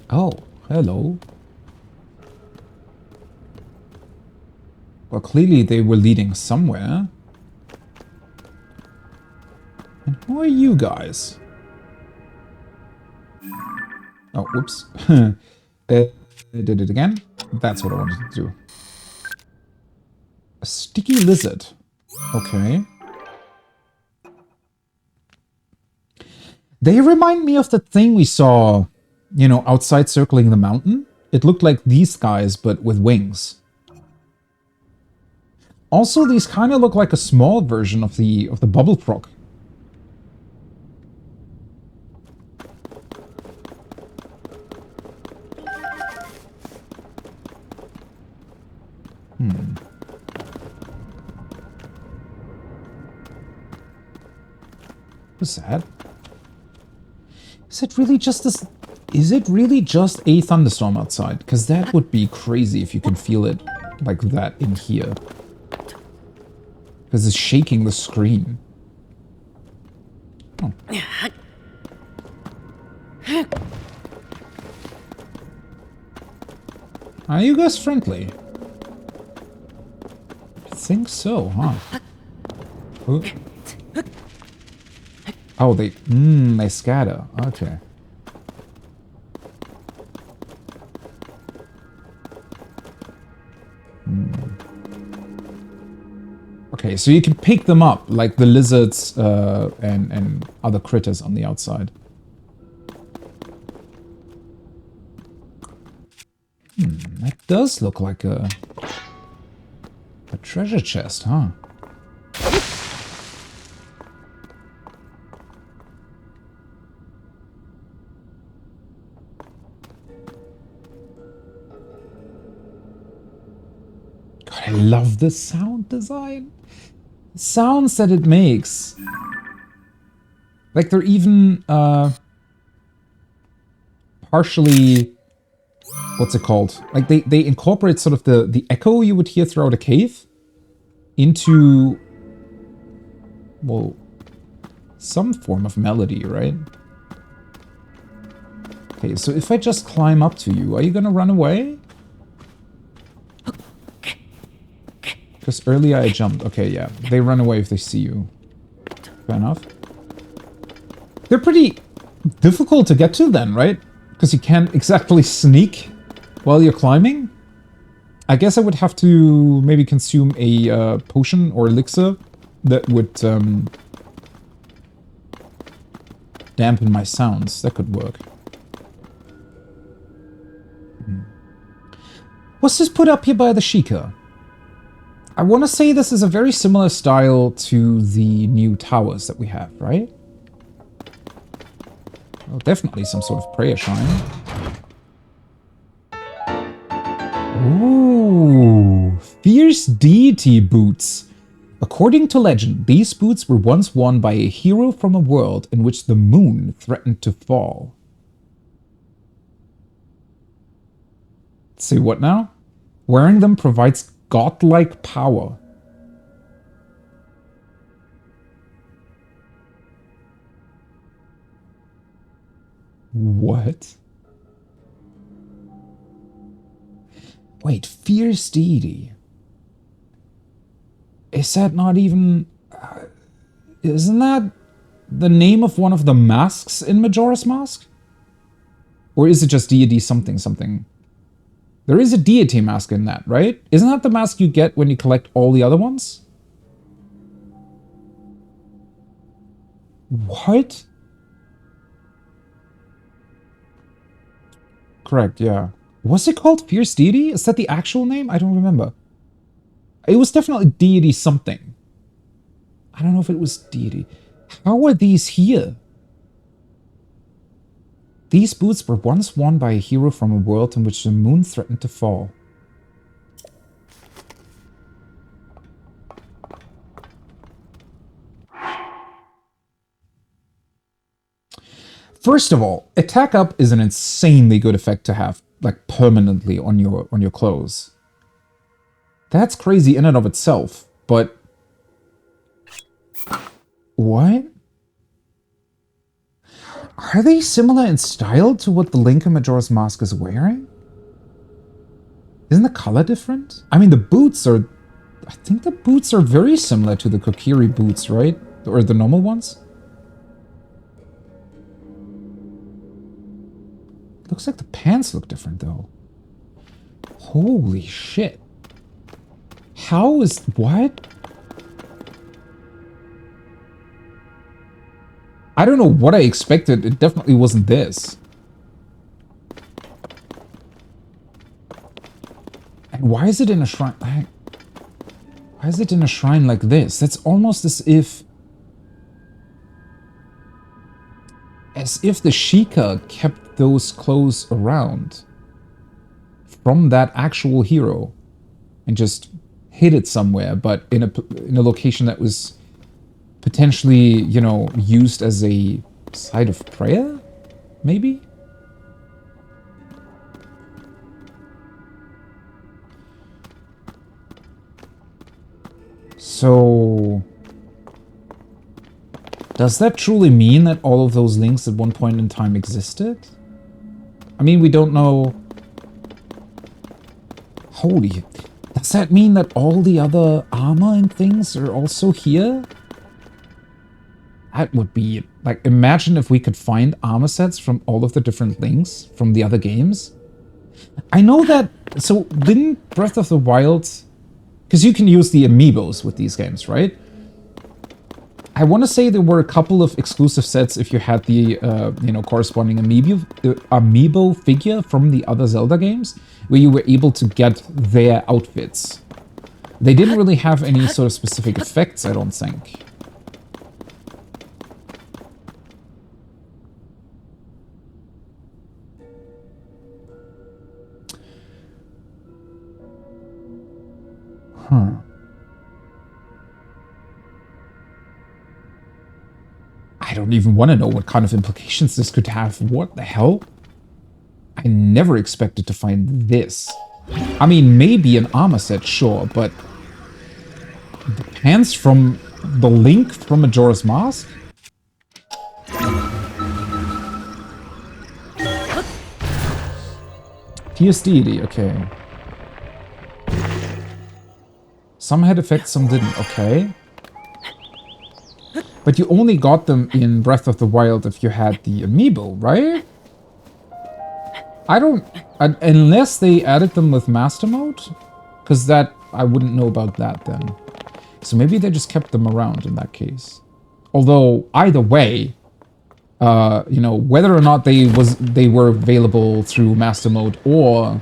Oh, hello. Well, clearly they were leading somewhere. And who are you guys? Oh, whoops. I did it again. That's what I wanted to do. A sticky lizard. Okay. They remind me of the thing we saw, you know, outside circling the mountain. It looked like these guys, but with wings. Also, these kind of look like a small version of the bubble frog. What's that? Is it really just this? Is it really just a thunderstorm outside? Because that would be crazy if you can feel it like that in here. Because it's shaking the screen. Oh. Are you guys friendly? I think so, huh? Ooh. Oh, they scatter. Okay. Okay, so you can pick them up, like the lizards and other critters on the outside. That does look like a treasure chest, huh? God, I love the sound design. The sounds that it makes. Like they're even partially, what's it called? Like they incorporate sort of the echo you would hear throughout a cave into, well, some form of melody, right? Okay, so if I just climb up to you, are you gonna run away? Because earlier I jumped. Okay, yeah. They run away if they see you. Fair enough. They're pretty difficult to get to then, right? Because you can't exactly sneak while you're climbing. I guess I would have to maybe consume a potion or elixir that would dampen my sounds. That could work. What's this put up here by the Sheikah? I want to say this is a very similar style to the new towers that we have, right? Well, definitely some sort of prayer shrine. Ooh, fierce deity boots. According to legend, these boots were once worn by a hero from a world in which the moon threatened to fall. Say what now? Wearing them provides godlike power. What? Wait, fierce deity. Is that not even... isn't that the name of one of the masks in Majora's Mask? Or is it just deity something something? There is a deity mask in that, right? Isn't that the mask you get when you collect all the other ones? What? Correct, yeah. Was it called Fierce Deity? Is that the actual name? I don't remember. It was definitely deity something. I don't know if it was deity. How are these here? These boots were once worn by a hero from a world in which the moon threatened to fall. First of all, attack up is an insanely good effect to have, like, permanently on your clothes. That's crazy in and of itself, but... What? Are they similar in style to what the Link in Majora's Mask is wearing? Isn't the color different? I mean, the boots are... I think the boots are very similar to the Kokiri boots, right? Or the normal ones? Looks like the pants look different, though. Holy shit. How is... What? I don't know what I expected. It definitely wasn't this. And why is it in a shrine... Why is it in a shrine like this? That's almost as if... As if the Sheikah kept those clothes around from that actual hero and just hid it somewhere, but in a location that was potentially, you know, used as a site of prayer, maybe? So... does that truly mean that all of those links at one point in time existed? I mean, we don't know... Holy... Does that mean that all the other armor and things are also here? That would be... Like, imagine if we could find armor sets from all of the different links from the other games. I know that... So, didn't Breath of the Wild... Because you can use the amiibos with these games, right? I want to say there were a couple of exclusive sets if you had the, you know, corresponding amiibo figure from the other Zelda games, where you were able to get their outfits. They didn't really have any sort of specific effects, I don't think. Huh. I don't even want to know what kind of implications this could have. What the hell? I never expected to find this. I mean, maybe an armor set, sure, but... the pants from the Link from Majora's Mask? Fierce Deity, okay. Some had effects, some didn't, okay. But you only got them in Breath of the Wild if you had the amiibo, right? I don't... unless they added them with Master Mode? Because that... I wouldn't know about that then. So maybe they just kept them around in that case. Although, either way... you know, whether or not they were available through Master Mode or...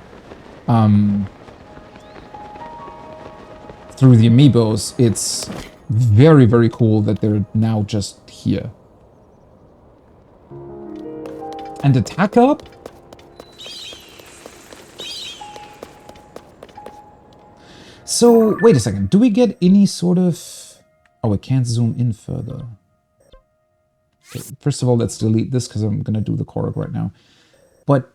through the amiibos, it's very, very cool that they're now just here. And attack up? So, wait a second. Do we get any sort of... Oh, I can't zoom in further. Okay, first of all, let's delete this because I'm going to do the Korok right now. But,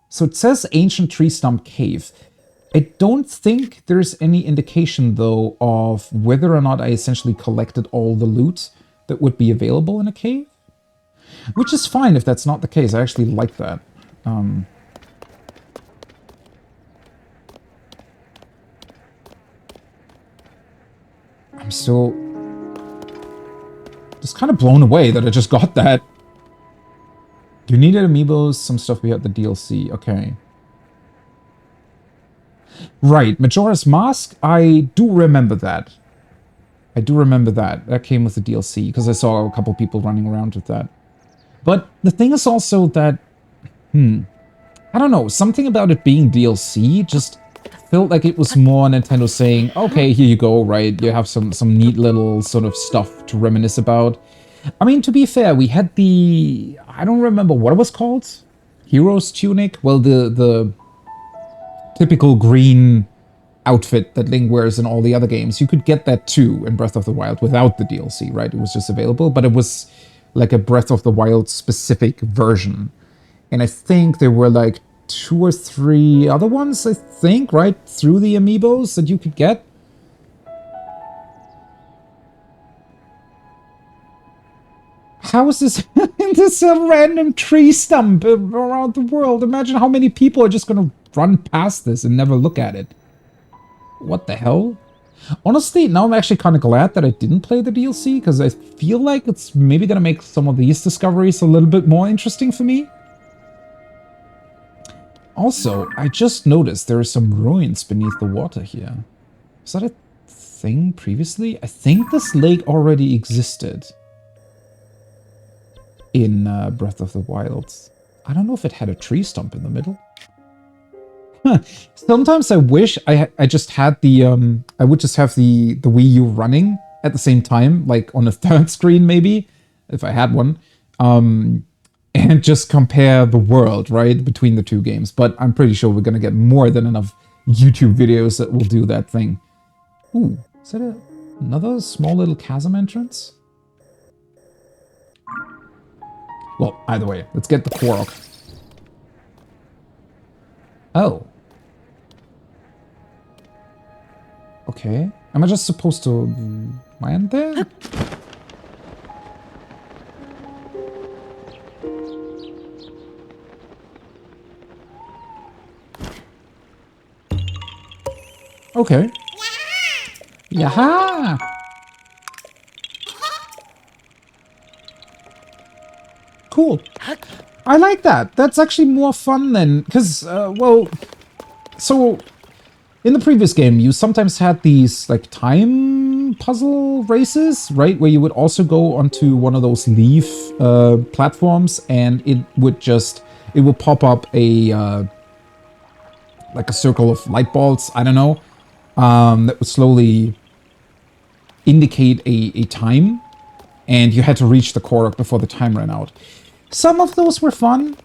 so it says Ancient Tree Stump Cave. I don't think there's any indication, though, of whether or not I essentially collected all the loot that would be available in a cave. Which is fine if that's not the case. I actually like that. I'm still just kind of blown away that I just got that. You needed amiibos, some stuff we had the DLC. Okay. Right, Majora's Mask, I do remember that. I do remember that. That came with the DLC, because I saw a couple people running around with that. But the thing is also that, I don't know, something about it being DLC just felt like it was more Nintendo saying, okay, here you go, right? You have some neat little sort of stuff to reminisce about. I mean, to be fair, we had the, I don't remember what it was called. Hero's Tunic? Well, the typical green outfit that Link wears in all the other games. You could get that too in Breath of the Wild without the DLC, right? It was just available, but it was like a Breath of the Wild specific version. And I think there were like 2 or 3 other ones, I think, right? Through the amiibos that you could get. How is this in this random tree stump around the world? Imagine how many people are just gonna run past this and never look at it. What the hell? Honestly, now I'm actually kind of glad that I didn't play the DLC, because I feel like it's maybe gonna make some of these discoveries a little bit more interesting for me. Also, I just noticed there are some ruins beneath the water here. Is that a thing previously? I think this lake already existed in Breath of the Wild. I don't know if it had a tree stump in the middle. Sometimes I wish I just had the I would just have the Wii U running at the same time, like on a third screen maybe, if I had one, and just compare the world, right, between the two games. But I'm pretty sure we're gonna get more than enough YouTube videos that will do that thing. Ooh, is that another small little chasm entrance? Well, either way, let's get the Korok. Oh. Okay. Am I just supposed to land there? Okay. Yaha! Cool. I like that. That's actually more fun than... Because, well... So, in the previous game, you sometimes had these, like, time puzzle races, right? Where you would also go onto one of those leaf platforms, and it would just... It would pop up a... like a circle of light balls, I don't know, that would slowly indicate a time, and you had to reach the Korok before the time ran out. Some of those were fun,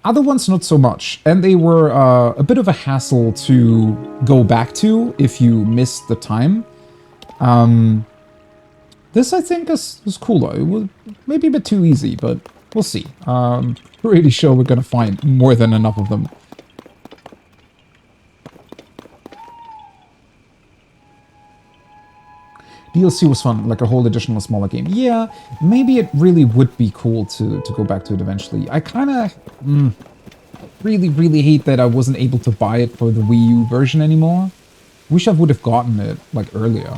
other ones not so much, and they were a bit of a hassle to go back to if you missed the time. This, I think, is cooler. It was maybe a bit too easy, but we'll see. Pretty sure we're gonna find more than enough of them. DLC was fun, like a whole additional smaller game. Yeah, maybe it really would be cool to go back to it eventually. I kind of really hate that I wasn't able to buy it for the Wii U version anymore. Wish I would have gotten it, like, earlier.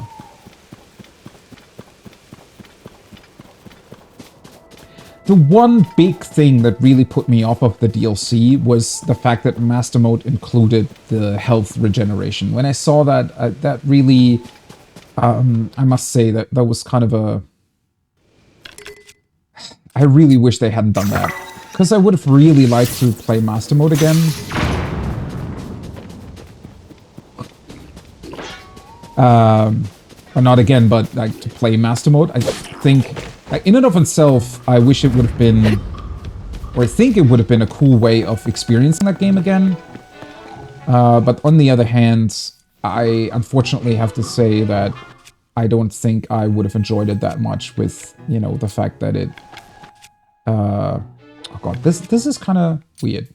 The one big thing that really put me off of the DLC was the fact that Master Mode included the health regeneration. When I saw that, that really... I must say that was kind of a... I really wish they hadn't done that. Because I would have really liked to play Master Mode again. Or not again, but like to play Master Mode. I think, like, in and of itself, I wish it would have been, or I think it would have been a cool way of experiencing that game again. But on the other hand, I unfortunately have to say that I don't think I would have enjoyed it that much with, you know, the fact that it... oh god, this is kind of weird.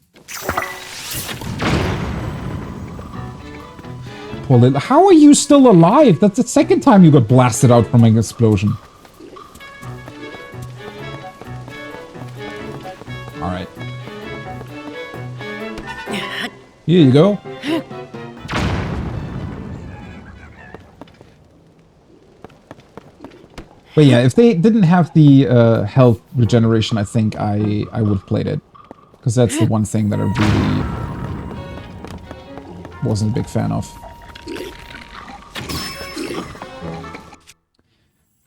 Poor little... How are you still alive? That's the second time you got blasted out from an explosion. Alright. Here you go. But yeah, if they didn't have the health regeneration, I think I would have played it. Because that's the one thing that I really wasn't a big fan of.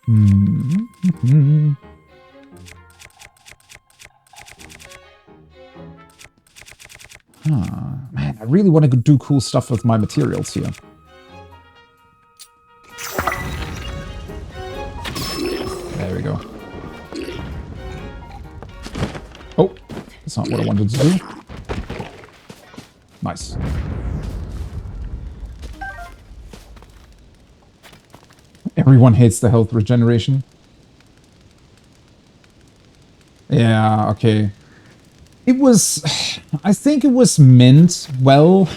Man, I really want to do cool stuff with my materials here. There we go. Oh, that's not what I wanted to do. Nice. Everyone hates the health regeneration. Yeah, okay. It was... I think it was meant well.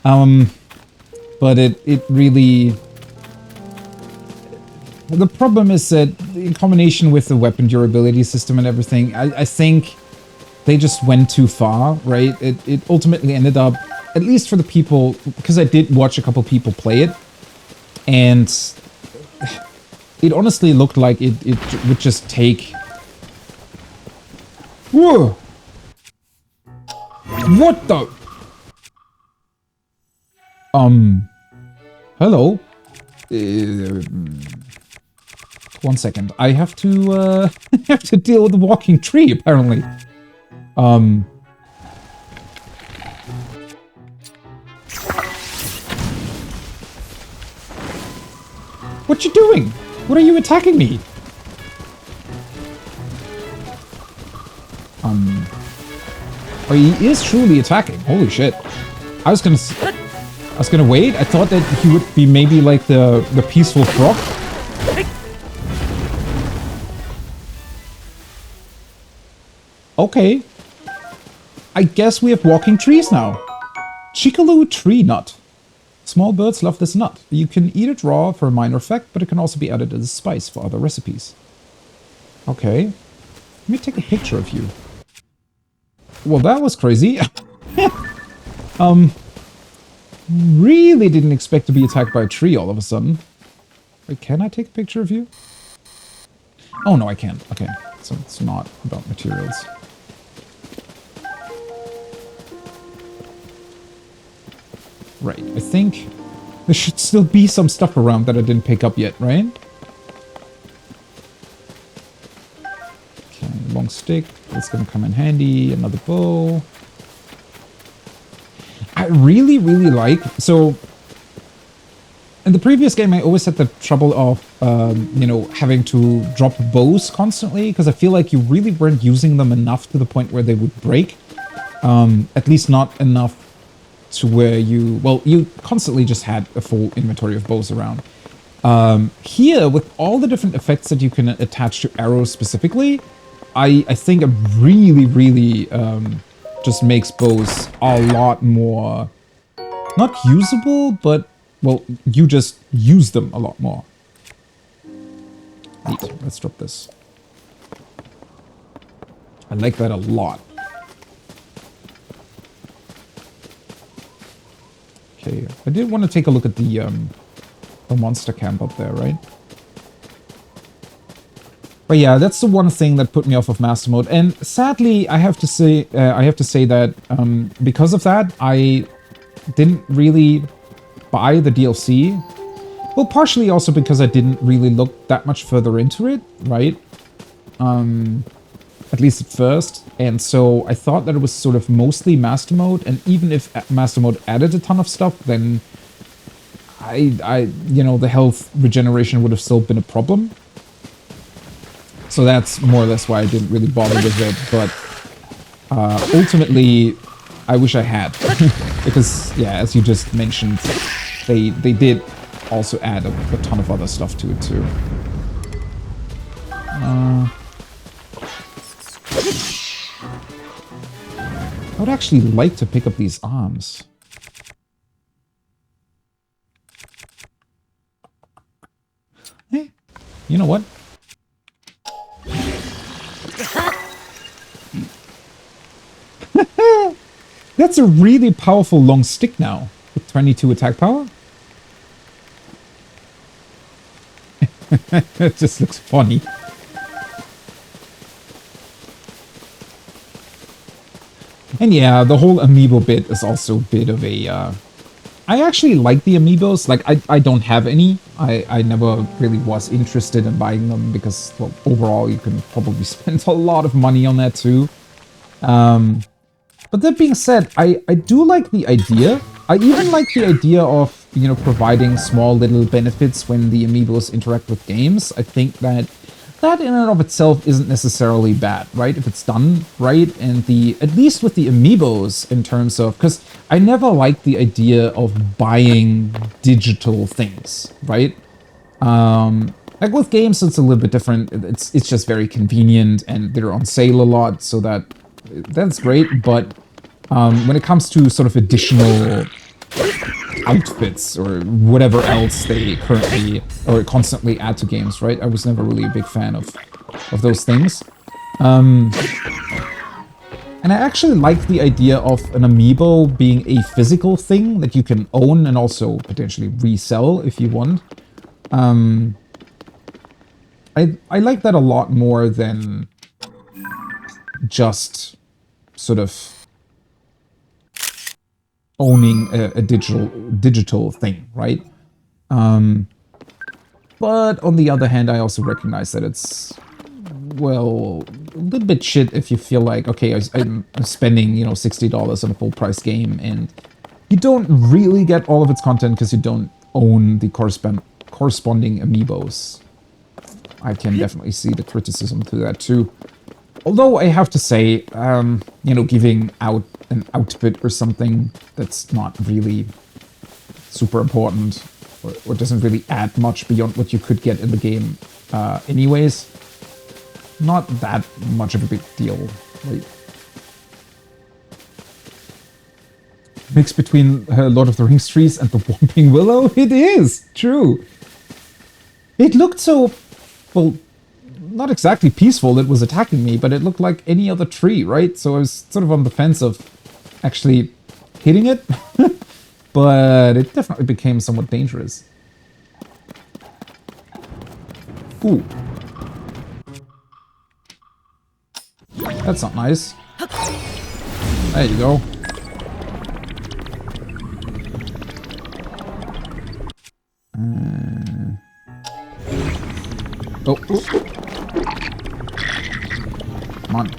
But it really... The problem is that in combination with the weapon durability system and everything, I think they just went too far, right? It ultimately ended up, at least for the people, because I did watch a couple people play it, and it honestly looked like it would just take... Whoa! What the... Hello? 1 second. I have to, have to deal with the walking tree, apparently. What you doing? What are you attacking me? Oh, he is truly attacking. Holy shit. I was gonna wait. I thought that he would be maybe like the peaceful frog. Okay. I guess we have walking trees now. Chickaloo tree nut. Small birds love this nut. You can eat it raw for a minor effect, but it can also be added as a spice for other recipes. Okay. Let me take a picture of you. Well, that was crazy. Really didn't expect to be attacked by a tree all of a sudden. Wait, can I take a picture of you? Oh, no, I can't. Okay, so it's not about materials. Right, I think there should still be some stuff around that I didn't pick up yet, right? Okay, long stick. That's gonna come in handy. Another bow. I really, really like... So, in the previous game, I always had the trouble of, you know, having to drop bows constantly, because I feel like you really weren't using them enough to the point where they would break. At least not enough to where you... Well, you constantly just had a full inventory of bows around. Here, with all the different effects that you can attach to arrows specifically, I think it really, really just makes bows a lot more... Not usable, but... Well, you just use them a lot more. Neat. Let's drop this. I like that a lot. Okay, I did want to take a look at the monster camp up there, right? But yeah, that's the one thing that put me off of Master Mode, and sadly, I have to say that because of that, I didn't really buy the DLC. Well, partially also because I didn't really look that much further into it, right? At least at first, and so I thought that it was sort of mostly Master Mode, and even if Master Mode added a ton of stuff, then you know, the health regeneration would have still been a problem. So that's more or less why I didn't really bother with it. But ultimately, I wish I had. Because, yeah, as you just mentioned, they did also add a ton of other stuff to it, too. I would actually like to pick up these arms. Hey, you know what? That's a really powerful long stick now, with 22 attack power. It just looks funny. And yeah, the whole amiibo bit is also a bit of a... I actually like the amiibos. Like, I don't have any. I never really was interested in buying them because, well, overall, you can probably spend a lot of money on that too. But that being said, I do like the idea. I even like the idea of, you know, providing small little benefits when the amiibos interact with games. I think that in and of itself isn't necessarily bad, right? If it's done right, and at least with the amiibos in terms of, because I never liked the idea of buying digital things, right? Like with games, it's a little bit different. It's just very convenient, and they're on sale a lot, so that's great. But when it comes to sort of additional outfits or whatever else they currently or constantly add to games, right? I was never really a big fan of those things. And I actually like the idea of an amiibo being a physical thing that you can own and also potentially resell if you want. I like that a lot more than just sort of owning a digital thing, right? But on the other hand, I also recognize that it's, well, a little bit shit if you feel like, okay, I'm spending, you know, $60 on a full price game and you don't really get all of its content because you don't own the corresponding amiibos. I can definitely see the criticism to that too. Although I have to say, you know, giving out an outfit or something that's not really super important or doesn't really add much beyond what you could get in the game anyways, not that much of a big deal, right? Mix between Lord of the Rings trees and the Whomping Willow? It is! True! It looked so... well, not exactly peaceful, it was attacking me, but it looked like any other tree, right? So I was sort of on the fence of actually hitting it, but it definitely became somewhat dangerous. Ooh. That's not nice. There you go. Oh. Come on.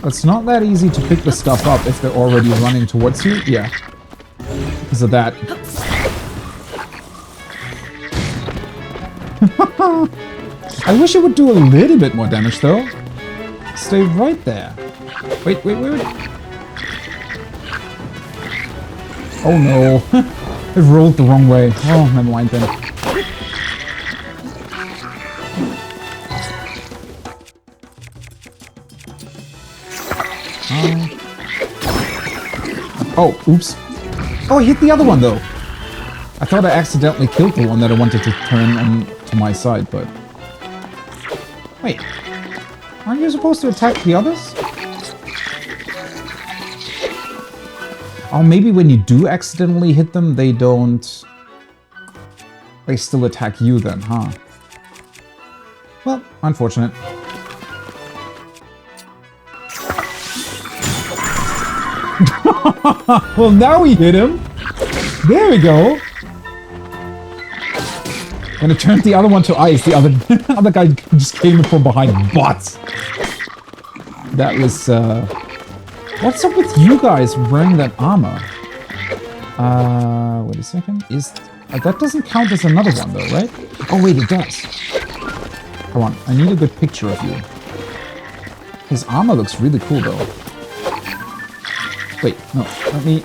It's not that easy to pick the stuff up if they're already running towards you. Yeah. Because of that. I wish it would do a little bit more damage, though. Stay right there. Wait. Oh, no. It rolled the wrong way. Oh, never mind then. Oh, oops. Oh, I hit the other one, though. I thought I accidentally killed the one that I wanted to turn on to my side, but... wait. Aren't you supposed to attack the others? Oh, maybe when you do accidentally hit them, they don't... they still attack you then, huh? Well, unfortunate. Well, now we hit him. There we go. Gonna turn the other one to ice. The other guy just came in from behind. But that was. What's up with you guys wearing that armor? Wait a second. That doesn't count as another one though, right? Oh wait, it does. Come on, I need a good picture of you. His armor looks really cool though. Wait, no, let me...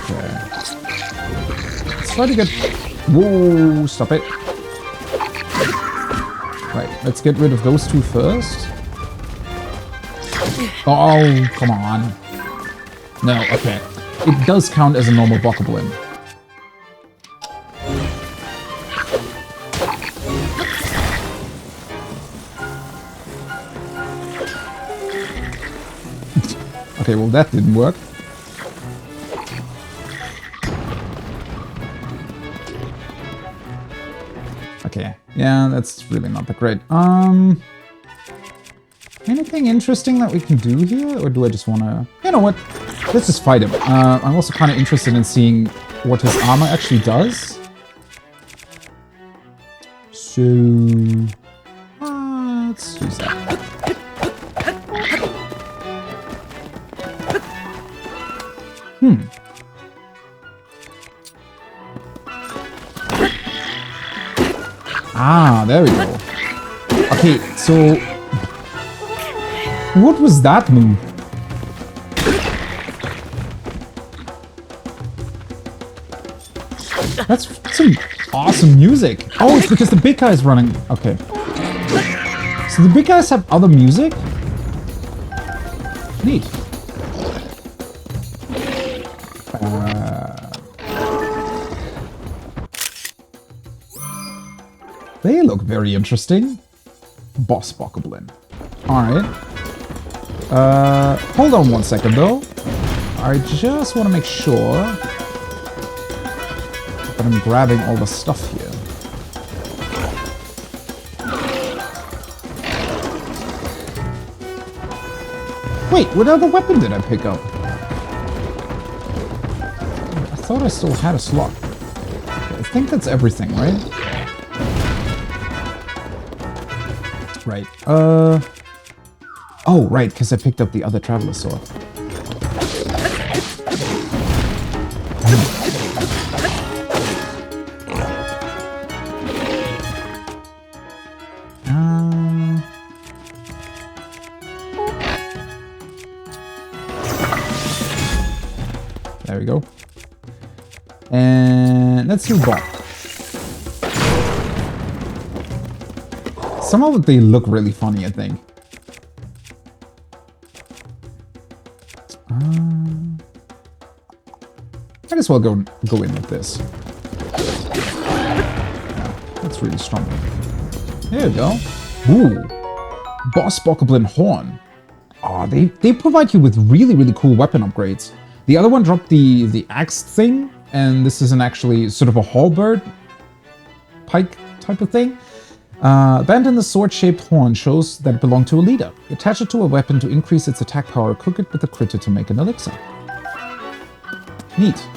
Okay. Let's try to get... Whoa, stop it. Right, let's get rid of those two first. Oh, come on. No, okay. It does count as a normal bokoblin. Okay, well that didn't work. Okay, yeah, that's really not that great. Anything interesting that we can do here? Or do I just want to... You know what? Let's just fight him. I'm also kind of interested in seeing what his armor actually does. So... let's use that. Ah, there we go. Okay, so... What was that move? That's some awesome music. Oh, it's because the big guy is running. Okay. So the big guys have other music? Neat. They look very interesting. Boss bokoblin. Alright. Hold on one second though. I just want to make sure that I'm grabbing all the stuff here. Wait, what other weapon did I pick up? I thought I still had a slot. Okay, I think that's everything, right? Right. Oh, right, because I picked up the other Traveler Sword. There we go. And let's do Bot. Some of they look really funny, I think. Might as well go in with this. Yeah, that's really strong. There you go. Ooh. Boss Bokoblin Horn. Oh, they provide you with really, really cool weapon upgrades. The other one dropped the axe thing, and this is an actually sort of a halberd pike type of thing. Bent in the sword-shaped horn shows that it belonged to a leader. Attach it to a weapon to increase its attack power, cook it with a critter to make an elixir. Neat.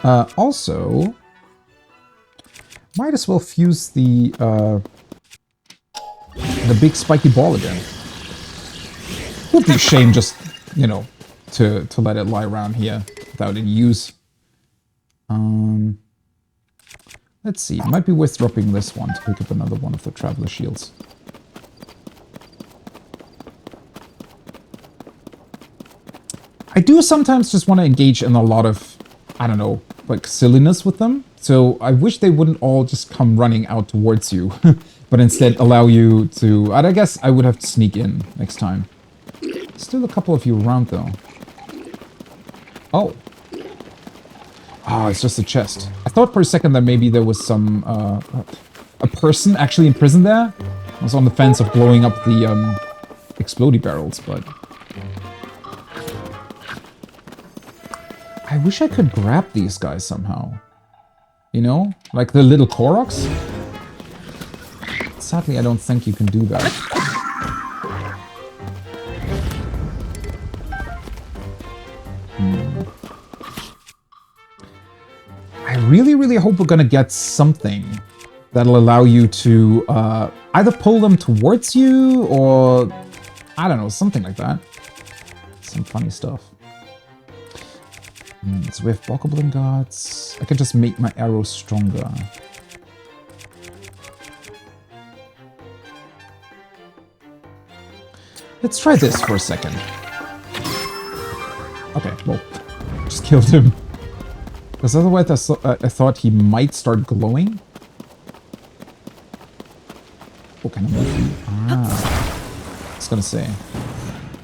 Also, might as well fuse the big spiky ball again. Would be a shame just, you know, to let it lie around here without any use. Let's see, it might be worth dropping this one to pick up another one of the Traveler Shields. I do sometimes just want to engage in a lot of, I don't know, like silliness with them. So I wish they wouldn't all just come running out towards you, but instead allow you to, I guess I would have to sneak in next time. Still a couple of you around though. Oh. Oh, it's just a chest. I thought for a second that maybe there was some, a person actually imprisoned there. I was on the fence of blowing up the, explodey barrels, but... I wish I could grab these guys somehow. You know? Like the little Koroks? Sadly, I don't think you can do that. I really, really hope we're gonna get something that'll allow you to either pull them towards you or, I don't know, something like that. Some funny stuff. So we have Bokoblin guards. I can just make my arrows stronger. Let's try this for a second. Okay, well, just killed him. Because otherwise I thought he might start glowing. What kind of move? Ah, I was gonna say.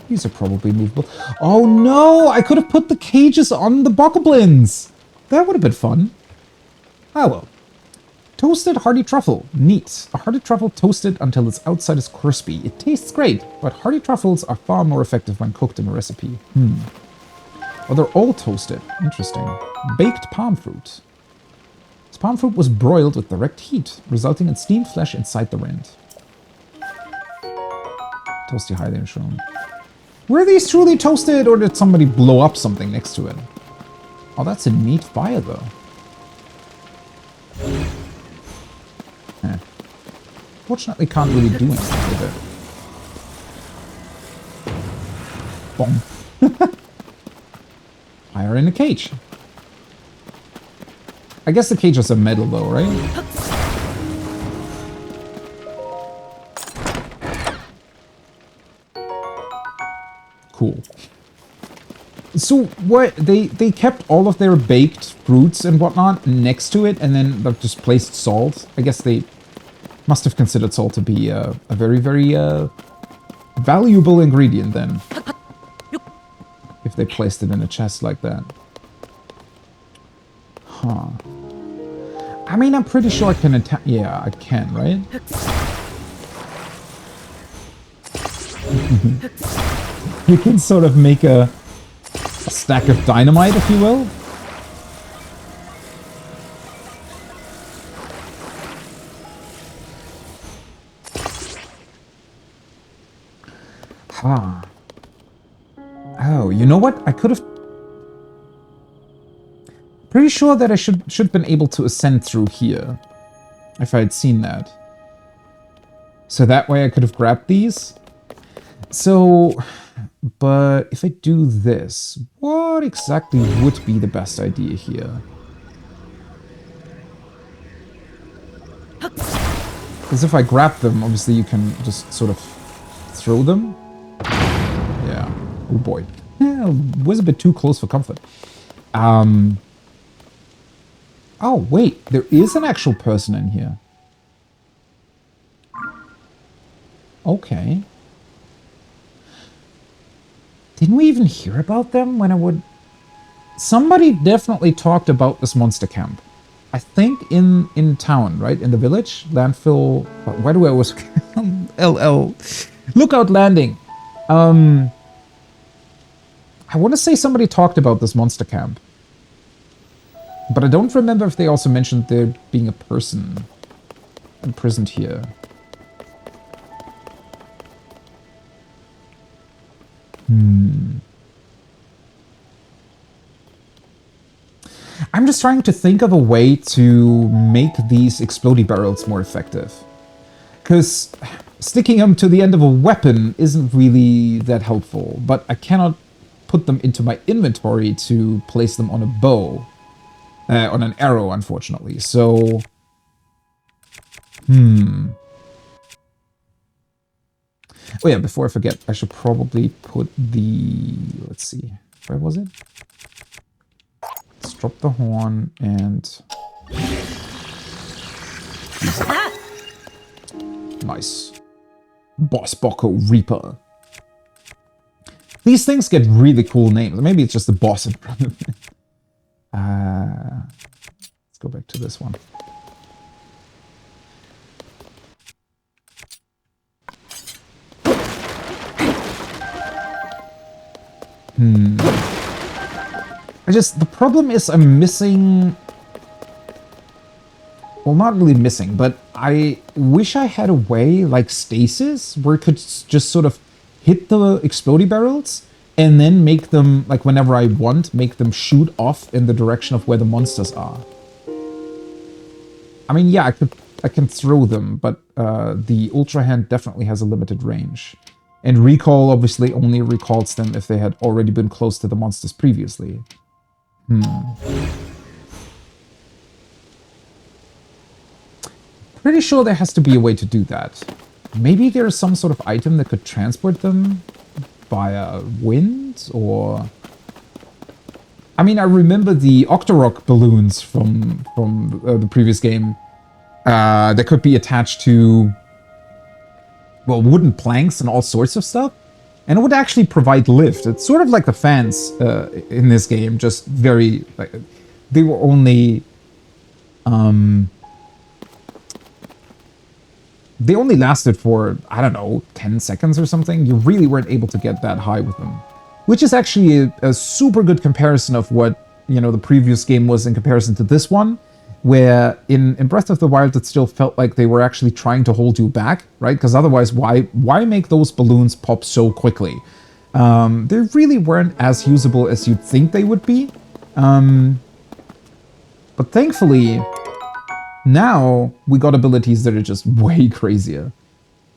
These are probably movable. Oh no! I could have put the cages on the Bokoblins! That would have been fun. Ah well. Toasted hearty truffle. Neat. A hearty truffle toasted until its outside is crispy. It tastes great, but hearty truffles are far more effective when cooked in a recipe. Well, they're all toasted. Interesting. Baked palm fruit. This palm fruit was broiled with direct heat, resulting in steamed flesh inside the rind. Toasty highly mushroom. Were these truly toasted, or did somebody blow up something next to it? Oh, that's a neat fire, though. Fortunately, can't really do anything with it. Boom. Fire in a cage. I guess the cages are metal, though, right? Cool. So what they kept all of their baked fruits and whatnot next to it, and then like just placed salt. I guess they must have considered salt to be a very, very valuable ingredient then, if they placed it in a chest like that. Huh. I mean, I'm pretty sure I can attack. Yeah, I can, right? You can sort of make a stack of dynamite, if you will. Huh. Oh, you know what? I could have... Pretty sure that I should have been able to ascend through here, if I had seen that. So that way I could have grabbed these. So... But if I do this, what exactly would be the best idea here? Because if I grab them, obviously you can just sort of throw them. Yeah. Oh boy. Yeah, was a bit too close for comfort. Oh wait, there is an actual person in here. Okay. Didn't we even hear about them when I would... Somebody definitely talked about this monster camp. I think in town, right? In the village? Landfill... Why do I always... LL. Lookout Landing. I want to say somebody talked about this monster camp. But I don't remember if they also mentioned there being a person imprisoned here. I'm just trying to think of a way to make these explodey barrels more effective. Because sticking them to the end of a weapon isn't really that helpful, but I cannot put them into my inventory to place them on a bow. On an arrow, unfortunately. So... Oh yeah, before I forget, I should probably put the... Let's see. Where was it? Let's drop the horn and... Use it. Nice. Boss Boko Reaper. These things get really cool names. Maybe it's just the boss in front of it. Let's go back to this one. The problem is I'm missing... Well, not really missing, but I wish I had a way, like stasis, where it could just sort of hit the explodey barrels and then make them, like whenever I want, make them shoot off in the direction of where the monsters are. I mean, yeah, I can throw them, but the Ultra Hand definitely has a limited range. And recall obviously only recalls them if they had already been close to the monsters previously. Pretty sure there has to be a way to do that. Maybe there's some sort of item that could transport them via wind, or... I mean, I remember the Octorok balloons from the previous game. That could be attached to, well, wooden planks and all sorts of stuff. And it would actually provide lift. It's sort of like the fans in this game, just very... Like, they were only... They only lasted for, I don't know, 10 seconds or something. You really weren't able to get that high with them. Which is actually a super good comparison of what, you know, the previous game was in comparison to this one. Where in Breath of the Wild, it still felt like they were actually trying to hold you back, right? Because otherwise, why make those balloons pop so quickly? They really weren't as usable as you'd think they would be. But thankfully... Now, we got abilities that are just way crazier.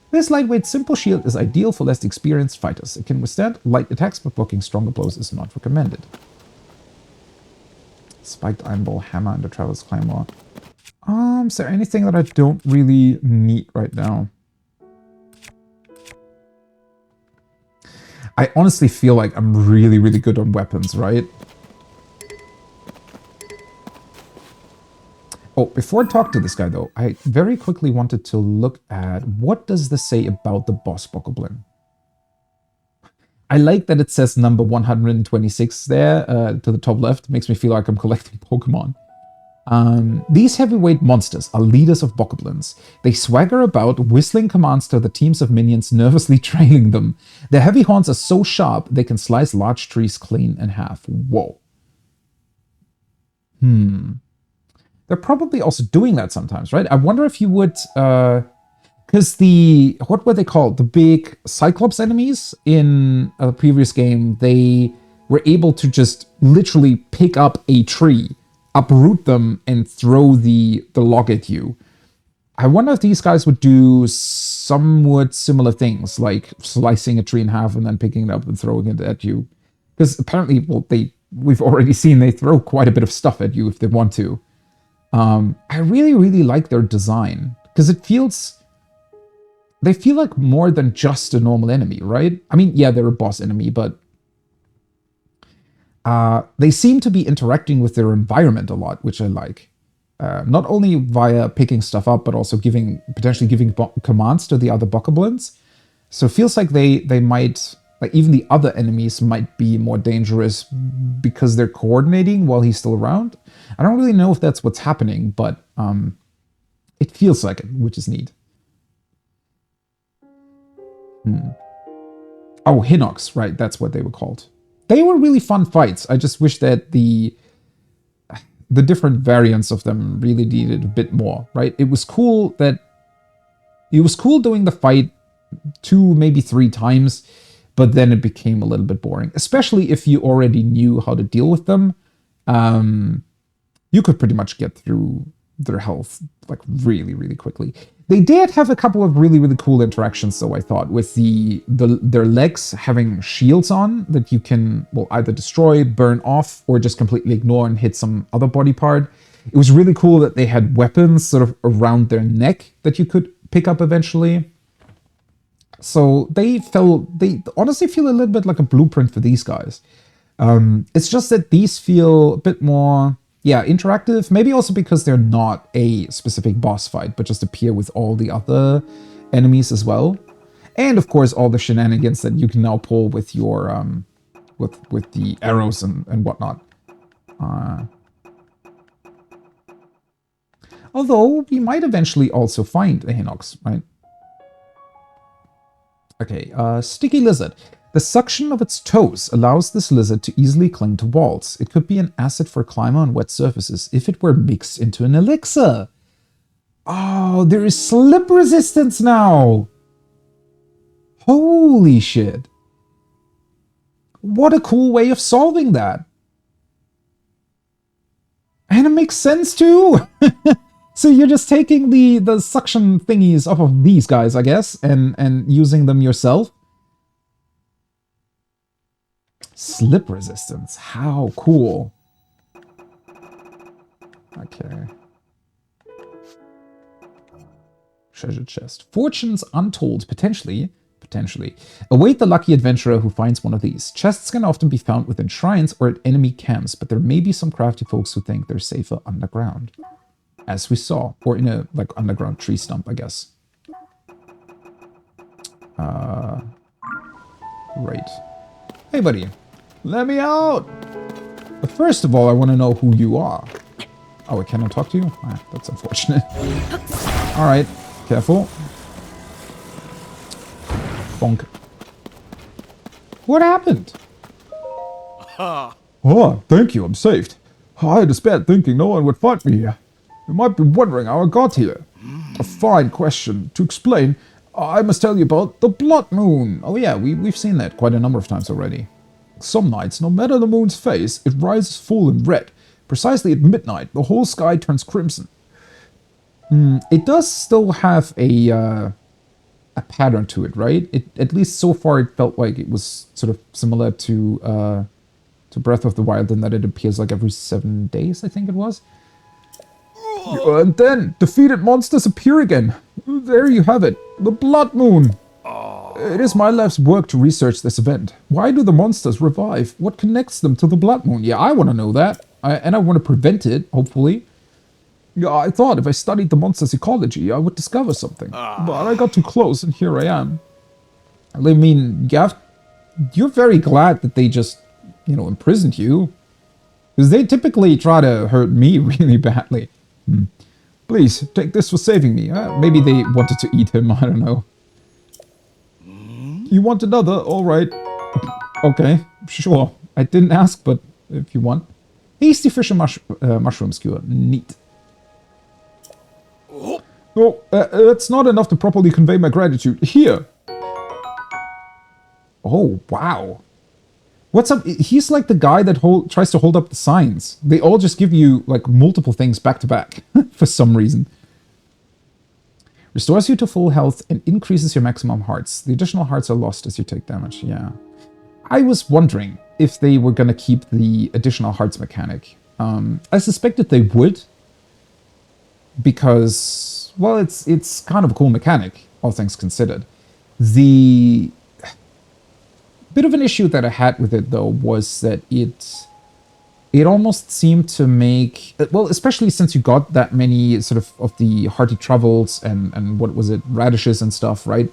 This lightweight simple shield is ideal for less experienced fighters. It can withstand light attacks, but blocking stronger blows is not recommended. Spiked Iron Ball Hammer and the Traveler's Claymore. Is there anything that I don't really need right now? I honestly feel like I'm really, really good on weapons, right? Oh, before I talk to this guy, though, I very quickly wanted to look at what does this say about the boss bokoblin. I like that it says number 126 there to the top left. It makes me feel like I'm collecting Pokemon. These heavyweight monsters are leaders of bokoblins. They swagger about, whistling commands to the teams of minions nervously trailing them. Their heavy horns are so sharp, they can slice large trees clean in half. Whoa. They're probably also doing that sometimes, right? I wonder if you would... Because the... What were they called? The big Cyclops enemies in a previous game, they were able to just literally pick up a tree, uproot them, and throw the log at you. I wonder if these guys would do somewhat similar things, like slicing a tree in half and then picking it up and throwing it at you. Because apparently, well, we've already seen they throw quite a bit of stuff at you if they want to. I really, really like their design, because it feels... They feel like more than just a normal enemy, right? I mean, yeah, they're a boss enemy, but... they seem to be interacting with their environment a lot, which I like. Not only via picking stuff up, but also potentially giving commands to the other bokoblins. So it feels like they might... Like, even the other enemies might be more dangerous because they're coordinating while he's still around. I don't really know if that's what's happening, but it feels like it, which is neat. Oh, Hinox, right, that's what they were called. They were really fun fights. I just wish that the different variants of them really needed a bit more, right? It was cool doing the fight 2, maybe 3 times, but then it became a little bit boring, especially if you already knew how to deal with them. You could pretty much get through their health like really, really quickly. They did have a couple of really, really cool interactions, though, I thought, with their legs having shields on that you can, well, either destroy, burn off, or just completely ignore and hit some other body part. It was really cool that they had weapons sort of around their neck that you could pick up eventually. So they honestly feel a little bit like a blueprint for these guys. It's just that these feel a bit more, yeah, interactive. Maybe also because they're not a specific boss fight, but just appear with all the other enemies as well. And of course, all the shenanigans that you can now pull with your, with the arrows and whatnot. Although, we might eventually also find a Hinox, right? Okay, Sticky Lizard. The suction of its toes allows this lizard to easily cling to walls. It could be an asset for a climber on wet surfaces if it were mixed into an elixir. Oh, there is slip resistance now! Holy shit. What a cool way of solving that. And it makes sense too! So you're just taking the suction thingies off of these guys, I guess, and using them yourself. Slip resistance, how cool. Okay. Treasure chest. Fortunes untold, potentially, await the lucky adventurer who finds one of these. Chests can often be found within shrines or at enemy camps, but there may be some crafty folks who think they're safer underground. As we saw, or in a, like, underground tree stump, I guess. Right. Hey, buddy. Let me out! But first of all, I want to know who you are. Oh, I cannot talk to you? Ah, that's unfortunate. Alright, careful. Bonk. What happened? Oh, thank you, I'm saved. I had a spare thinking no one would find me here. You might be wondering how I got here. A fine question. To explain, I must tell you about the blood moon. Oh yeah, we've seen that quite a number of times already. Some nights, no matter the moon's phase, it rises full in red. Precisely at midnight, the whole sky turns crimson. It does still have a pattern to it, right? At least so far it felt like it was sort of similar to Breath of the Wild in that it appears like every 7 days, I think it was. And then, defeated monsters appear again. There you have it, the Blood Moon. It is my life's work to research this event. Why do the monsters revive? What connects them to the Blood Moon? Yeah, I want to know that. And I want to prevent it, hopefully. Yeah, I thought if I studied the monster's ecology, I would discover something. But I got too close, and here I am. I mean, you're very glad that they just, imprisoned you. Because they typically try to hurt me really badly. Please, take this for saving me. Maybe they wanted to eat him, I don't know. You want another? Alright. Okay, sure. I didn't ask, but if you want. Hasty fish and mushroom skewer. Neat. Oh, that's not enough to properly convey my gratitude. Here. Oh, wow. What's up? He's like the guy that tries to hold up the signs. They all just give you, like, multiple things back to back. For some reason. Restores you to full health and increases your maximum hearts. The additional hearts are lost as you take damage. Yeah. I was wondering if they were going to keep the additional hearts mechanic. I suspected they would. Because, well, it's kind of a cool mechanic, all things considered. The bit of an issue that I had with it, though, was that it almost seemed to make, well, especially since you got that many sort of the hearty truffles and what was it, radishes and stuff, right?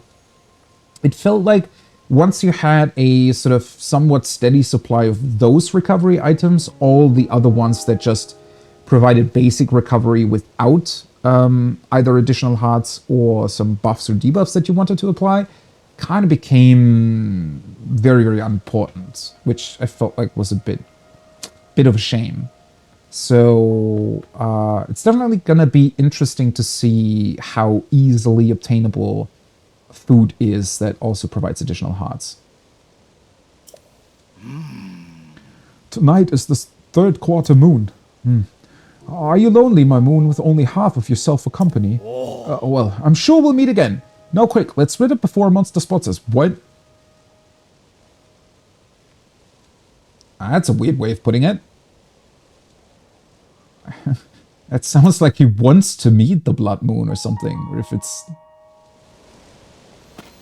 It felt like once you had a sort of somewhat steady supply of those recovery items, all the other ones that just provided basic recovery without either additional hearts or some buffs or debuffs that you wanted to apply, kind of became very, very unimportant, which I felt like was a bit of a shame. So it's definitely gonna be interesting to see how easily obtainable food is that also provides additional hearts. Tonight is the third quarter moon. Are you lonely, my moon, with only half of yourself for company? Well, I'm sure we'll meet again. Now quick, let's rid it before a monster spots us. What? That's a weird way of putting it. That sounds like he wants to meet the Blood Moon or something. Or if it's...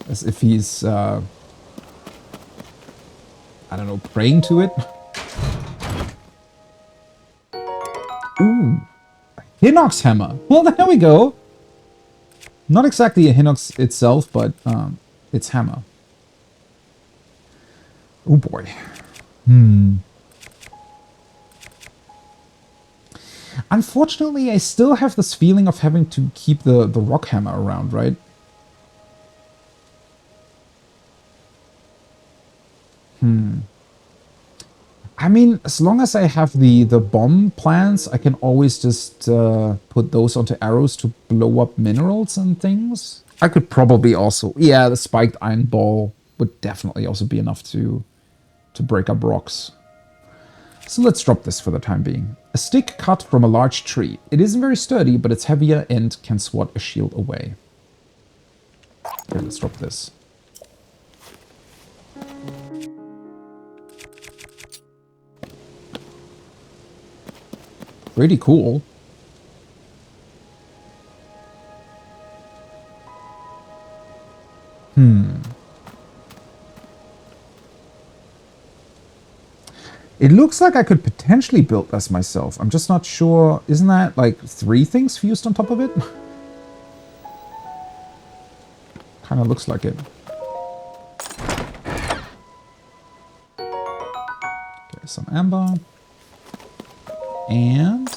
as if he's, I don't know, praying to it? Ooh. Hinox hammer. Well, there we go. Not exactly a Hinox itself, but it's hammer. Oh boy. Unfortunately, I still have this feeling of having to keep the rock hammer around, right? I mean, as long as I have the bomb plants, I can always just put those onto arrows to blow up minerals and things. I could probably also... yeah, the spiked iron ball would definitely also be enough to break up rocks. So let's drop this for the time being. A stick cut from a large tree. It isn't very sturdy, but it's heavier and can swat a shield away. Here, let's drop this. Pretty cool. It looks like I could potentially build this myself. I'm just not sure. Isn't that like 3 things fused on top of it? Kind of looks like it. Okay, some amber. And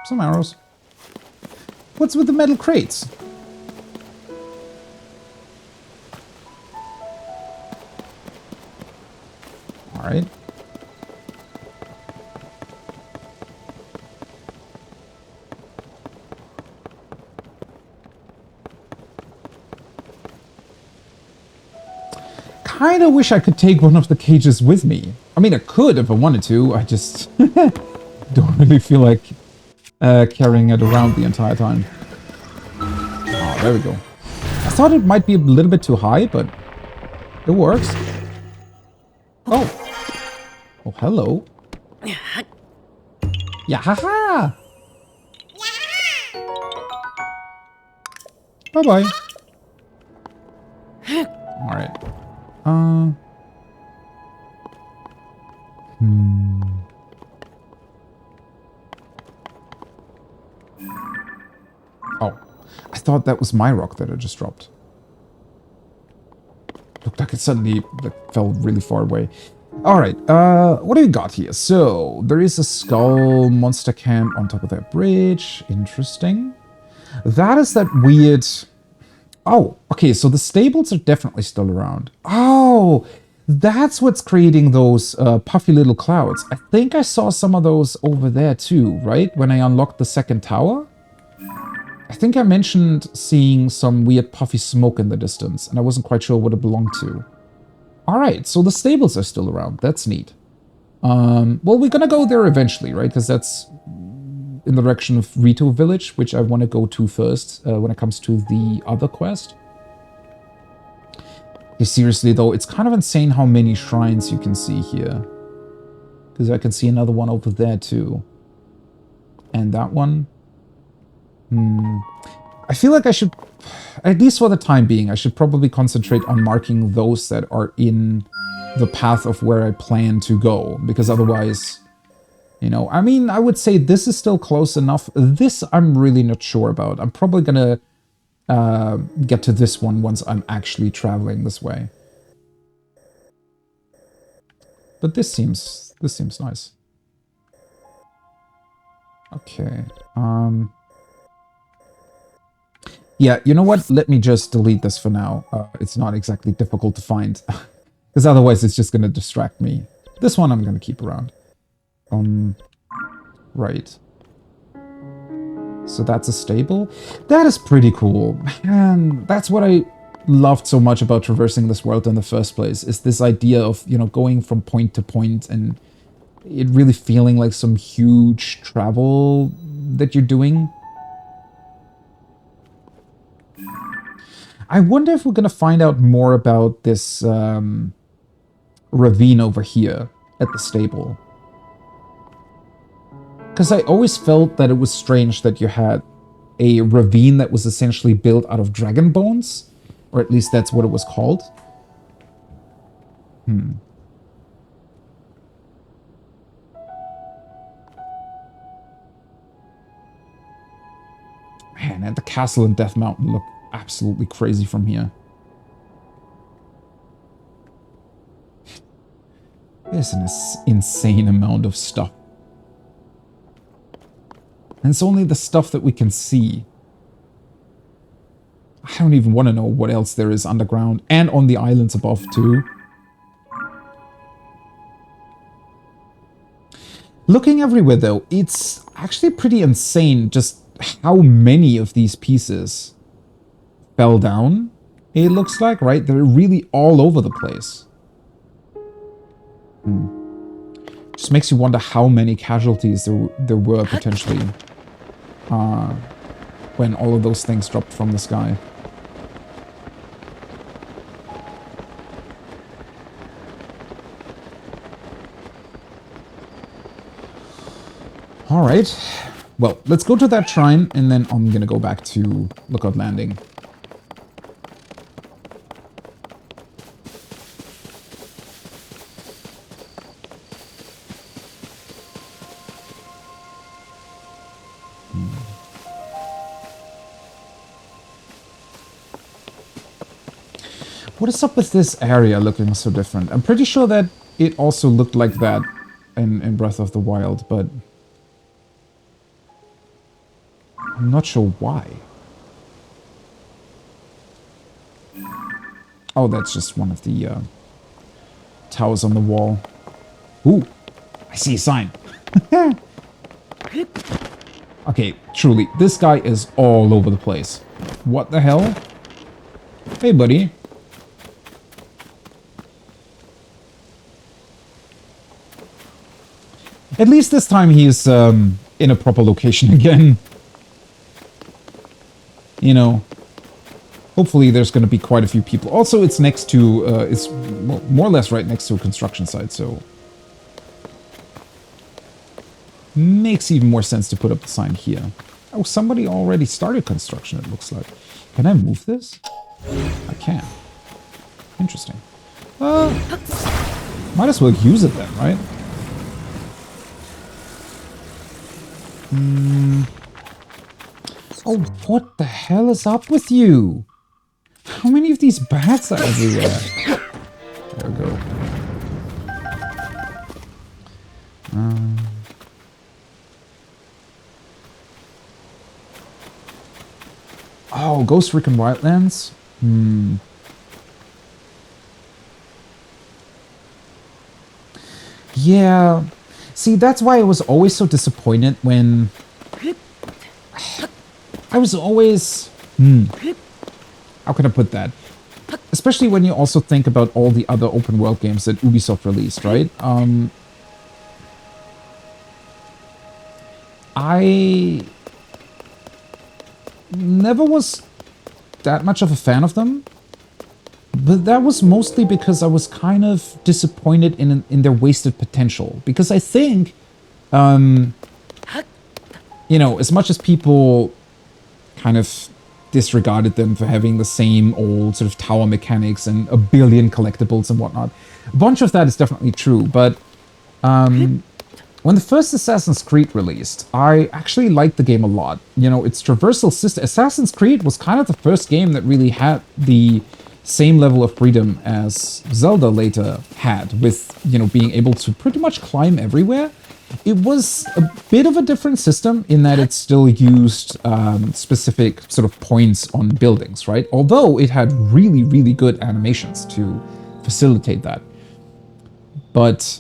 some arrows. What's with the metal crates? All right. Kind of wish I could take one of the cages with me. I mean, I could if I wanted to. I just don't really feel like carrying it around the entire time. Oh, there we go. I thought it might be a little bit too high, but it works. Oh. Oh, hello. Yeah, haha. Bye-bye. All right. Oh, I thought that was my rock that I just dropped. Looked like it suddenly fell really far away. All right, what do we got here? So there is a skull monster camp on top of that bridge. Interesting. That is that weird. Oh, okay, so the stables are definitely still around. Oh, that's what's creating those puffy little clouds. I think I saw some of those over there too, right? When I unlocked the second tower. I think I mentioned seeing some weird puffy smoke in the distance, and I wasn't quite sure what it belonged to. Alright, so the stables are still around. That's neat. Well, we're gonna go there eventually, right? Because that's in the direction of Rito Village, which I want to go to first when it comes to the other quest. Okay, seriously though, it's kind of insane how many shrines you can see here. Because I can see another one over there too. And that one. I feel like I should, at least for the time being, I should probably concentrate on marking those that are in the path of where I plan to go. Because otherwise, you know, I mean, I would say this is still close enough. This I'm really not sure about. I'm probably gonna get to this one once I'm actually traveling this way. But this seems nice. Okay. Yeah, you know what? Let me just delete this for now. It's not exactly difficult to find. Because otherwise it's just going to distract me. This one I'm going to keep around. Right. So that's a stable. That is pretty cool. Man, that's what I loved so much about traversing this world in the first place. Is this idea of, you know, going from point to point and it really feeling like some huge travel that you're doing. I wonder if we're going to find out more about this ravine over here at the stable. Because I always felt that it was strange that you had a ravine that was essentially built out of dragon bones. Or at least that's what it was called. Man, and the castle in Death Mountain look absolutely crazy from here. There's an insane amount of stuff. And it's only the stuff that we can see. I don't even want to know what else there is underground and on the islands above too. Looking everywhere though, it's actually pretty insane just how many of these pieces fell down, it looks like, right? They're really all over the place. Just makes you wonder how many casualties there were potentially when all of those things dropped from the sky. All right. Well, let's go to that shrine, and then I'm gonna go back to Lookout Landing. What is up with this area looking so different? I'm pretty sure that it also looked like that in Breath of the Wild, but I'm not sure why. Oh, that's just one of the towers on the wall. Ooh, I see a sign. Okay, truly, this guy is all over the place. What the hell? Hey, buddy. At least this time he's in a proper location again. You know, hopefully there's going to be quite a few people. Also, it's next to, it's more or less right next to a construction site, so makes even more sense to put up the sign here. Oh, somebody already started construction, it looks like. Can I move this? I can. Interesting. Might as well use it then, right? Oh, what the hell is up with you? How many of these bats are everywhere? There we go. Oh, Ghost Recon Wildlands? Yeah. See, that's why I was always so disappointed when... I was always... How can I put that? Especially when you also think about all the other open world games that Ubisoft released, right? I never was that much of a fan of them, but that was mostly because I was kind of disappointed in their wasted potential. Because I think, you know, as much as people kind of disregarded them for having the same old sort of tower mechanics and a billion collectibles and whatnot, a bunch of that is definitely true, but when the first Assassin's Creed released, I actually liked the game a lot. You know, its traversal system... Assassin's Creed was kind of the first game that really had the same level of freedom as Zelda later had, with, you know, being able to pretty much climb everywhere. It was a bit of a different system in that it still used specific sort of points on buildings, right? Although it had really, really good animations to facilitate that. But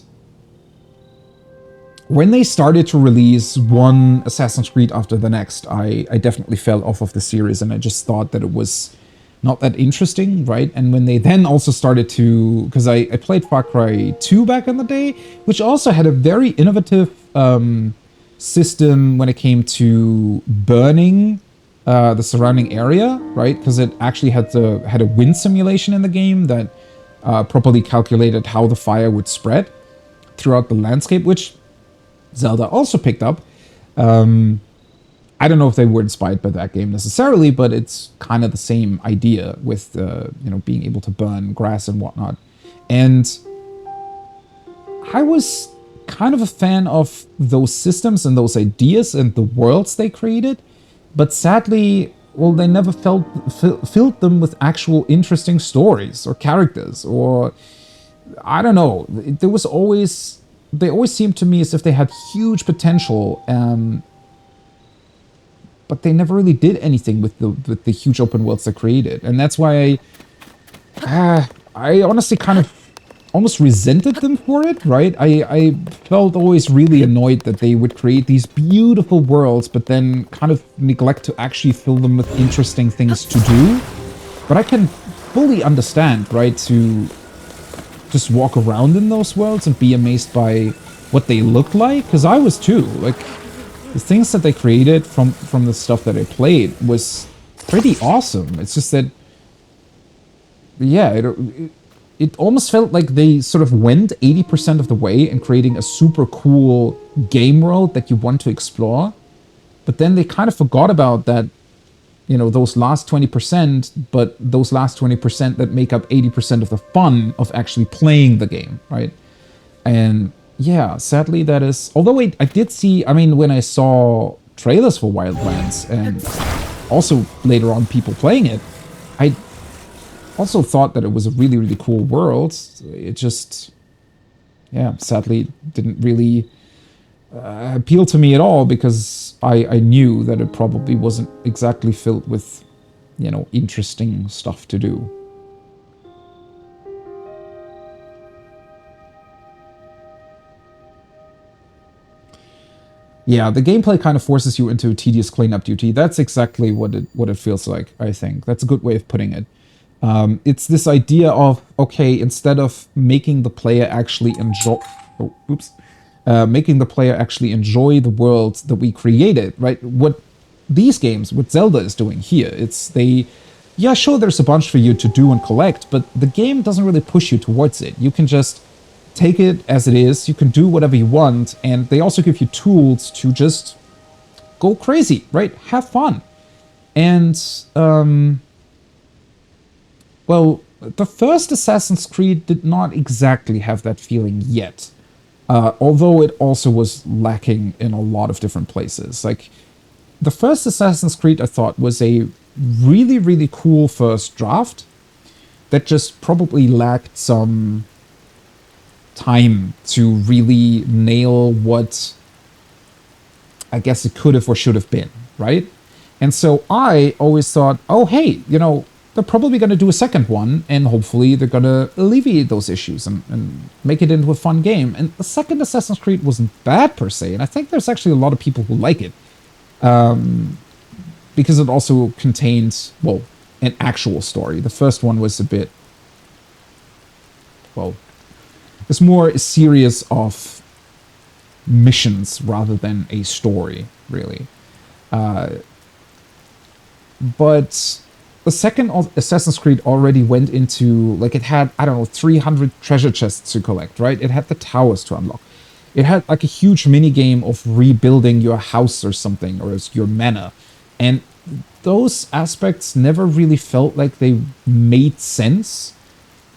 when they started to release one Assassin's Creed after the next, I definitely fell off of the series, and I just thought that it was not that interesting, right? And when they then also started to... Because I played Far Cry 2 back in the day, which also had a very innovative system when it came to burning the surrounding area, right? Because it actually had a wind simulation in the game that properly calculated how the fire would spread throughout the landscape, which Zelda also picked up. I don't know if they were inspired by that game necessarily, but it's kind of the same idea with, you know, being able to burn grass and whatnot. And I was kind of a fan of those systems and those ideas and the worlds they created, but sadly, well, they never filled them with actual interesting stories or characters, or I don't know. There was always... They always seemed to me as if they had huge potential, but they never really did anything with the huge open worlds they created. And that's why I honestly kind of almost resented them for it, right? I felt always really annoyed that they would create these beautiful worlds, but then kind of neglect to actually fill them with interesting things to do. But I can fully understand, right, to just walk around in those worlds and be amazed by what they look like, because I was too. Like, the things that they created from the stuff that I played was pretty awesome. It's just that, yeah, it almost felt like they sort of went 80% of the way in creating a super cool game world that you want to explore, but then they kind of forgot about that, you know, those last 20%, but those last 20% that make up 80% of the fun of actually playing the game, right? And yeah, sadly that is... Although I did see... I mean, when I saw trailers for Wildlands, and also later on people playing it, also thought that it was a really, really cool world. It just, yeah, sadly didn't really appeal to me at all because I knew that it probably wasn't exactly filled with, you know, interesting stuff to do. Yeah, the gameplay kind of forces you into a tedious cleanup duty. That's exactly what it feels like, I think. That's a good way of putting it. It's this idea of, okay, instead of making the player actually enjoy... Oh, oops. Making the player actually enjoy the world that we created, right? What these games, what Zelda is doing here, yeah, sure, there's a bunch for you to do and collect, but the game doesn't really push you towards it. You can just take it as it is, you can do whatever you want, and they also give you tools to just go crazy, right? Have fun. And, well, the first Assassin's Creed did not exactly have that feeling yet. Although it also was lacking in a lot of different places. Like, the first Assassin's Creed, I thought, was a really, really cool first draft that just probably lacked some time to really nail what I guess it could have or should have been, right? And so I always thought, oh, hey, you know, they're probably going to do a second one, and hopefully they're going to alleviate those issues and make it into a fun game. And the second Assassin's Creed wasn't bad per se, and I think there's actually a lot of people who like it. Because it also contains, well, an actual story. The first one was a bit, well, it's more a series of missions rather than a story, really. But the second Assassin's Creed already went into, like, it had, I don't know, 300 treasure chests to collect, right? It had the towers to unlock. It had, like, a huge mini game of rebuilding your house or something, or your manor. And those aspects never really felt like they made sense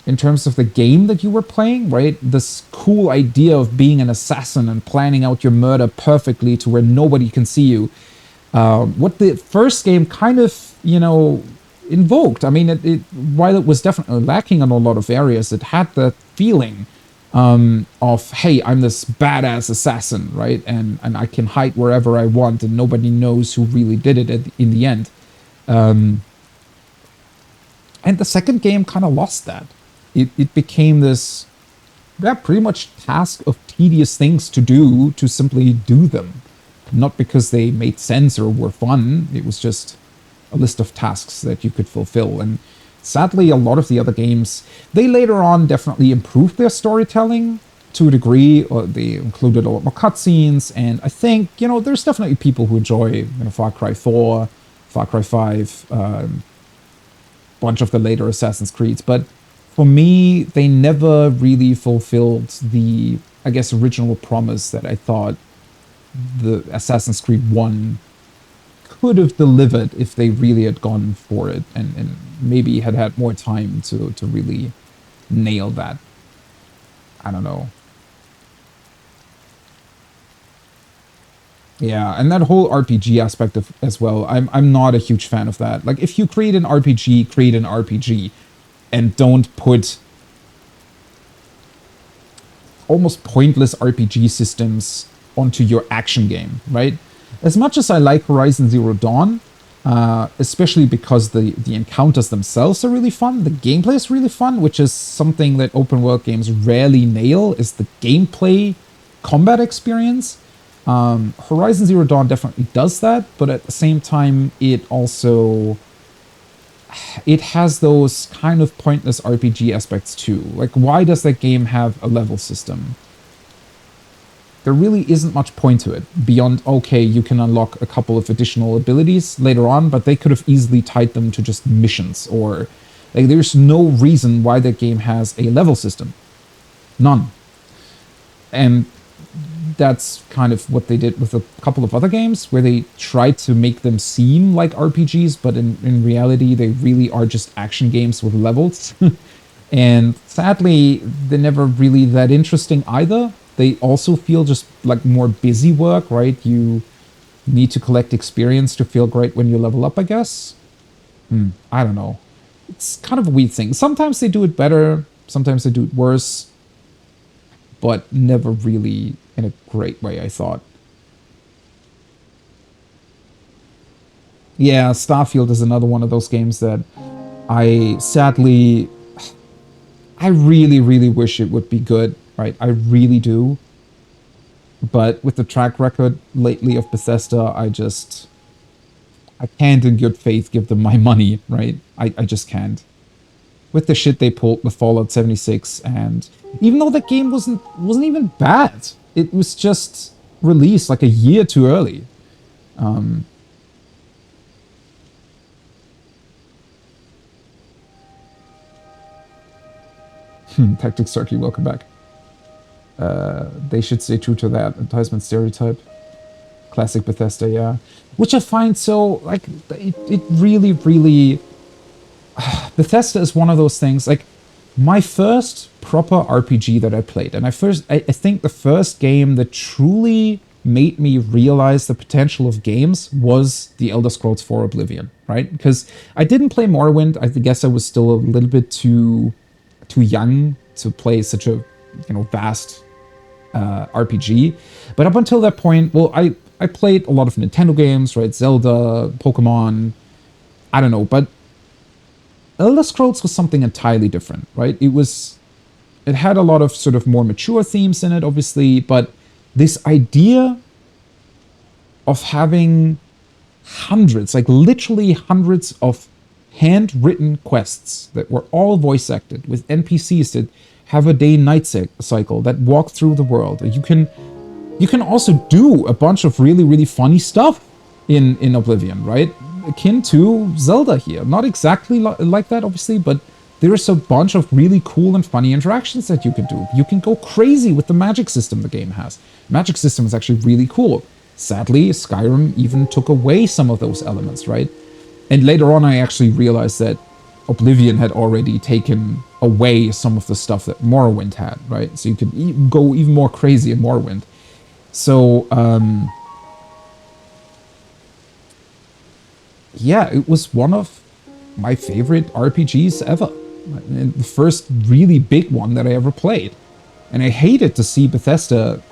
in terms of the game that you were playing, right? This cool idea of being an assassin and planning out your murder perfectly to where nobody can see you. What the first game kind of, you know, invoked. I mean, while it was definitely lacking in a lot of areas, it had the feeling of, hey, I'm this badass assassin, right? And I can hide wherever I want and nobody knows who really did it in the end. And the second game kind of lost that. It became this, yeah, pretty much task of tedious things to do to simply do them. Not because they made sense or were fun. It was just a list of tasks that you could fulfill. And sadly, a lot of the other games, they later on definitely improved their storytelling to a degree. Or they included a lot more cutscenes. And I think, you know, there's definitely people who enjoy, you know, Far Cry 4, Far Cry 5, bunch of the later Assassin's Creeds. But for me, they never really fulfilled the, I guess, original promise that I thought the Assassin's Creed 1 could have delivered if they really had gone for it and maybe had more time to really nail that. I don't know. Yeah, and that whole RPG aspect as well, I'm not a huge fan of that. Like, if you create an RPG, and don't put almost pointless RPG systems onto your action game, right? As much as I like Horizon Zero Dawn, especially because the encounters themselves are really fun, the gameplay is really fun, which is something that open world games rarely nail, is the gameplay combat experience. Horizon Zero Dawn definitely does that, but at the same time, it has those kind of pointless RPG aspects too. Like, why does that game have a level system? There really isn't much point to it, beyond, okay, you can unlock a couple of additional abilities later on, but they could have easily tied them to just missions, or, like, there's no reason why that game has a level system. None. And that's kind of what they did with a couple of other games, where they tried to make them seem like RPGs, but in reality, they really are just action games with levels. And sadly, they're never really that interesting either. They also feel just like more busy work, right? You need to collect experience to feel great when you level up, I guess. I don't know. it's kind of a weird thing. Sometimes they do it better, sometimes they do it worse, but never really in a great way, I thought. Yeah, Starfield is another one of those games that I sadly, I really, really wish it would be good, right? I really do. But with the track record lately of Bethesda, I can't in good faith give them my money, right? I just can't. With the shit they pulled with Fallout 76, and even though that game wasn't even bad, it was just released like a year too early. Tactics Turkey, welcome back. They should stay true to that enticement stereotype. Classic Bethesda, yeah. Which I find so, like, it really, really... Bethesda is one of those things, like, my first proper RPG that I played, and I think the first game that truly made me realize the potential of games was the Elder Scrolls 4 Oblivion, right? Because I didn't play Morrowind. I guess I was still a little bit too young to play such a, vast RPG. But up until that point, well, I played a lot of Nintendo games, right? Zelda, Pokemon, I don't know, but Elder Scrolls was something entirely different, right? It had a lot of sort of more mature themes in it, obviously, but this idea of having hundreds, like literally hundreds of handwritten quests that were all voice acted with NPCs that have a day-night cycle that walk through the world. You can also do a bunch of really, really funny stuff in Oblivion, right? Akin to Zelda here. Not exactly like that, obviously, but there's a bunch of really cool and funny interactions that you can do. You can go crazy with the magic system the game has. Magic system is actually really cool. Sadly, Skyrim even took away some of those elements, right? And later on, I actually realized that Oblivion had already taken away some of the stuff that Morrowind had, right? So you could go even more crazy in Morrowind. So, yeah, it was one of my favorite RPGs ever. And the first really big one that I ever played. And I hated to see Bethesda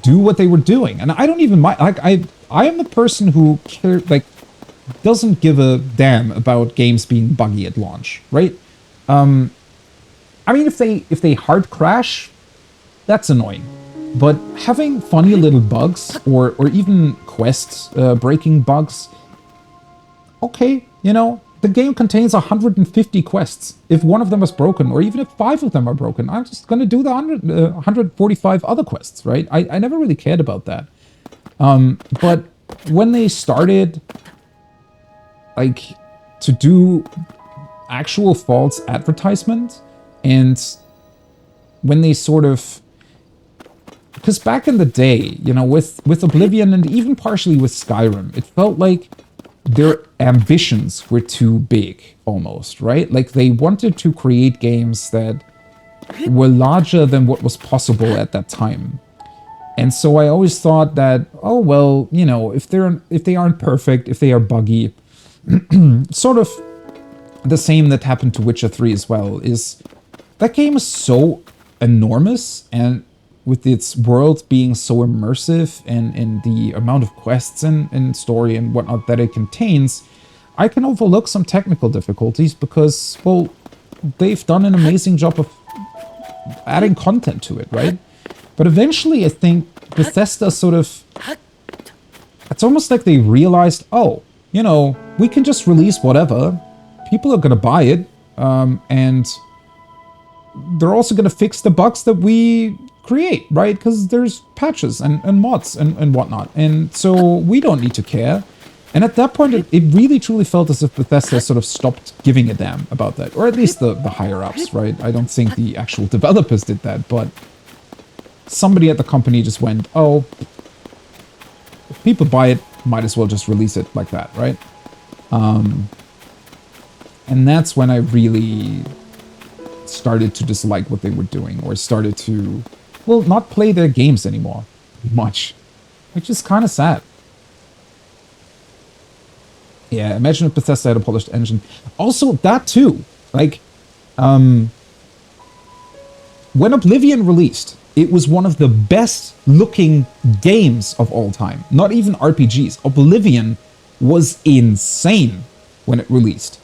do what they were doing. And I don't even mind. Like, I am the person who doesn't give a damn about games being buggy at launch, right? I mean, if they hard crash, that's annoying. But having funny little bugs or even quests breaking bugs, okay, the game contains 150 quests. If one of them is broken, or even if 5 of them are broken, I'm just going to do the 145 other quests, right? I never really cared about that. But when they started, like, to do actual false advertisement, and when they sort of... Because back in the day, with Oblivion and even partially with Skyrim, it felt like their ambitions were too big, almost, right? Like, they wanted to create games that were larger than what was possible at that time. And so I always thought that, oh, well, if they aren't perfect, if they are buggy, sort of the same that happened to Witcher 3 as well, is that game is so enormous, and with its world being so immersive and the amount of quests and story and whatnot that it contains, I can overlook some technical difficulties because, well, they've done an amazing job of adding content to it, right? But eventually, I think Bethesda sort of... It's almost like they realized, oh, we can just release whatever. People are going to buy it. And they're also going to fix the bugs that we create, right? Because there's patches and mods and whatnot. And so we don't need to care. And at that point, it really truly felt as if Bethesda sort of stopped giving a damn about that. Or at least the higher-ups, right? I don't think the actual developers did that, but somebody at the company just went, oh, if people buy it, might as well just release it like that, right? And that's when I really started to dislike what they were doing, or started to, well, not play their games anymore much, which is kind of sad. Yeah, imagine if Bethesda had a polished engine. Also, that too. Like, when Oblivion released, it was one of the best looking games of all time. Not even RPGs. Oblivion was insane when it released.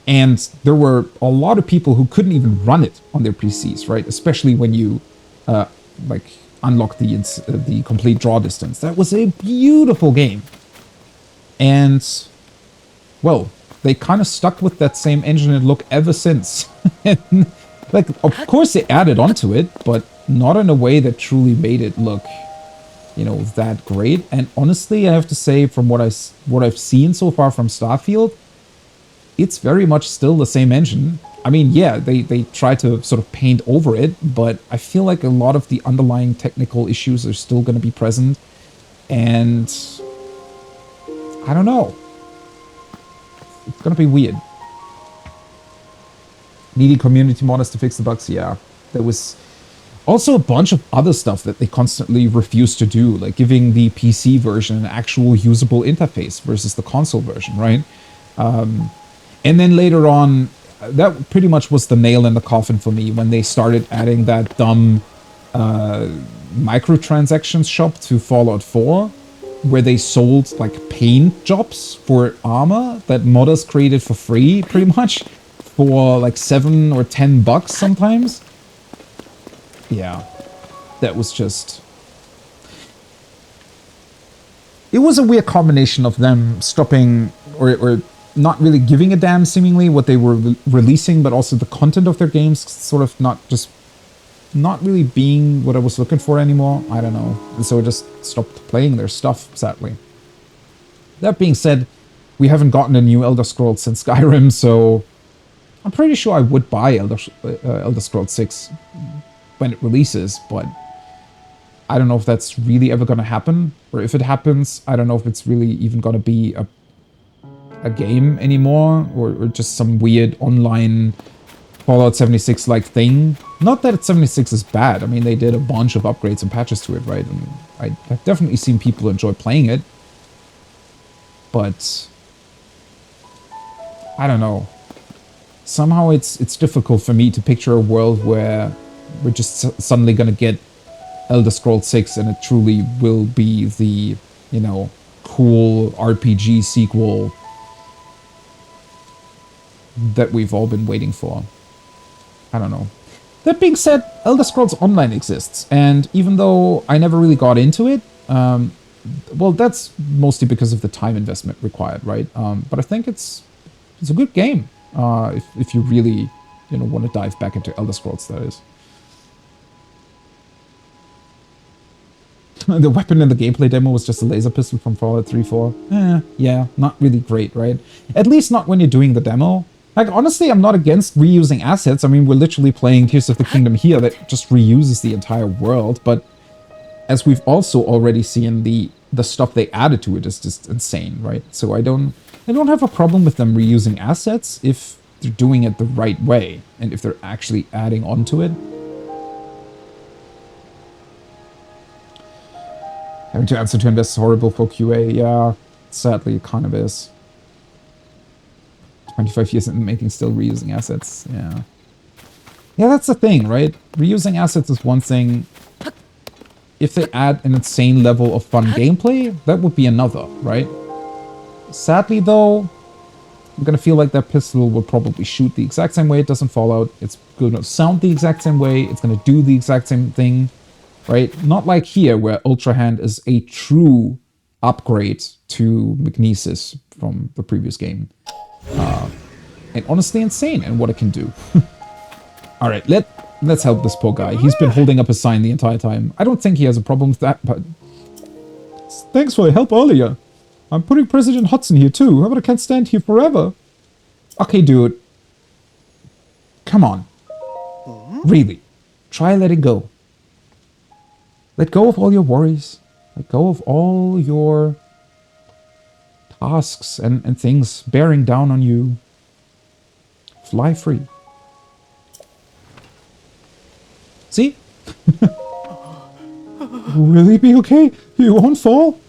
And there were a lot of people who couldn't even run it on their PCs, right? Especially when you like unlock the complete draw distance. That was a beautiful game. And well, they kind of stuck with that same engine and look ever since. And, like, of course they added onto it, but not in a way that truly made it look, you know, that great. And honestly, I have to say, from what I've seen so far from Starfield, it's very much still the same engine. I mean, yeah, they try to sort of paint over it, but I feel like a lot of the underlying technical issues are still going to be present. And I don't know. It's going to be weird. Needing community modders to fix the bugs, yeah. There was also a bunch of other stuff that they constantly refused to do, like giving the PC version an actual usable interface versus the console version, right? And then later on, that pretty much was the nail in the coffin for me when they started adding that dumb microtransactions shop to Fallout 4, where they sold like paint jobs for armor that modders created for free, pretty much, for like $7 or $10 sometimes. Yeah, that was just... It was a weird combination of them stopping or not really giving a damn, seemingly, what they were releasing, but also the content of their games sort of not really being what I was looking for anymore. I don't know. And so I just stopped playing their stuff, sadly. That being said, we haven't gotten a new Elder Scrolls since Skyrim, so I'm pretty sure I would buy Elder Scrolls 6 when it releases, but I don't know if that's really ever going to happen, or if it happens, I don't know if it's really even going to be a game anymore, or just some weird online Fallout 76-like thing. Not that 76 is bad. I mean, they did a bunch of upgrades and patches to it, right? And I've definitely seen people enjoy playing it, but I don't know. Somehow it's difficult for me to picture a world where we're just suddenly gonna get Elder Scrolls 6 and it truly will be the, you know, cool RPG sequel that we've all been waiting for. I don't know. That being said, Elder Scrolls Online exists, and even though I never really got into it, well, that's mostly because of the time investment required, right? But I think it's a good game. If you really, you know, want to dive back into Elder Scrolls, that is. The weapon in the gameplay demo was just a laser pistol from Fallout 3-4. Yeah, not really great, right? At least not when you're doing the demo. Like, honestly, I'm not against reusing assets. I mean, we're literally playing Tears of the Kingdom here that just reuses the entire world, but as we've also already seen, the stuff they added to it is just insane, right? So I don't have a problem with them reusing assets if they're doing it the right way and if they're actually adding onto it. Having to answer to invest is horrible for QA. Yeah, sadly, it kind of is. 25 years in the making, still reusing assets. Yeah. Yeah, that's the thing, right? Reusing assets is one thing. If they add an insane level of fun gameplay, that would be another, right? Sadly, though, I'm gonna feel like that pistol will probably shoot the exact same way it does in Fallout. It's gonna sound the exact same way. It's gonna do the exact same thing, right? Not like here, where Ultra Hand is a true upgrade to Magnesis from the previous game. And honestly insane in what it can do. All right, let's help this poor guy. He's been holding up a sign the entire time. I don't think he has a problem with that, but... Thanks for your help earlier. I'm putting President Hudson here too. How about I can't stand here forever? Okay, dude. Come on. Really. Try letting go. Let go of all your worries. Let go of all your tasks and things bearing down on you. Fly free. See? Will he be okay? You won't fall?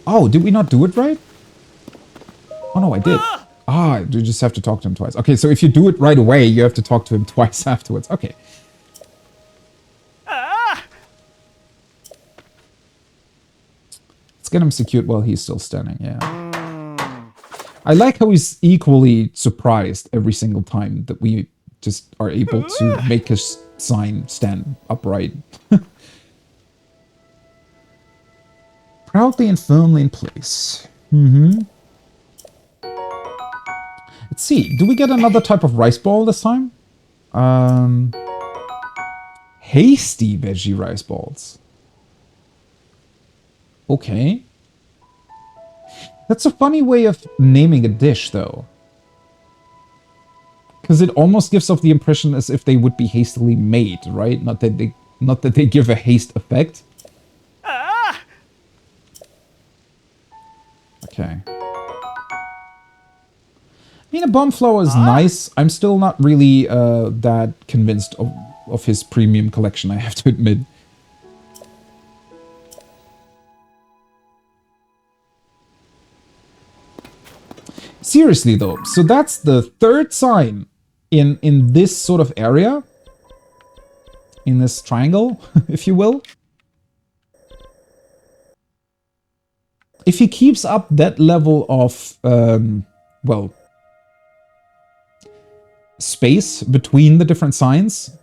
Oh, did we not do it right? Oh no, I did. Ah, you just have to talk to him twice. Okay, so if you do it right away, you have to talk to him twice afterwards. Okay. Let's get him secured while he's still standing, yeah. I like how he's equally surprised every single time that we just are able to make his sign stand upright. Proudly and firmly in place. Let's see, do we get another type of rice ball this time? Hasty veggie rice balls. Okay. That's a funny way of naming a dish, though. Because it almost gives off the impression as if they would be hastily made, right? Not that they give a haste effect. Okay. I mean, a bomb flower is nice. I'm still not really that convinced of his premium collection, I have to admit. Seriously though, so that's the third sign in this sort of area. In this triangle, if you will. If he keeps up that level of, well, space between the different signs,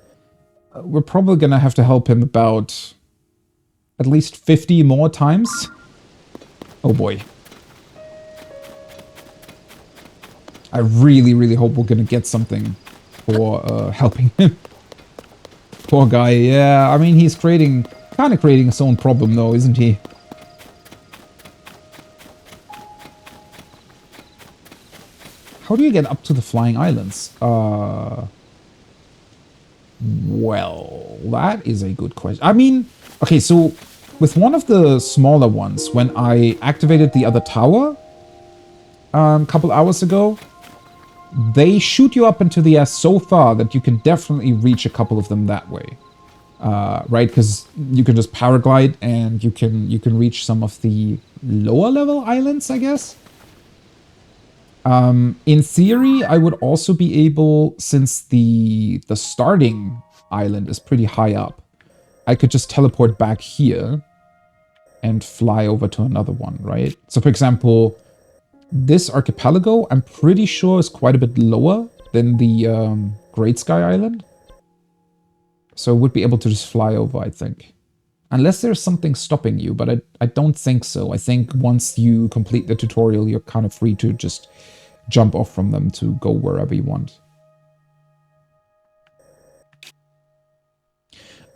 we're probably gonna have to help him about at least 50 more times. Oh boy. I really, really hope we're gonna get something for helping him. Poor guy, yeah, I mean, he's kind of creating his own problem though, isn't he? How do you get up to the flying islands? Well, that is a good question. I mean, okay, so with one of the smaller ones, when I activated the other tower a couple hours ago, they shoot you up into the air so far that you can definitely reach a couple of them that way. Right? Because you can just paraglide and you can reach some of the lower level islands, I guess. In theory, I would also be able, since the starting island is pretty high up, I could just teleport back here and fly over to another one, right? So for example, this archipelago, I'm pretty sure is quite a bit lower than the Great Sky Island. So I would be able to just fly over, I think. Unless there's something stopping you, but I don't think so. I think once you complete the tutorial, you're kind of free to just jump off from them to go wherever you want.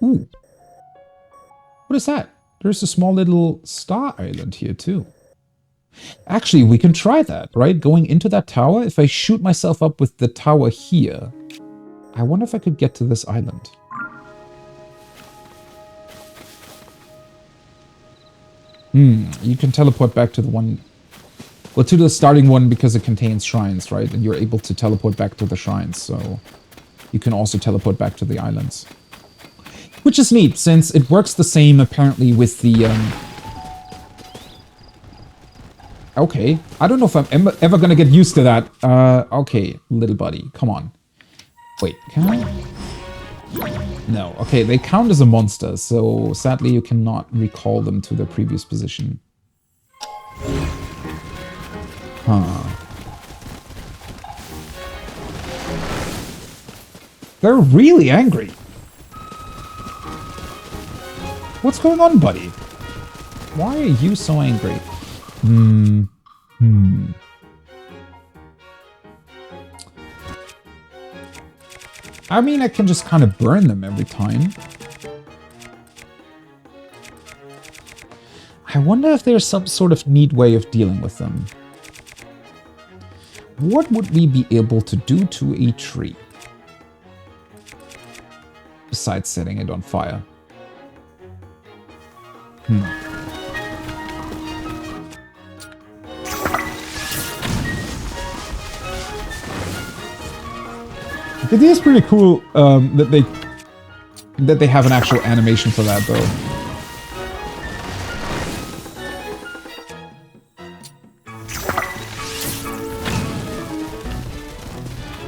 Ooh. What is that? There's a small little star island here too. Actually, we can try that, right? Going into that tower, if I shoot myself up with the tower here, I wonder if I could get to this island. You can teleport back to the one... Well, to the starting one because it contains shrines, right? And you're able to teleport back to the shrines, so... You can also teleport back to the islands. Which is neat, since it works the same, apparently, with the... Okay, I don't know if I'm ever gonna get used to that. Okay, little buddy, come on. Wait, can I? No, okay, they count as a monster, so sadly you cannot recall them to their previous position. Huh. They're really angry. What's going on, buddy? Why are you so angry? I mean, I can just kind of burn them every time. I wonder if there's some sort of neat way of dealing with them. What would we be able to do to a tree? Besides setting it on fire. It is pretty cool that they have an actual animation for that, though.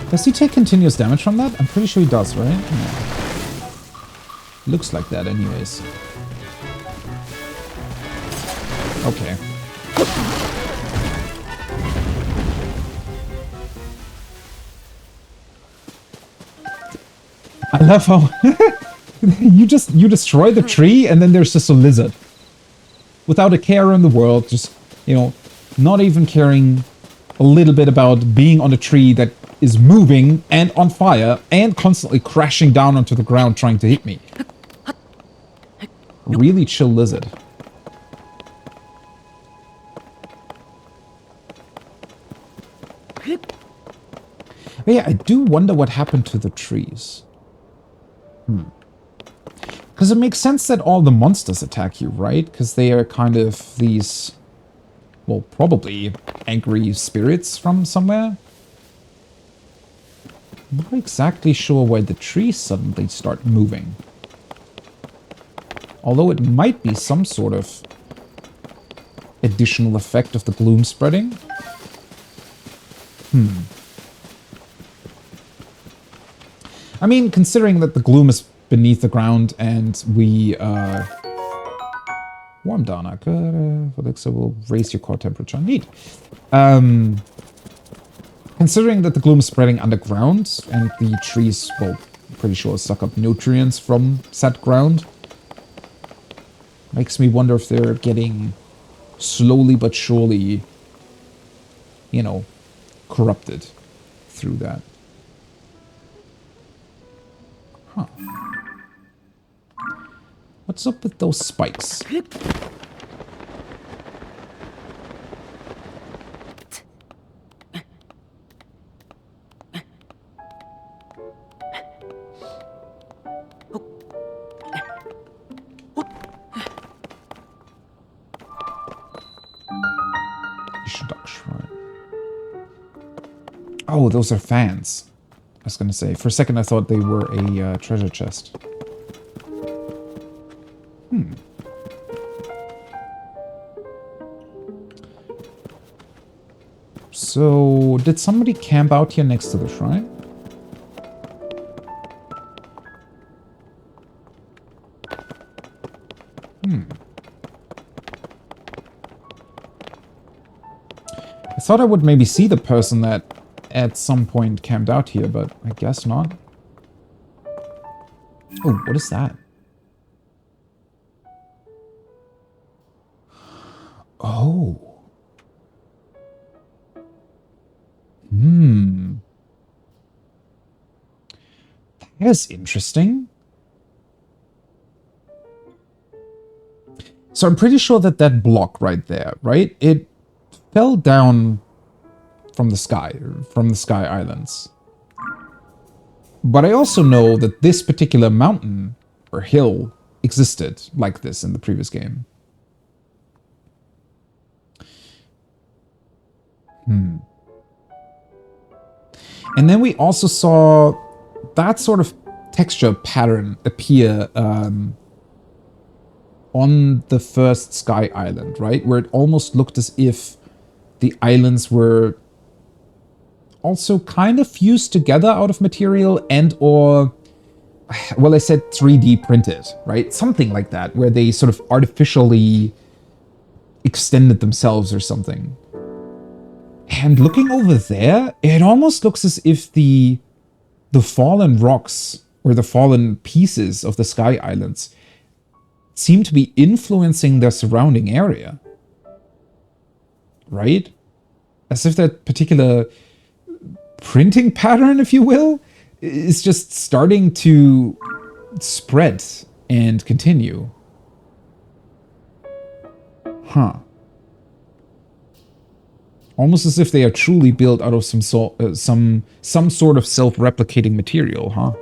Does he take continuous damage from that? I'm pretty sure he does, right? Yeah. Looks like that anyways. Okay. I love how you destroy the tree and then there's just a lizard. Without a care in the world, just, you know, not even caring a little bit about being on a tree that is moving and on fire and constantly crashing down onto the ground trying to hit me. Really chill lizard. But yeah, I do wonder what happened to the trees. Because it makes sense that all the monsters attack you, right? Because they are kind of these, well, probably angry spirits from somewhere. I'm not exactly sure why the trees suddenly start moving. Although it might be some sort of additional effect of the gloom spreading. I mean, considering that the gloom is beneath the ground and we, warm down, good, Elixir will raise your core temperature. Neat. Considering that the gloom is spreading underground and the trees, well, pretty sure suck up nutrients from said ground, makes me wonder if they're getting slowly but surely, you know, corrupted through that. Huh. What's up with those spikes? Oh, those are fans. I was gonna say. For a second I thought they were a treasure chest. So, did somebody camp out here next to the shrine? I thought I would maybe see the person that at some point camped out here, but I guess not. Oh, what is that? Oh. That's interesting. So I'm pretty sure that that block right there, right? It fell down from the sky islands. But I also know that this particular mountain or hill existed like this in the previous game. And then we also saw that sort of texture pattern appear on the first sky island, right? Where it almost looked as if the islands were also kind of fused together out of material and or, well, I said 3D printed, right? Something like that, where they sort of artificially extended themselves or something. And looking over there, it almost looks as if the fallen rocks or the fallen pieces of the sky islands seem to be influencing their surrounding area. Right? As if that particular printing pattern, if you will, is just starting to spread and continue. Huh. Almost as if they are truly built out of some sort of self-replicating material, huh?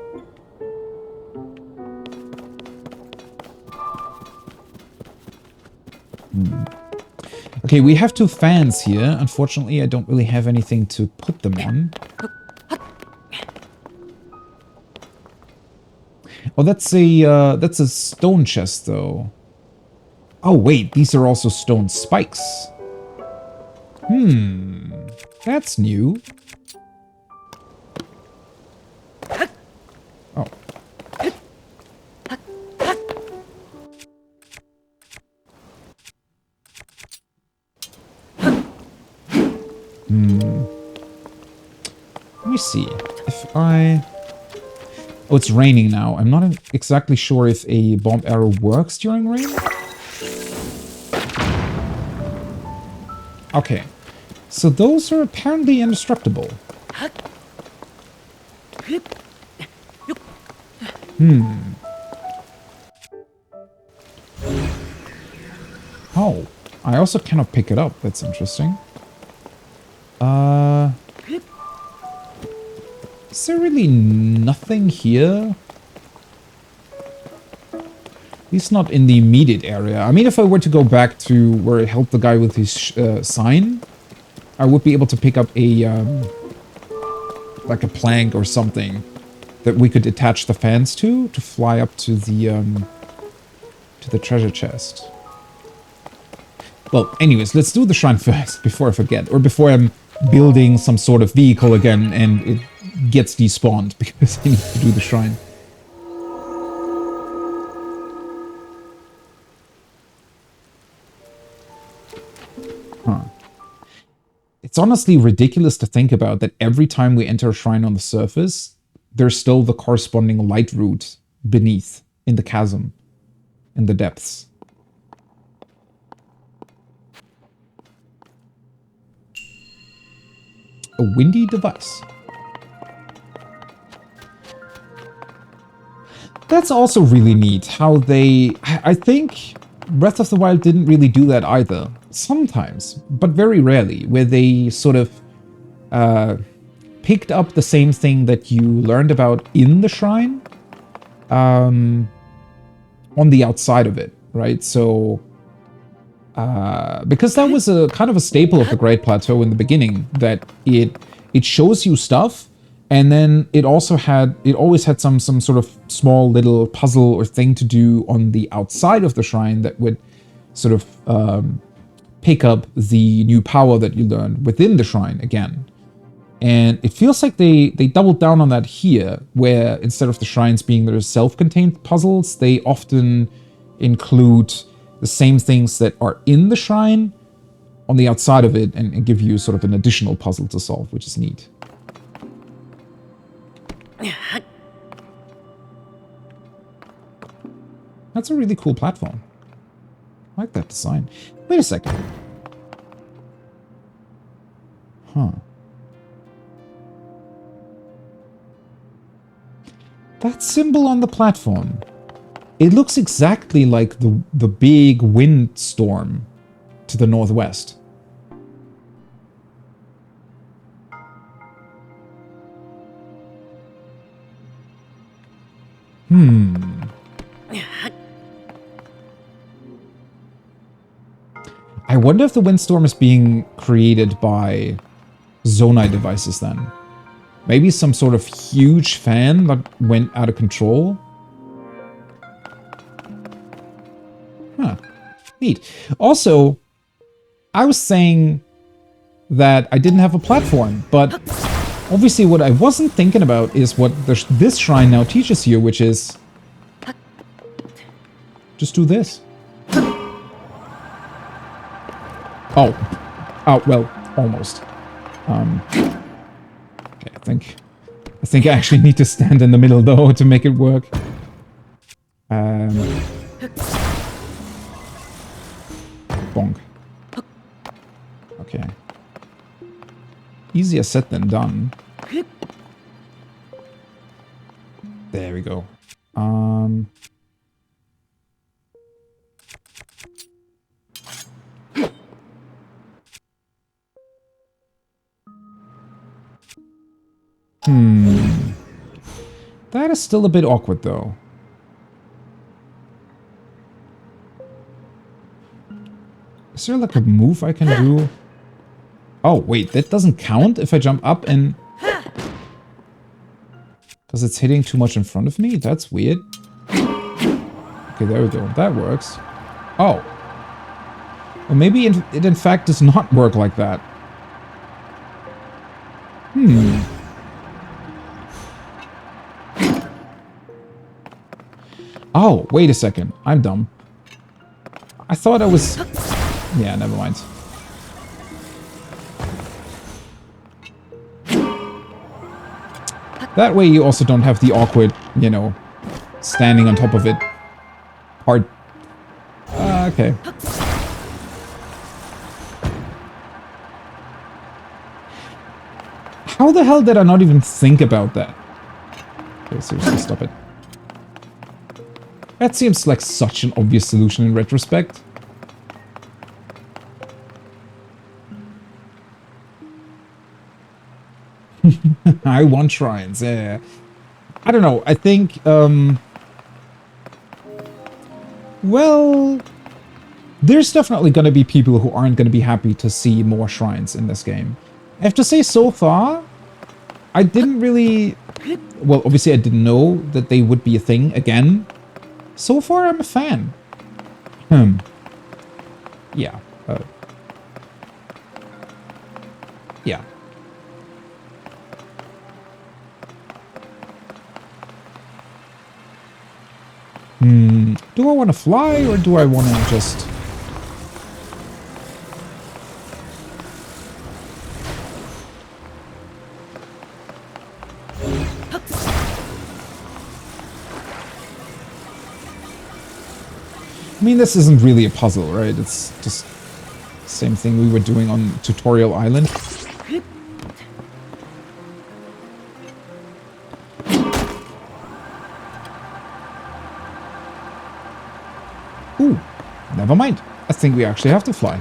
Okay, we have two fans here. Unfortunately, I don't really have anything to put them on. Oh, that's a stone chest, though. Oh, wait, these are also stone spikes. That's new. Let me see. If I... Oh, it's raining now. I'm not exactly sure if a bomb arrow works during rain. Okay. So those are apparently indestructible. Oh, I also cannot pick it up. That's interesting. Is there really nothing here? At least not in the immediate area. I mean, if I were to go back to where I helped the guy with his sign, I would be able to pick up a, like a plank or something that we could attach the fans to fly up to the treasure chest. Well, anyways, let's do the shrine first before I forget, or before I'm building some sort of vehicle again and it gets despawned because I need to do the shrine. Huh. It's honestly ridiculous to think about that every time we enter a shrine on the surface, there's still the corresponding light route beneath, in the chasm, in the depths. A windy device. That's also really neat, how they... I think Breath of the Wild didn't really do that either. Sometimes, but very rarely, where they sort of picked up the same thing that you learned about in the shrine on the outside of it, right? So, because that was a kind of a staple of the Great Plateau in the beginning, that it shows you stuff, and then it always had some sort of small little puzzle or thing to do on the outside of the shrine that would sort of pick up the new power that you learned within the shrine again. And it feels like they doubled down on that here, where instead of the shrines being their self-contained puzzles, they often include the same things that are in the shrine on the outside of it and give you sort of an additional puzzle to solve, which is neat. That's a really cool platform. I like that design. Wait a second. Huh. That symbol on the platform. It looks exactly like the big windstorm to the northwest. I wonder if the windstorm is being created by Zonai devices then. Maybe some sort of huge fan that went out of control. Huh. Neat. Also, I was saying that I didn't have a platform, but obviously what I wasn't thinking about is what this shrine now teaches you, which is... just do this. Oh. Oh, well, almost. Okay, I think I actually need to stand in the middle, though, to make it work. Bonk. Okay. Easier said than done. There we go. That is still a bit awkward, though. Is there like a move I can do? Oh, wait, that doesn't count if I jump up and... because it's hitting too much in front of me? That's weird. Okay, there we go. That works. Oh. Well, maybe it in fact does not work like that. Oh, wait a second. I'm dumb. I thought I was... yeah, never mind. That way you also don't have the awkward, you know, standing on top of it part. Okay. How the hell did I not even think about that? Okay, seriously, stop it. That seems like such an obvious solution in retrospect. I want shrines, yeah. I don't know, I think, well, there's definitely going to be people who aren't going to be happy to see more shrines in this game. I have to say, so far, I didn't really... Well, obviously I didn't know that they would be a thing again. So far, I'm a fan. Yeah. Yeah. Do I want to fly, or do I want to just... I mean, this isn't really a puzzle, right? It's just the same thing we were doing on Tutorial Island. Ooh, never mind. I think we actually have to fly.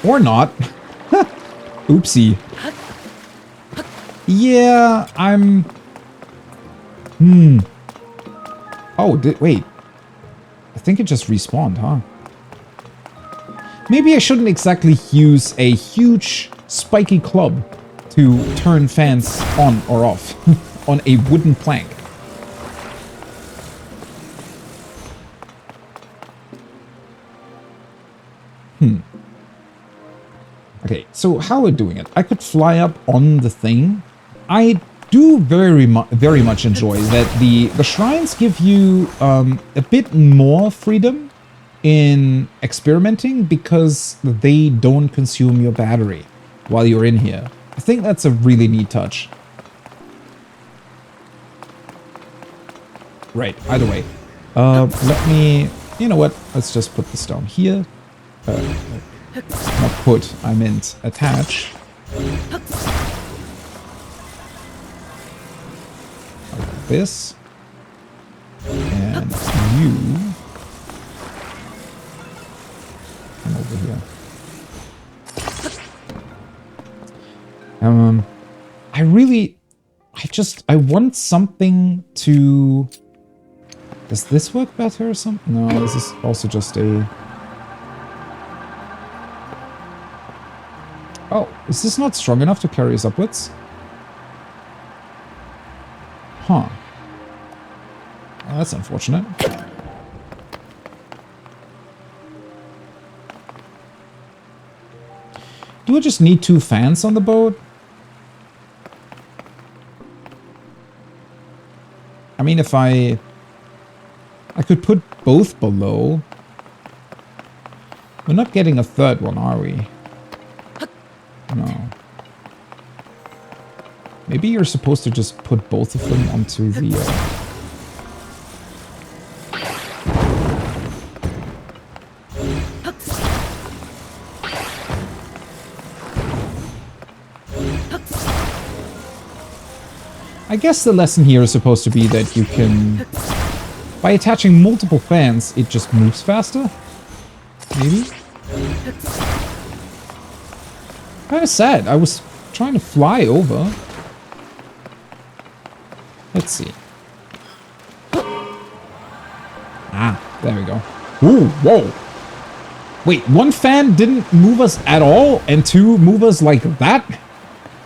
Or not. Oopsie. Yeah, I'm... Oh, wait. I think it just respawned, huh? Maybe I shouldn't exactly use a huge spiky club to turn fans on or off on a wooden plank. Okay, so how we're doing it. I could fly up on the thing. I do very much enjoy that the shrines give you a bit more freedom in experimenting because they don't consume your battery while you're in here. I think that's a really neat touch. Right, either way. Let me... You know what? Let's just put this down here. Not put, I meant attach. Like this. And you... come over here. I want something to... Does this work better or something? No, this is also just a... Oh, is this not strong enough to carry us upwards? Huh. Well, that's unfortunate. Do I just need 2 fans on the boat? I mean, if I could put both below. We're not getting a third one, are we? No. Maybe you're supposed to just put both of them onto the... I guess the lesson here is supposed to be that you can... By attaching multiple fans, it just moves faster? Maybe? Kinda sad. I was trying to fly over. Let's see. Ah, there we go. Ooh, whoa. Wait, 1 fan didn't move us at all, and 2 move us like that?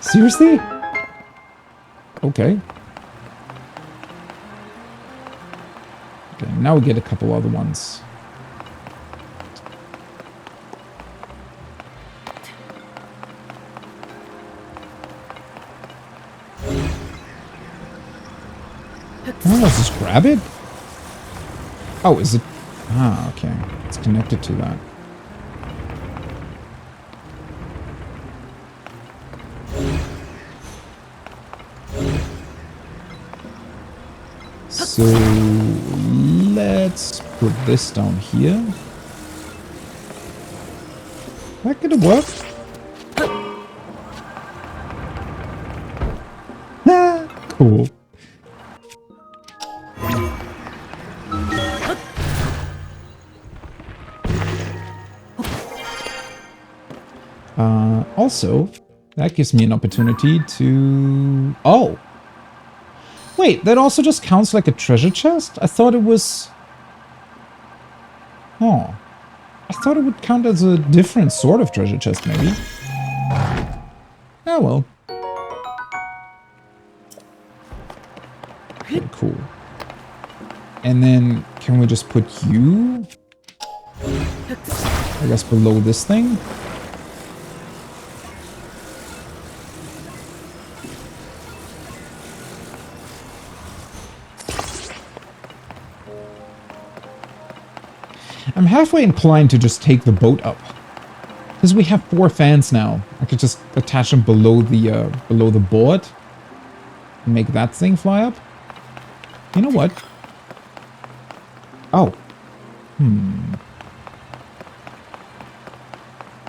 Seriously? Okay. Okay, now we get a couple other ones. Oh, let's just grab it? Oh, is it? Ah, okay. It's connected to that. So let's put this down here. That gonna work? Cool. Also, that gives me an opportunity to... Oh! Wait, that also just counts like a treasure chest? I thought it was... Oh. I thought it would count as a different sort of treasure chest, maybe. Oh well. Okay, cool. And then, can we just put you? I guess below this thing? I'm halfway inclined to just take the boat up. Because we have 4 fans now. I could just attach them below the board. And make that thing fly up. You know what? Oh.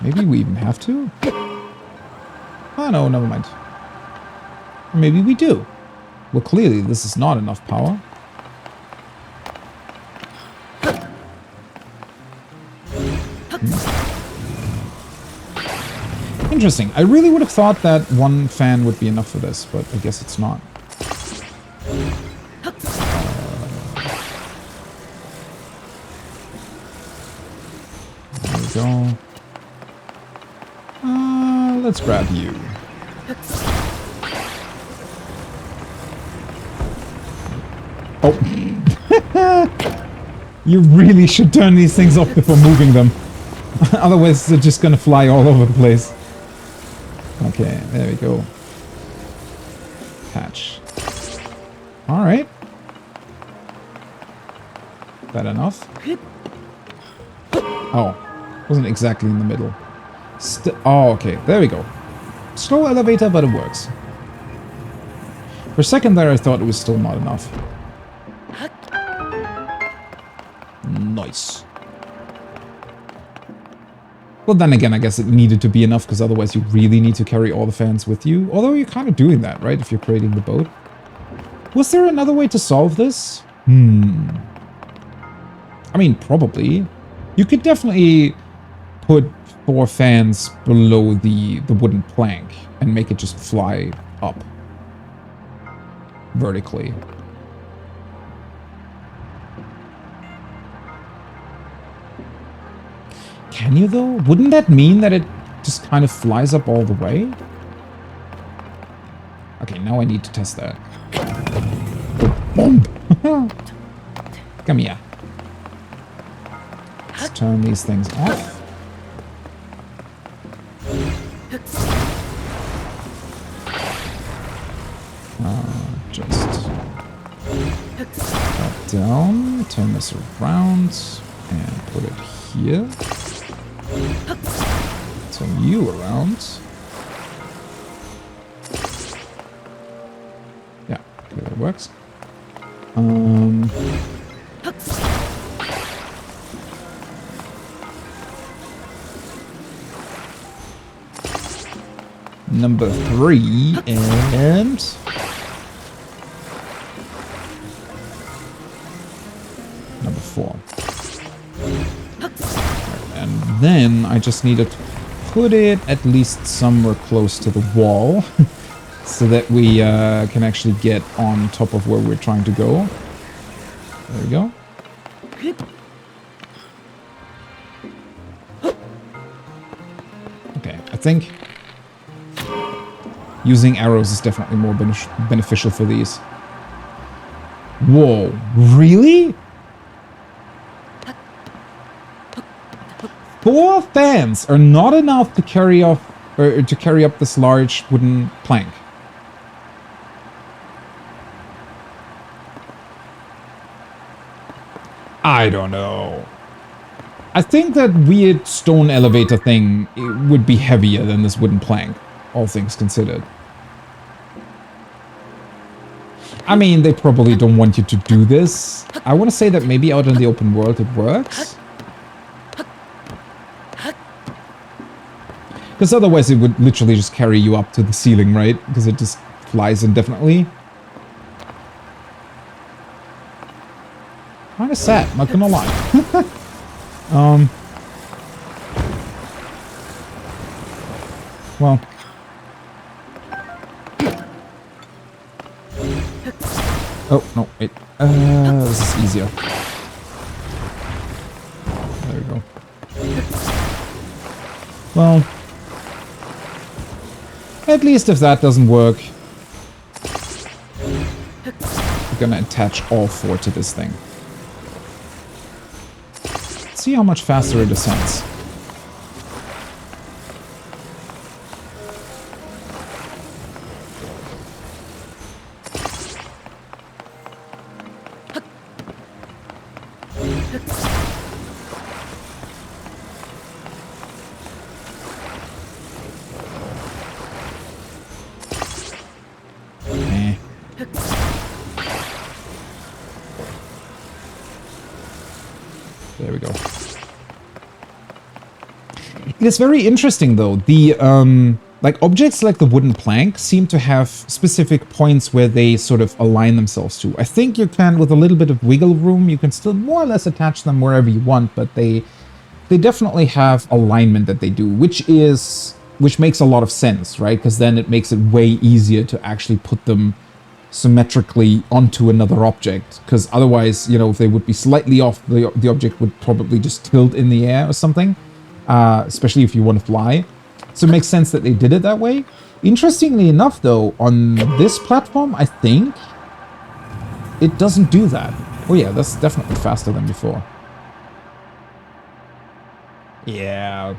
Maybe we even have to? Oh no, never mind. Or maybe we do. Well, clearly this is not enough power. Interesting. I really would have thought that 1 fan would be enough for this, but I guess it's not. There we go. Let's grab you. Oh. You really should turn these things off before moving them. Otherwise, they're just gonna fly all over the place. Okay, there we go. Patch. Alright. That enough? Oh, wasn't exactly in the middle. Oh, okay, there we go. Slow elevator, but it works. For a second there, I thought it was still not enough. Nice. Well, then again, I guess it needed to be enough, because otherwise you really need to carry all the fans with you. Although you're kind of doing that, right, if you're creating the boat. Was there another way to solve this? I mean, probably. You could definitely put 4 fans below the wooden plank and make it just fly up vertically. Can you, though? Wouldn't that mean that it just kind of flies up all the way? Okay, now I need to test that. Boom! Come here. Let's turn these things off. Just drop down, turn this around, and put it here. Turn you around. Yeah, okay, that works. Number 3 and number 4. And then I just needed to put it at least somewhere close to the wall so that we can actually get on top of where we're trying to go. There we go. Okay, I think using arrows is definitely more beneficial for these. Whoa, really? 4 fans are not enough to carry off or to carry up this large wooden plank. I don't know. I think that weird stone elevator thing would be heavier than this wooden plank, all things considered. I mean, they probably don't want you to do this. I want to say that maybe out in the open world it works. Because otherwise it would literally just carry you up to the ceiling, right? Because it just flies indefinitely. Kind of sad, not gonna lie. Well. Oh, no, wait. This is easier. There we go. Well. At least if that doesn't work, we're gonna attach all four to this thing. See how much faster it ascends. There we go. It is very interesting, though. The, like, objects like the wooden plank seem to have specific points where they sort of align themselves to. I think you can, with a little bit of wiggle room, you can still more or less attach them wherever you want, but they definitely have alignment that they do, which makes a lot of sense, right? Because then it makes it way easier to actually put them symmetrically onto another object, because otherwise, you know, if they would be slightly off, the object would probably just tilt in the air or something, especially if you want to fly. So it makes sense that they did it that way. Interestingly enough, though, on this platform, I think it doesn't do that. Oh yeah, that's definitely faster than before. Yeah,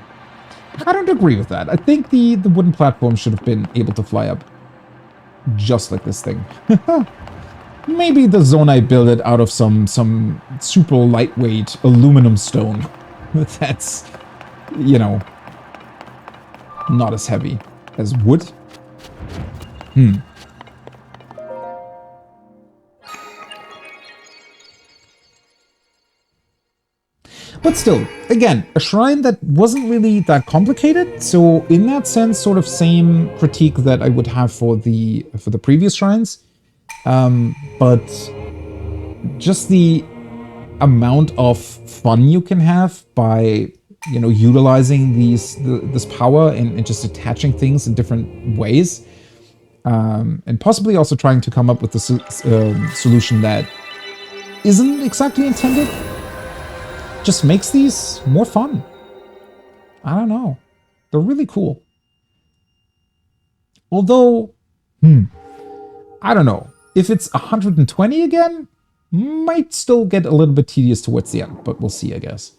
I don't agree with that. I think the wooden platform should have been able to fly up just like this thing. Maybe the Zonai built it out of some super lightweight aluminum stone. That's, you know, not as heavy as wood. But still, again, a shrine that wasn't really that complicated. So in that sense, sort of same critique that I would have for the previous shrines. But just the amount of fun you can have by, you know, utilizing this power and just attaching things in different ways. And possibly also trying to come up with a solution that isn't exactly intended. Just makes these more fun. I don't know. They're really cool. Although, I don't know. If it's 120 again, might still get a little bit tedious towards the end, but we'll see, I guess.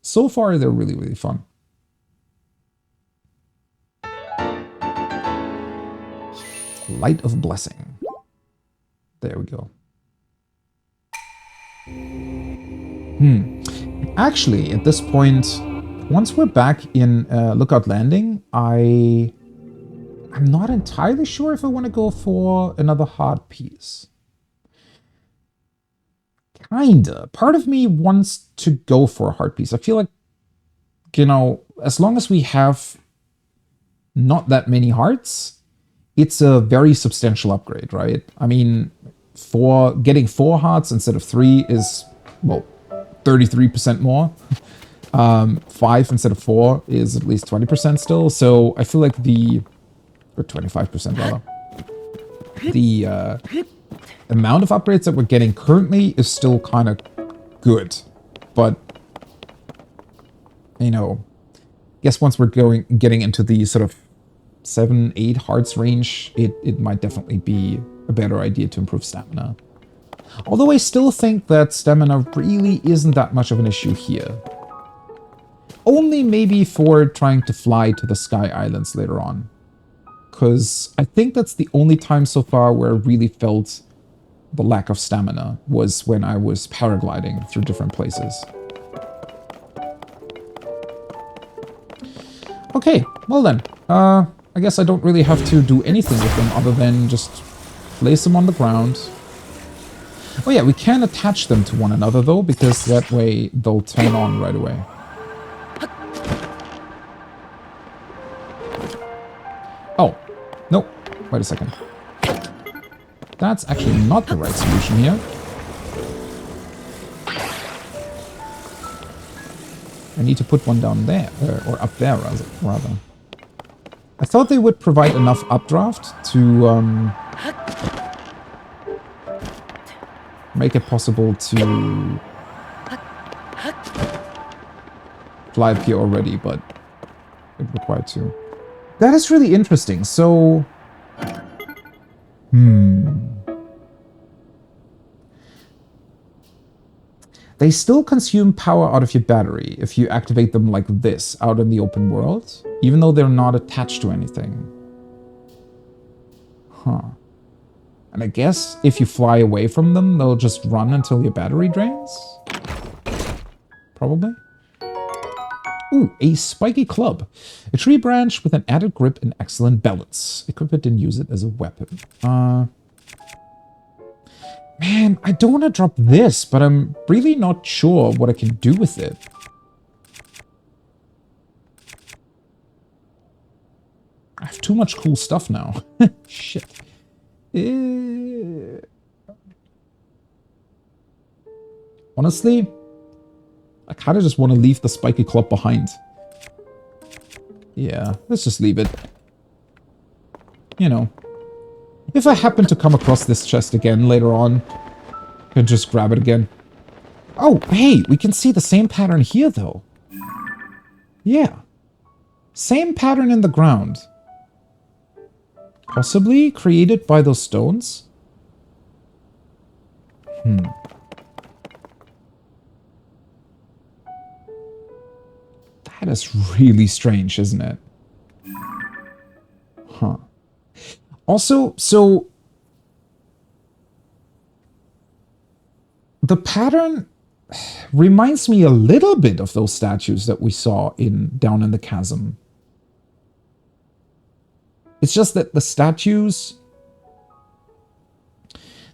So far, they're really, really fun. Light of Blessing. There we go. Actually, at this point, once we're back in Lookout Landing, I'm not entirely sure if I want to go for another hard piece. Kinda. Part of me wants to go for a hard piece. I feel like, you know, as long as we have not that many hearts, it's a very substantial upgrade, right? I mean, for getting 4 hearts instead of 3 is, well, 33% more. 5 instead of 4 is at least 20% still. So I feel like or 25% rather. The amount of upgrades that we're getting currently is still kind of good. But, you know, I guess once we're getting into the sort of 7, 8 hearts range, it might definitely be a better idea to improve stamina. Although I still think that stamina really isn't that much of an issue here. Only maybe for trying to fly to the Sky Islands later on. Because I think that's the only time so far where I really felt the lack of stamina was when I was paragliding through different places. Okay, well then. I guess I don't really have to do anything with them other than just place them on the ground, Oh yeah, we can attach them to one another though, because that way they'll turn on right away. Oh, no, wait a second. That's actually not the right solution here. I need to put one down there, or up there rather. I thought they would provide enough updraft to make it possible to fly up here already, but it required to. That is really interesting. So, they still consume power out of your battery if you activate them like this out in the open world, even though they're not attached to anything. Huh. And I guess if you fly away from them, they'll just run until your battery drains? Probably. Ooh, a spiky club. A tree branch with an added grip and excellent balance. Equip it and use it as a weapon. Man, I don't want to drop this, but I'm really not sure what I can do with it. I have too much cool stuff now. Shit. Honestly, I kind of just want to leave the spiky club behind. Yeah, let's just leave it. You know. If I happen to come across this chest again later on, I can just grab it again. Oh, hey, we can see the same pattern here, though. Yeah. Same pattern in the ground. Possibly created by those stones? That is really strange, isn't it? Huh. Also, so the pattern reminds me a little bit of those statues that we saw down in the chasm. It's just that the statues,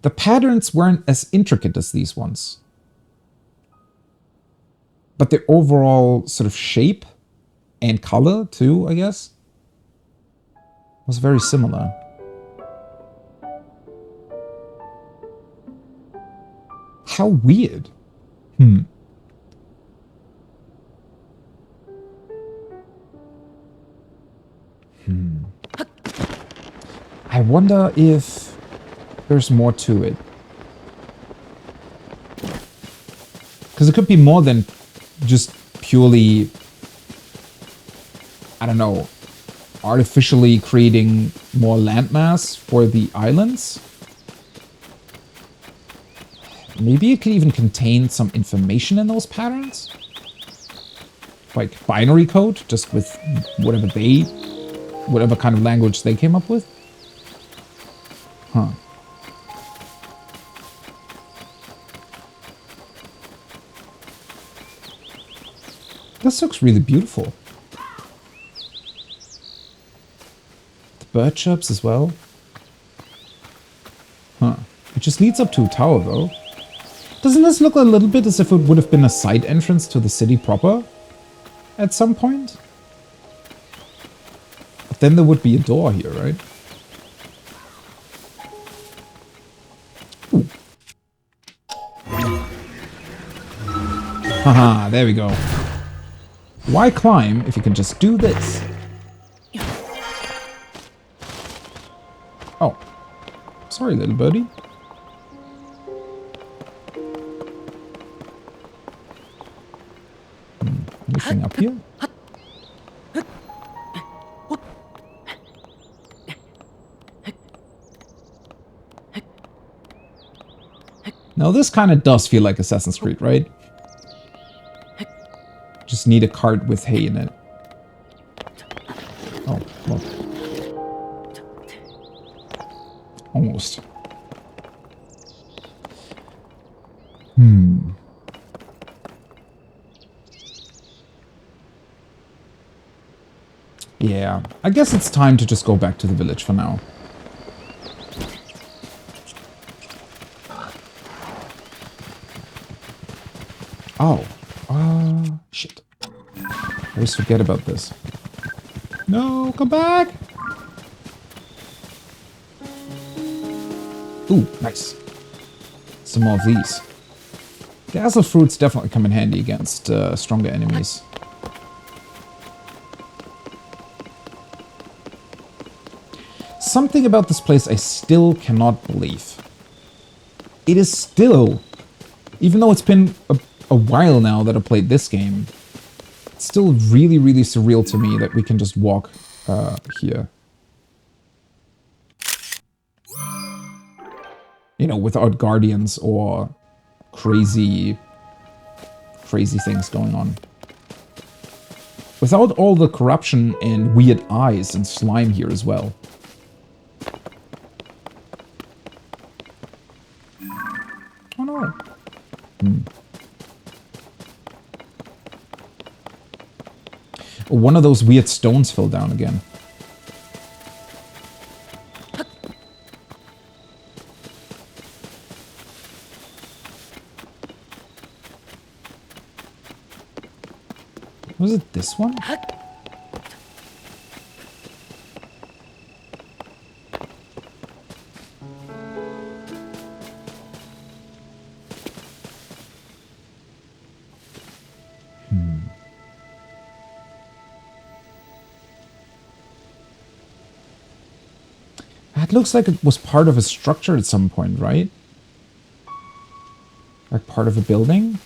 the patterns weren't as intricate as these ones. But the overall sort of shape and color too, I guess, was very similar. How weird. I wonder if there's more to it. Because it could be more than just purely, I don't know, artificially creating more landmass for the islands. Maybe it could even contain some information in those patterns? Like binary code, just with whatever kind of language they came up with? Huh. This looks really beautiful. The bird chirps as well. Huh. It just leads up to a tower, though. Doesn't this look a little bit as if it would have been a side entrance to the city proper at some point? But then there would be a door here, right? Ooh. Haha, there we go. Why climb if you can just do this? Oh. Sorry, little birdie. Anything up here? Now this kind of does feel like Assassin's Creed, right? Just need a cart with hay in it. Oh, well. Almost. Yeah, I guess it's time to just go back to the village for now. Oh. Shit. I always forget about this. No, come back! Ooh, nice. Some more of these. Dazzle fruits definitely come in handy against stronger enemies. Something about this place I still cannot believe. It is still, even though it's been a while now that I played this game, it's still really, really surreal to me that we can just walk here. You know, without guardians or crazy things going on. Without all the corruption and weird eyes and slime here as well. Oh no. One of those weird stones fell down again. Was it this one? That looks like it was part of a structure at some point, right? Like part of a building?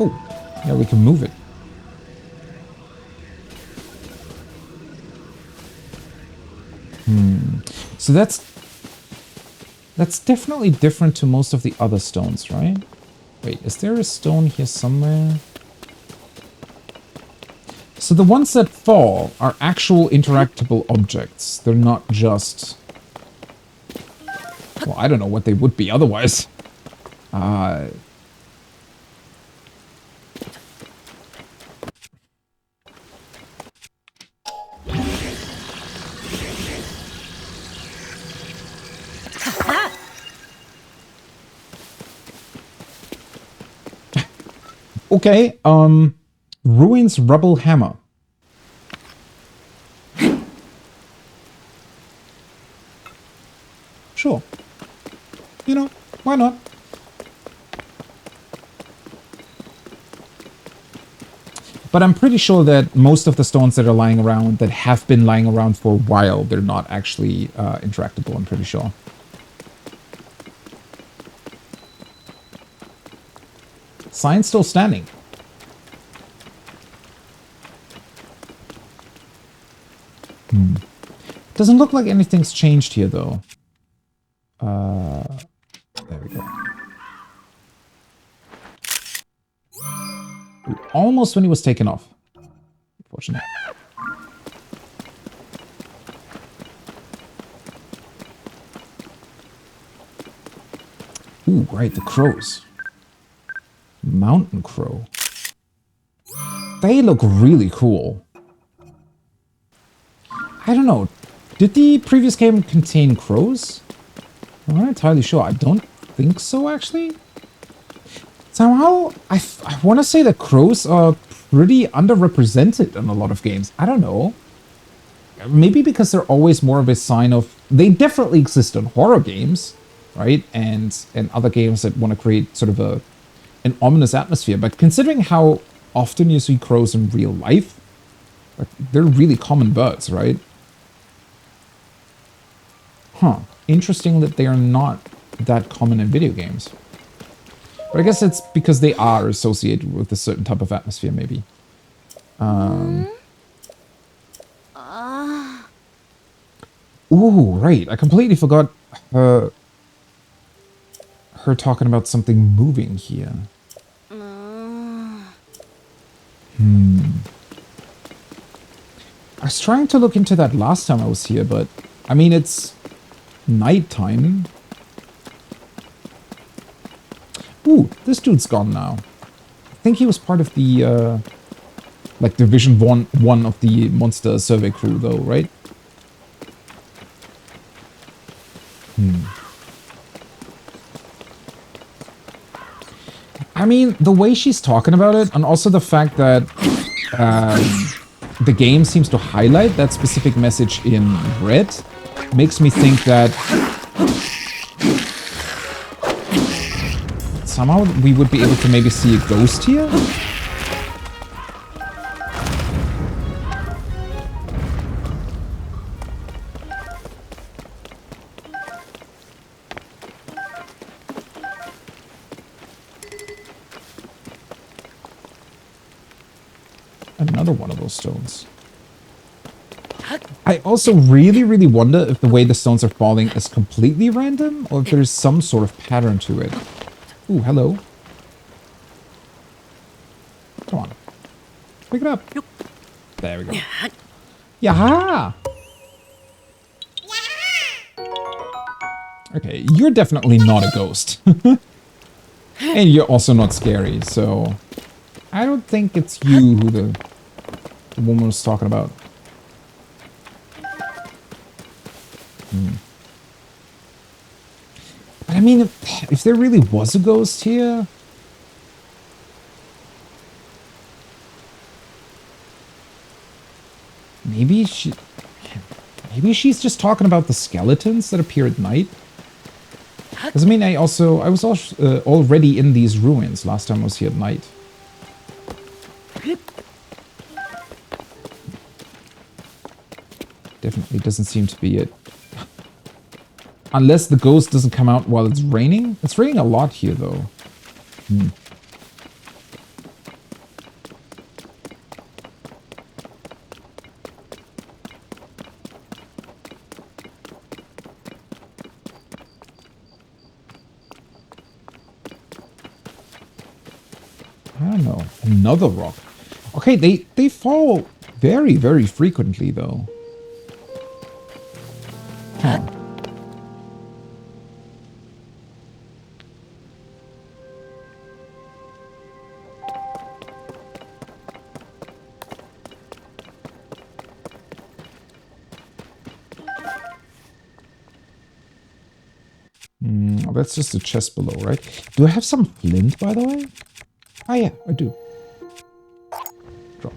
Oh, yeah, we can move it. So that's definitely different to most of the other stones, right? Wait, is there a stone here somewhere? So the ones that fall are actual interactable objects. They're not just... Well, I don't know what they would be otherwise. Okay, Ruin's Rubble Hammer. Sure. You know, why not? But I'm pretty sure that most of the stones that are lying around, that have been lying around for a while, they're not actually interactable, I'm pretty sure. Sign still standing. Doesn't look like anything's changed here, though. There we go. Ooh, almost when he was taken off. Unfortunately. Ooh, right, the crows. Mountain crow. They look really cool. I don't know. Did the previous game contain crows? I'm not entirely sure. I don't think so, actually. Somehow, I want to say that crows are pretty underrepresented in a lot of games. I don't know. Maybe because they're always more of a sign of... They definitely exist in horror games, right? And other games that want to create sort of an ominous atmosphere. But considering how often you see crows in real life, like, they're really common birds, right? Huh. Interesting that they are not that common in video games. But I guess it's because they are associated with a certain type of atmosphere, maybe. Ooh, right. I completely forgot her talking about something moving here. I was trying to look into that last time I was here, but... I mean, it's... nighttime. Ooh, this dude's gone now. I think he was part of the, like, Division 1 of the monster survey crew, though, right? mean, the way she's talking about it, and also the fact that the game seems to highlight that specific message in red, makes me think that somehow we would be able to maybe see a ghost here? Another one of those stones. I also really, really wonder if the way the stones are falling is completely random, or if there's some sort of pattern to it. Ooh, hello. Come on. Pick it up. There we go. Yaha! Okay, you're definitely not a ghost. And you're also not scary, so... I don't think it's you who the woman was talking about. But I mean, if there really was a ghost here... Maybe she's just talking about the skeletons that appear at night. Because I mean, I was already in these ruins last time I was here at night. Definitely doesn't seem to be it. Unless the ghost doesn't come out while it's raining. It's raining a lot here, though. I don't know. Another rock. Okay, they fall very, very frequently, though. Huh. That's just a chest below, right? Do I have some flint, by the way? Ah, yeah, I do. Drop.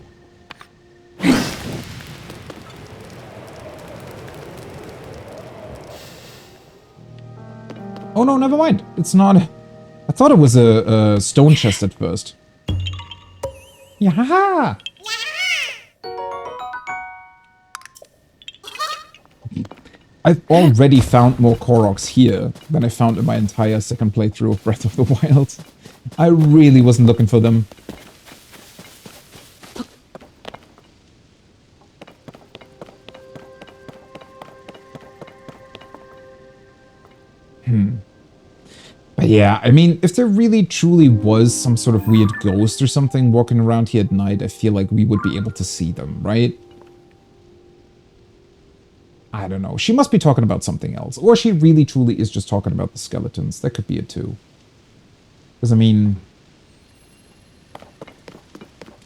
Oh no, never mind. It's not... I thought it was a stone chest at first. Yeah! I've already found more Koroks here than I found in my entire second playthrough of Breath of the Wild. I really wasn't looking for them. But yeah, I mean, if there really truly was some sort of weird ghost or something walking around here at night, I feel like we would be able to see them, right? I don't know. She must be talking about something else. Or she really truly is just talking about the skeletons. That could be it too. Because, I mean...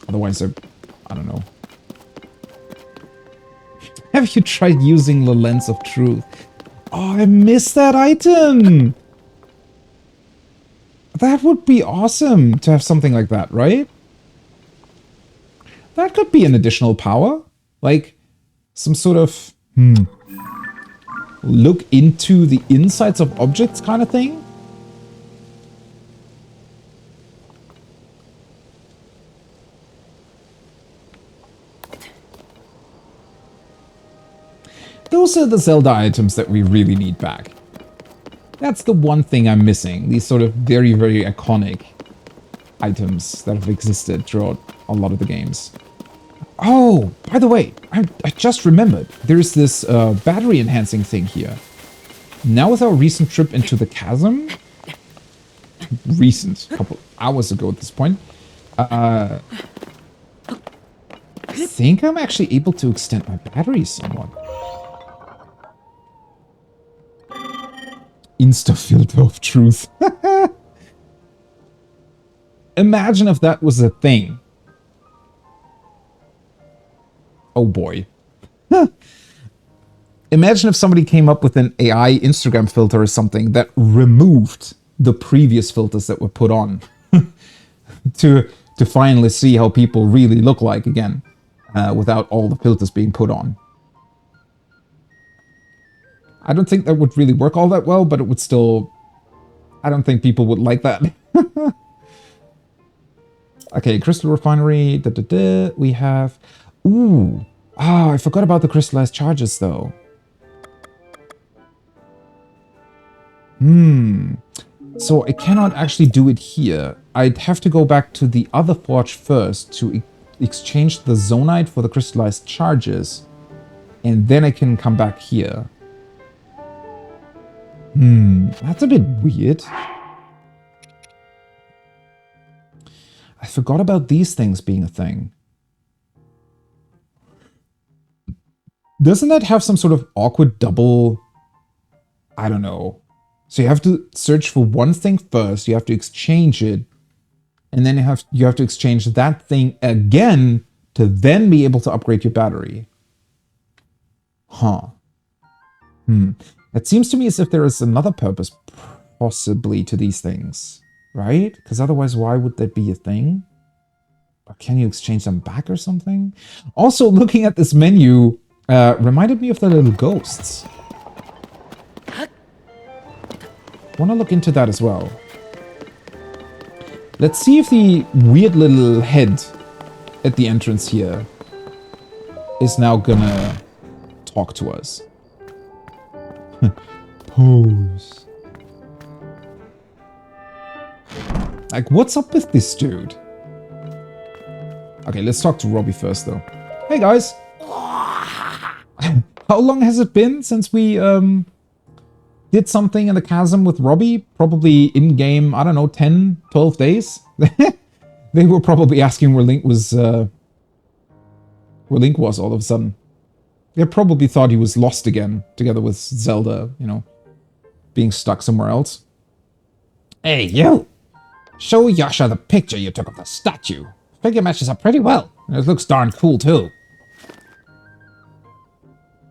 Otherwise, I don't know. Have you tried using the Lens of Truth? Oh, I missed that item! That would be awesome to have something like that, right? That could be an additional power. Like, some sort of... look into the insides of objects kind of thing? Those are the Zelda items that we really need back. That's the one thing I'm missing. These sort of very, very iconic items that have existed throughout a lot of the games. Oh, by the way, I just remembered. There's this battery enhancing thing here. Now with our recent trip into the Chasm, recent, a couple hours ago at this point, I think I'm actually able to extend my batteries somewhat. Insta-filter of truth. Imagine if that was a thing. Oh boy. Imagine if somebody came up with an AI Instagram filter or something that removed the previous filters that were put on. to finally see how people really look like again, without all the filters being put on. I don't think that would really work all that well, but it would still... I don't think people would like that. Okay, crystal refinery. We have... Ooh. Oh, I forgot about the crystallized charges, though. So I cannot actually do it here. I'd have to go back to the other forge first to exchange the zonite for the crystallized charges. And then I can come back here. That's a bit weird. I forgot about these things being a thing. Doesn't that have some sort of awkward double... I don't know. So you have to search for one thing first, you have to exchange it, and then you have to exchange that thing again to then be able to upgrade your battery. Huh. It seems to me as if there is another purpose possibly to these things, right? Because otherwise, why would that be a thing? Or can you exchange them back or something? Also, looking at this menu reminded me of the little ghosts. Want to look into that as well. Let's see if the weird little head at the entrance here is now gonna talk to us. Pose. Like, what's up with this dude? Okay, let's talk to Robbie first, though. Hey, guys. How long has it been since we, did something in the Chasm with Robbie? Probably in-game, I don't know, 10, 12 days? They were probably asking where Link was all of a sudden. They probably thought he was lost again, together with Zelda, you know, being stuck somewhere else. Hey, you! Show Yasha the picture you took of the statue. Figure matches up pretty well. And it looks darn cool, too.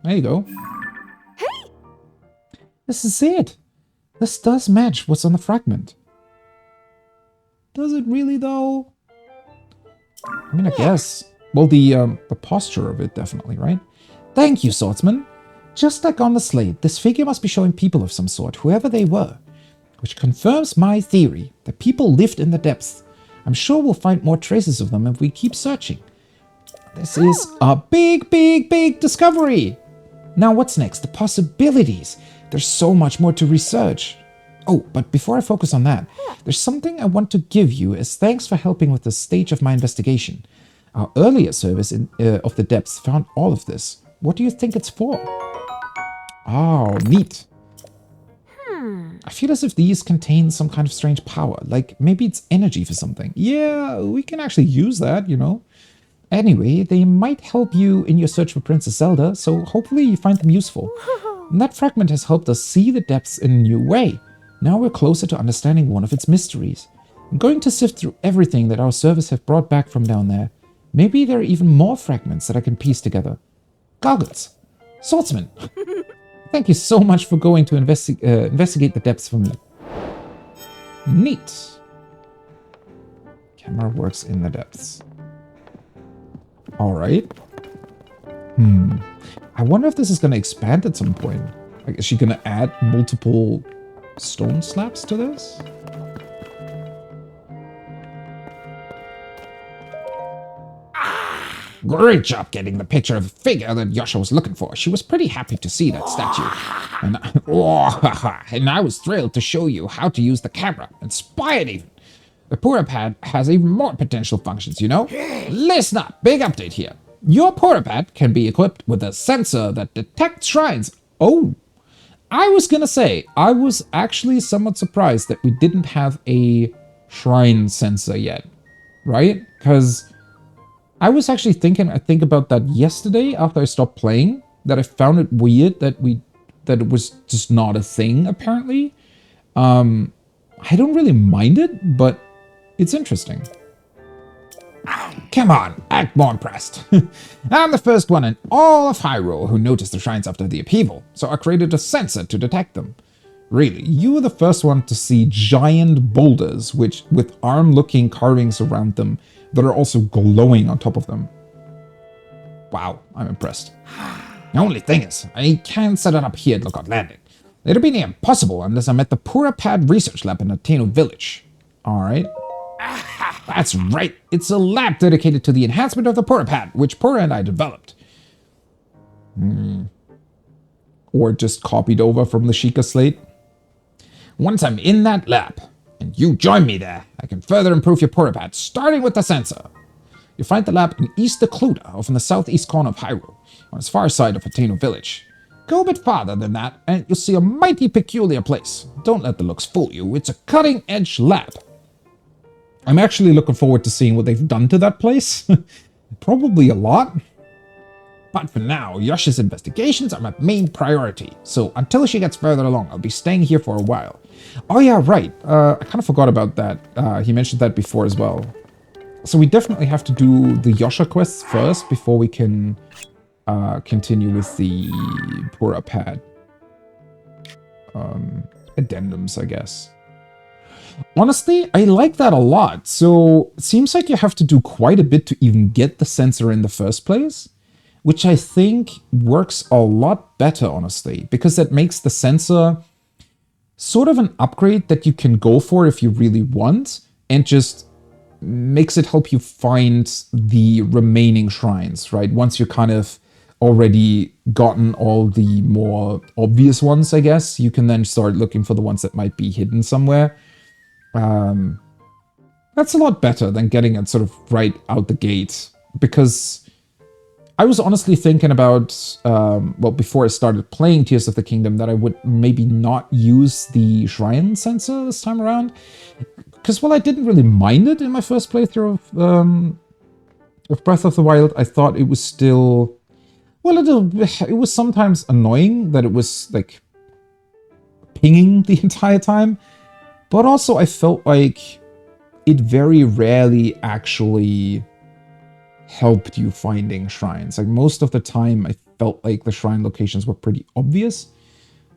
There you go. This is it. This does match what's on the fragment. Does it really, though? I mean, I guess. Well, the posture of it, definitely, right? Thank you, swordsman. Just like on the slate, this figure must be showing people of some sort, whoever they were. Which confirms my theory, that people lived in the depths. I'm sure we'll find more traces of them if we keep searching. This is a big, big, big discovery! Now what's next? The possibilities. There's so much more to research. Oh, but before I focus on that, there's something I want to give you as thanks for helping with the stage of my investigation. Our earlier service of the depths found all of this. What do you think it's for? Oh, neat. I feel as if these contain some kind of strange power, like maybe it's energy for something. Yeah, we can actually use that, you know. Anyway, they might help you in your search for Princess Zelda, so hopefully you find them useful. And that fragment has helped us see the depths in a new way. Now we're closer to understanding one of its mysteries. I'm going to sift through everything that our service have brought back from down there. Maybe there are even more fragments that I can piece together. Goggles. Swordsman. Thank you so much for going to investigate the depths for me. Neat. Camera works in the depths. Alright. I wonder if this is going to expand at some point. Like, is she going to add multiple stone slabs to this? Great job getting the picture of the figure that Yasha was looking for. She was pretty happy to see that statue. And I was thrilled to show you how to use the camera. Inspired even. The Purapad has even more potential functions, you know? Listen up, big update here. Your Purapad can be equipped with a sensor that detects shrines. Oh, I was gonna say, I was actually somewhat surprised that we didn't have a shrine sensor yet, right? Because I was actually thinking, I think about that yesterday after I stopped playing, that I found it weird that it was just not a thing, apparently. I don't really mind it, but it's interesting. Come on, act more impressed. I'm the first one in all of Hyrule who noticed the shrines after the upheaval, so I created a sensor to detect them. Really, you were the first one to see giant boulders which with arm-looking carvings around them that are also glowing on top of them. Wow, I'm impressed. The only thing is, I can't set it up here at Lookout Landing. It'll be near impossible unless I'm at the Purapad Research Lab in Ateno Village. Alright. That's right, it's a lab dedicated to the enhancement of the Purapad, which Pura and I developed. Or just copied over from the Sheikah slate. Once I'm in that lab, and you join me there, I can further improve your Purapad, starting with the sensor. You find the lab in East Decluda, off in the southeast corner of Hyrule, on its far side of Ateno Village. Go a bit farther than that, and you'll see a mighty peculiar place. Don't let the looks fool you, it's a cutting-edge lab. I'm actually looking forward to seeing what they've done to that place. Probably a lot. But for now, Yoshi's investigations are my main priority, so until she gets further along, I'll be staying here for a while. Oh yeah, right. I kind of forgot about that. He mentioned that before as well. So we definitely have to do the Yosha quests first before we can continue with the Purapad addendums, I guess. Honestly, I like that a lot. So it seems like you have to do quite a bit to even get the sensor in the first place, which I think works a lot better, honestly, because that makes the sensor sort of an upgrade that you can go for if you really want, and just makes it help you find the remaining shrines, right? Once you're kind of already gotten all the more obvious ones, I guess, you can then start looking for the ones that might be hidden somewhere. That's a lot better than getting it sort of right out the gate, because I was honestly thinking about, well, before I started playing Tears of the Kingdom, that I would maybe not use the shrine sensor this time around. Because while I didn't really mind it in my first playthrough of Breath of the Wild, I thought it was still... Well, it was sometimes annoying that it was, like, pinging the entire time. But also I felt like it very rarely actually helped you finding shrines. Like, most of the time I felt like the shrine locations were pretty obvious.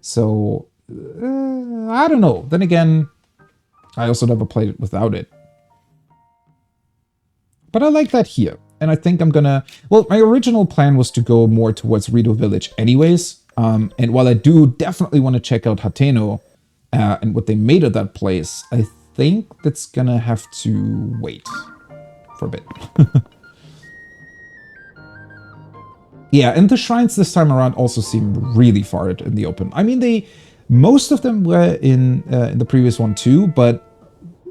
So, I don't know. Then again, I also never played it without it. But I like that here. And I think I'm gonna... Well, my original plan was to go more towards Rito Village anyways. And while I do definitely want to check out Hateno and what they made of that place, I think that's gonna have to wait for a bit. Yeah, and the shrines this time around also seem really far out in the open. I mean, most of them were in the previous one too, but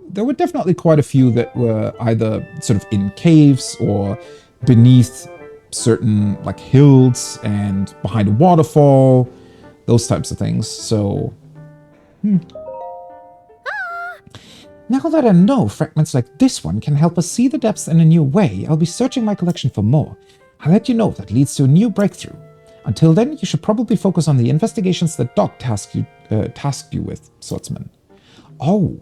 there were definitely quite a few that were either sort of in caves or beneath certain like hills and behind a waterfall, those types of things. So, Now that I know fragments like this one can help us see the depths in a new way, I'll be searching my collection for more. I'll let you know if that leads to a new breakthrough. Until then, you should probably focus on the investigations that Doc tasked you with, Swordsman. Oh.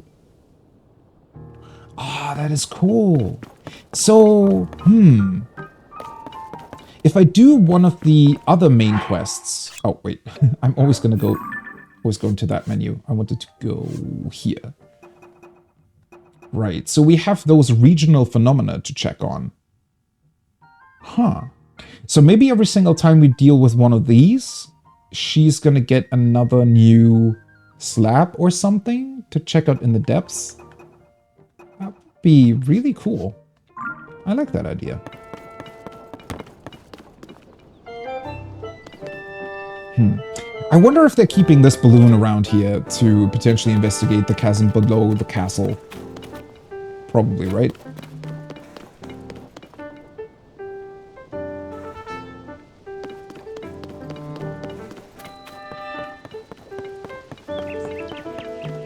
Ah, that is cool. So, if I do one of the other main quests... Oh, wait. I'm always going to that menu. I wanted to go here. Right, so we have those regional phenomena to check on. Huh. So maybe every single time we deal with one of these, she's gonna get another new slab or something to check out in the depths. That would be really cool. I like that idea. I wonder if they're keeping this balloon around here to potentially investigate the chasm below the castle. Probably, right?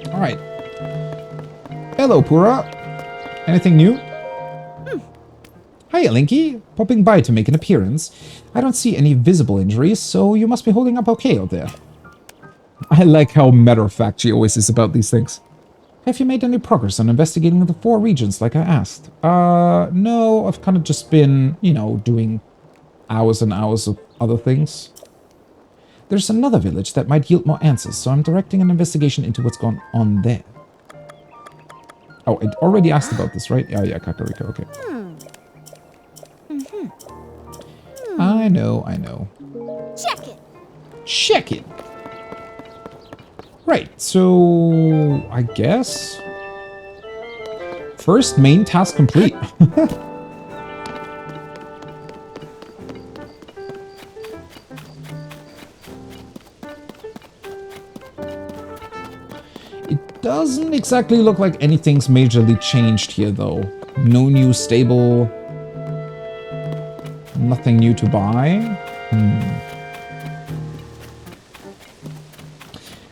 Alright. Hello, Pura. Anything new? Hiya, Linky. Popping by to make an appearance. I don't see any visible injuries, so you must be holding up okay out there. I like how matter-of-fact she always is about these things. Have you made any progress on investigating the 4 regions like I asked? No, I've kind of just been, you know, doing hours and hours of other things. There's another village that might yield more answers, so I'm directing an investigation into what's going on there. Oh, I already asked about this, right? Yeah, Kakariko, okay. I know. Check it. Check it! Right, so... I guess... First main task complete. It doesn't exactly look like anything's majorly changed here, though. No new stable. Nothing new to buy.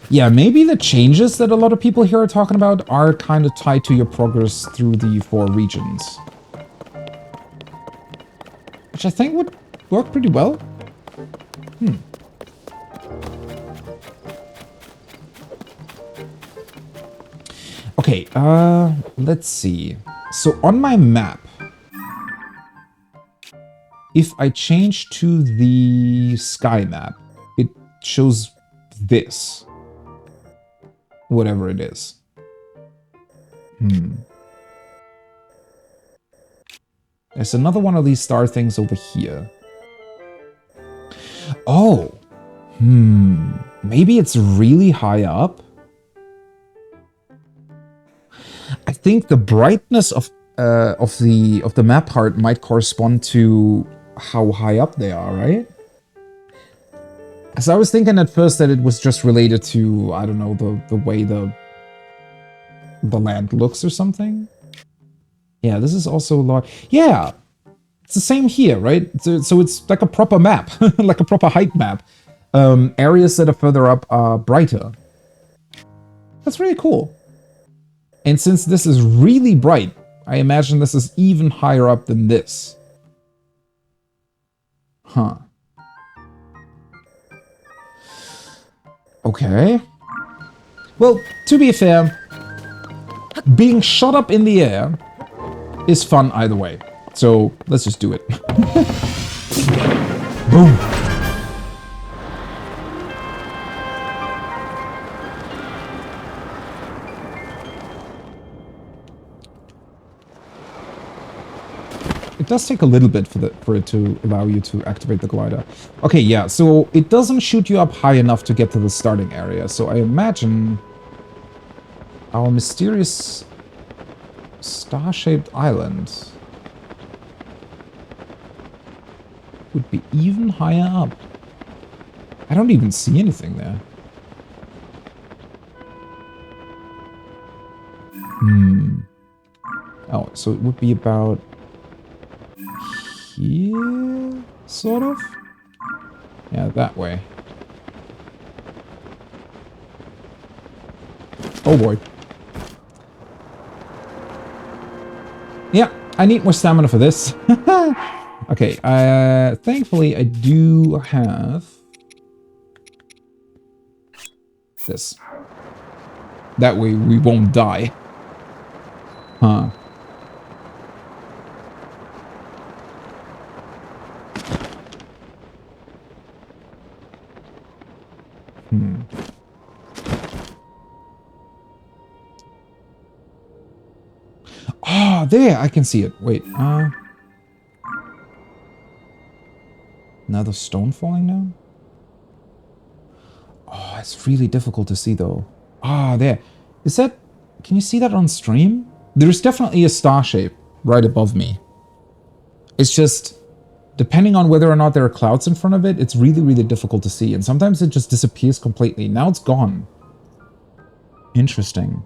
Yeah, maybe the changes that a lot of people here are talking about are kind of tied to your progress through the 4 regions. Which I think would work pretty well. Okay, let's see. So on my map, if I change to the sky map, it shows this. Whatever it is. There's another one of these star things over here. Oh. Maybe it's really high up? I think the brightness of the map heart might correspond to how high up they are, right? Because I was thinking at first that it was just related to, I don't know, the way the land looks or something. Yeah, this is also large. Yeah, it's the same here, right? So it's like a proper map, like a proper height map. Areas that are further up are brighter. That's really cool. And since this is really bright, I imagine this is even higher up than this. Huh. Okay. Well, to be fair, being shot up in the air is fun either way. So let's just do it. Boom. It does take a little bit for it to allow you to activate the glider. Okay, yeah, so it doesn't shoot you up high enough to get to the starting area. So I imagine our mysterious star-shaped island would be even higher up. I don't even see anything there. Oh, so it would be about here, sort of? Yeah, that way. Oh boy. Yeah, I need more stamina for this. Okay, thankfully I do have this. That way we won't die. Huh. Oh, there, I can see it. Wait, another stone falling down? Oh, it's really difficult to see though. Ah, there. Is that... Can you see that on stream? There's definitely a star shape right above me. It's just... Depending on whether or not there are clouds in front of it, it's really, really difficult to see. And sometimes it just disappears completely. Now it's gone. Interesting.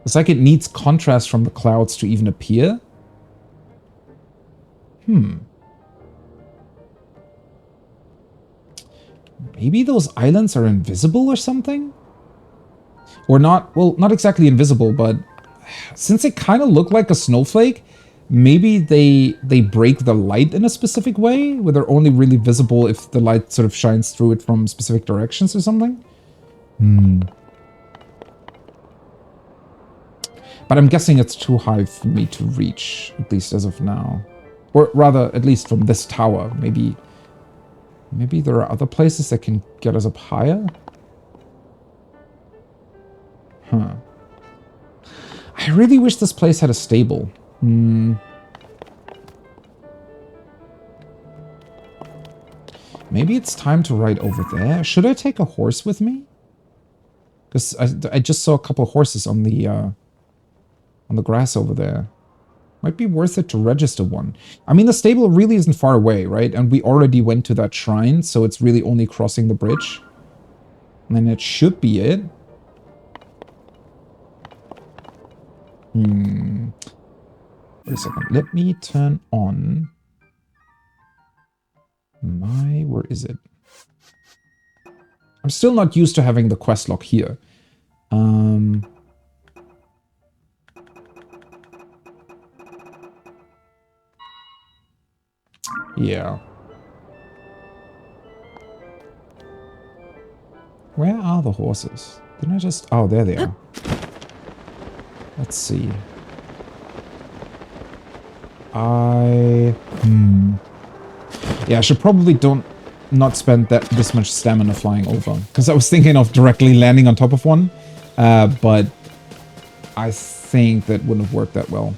It's like it needs contrast from the clouds to even appear. Maybe those islands are invisible or something? Or not, well, not exactly invisible, but since they kind of look like a snowflake, maybe they break the light in a specific way, where they're only really visible if the light sort of shines through it from specific directions or something? But I'm guessing it's too high for me to reach, at least as of now. Or rather, at least from this tower. Maybe Maybe there are other places that can get us up higher? Huh. I really wish this place had a stable. Maybe it's time to ride over there. Should I take a horse with me? Because I just saw a couple of horses on the grass over there. Might be worth it to register one. I mean, the stable really isn't far away, right? And we already went to that shrine, so it's really only crossing the bridge. And then it should be it. Wait a second. Let me turn on my... Where is it? I'm still not used to having the quest log here. Yeah. Where are the horses? Didn't I just... Oh, there they are. Let's see. Yeah, I should probably not spend this much stamina flying over. Because I was thinking of directly landing on top of one. But I think that wouldn't have worked that well.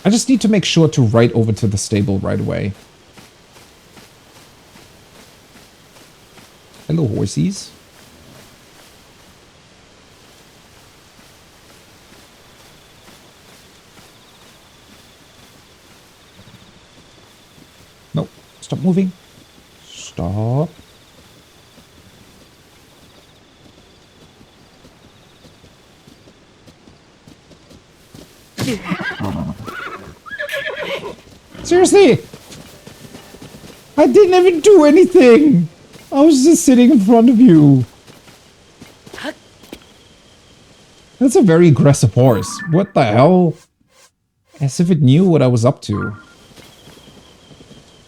I just need to make sure to ride over to the stable right away. Hello, horsies. No, stop moving. Stop. Seriously! I didn't even do anything! I was just sitting in front of you. That's a very aggressive horse. What the hell? As if it knew what I was up to.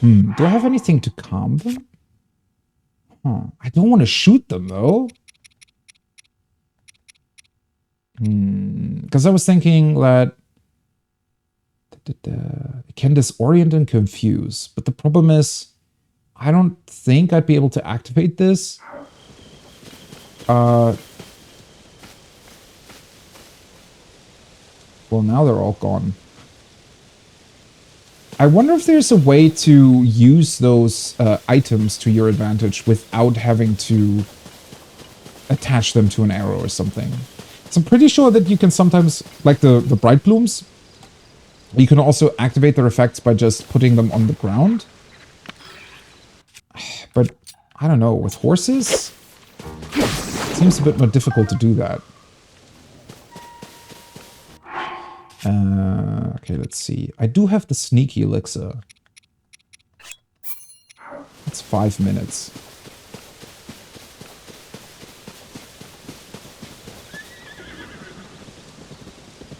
Do I have anything to calm them? Huh. I don't want to shoot them, though. Because I was thinking that it can disorient and confuse. But the problem is, I don't think I'd be able to activate this. Well, now they're all gone. I wonder if there's a way to use those items to your advantage without having to attach them to an arrow or something. So I'm pretty sure that you can sometimes, like the bright blooms, you can also activate their effects by just putting them on the ground. But, I don't know, with horses? It seems a bit more difficult to do that. Okay, let's see. I do have the sneaky elixir. That's 5 minutes.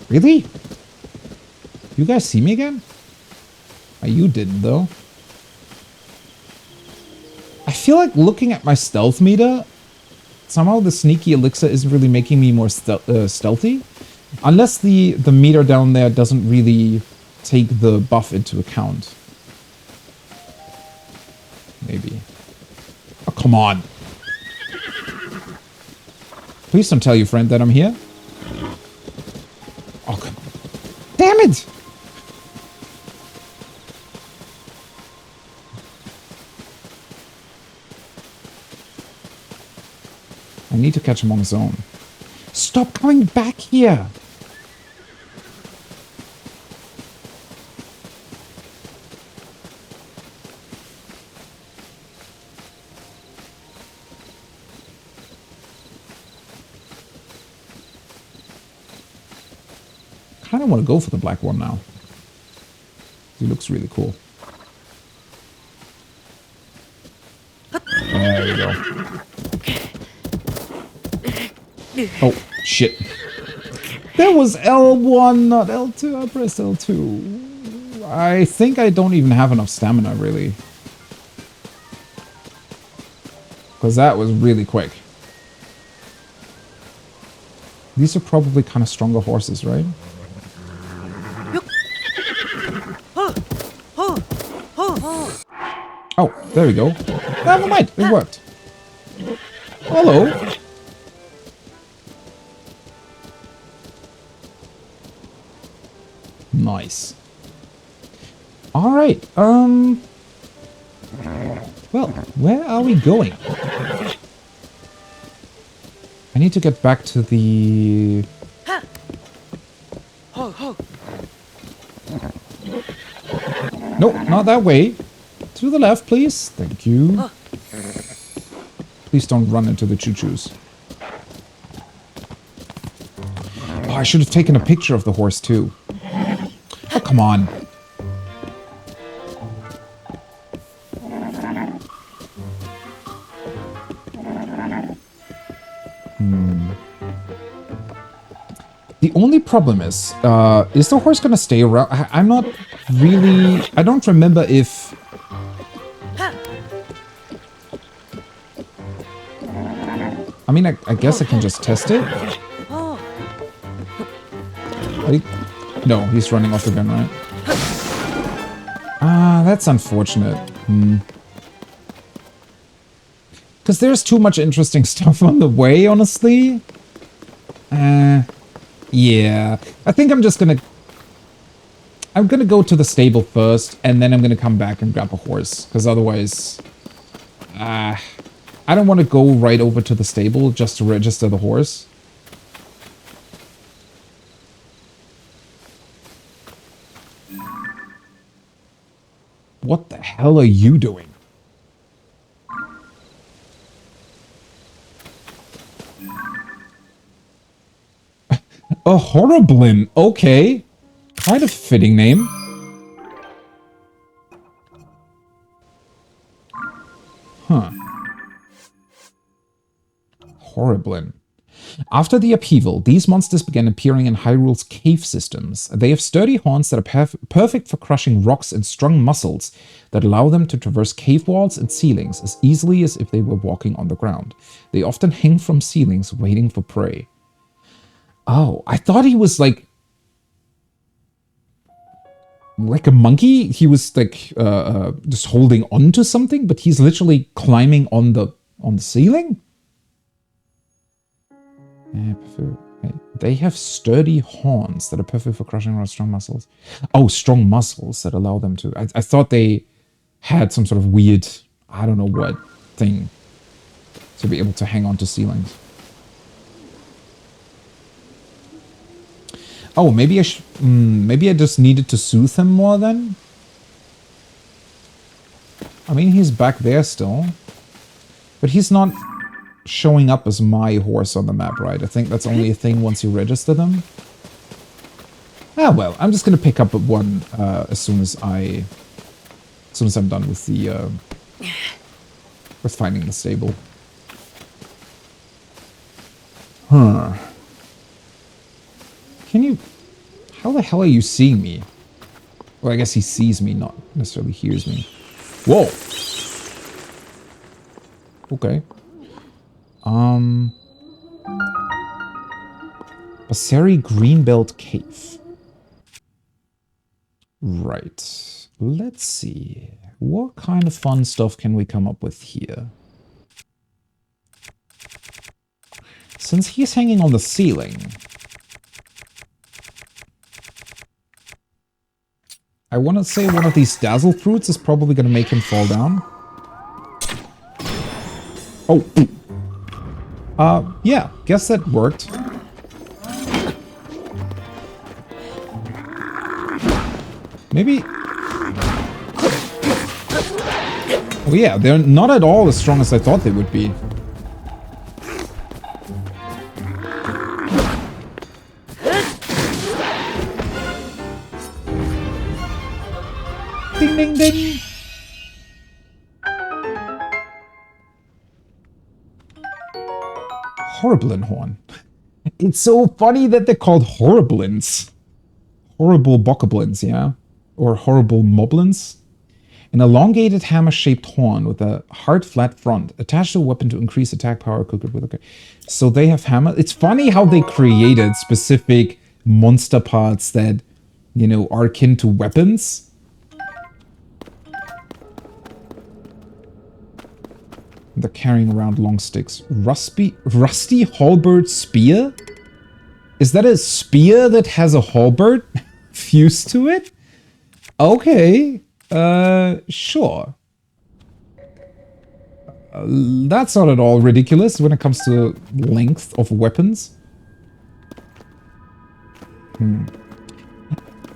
Really? You guys see me again? Oh, you didn't, though. I feel like looking at my stealth meter, somehow the sneaky elixir isn't really making me more stealthy. Unless the meter down there doesn't really take the buff into account. Maybe. Oh, come on. Please don't tell your friend that I'm here. Oh, come on. Damn it! I need to catch him on his own. Stop coming back here! I kind of want to go for the black one now. He looks really cool. There we go. Oh, shit. That was L1, not L2. I pressed L2. I think I don't even have enough stamina, really. Because that was really quick. These are probably kind of stronger horses, right? There we go. Never mind, it worked. Hello. Nice. All right. Well, where are we going? I need to get back to the... Nope, not that way. To the left, please. Thank you. Please don't run into the choo-choos. Oh, I should have taken a picture of the horse, too. Oh, come on. The only problem is the horse going to stay around? I'm not really... I don't remember if... I mean, I guess I can just test it. No, he's running off again, right? Ah, that's unfortunate. Because there's too much interesting stuff on the way, honestly. Yeah. I think I'm just gonna... I'm gonna go to the stable first, and then I'm gonna come back and grab a horse. Because otherwise... I don't want to go right over to the stable just to register the horse. What the hell are you doing? A Horriblin. Okay. Quite a fitting name. Huh. Horriblin. After the upheaval, these monsters began appearing in Hyrule's cave systems. They have sturdy horns that are perfect for crushing rocks and strong muscles that allow them to traverse cave walls and ceilings as easily as if they were walking on the ground. They often hang from ceilings waiting for prey. Oh, I thought he was like a monkey. He was like just holding on to something, but he's literally climbing on the ceiling. They have sturdy horns that are perfect for crushing around strong muscles. Oh, strong muscles that allow them to... I thought they had some sort of weird, I don't know what thing to be able to hang on to ceilings. Oh, maybe maybe I just needed to soothe him more then? I mean, he's back there still. But he's not showing up as my horse on the map, right? I think that's only a thing once you register them. Ah, well, I'm just gonna pick up one as soon as I'm done with the with finding the stable. Huh. Can you... How the hell are you seeing me? Well, I guess he sees me, not necessarily hears me. Whoa! Okay. Baseri Greenbelt Cave. Right. Let's see. What kind of fun stuff can we come up with here? Since he's hanging on the ceiling... I want to say one of these dazzle fruits is probably going to make him fall down. Oh. Yeah, guess that worked. Maybe... Oh yeah, they're not at all as strong as I thought they would be. Ding, ding, ding! Horriblin horn. It's so funny that they're called Horriblins. Horrible Bokoblins, yeah? Or horrible Moblins. An elongated hammer-shaped horn with a hard, flat front, attached to a weapon to increase attack power, cook it with... Okay. So they have hammer... It's funny how they created specific monster parts that, you know, are akin to weapons. They're carrying around long sticks. Rusty halberd spear? Is that a spear that has a halberd fused to it? Okay. Sure. That's not at all ridiculous when it comes to length of weapons.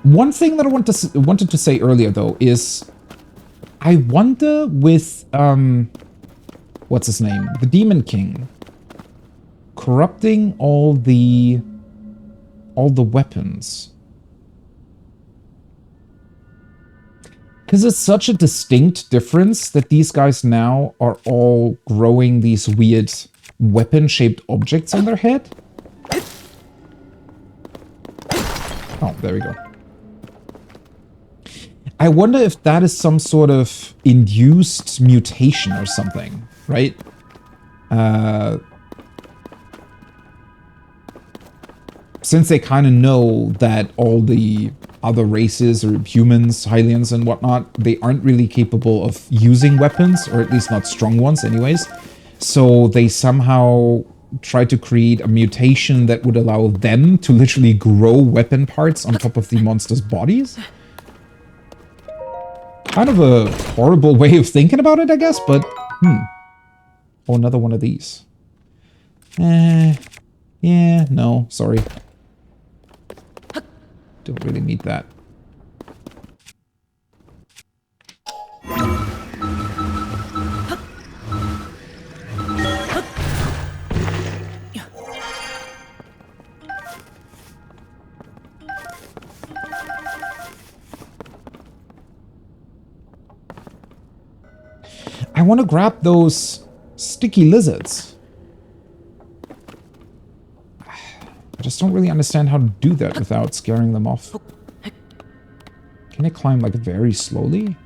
One thing that I wanted to say earlier, though, is I wonder with, what's his name? The Demon King. Corrupting all the weapons. Because it's such a distinct difference that these guys now are all growing these weird weapon-shaped objects on their head. Oh, there we go. I wonder if that is some sort of induced mutation or something, right? Since they kind of know that all the other races or humans, Hylians and whatnot, they aren't really capable of using weapons, or at least not strong ones anyways. So they somehow try to create a mutation that would allow them to literally grow weapon parts on top of the monster's bodies. Kind of a horrible way of thinking about it, I guess, but Oh, another one of these. Yeah, no, sorry. Don't really need that. I want to grab those sticky lizards. I just don't really understand how to do that without scaring them off. Can I climb like very slowly?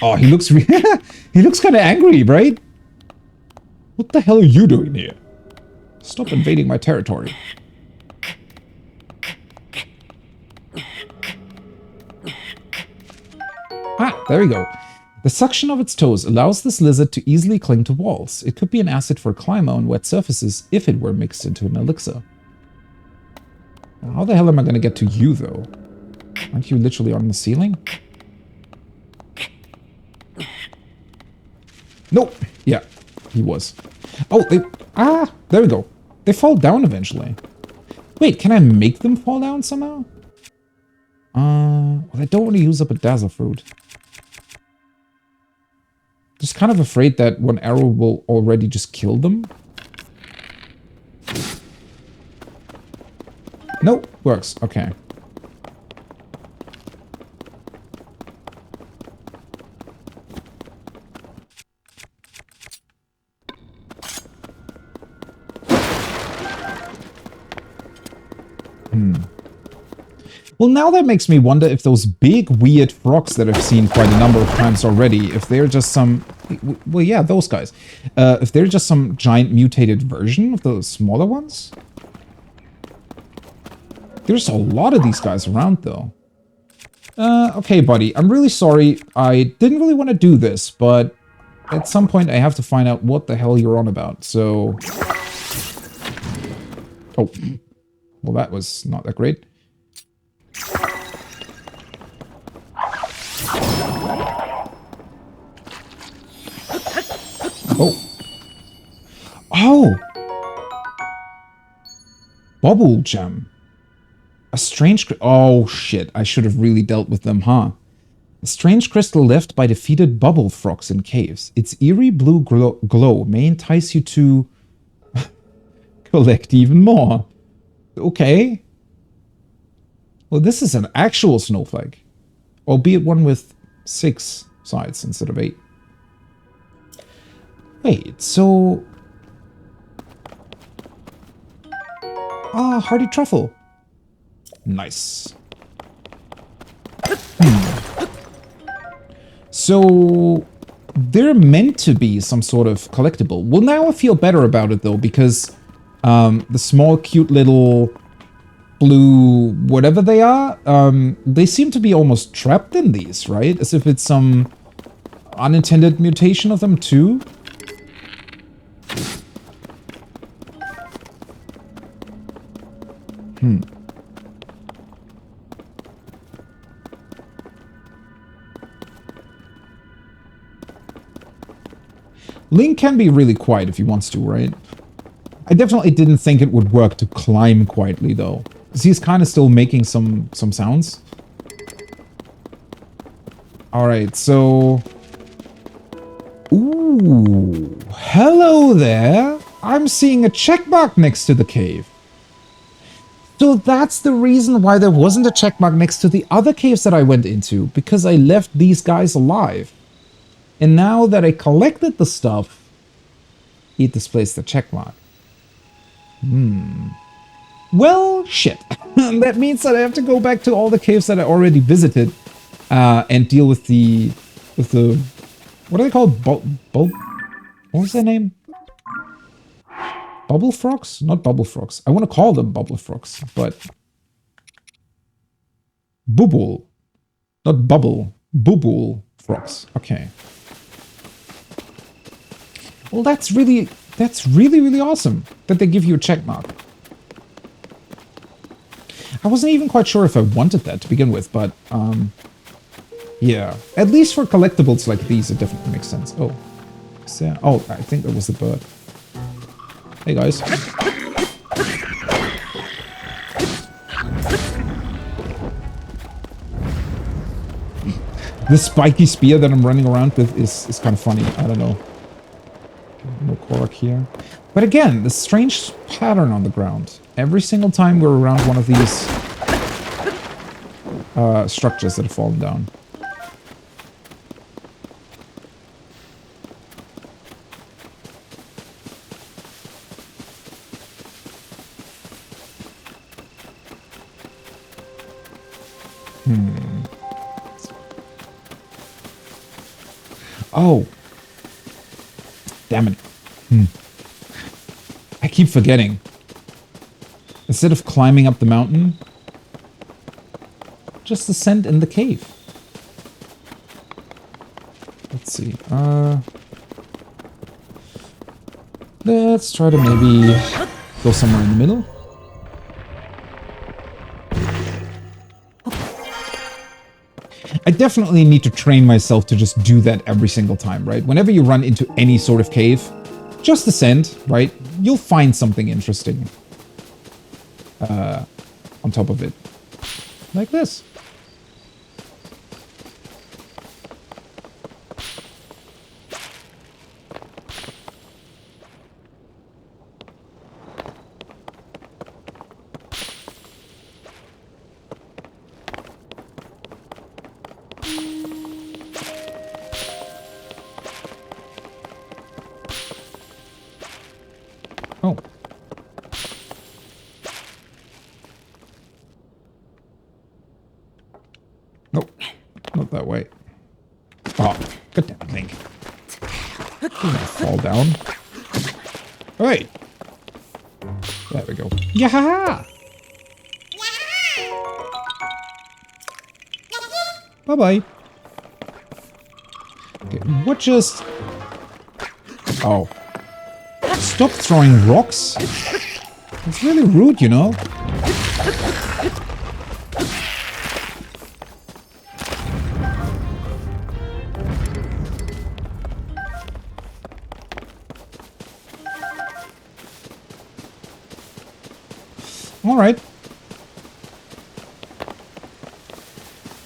Oh, he looks he looks kind of angry, right? What the hell are you doing here? Stop invading my territory. Ah, there we go. The suction of its toes allows this lizard to easily cling to walls. It could be an asset for a climber on wet surfaces if it were mixed into an elixir. How the hell am I going to get to you, though? Aren't you literally on the ceiling? Nope. Yeah, he was. Oh, there we go. They fall down eventually. Wait, can I make them fall down somehow? Well, I don't want to use up a dazzle fruit. Just kind of afraid that one arrow will already just kill them. Nope, works. Okay. Well, now that makes me wonder if those big, weird frogs that I've seen quite a number of times already, if they're just some... Well, yeah, those guys. If they're just some giant mutated version of those smaller ones? There's a lot of these guys around, though. Okay, buddy, I'm really sorry. I didn't really want to do this, but at some point I have to find out what the hell you're on about, so... Oh. Well, that was not that great. Oh. Oh! Bubble gem. A strange... Oh, shit. I should have really dealt with them, huh? A strange crystal left by defeated bubble frogs in caves. Its eerie blue glow may entice you to... collect even more. Okay. Well, this is an actual snowflake. Albeit one with 6 sides instead of 8. Wait, so... Ah, hardy truffle. Nice. So... they're meant to be some sort of collectible. Well, now I feel better about it, though, because... the small, cute little... blue... whatever they are, they seem to be almost trapped in these, right? As if it's some... unintended mutation of them, too? Link can be really quiet if he wants to, right? I definitely didn't think it would work to climb quietly, though. Because he's kind of still making some sounds. Alright, so... Ooh, hello there. I'm seeing a check mark next to the cave. So that's the reason why there wasn't a check mark next to the other caves that I went into. Because I left these guys alive. And now that I collected the stuff, it displays the check mark. Well, shit. That means that I have to go back to all the caves that I already visited and deal with the what are they called? What was their name? Bubble frogs? Not bubble frogs. I want to call them bubble frogs, but bubble, not bubble, bubble frogs. Okay. Well, that's really awesome that they give you a check mark. I wasn't even quite sure if I wanted that to begin with, but yeah. At least for collectibles like these, it definitely makes sense. Oh, is there? Oh, I think that was the bird. Hey guys. The spiky spear that I'm running around with is kind of funny. I don't know. No Korok here. But again, the strange pattern on the ground. Every single time we're around one of these structures that have fallen down. Oh. Damn it. I keep forgetting. Instead of climbing up the mountain, just ascend in the cave. Let's see. Let's try to maybe go somewhere in the middle. I definitely need to train myself to just do that every single time, right? Whenever you run into any sort of cave, just ascend, right? You'll find something interesting on top of it. Like this. Oh. Nope. Not that way. Oh, good damn thing. Fall down. Alright. There we go. Yeah! Bye-bye. Okay, what just... Oh. Stop throwing rocks. It's really rude, you know. All right.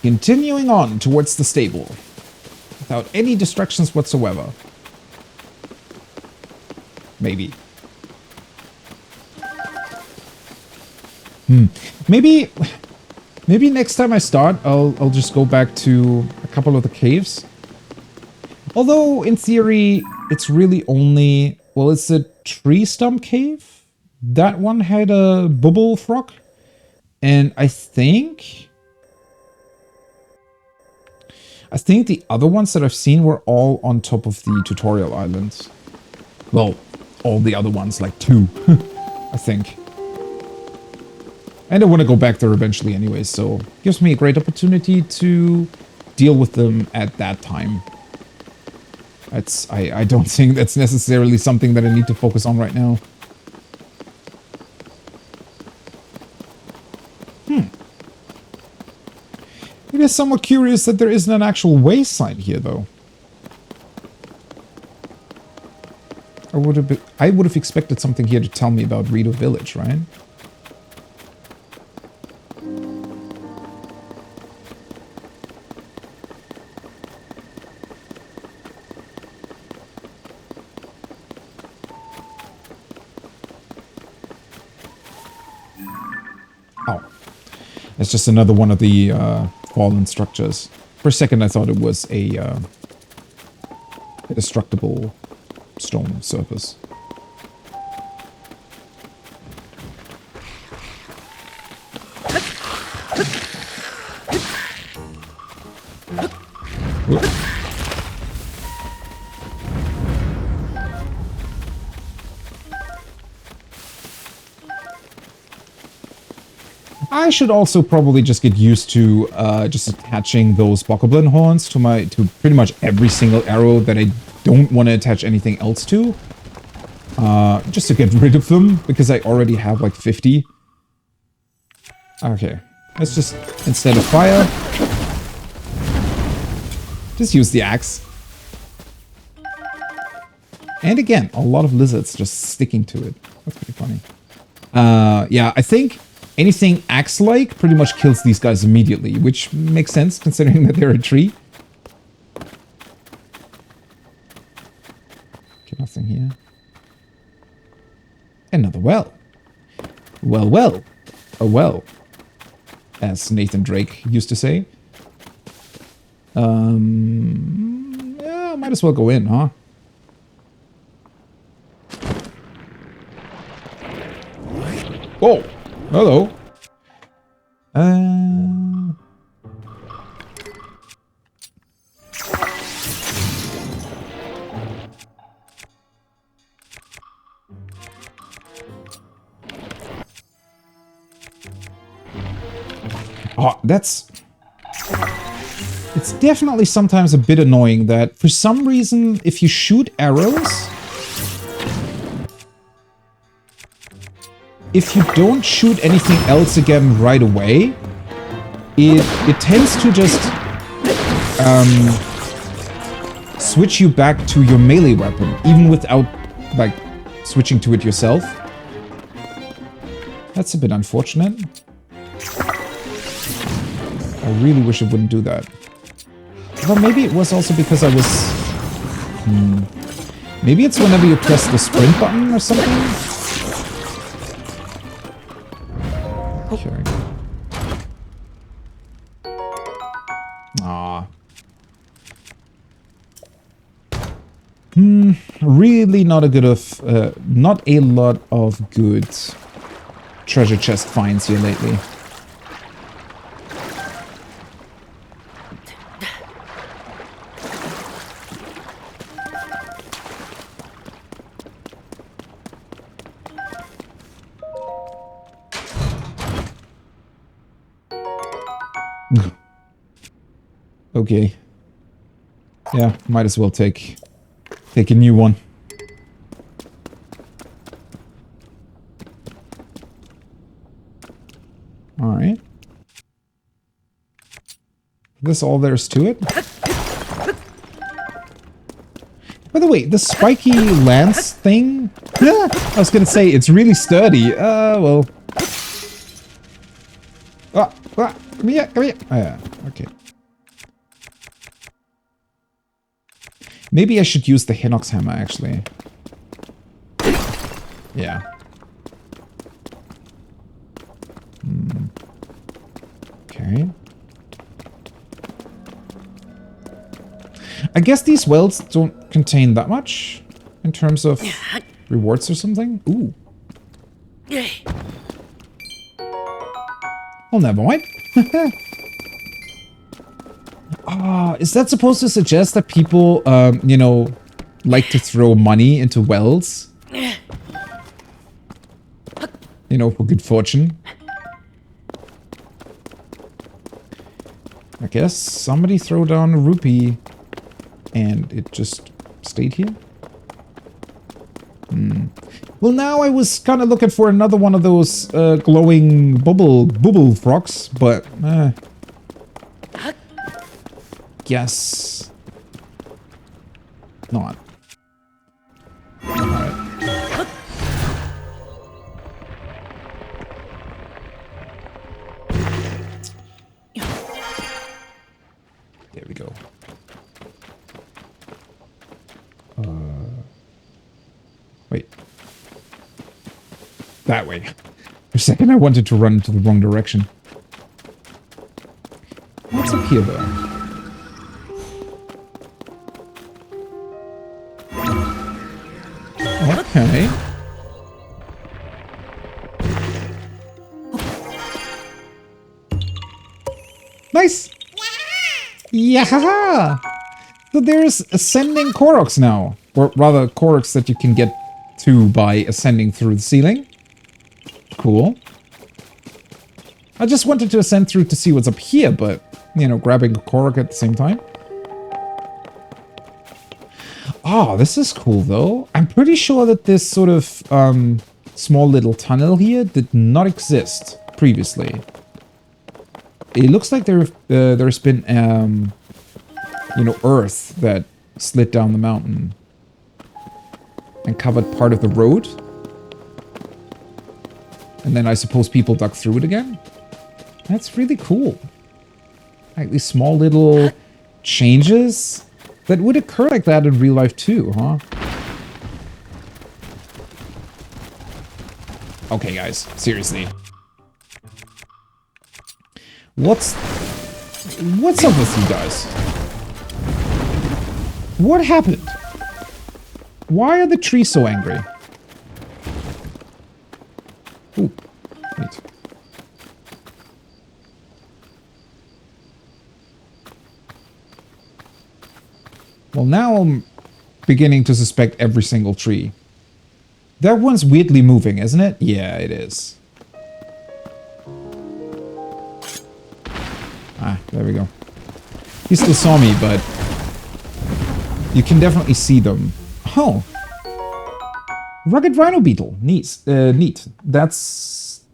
Continuing on towards the stable without any distractions whatsoever. Maybe. Maybe next time I start, I'll just go back to a couple of the caves. Although, in theory, it's really only... Well, it's a tree stump cave. That one had a bubble frog. And I think the other ones that I've seen were all on top of the tutorial islands. Well, all the other ones, like 2, I think. And I want to go back there eventually anyway, so it gives me a great opportunity to deal with them at that time. I don't think that's necessarily something that I need to focus on right now. It is somewhat curious that there isn't an actual way sign here, though. I would have expected something here to tell me about Rito Village, right? Oh. It's just another one of the fallen structures. For a second I thought it was a destructible stone surface. Whoop. I should also probably just get used to just attaching those bokoblin horns to pretty much every single arrow that I don't want to attach anything else to. Just to get rid of them, because I already have like 50. Okay, let's just, instead of fire, just use the axe. And again, a lot of lizards just sticking to it. That's pretty funny. Yeah, I think anything axe-like pretty much kills these guys immediately, which makes sense considering that they're a tree. Okay, nothing here. Another well. Well, well. A well. As Nathan Drake used to say. Yeah, might as well go in, huh? Oh! Hello. Oh, that's... It's definitely sometimes a bit annoying that for some reason, if you shoot arrows... If you don't shoot anything else again right away, it tends to just switch you back to your melee weapon, even without like switching to it yourself. That's a bit unfortunate. I really wish it wouldn't do that. Well, maybe it was also because I was... Maybe it's whenever you press the sprint button or something? Okay. Ah. Really not a not a lot of good treasure chest finds here lately. Okay. Yeah, might as well take a new one. All right. This all there's to it? By the way, the spiky lance thing? I was gonna say, it's really sturdy. Well. Come here, come here. Oh, yeah, okay. Maybe I should use the Hinox hammer, actually. Yeah. Okay. I guess these wells don't contain that much in terms of rewards or something. Ooh. Well, never mind. Is that supposed to suggest that people, you know, like to throw money into wells? You know, for good fortune? I guess somebody throw down a rupee and it just stayed here? Well, now I was kind of looking for another one of those glowing bubble frogs, but guess not. Alright. There we go. Wait. That way. For a second I wanted to run into the wrong direction. What's up here, though? Okay. Nice! Yeah! So there's ascending Koroks now. Or rather, Koroks that you can get to by ascending through the ceiling. Cool. I just wanted to ascend through to see what's up here, but, you know, grabbing a Korok at the same time. Oh, this is cool, though. I'm pretty sure that this sort of small little tunnel here did not exist previously. It looks like there's been, you know, earth that slid down the mountain and covered part of the road. And then I suppose people dug through it again. That's really cool. Like these small little changes that would occur like that in real life too, huh? Okay, guys, seriously. What's up with you guys? What happened? Why are the trees so angry? Ooh, wait. Well, now I'm beginning to suspect every single tree. That one's weirdly moving, isn't it? Yeah, it is. Ah, there we go. He still saw me, but you can definitely see them. Oh. Rugged Rhino Beetle. Neat. Neat. That's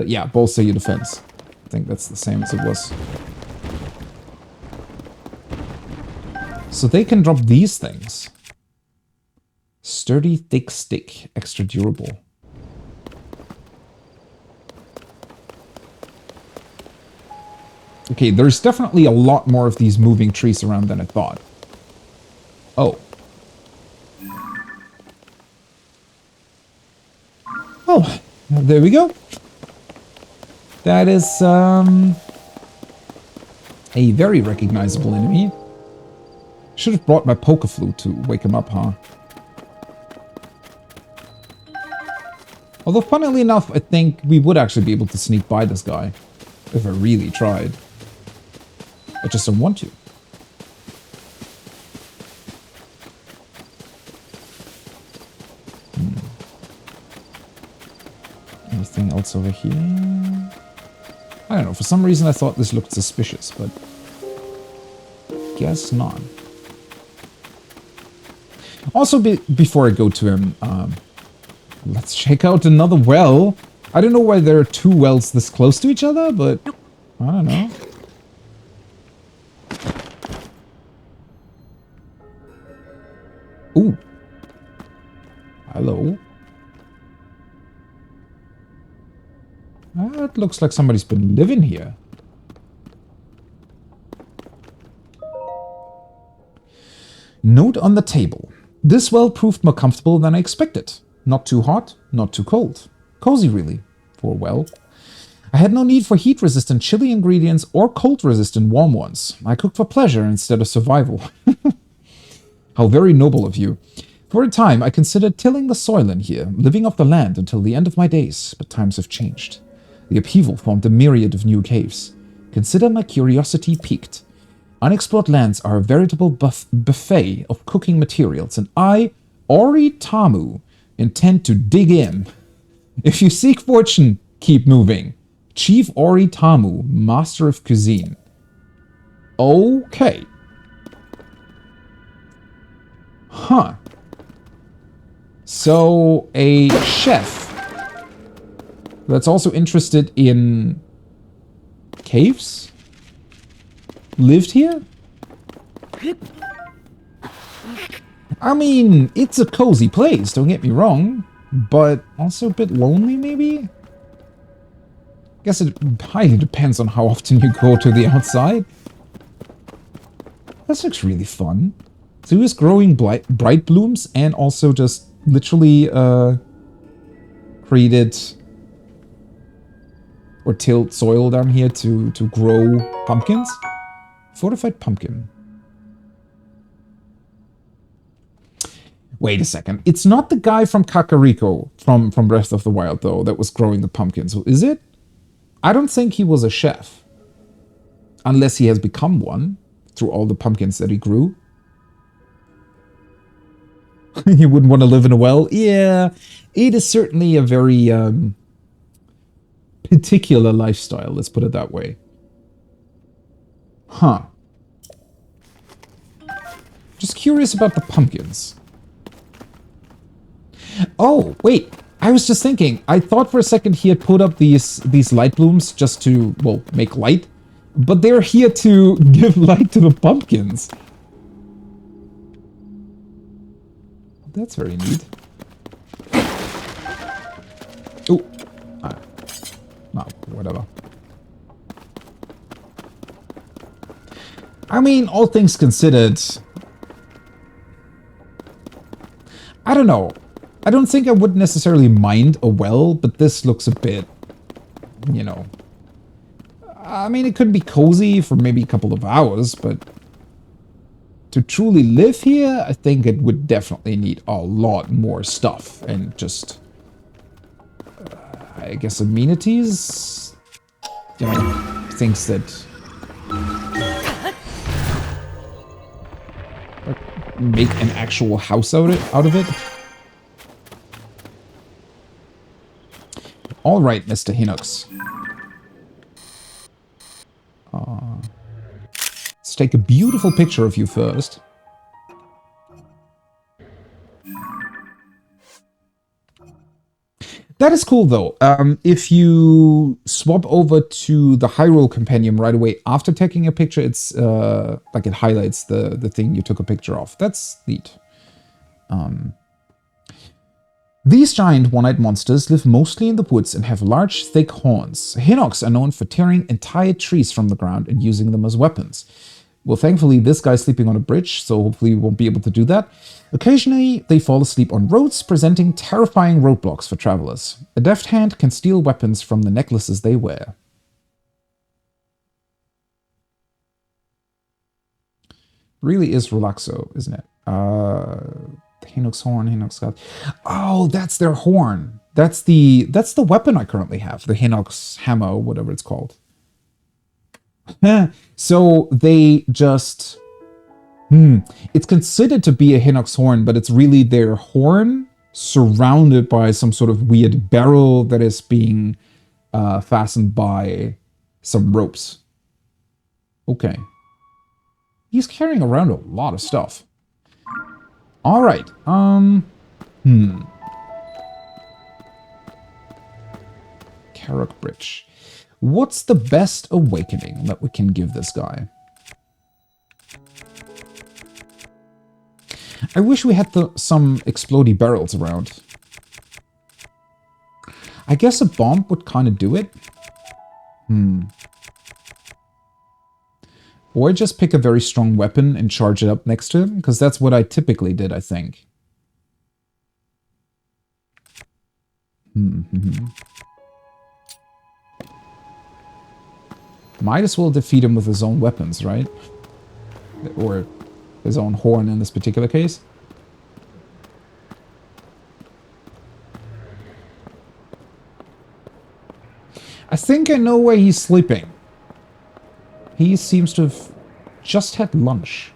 yeah, bolster your defense. I think that's the same as it was. So they can drop these things. Sturdy, thick stick. Extra durable. Okay, there's definitely a lot more of these moving trees around than I thought. Oh. Oh, there we go. That is, a very recognizable enemy. Should have brought my poker flute to wake him up, huh? Although, funnily enough, I think we would actually be able to sneak by this guy. If I really tried. I just don't want to. Anything else over here? I don't know. For some reason I thought this looked suspicious, but guess not. Also, before I go to him, let's check out another well. I don't know why there are two wells this close to each other, but I don't know. Ooh. Hello. That looks like somebody's been living here. Note on the table. This well proved more comfortable than I expected. Not too hot, not too cold. Cozy, really, for a well. I had no need for heat-resistant chili ingredients or cold-resistant warm ones. I cooked for pleasure instead of survival. How very noble of you. For a time, I considered tilling the soil in here, living off the land until the end of my days, but times have changed. The upheaval formed a myriad of new caves. Consider my curiosity piqued. Unexplored lands are a veritable buffet of cooking materials, and I, Ori Tamu, intend to dig in. If you seek fortune, keep moving. Chief Ori Tamu, Master of Cuisine. Okay. Huh. So, a chef that's also interested in caves? Lived here? I mean, it's a cozy place, don't get me wrong, but also a bit lonely, maybe? Guess it highly depends on how often you go to the outside. This looks really fun. So he was growing bright blooms and also just literally created or tilled soil down here to grow pumpkins. Fortified pumpkin. Wait a second. It's not the guy from Kakariko from Breath of the Wild, though, that was growing the pumpkins. Is it? I don't think he was a chef. Unless he has become one through all the pumpkins that he grew. You wouldn't want to live in a well? Yeah, it is certainly a very particular lifestyle, let's put it that way. Huh. Just curious about the pumpkins. Oh, wait. I was just thinking. I thought for a second he had put up these light blooms just to, well, make light. But they're here to give light to the pumpkins. That's very neat. Oh. No, whatever. I mean, all things considered, I don't know. I don't think I would necessarily mind a well, but this looks a bit, you know. I mean, it could be cozy for maybe a couple of hours, but to truly live here, I think it would definitely need a lot more stuff and just, I guess, amenities, you know, things that make an actual house out of it. All right, Mr. Hinox. Let's take a beautiful picture of you first. That is cool, though. If you swap over to the Hyrule Compendium right away after taking a picture, it's like it highlights the thing you took a picture of. That's neat. These giant one-eyed monsters live mostly in the woods and have large, thick horns. Hinox are known for tearing entire trees from the ground and using them as weapons. Well, thankfully, this guy's sleeping on a bridge, so hopefully we won't be able to do that. Occasionally, they fall asleep on roads, presenting terrifying roadblocks for travelers. A deft hand can steal weapons from the necklaces they wear. Really is Relaxo, isn't it? Hinox horn, Hinox god. Oh, that's their horn. That's the weapon I currently have, the Hinox hammer, whatever it's called. So they just it's considered to be a Hinox horn, but it's really their horn surrounded by some sort of weird barrel that is being fastened by some ropes. Okay. He's carrying around a lot of stuff. All right. Karak Bridge. What's the best awakening that we can give this guy? I wish we had some explodey barrels around. I guess a bomb would kind of do it. Or just pick a very strong weapon and charge it up next to him, because that's what I typically did, I think. Might as well defeat him with his own weapons, right? Or his own horn in this particular case. I think I know where he's sleeping. He seems to have just had lunch.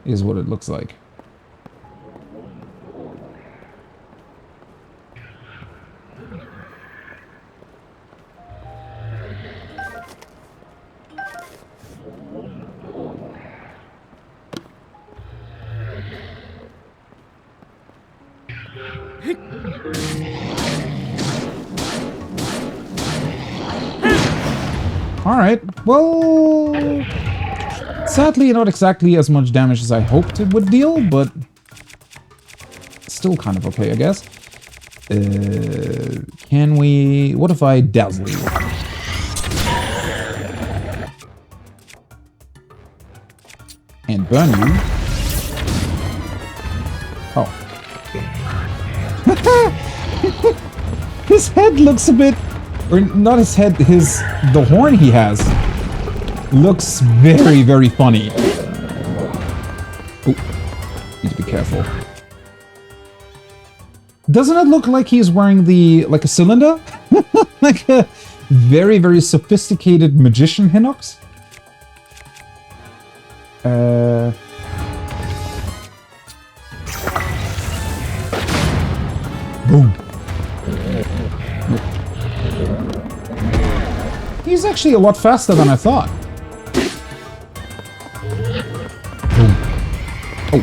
Is what it looks like. Alright, well... Sadly, not exactly as much damage as I hoped it would deal, but... Still kind of okay, I guess. Can we... What if I dazzle you? And burn you. Oh. His head looks a bit... Or not his head, the horn he has looks very, very funny. Oh, need to be careful. Doesn't it look like he's wearing like a cylinder? Like a very, very sophisticated magician Hinox? Boom. He's actually a lot faster than I thought. Boom. Oh,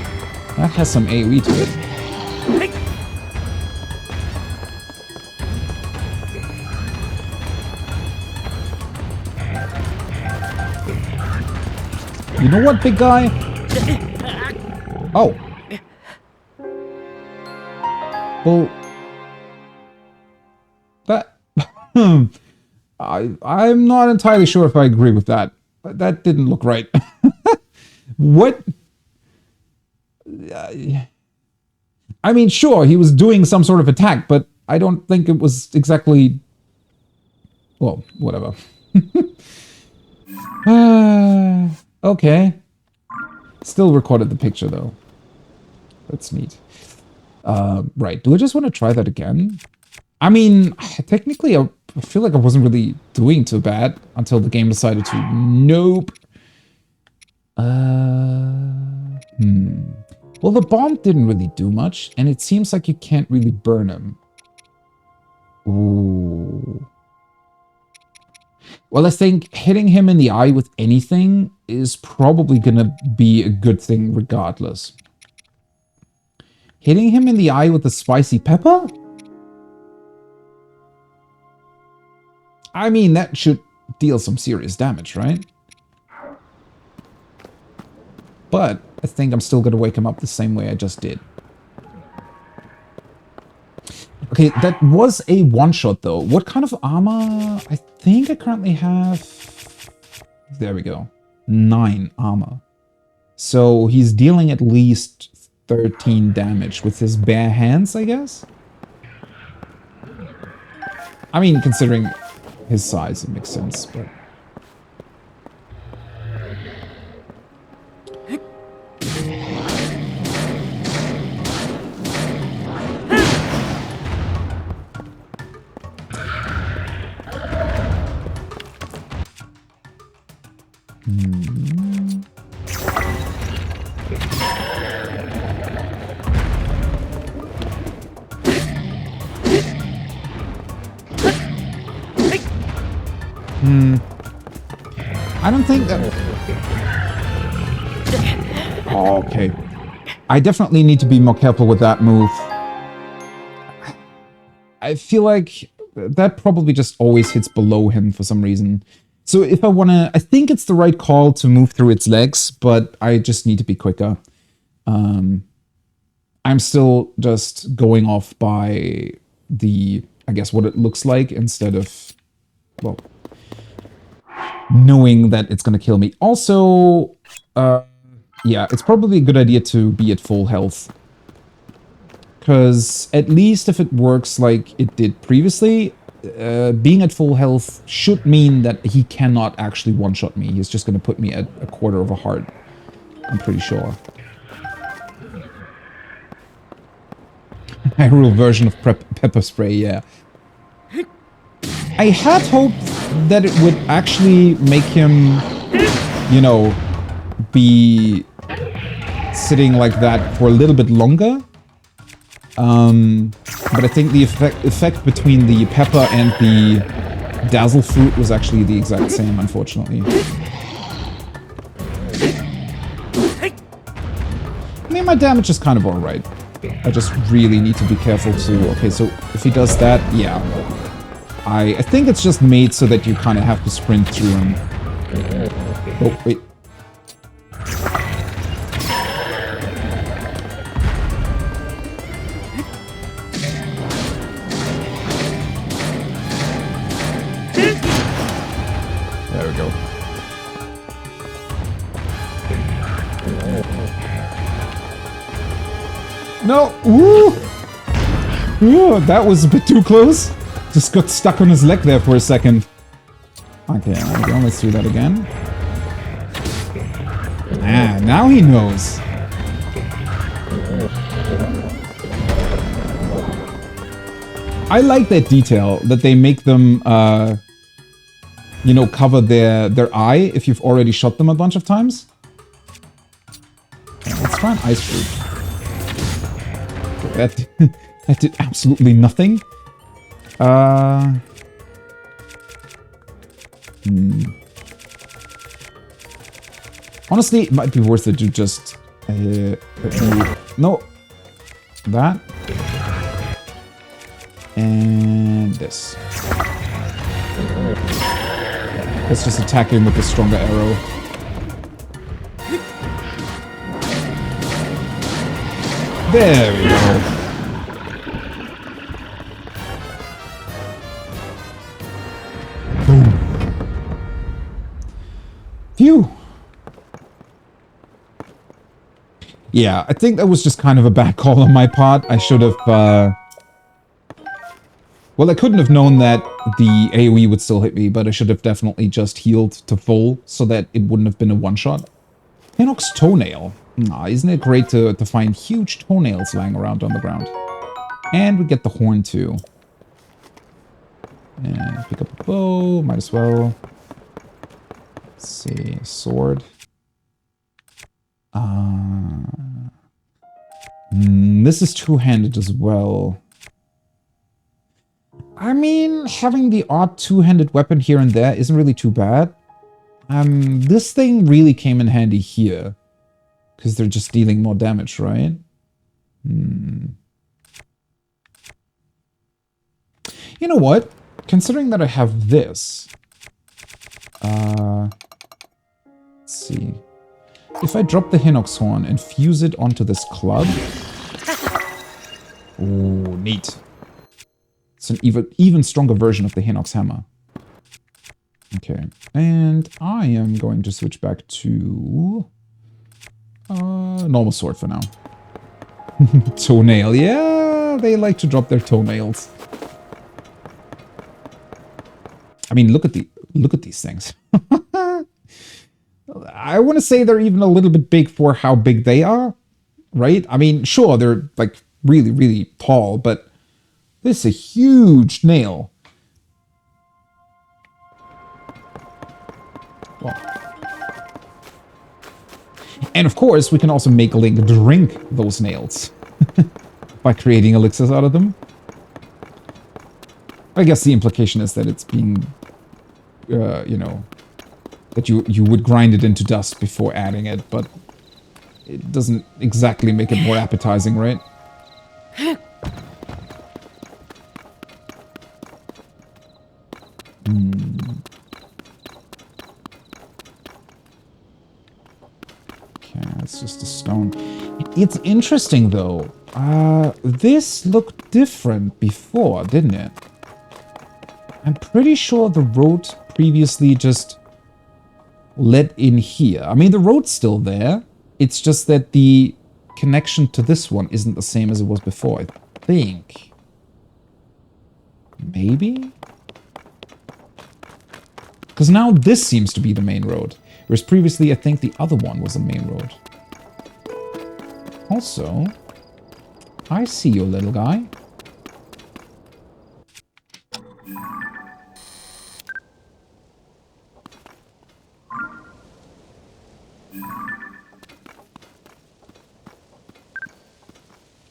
that has some AoE to it. You know what, big guy? Oh. Well, that... I'm not entirely sure if I agree with that. That didn't look right. What? I mean, sure, he was doing some sort of attack, but I don't think it was exactly... Well, whatever. Okay. Still recorded the picture, though. That's neat. Right, do I just want to try that again? I mean, technically, I feel like I wasn't really doing too bad until the game decided to... Nope. Well, the bomb didn't really do much, and it seems like you can't really burn him. Ooh. Well, I think hitting him in the eye with anything is probably gonna be a good thing regardless. Hitting him in the eye with a spicy pepper? I mean, that should deal some serious damage, right? But I think I'm still gonna wake him up the same way I just did. Okay, that was a one-shot, though. What kind of armor? I think I currently have... There we go. 9 armor. So he's dealing at least 13 damage with his bare hands, I guess? I mean, considering his size, it makes sense, but... I don't think that... Oh, okay. I definitely need to be more careful with that move. I feel like that probably just always hits below him for some reason. So if I want to... I think it's the right call to move through its legs, but I just need to be quicker. I'm still just going off by the... I guess what it looks like instead of... Well... knowing that it's going to kill me. Also, yeah, it's probably a good idea to be at full health. Because at least if it works like it did previously, being at full health should mean that he cannot actually one-shot me. He's just going to put me at a quarter of a heart. I'm pretty sure. Hyrule version of pepper spray, yeah. I had hoped that it would actually make him, you know, be sitting like that for a little bit longer. But I think the effect between the pepper and the dazzle fruit was actually the exact same, unfortunately. I mean, my damage is kind of alright. I just really need to be careful too. Okay, so if he does that, yeah. I think it's just made so that you kind of have to sprint through him. Oh, wait. There we go. No! Ooh! Ooh, that was a bit too close. Just got stuck on his leg there for a second. Okay, there we go. Let's do that again. Ah, now he knows. I like that detail, that they make them, you know, cover their eye if you've already shot them a bunch of times. Okay, let's try an ice fruit. Okay, that did absolutely nothing. Honestly, it might be worth it to just... no. That. And this. Let's just attack him with a stronger arrow. There we go. Boom. Phew. Yeah, I think that was just kind of a bad call on my part. I should have, well, I couldn't have known that the AoE would still hit me, but I should have definitely just healed to full so that it wouldn't have been a one-shot. Hinox's toenail. Isn't it great to find huge toenails lying around on the ground? And we get the horn too. And pick up a bow, might as well. Let's see, sword. This is two-handed as well. I mean, having the odd two-handed weapon here and there isn't really too bad. This thing really came in handy here. Because they're just dealing more damage, right? You know what? Considering that I have this... let's see. If I drop the Hinox horn and fuse it onto this club... Ooh, neat. It's an even stronger version of the Hinox hammer. Okay, and I am going to switch back to... normal sword for now. Toenail, yeah, they like to drop their toenails. I mean, look at these things. I want to say they're even a little bit big for how big they are, right? I mean, sure, they're like really, really tall, but this is a huge nail. Well, and of course, we can also make Link drink those nails by creating elixirs out of them. I guess the implication is that it's being, you know, that you would grind it into dust before adding it, but it doesn't exactly make it more appetizing, right? Okay, it's just a stone. It's interesting, though. This looked different before, didn't it? I'm pretty sure the road previously just led in here. I mean, the road's still there. It's just that the connection to this one isn't the same as it was before, I think. Maybe? Because now this seems to be the main road. Whereas previously, I think the other one was the main road. Also, I see you, little guy.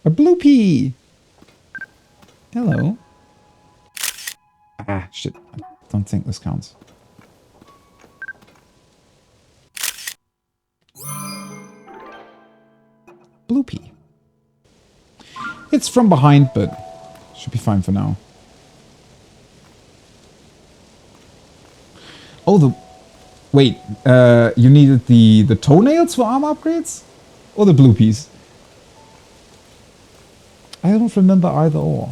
A blue pea! Hello. Ah, shit. I don't think this counts. Blue pea. It's from behind, but should be fine for now. Oh, wait, you needed the toenails for arm upgrades? Or the blue piece? I don't remember either or.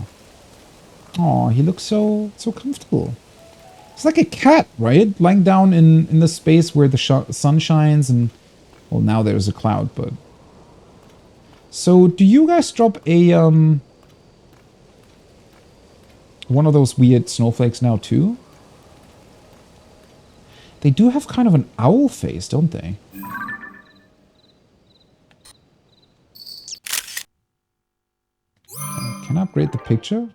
Oh, he looks so comfortable. It's like a cat, right? Lying down in the space where the sun shines and... Well, now there's a cloud, but... So, do you guys drop a, one of those weird snowflakes now, too? They do have kind of an owl face, don't they? Can I upgrade the picture?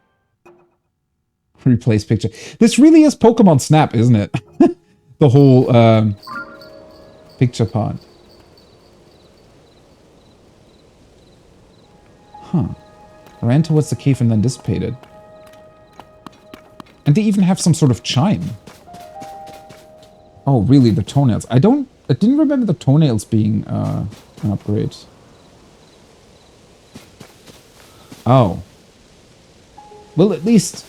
Replace picture. This really is Pokemon Snap, isn't it? The whole, picture part. Huh. I ran towards the cave and then dissipated. And they even have some sort of chime. Oh, really? The toenails. I didn't remember the toenails being an upgrade. Oh. Well, at least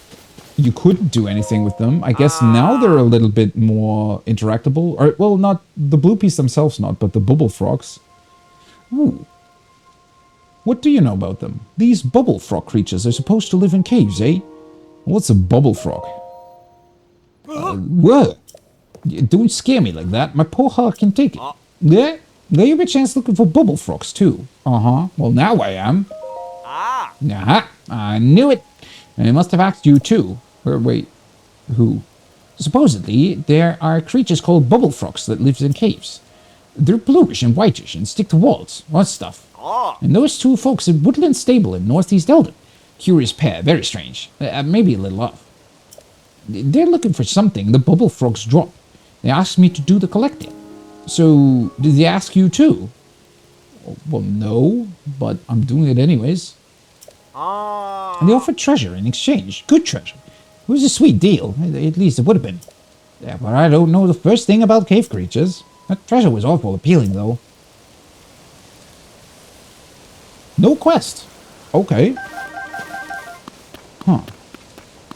you couldn't do anything with them. I guess now they're a little bit more interactable. Or, well, not the blue piece themselves, not, but the bubble frogs. Ooh. What do you know about them? These bubble frog creatures are supposed to live in caves, eh? What's a bubble frog? Whoa! Don't scare me like that. My poor heart can take it. Yeah? Now you have a chance looking for bubble frogs, too. Uh-huh. Well, now I am. Aha! I knew it. I must have asked you, too. Or wait, who? Supposedly, there are creatures called bubble frogs that live in caves. They're bluish and whitish and stick to walls. What stuff. And those two folks at Woodland Stable in Northeast Eldon. Curious pair, very strange. Maybe a little off. They're looking for something the bubble frogs drop. They asked me to do the collecting. So, did they ask you too? Well, no, but I'm doing it anyways. And they offered treasure in exchange. Good treasure. It was a sweet deal. At least it would have been. Yeah, but I don't know the first thing about cave creatures. That treasure was awful appealing, though. No quest. Okay. Huh.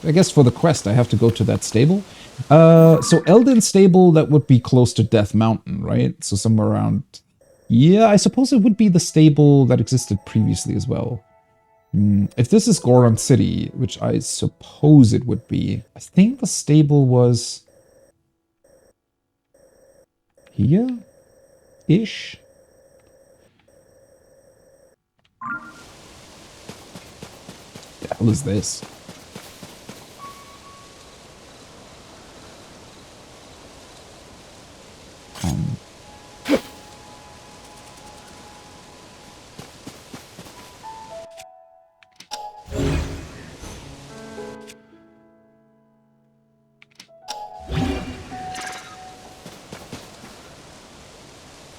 I guess for the quest I have to go to that stable. So Eldon Stable, that would be close to Death Mountain, right? So somewhere around... Yeah, I suppose it would be the stable that existed previously as well. If this is Goron City, which I suppose it would be, I think the stable was... here-ish? The hell is this?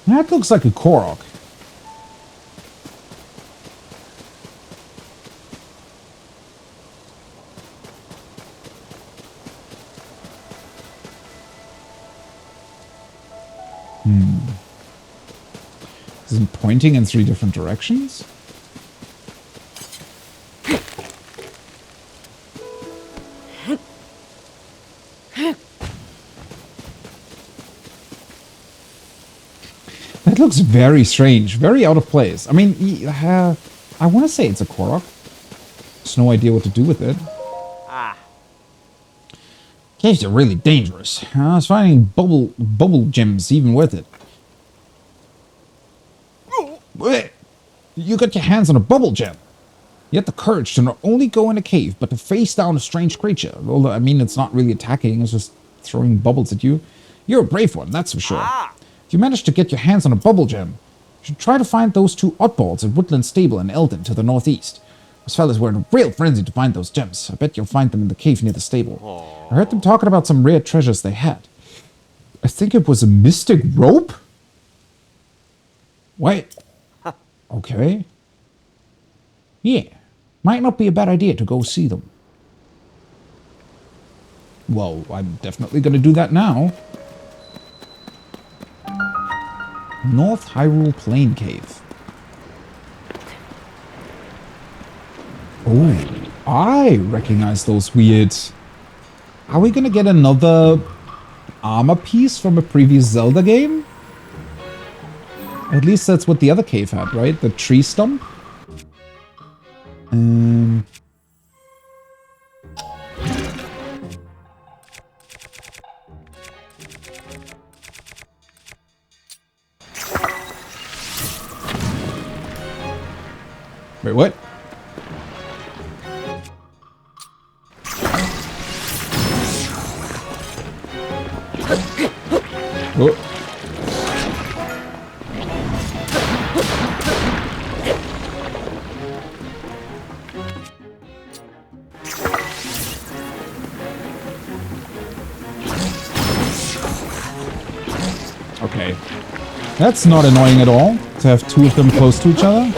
That looks like a Korok. Is it pointing in 3 different directions? That looks very strange, very out of place. I mean, I want to say it's a Korok. Just no idea what to do with it. Caves are really dangerous. I was finding bubble gems even worth it. You got your hands on a bubble gem. You had the courage to not only go in a cave, but to face down a strange creature. Well, I mean, it's not really attacking, it's just throwing bubbles at you. You're a brave one, that's for sure. If you manage to get your hands on a bubble gem, you should try to find those 2 oddballs at Woodland Stable in Eldon to the northeast. Those fellas were in a real frenzy to find those gems. I bet you'll find them in the cave near the stable. I heard them talking about some rare treasures they had. I think it was a mystic rope? Wait. Okay. Yeah. Might not be a bad idea to go see them. Well, I'm definitely going to do that now. North Hyrule Plain Cave. Oh, I recognize those weird... Are we gonna get another armor piece from a previous Zelda game? At least that's what the other cave had, right? The tree stump? Wait, what? Oh. Okay. That's not annoying at all, to have two of them close to each other.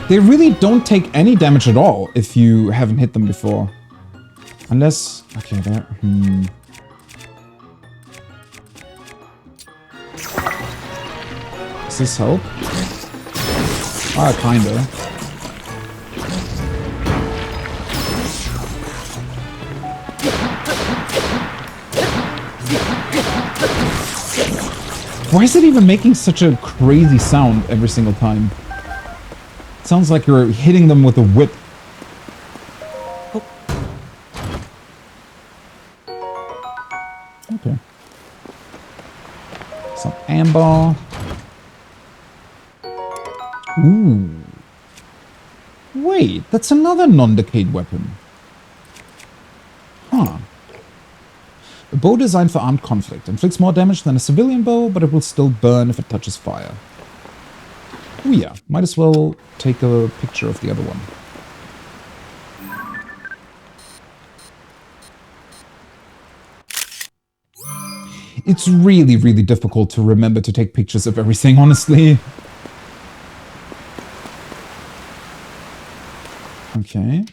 They really don't take any damage at all if you haven't hit them before. Unless... Okay, there... Does this help? Ah, kinda. Why is it even making such a crazy sound every single time? It sounds like you're hitting them with a whip. Okay. Some amber. Ooh. Wait, that's another non-decayed weapon. Huh. A bow designed for armed conflict. Inflicts more damage than a civilian bow, but it will still burn if it touches fire. Oh yeah, might as well take a picture of the other one. It's really, really difficult to remember to take pictures of everything, honestly. Okay.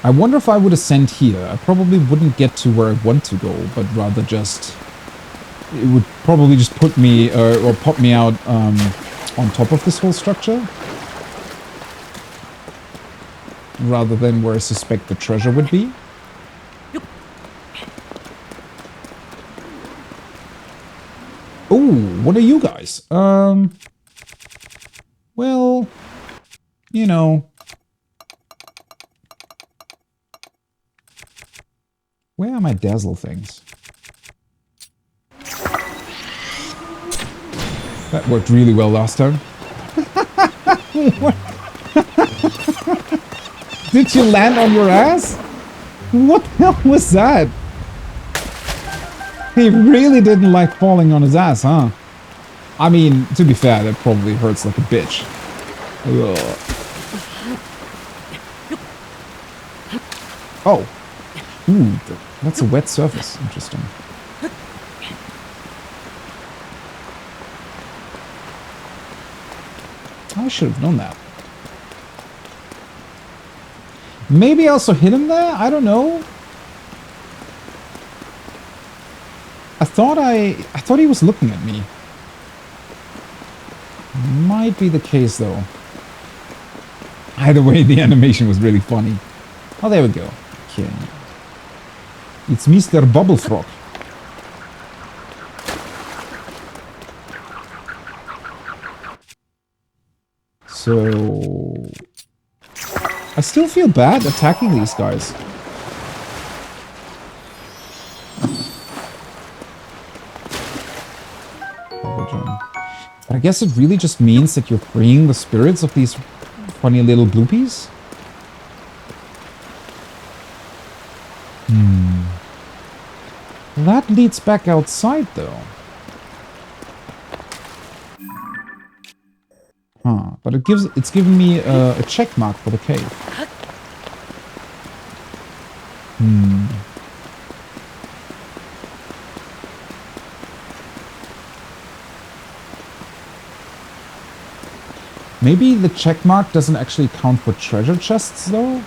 I wonder if I would ascend here. I probably wouldn't get to where I want to go, but rather just... It would probably just put me, or pop me out on top of this whole structure. Rather than where I suspect the treasure would be. Oh, what are you guys? Well, you know... Where are my dazzle things? That worked really well last time. Did you land on your ass? What the hell was that? He really didn't like falling on his ass, huh? I mean, to be fair, that probably hurts like a bitch. Ugh. Oh. Ooh, that's a wet surface. Interesting. I should have known that. Maybe I also hit him there? I don't know. I thought he was looking at me. Might be the case though. Either way, the animation was really funny. Oh, there we go. Okay. It's Mr. Bubblefrog. So... I still feel bad attacking these guys. But I guess it really just means that you're freeing the spirits of these funny little bloopies. That leads back outside, though. Huh, but it's given me a check mark for the cave. Maybe the check mark doesn't actually count for treasure chests, though?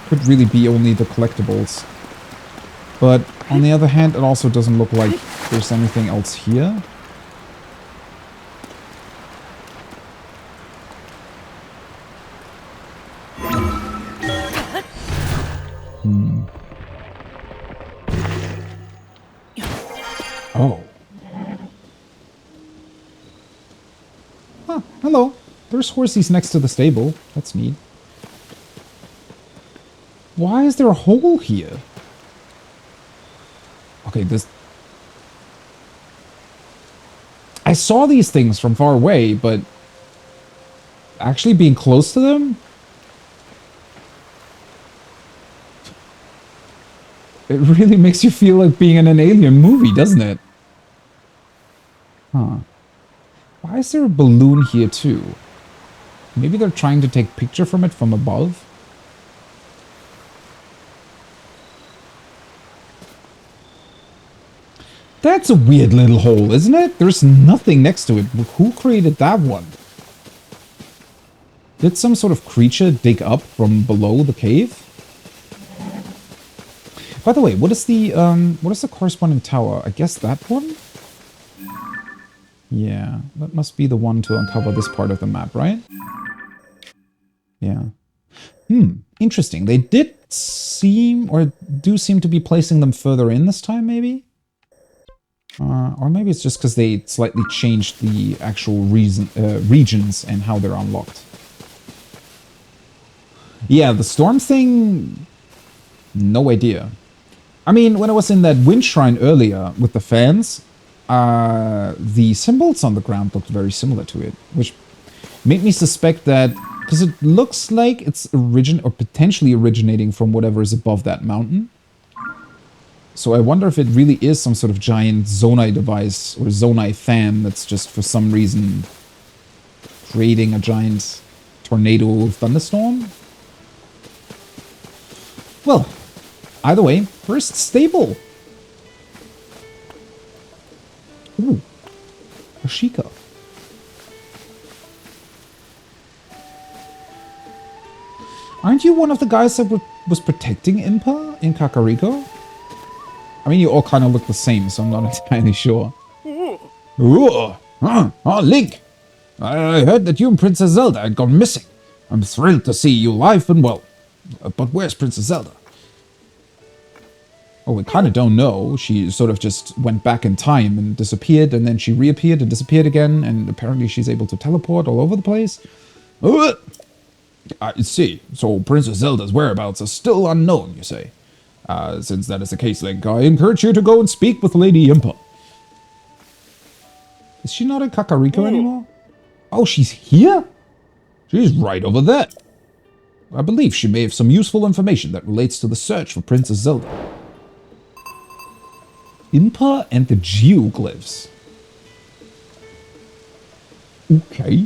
could really be only the collectibles. But on the other hand, it also doesn't look like there's anything else here. Oh. Huh, hello. There's horses next to the stable. That's neat. Why is there a hole here? Okay, this... I saw these things from far away, but... actually being close to them? It really makes you feel like being in an alien movie, doesn't it? Huh. Why is there a balloon here too? Maybe they're trying to take a picture from it from above? That's a weird little hole, isn't it? There's nothing next to it. Who created that one? Did some sort of creature dig up from below the cave? By the way, what is the corresponding tower? I guess that one? Yeah, that must be the one to uncover this part of the map, right? Yeah. Interesting. They did seem, or do seem to be placing them further in this time, maybe? Or maybe it's just because they slightly changed the actual regions and how they're unlocked. Yeah, the storm thing... no idea. I mean, when I was in that wind shrine earlier with the fans, the symbols on the ground looked very similar to it, which made me suspect that, because it looks like it's potentially originating from whatever is above that mountain. So I wonder if it really is some sort of giant Zonai device or Zonai fan that's just for some reason creating a giant tornado thunderstorm. Well, either way, first stable. Ooh, a Sheikah. Aren't you one of the guys that was protecting Impa in Kakariko? I mean, you all kind of look the same, so I'm not entirely sure. Ooh, Link! I heard that you and Princess Zelda had gone missing. I'm thrilled to see you alive and well. But where's Princess Zelda? Oh, we kind of don't know. She sort of just went back in time and disappeared, and then she reappeared and disappeared again, and apparently she's able to teleport all over the place. I see. So Princess Zelda's whereabouts are still unknown, you say? Since that is the case, Link, I encourage you to go and speak with Lady Impa. Is she not in Kakariko anymore? Oh, she's here? She's right over there. I believe she may have some useful information that relates to the search for Princess Zelda. Impa and the geoglyphs. Okay.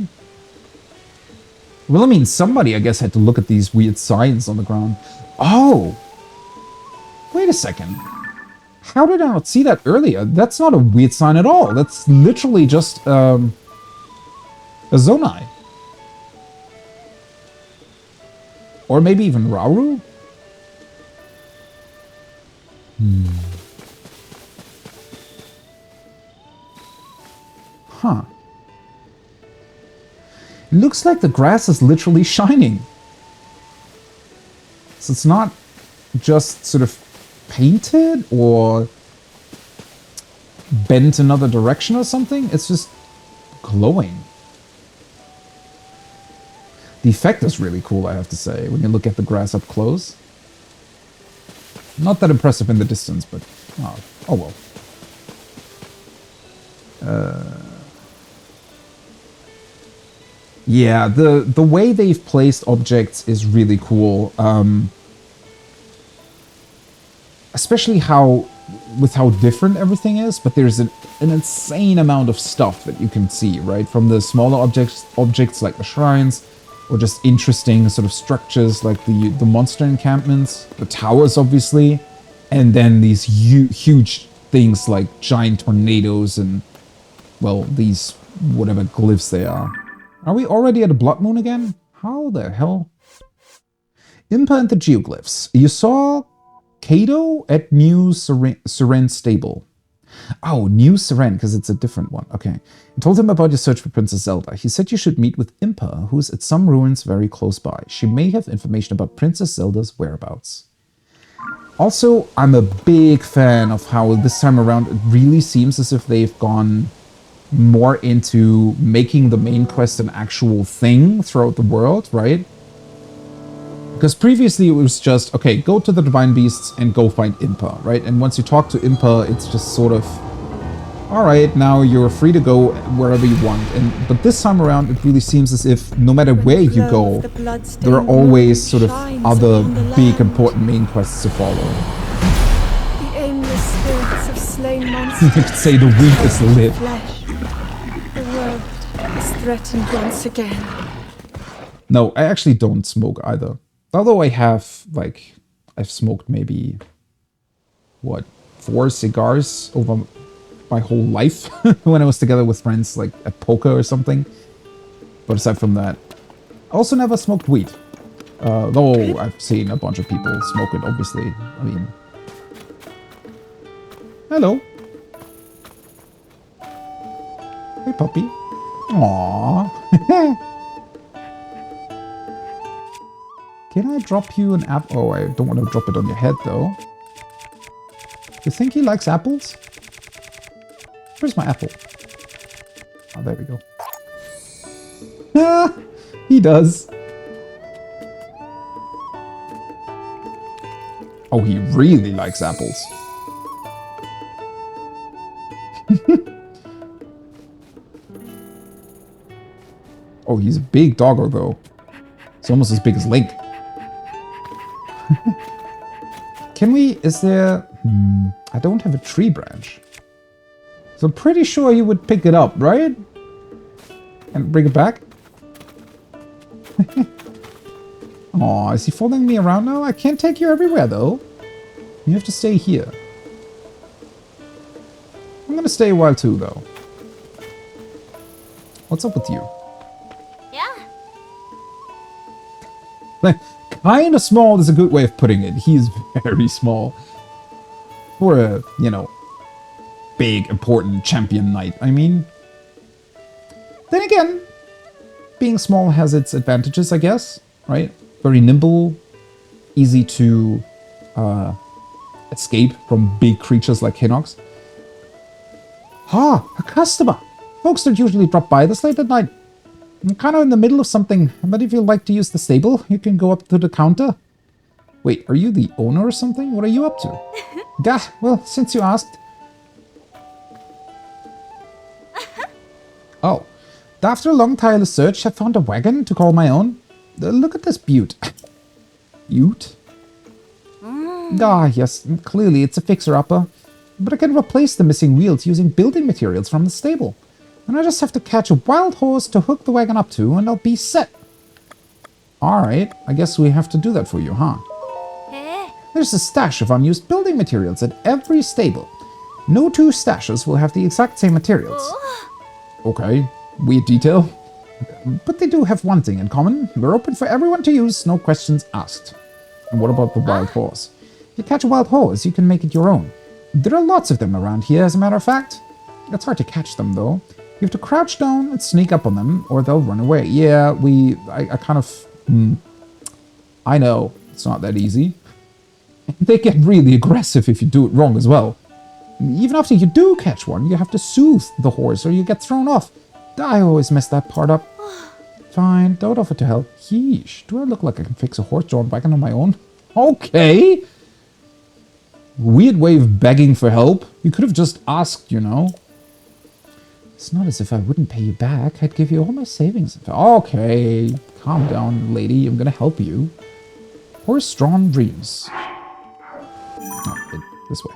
Well, I mean, somebody, I guess, had to look at these weird signs on the ground. Oh! Wait a second. How did I not see that earlier? That's not a weird sign at all. That's literally just, a Zonai. Or maybe even Rauru? Huh. It looks like the grass is literally shining. So it's not just sort of painted or bent another direction or something. It's just glowing. The effect is really cool, I have to say, when you look at the grass up close. Not that impressive in the distance, but oh well. Yeah, the way they've placed objects is really cool. Especially how different everything is, but there's an insane amount of stuff that you can see, right? From the smaller objects like the shrines, or just interesting sort of structures like the monster encampments, the towers obviously, and then these huge things like giant tornadoes and, well, these whatever glyphs they are. Are we already at a blood moon again? How the hell? Impa and the Geoglyphs. You saw Kato at New Seren Stable. Oh, New Seren, because it's a different one. Okay. I told him about your search for Princess Zelda. He said you should meet with Impa, who's at some ruins very close by. She may have information about Princess Zelda's whereabouts. Also, I'm a big fan of how this time around it really seems as if they've gone more into making the main quest an actual thing throughout the world, right? Because previously it was just, okay, go to the Divine Beasts and go find Impa, right? And once you talk to Impa, it's just sort of, all right, now you're free to go wherever you want. But this time around, it really seems as if no matter where you go, there are always sort of other big, important main quests to follow. The aimless spirits of slain monsters. You could say the weak is lit. Flesh. The world is threatened once again. No, I actually don't smoke either. Although I have, like, I've smoked maybe, what, 4 cigars over my whole life when I was together with friends, like, at poker or something. But aside from that, I also never smoked weed. Though I've seen a bunch of people smoke it, obviously. I mean... Hello. Hey, puppy. Aww. Can I drop you an apple? Oh, I don't want to drop it on your head, though. You think he likes apples? Where's my apple? Oh, there we go. Ah, he does. Oh, he really likes apples. Oh, he's a big doggo, though. It's almost as big as Link. Can we... Is there... I don't have a tree branch. So I'm pretty sure you would pick it up, right? And bring it back? Aw, is he following me around now? I can't take you everywhere, though. You have to stay here. I'm gonna stay a while, too, though. What's up with you? Yeah. Kind of small is a good way of putting it. He's very small. For a, you know, big, important champion knight, I mean. Then again, being small has its advantages, I guess, right? Very nimble, easy to escape from big creatures like Hinox. Ah, a customer! Folks don't usually drop by this late at night. I'm kind of in the middle of something, but if you'd like to use the stable, you can go up to the counter. Wait, are you the owner or something? What are you up to? Gah, well, since you asked. Oh, after a long tireless search, I found a wagon to call my own. Look at this beaut. Beaut? Ah, yes, clearly it's a fixer-upper. But I can replace the missing wheels using building materials from the stable. And I just have to catch a wild horse to hook the wagon up to, and I'll be set. Alright, I guess we have to do that for you, huh? There's a stash of unused building materials at every stable. No two stashes will have the exact same materials. Okay, weird detail. But they do have one thing in common. They're open for everyone to use, no questions asked. And what about the wild horse? If you catch a wild horse, you can make it your own. There are lots of them around here, as a matter of fact. It's hard to catch them, though. You have to crouch down and sneak up on them, or they'll run away. Yeah, I kind of... I know, it's not that easy. They get really aggressive if you do it wrong as well. Even after you do catch one, you have to soothe the horse or you get thrown off. I always mess that part up. Fine, don't offer to help. Yeesh, do I look like I can fix a horse-drawn wagon on my own? Okay. Weird way of begging for help. You could have just asked, you know. It's not as if I wouldn't pay you back. I'd give you all my savings. Okay, calm down, lady. I'm gonna help you. Horse-drawn dreams. Oh, this way.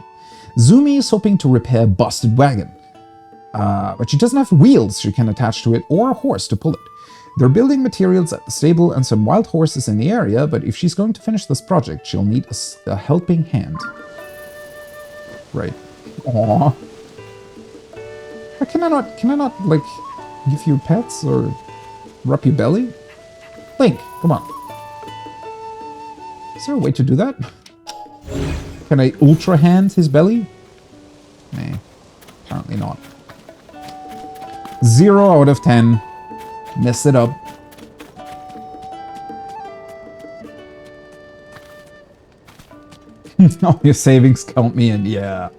Zumi is hoping to repair a busted wagon. But she doesn't have wheels she can attach to it or a horse to pull it. They're building materials at the stable and some wild horses in the area, but if she's going to finish this project, she'll need a helping hand. Right. Aww. Can I not, like, give you pets or rub your belly? Link, come on. Is there a way to do that? Can I ultra hand his belly? Nah, apparently not. 0 out of 10. Messed it up. All your savings count me in. Yeah.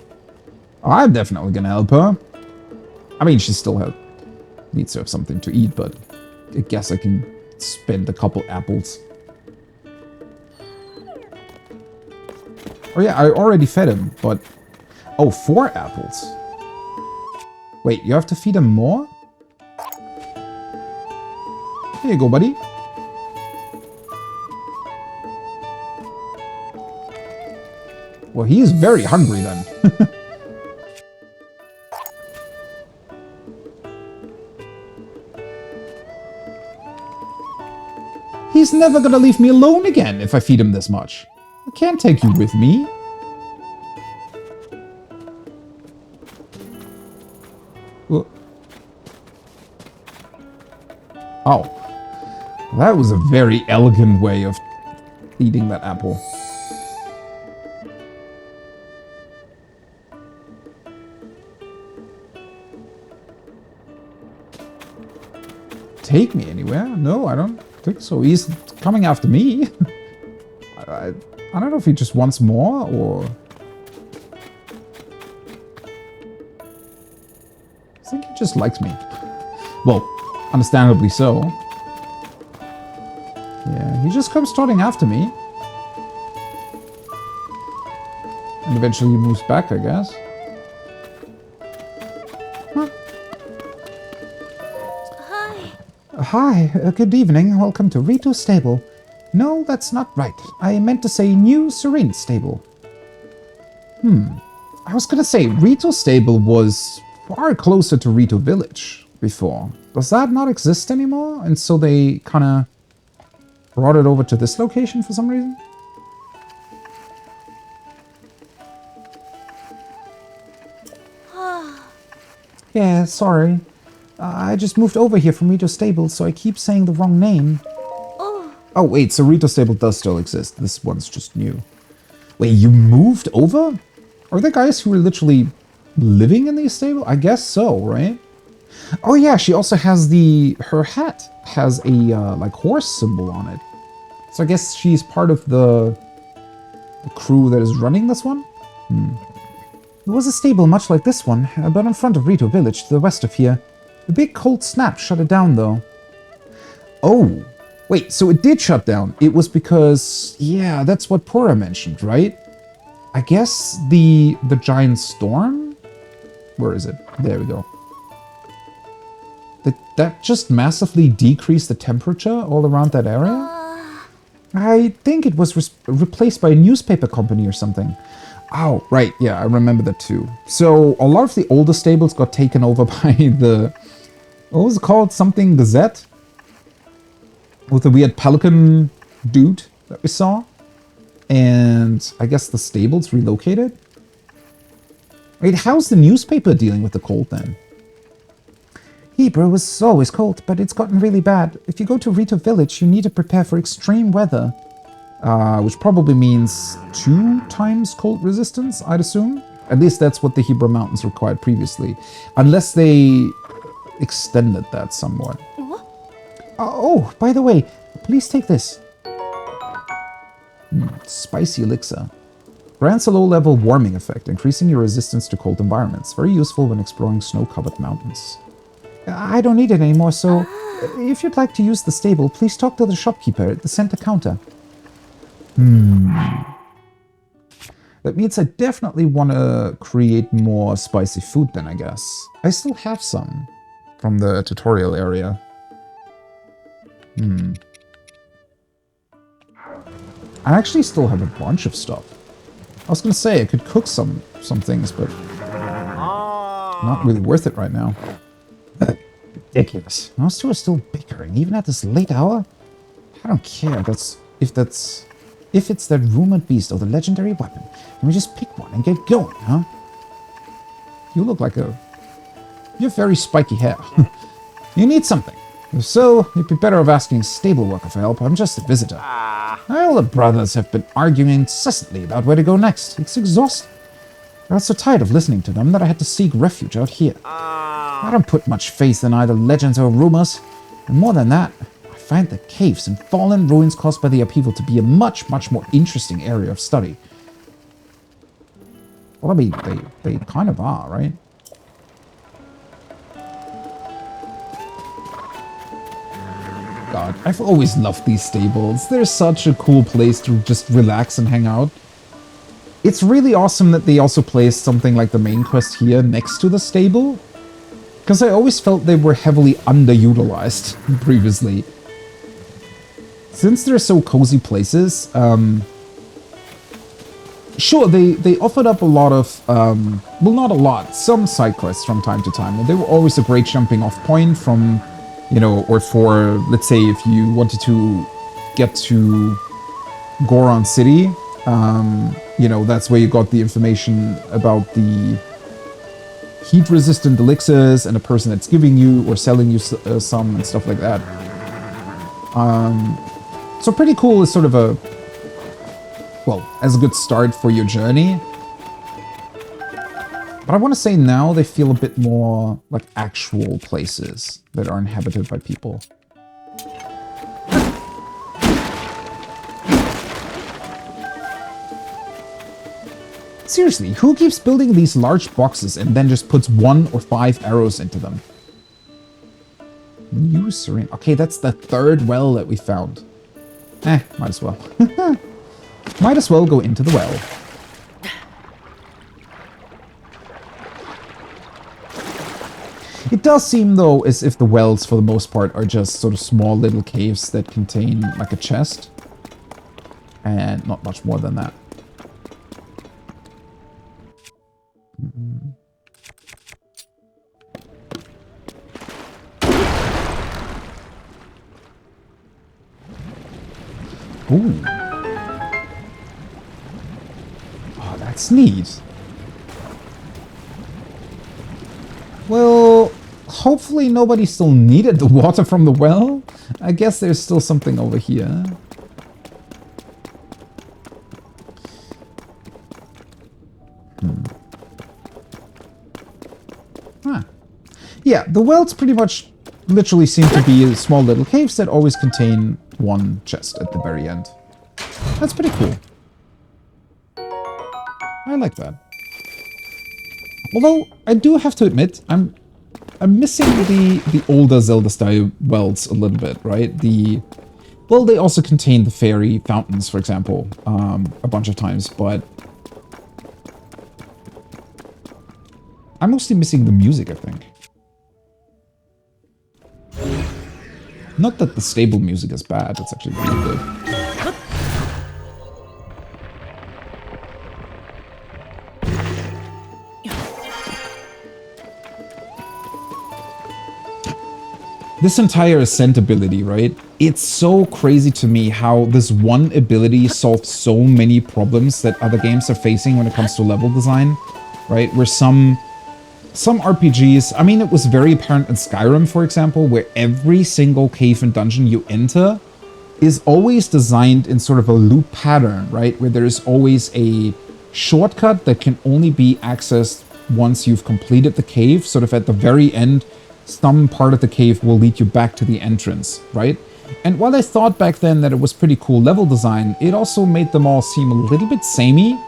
I'm definitely gonna help her. I mean, she still needs to have something to eat, but I guess I can spend a couple apples. Oh yeah, I already fed him, but... Oh, 4 apples. Wait, you have to feed him more? Here you go, buddy. Well, he is very hungry then. He's never gonna leave me alone again if I feed him this much. I can't take you with me. Oh. That was a very elegant way of eating that apple. Take me anywhere? No, I don't think so. He's coming after me. I don't know if he just wants more, or... I think he just likes me. Well, understandably so. Yeah, he just comes trotting after me. And eventually he moves back, I guess. Huh. Hi, good evening. Welcome to Rito's stable. No, that's not right. I meant to say New Serene stable. I was gonna say Rito's stable was far closer to Rito Village before. Does that not exist anymore? And so they kinda brought it over to this location for some reason? Yeah, sorry. I just moved over here from Rito's stable, so I keep saying the wrong name. Oh, wait, so Rito's stable does still exist. This one's just new. Wait, you moved over? Are there guys who are literally living in the stable? I guess so, right? Oh yeah, she also has her hat has a, like, horse symbol on it. So I guess she's part of the crew that is running this one? There was a stable much like this one, but in front of Rito Village, to the west of here. The big cold snap shut it down, though. Oh, wait, so it did shut down. It was because, yeah, that's what Pura mentioned, right? I guess the giant storm? Where is it? There we go. That just massively decreased the temperature all around that area? I think it was replaced by a newspaper company or something. Oh, right, yeah, I remember that too. So, a lot of the older stables got taken over by the... What was it called? Something Gazette? With the weird pelican dude that we saw. And I guess the stables relocated? Wait, how's the newspaper dealing with the cold then? Hebrew was always cold, but it's gotten really bad. If you go to Rito Village, you need to prepare for extreme weather. Which probably means 2 times cold resistance, I'd assume. At least that's what the Hebrew Mountains required previously. Unless they extended that somewhat. Oh, by the way, please take this. Spicy elixir. Grants a low-level warming effect, increasing your resistance to cold environments. Very useful when exploring snow-covered mountains. I don't need it anymore, so if you'd like to use the stable, please talk to the shopkeeper at the center counter. That means I definitely want to create more spicy food then, I guess. I still have some from the tutorial area. I actually still have a bunch of stuff. I was gonna say I could cook some things, but not really worth it right now. Ridiculous. Those two are still bickering, even at this late hour? I don't care. If it's that rumored beast or the legendary weapon, then we just pick one and get going, huh? You look like you have very spiky hair. You need something. If so, you'd be better off asking a stable worker for help. I'm just a visitor. Well, the brothers have been arguing incessantly about where to go next. It's exhausting. I got so tired of listening to them that I had to seek refuge out here. I don't put much faith in either legends or rumors. And more than that, I find the caves and fallen ruins caused by the upheaval to be a much, much more interesting area of study. Well, I mean, they kind of are, right? God, I've always loved these stables. They're such a cool place to just relax and hang out. It's really awesome that they also placed something like the main quest here next to the stable. Because I always felt they were heavily underutilized previously. Since they're so cozy places, sure, they offered up a lot of, well, not a lot, some side quests from time to time. And they were always a great jumping off point from, you know, or for, let's say, if you wanted to get to Goron City, you know, that's where you got the information about the heat-resistant elixirs and the person that's giving you or selling you some and stuff like that. So pretty cool is sort of a, well, as a good start for your journey. But I want to say now they feel a bit more like actual places that are inhabited by people. Seriously, who keeps building these large boxes and then just puts 1 or 5 arrows into them? New serene. Okay, that's the 3rd well that we found. Might as well. Might as well go into the well. It does seem, though, as if the wells, for the most part, are just sort of small little caves that contain, like, a chest. And not much more than that. Ooh. Oh, that's neat. Well, hopefully nobody still needed the water from the well. I guess there's still something over here. Yeah, the wells pretty much literally seem to be small little caves that always contain 1 chest at the very end. That's pretty cool. I like that. Although, I do have to admit, I'm missing the older Zelda style wells a little bit, right? Well, they also contain the fairy fountains, for example, a bunch of times, but I'm mostly missing the music, I think. Not that the stable music is bad, it's actually really good. This entire ascent ability, right? It's so crazy to me how this one ability solves so many problems that other games are facing when it comes to level design, right? Where some RPGs, I mean, it was very apparent in Skyrim, for example, where every single cave and dungeon you enter is always designed in sort of a loop pattern, right? Where there is always a shortcut that can only be accessed once you've completed the cave. Sort of at the very end, some part of the cave will lead you back to the entrance, right? And while I thought back then that it was pretty cool level design, it also made them all seem a little bit samey.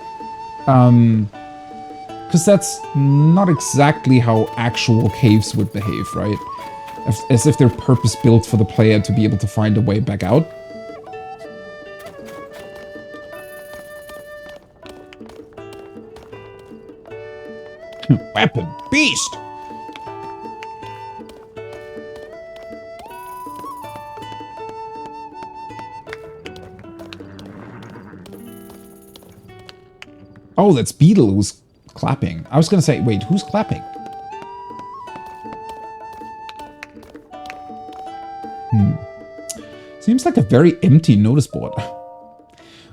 Because that's not exactly how actual caves would behave, right? As if they're purpose-built for the player to be able to find a way back out. Weapon beast! Oh, that's Beetle who's clapping. I was gonna say, wait, who's clapping? Seems like a very empty notice board.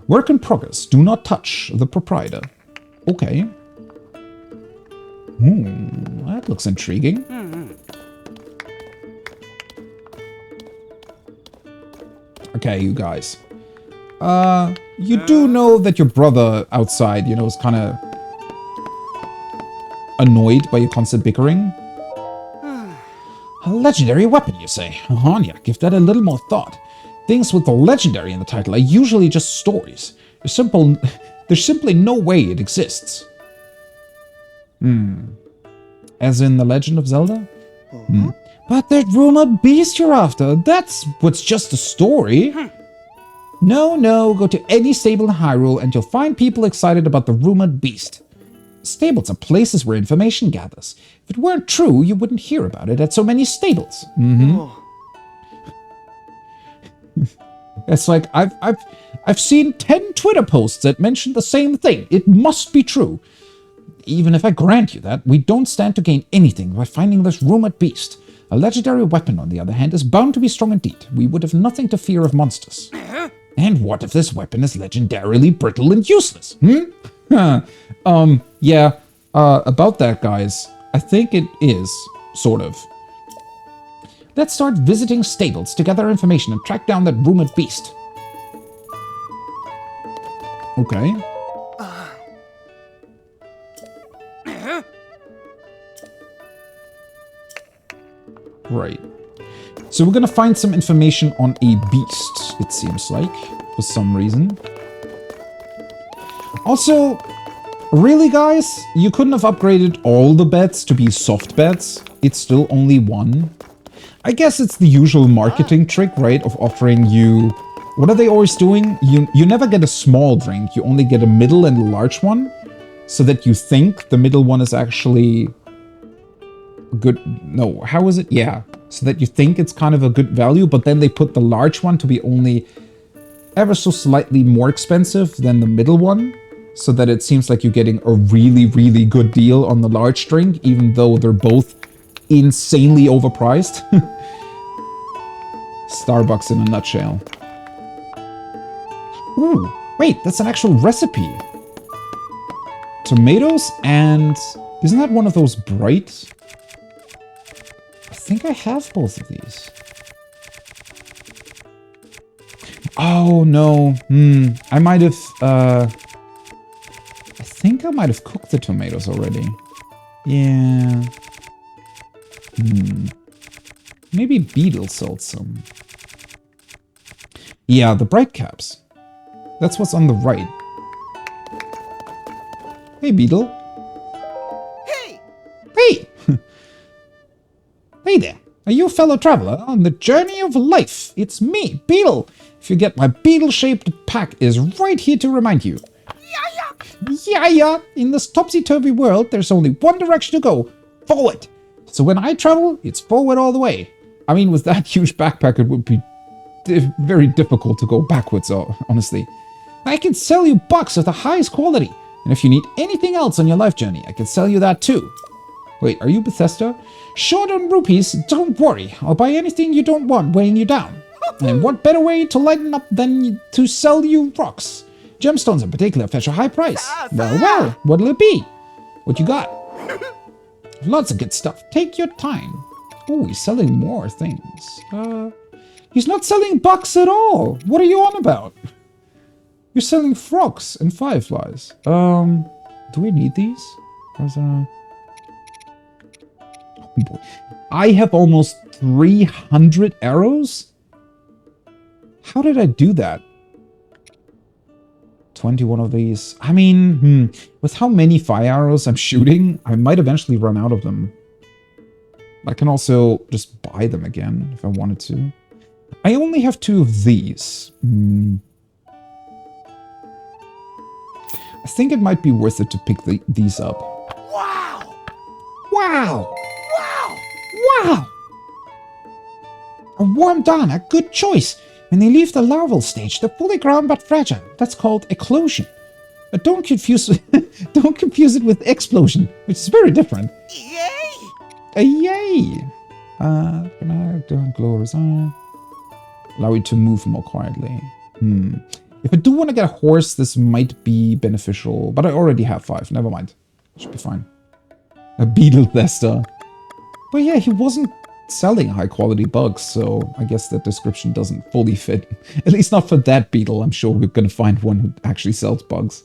Work in progress. Do not touch the proprietor. Okay. That looks intriguing. Okay, you guys. You do know that your brother outside, you know, is kind of annoyed by your constant bickering. A legendary weapon, you say? Anya, give that a little more thought. Things with the legendary in the title are usually just stories. There's simply no way it exists. As in the Legend of Zelda? But that rumored beast you're after, that's what's just a story. No, go to any stable in Hyrule and you'll find people excited about the rumored beast. Stables are places where information gathers. If it weren't true, you wouldn't hear about it at so many stables. It's like, I've seen 10 Twitter posts that mention the same thing. It must be true. Even if I grant you that, we don't stand to gain anything by finding this rumored beast. A legendary weapon, on the other hand, is bound to be strong indeed. We would have nothing to fear of monsters. And what if this weapon is legendarily brittle and useless? About that, guys, I think it is, sort of. Let's start visiting stables to gather information and track down that rumored beast. Okay. Right. So we're gonna find some information on a beast, it seems like, for some reason. Also, really, guys, you couldn't have upgraded all the beds to be soft beds. It's still only one. I guess it's the usual marketing trick, right, of offering you... What are they always doing? You never get a small drink, you only get a middle and a large one, so that you think the middle one is actually good. No, how is it? Yeah, so that you think it's kind of a good value, but then they put the large one to be only ever so slightly more expensive than the middle one, so that it seems like you're getting a really, really good deal on the large drink, even though they're both insanely overpriced. Starbucks in a nutshell. Ooh, wait, that's an actual recipe. Tomatoes and... Isn't that one of those bright? I think I have both of these. Oh, no. I might have... I think I might have cooked the tomatoes already. Yeah. Maybe Beetle sold some. Yeah, the bright caps. That's what's on the right. Hey, Beetle. Hey! Hey! Hey there. Are you a fellow traveler on the journey of life? It's me, Beetle. If you get my beetle-shaped pack is right here to remind you. Yeah. In this topsy-turvy world, there's only one direction to go. Forward. So when I travel, it's forward all the way. I mean, with that huge backpack, it would be very difficult to go backwards, honestly. I can sell you bucks of the highest quality. And if you need anything else on your life journey, I can sell you that too. Wait, are you Bethesda? Short on rupees, don't worry. I'll buy anything you don't want weighing you down. And what better way to lighten up than to sell you rocks? Gemstones in particular fetch a high price. Well, what'll it be? What you got? Lots of good stuff. Take your time. Oh, he's selling more things. He's not selling bucks at all. What are you on about? You're selling frogs and fireflies. Do we need these? Oh boy. I have almost 300 arrows? How did I do that? 21 of these. I mean, with how many fire arrows I'm shooting, I might eventually run out of them. I can also just buy them again if I wanted to. I only have 2 of these. I think it might be worth it to pick these up. Wow! Wow! Wow! Wow! A warm dawn, a good choice. When they leave the larval stage, they're fully ground but fragile. That's called eclosion. But don't confuse it with explosion, which is very different. Yay! Yay! Can I do glorious? Allow you to move more quietly. If I do want to get a horse, this might be beneficial, but I already have 5. Never mind. Should be fine. A beetle thester. But yeah, he wasn't selling high quality bugs, so I guess that description doesn't fully fit. At least not for that beetle. I'm sure we're going to find one who actually sells bugs.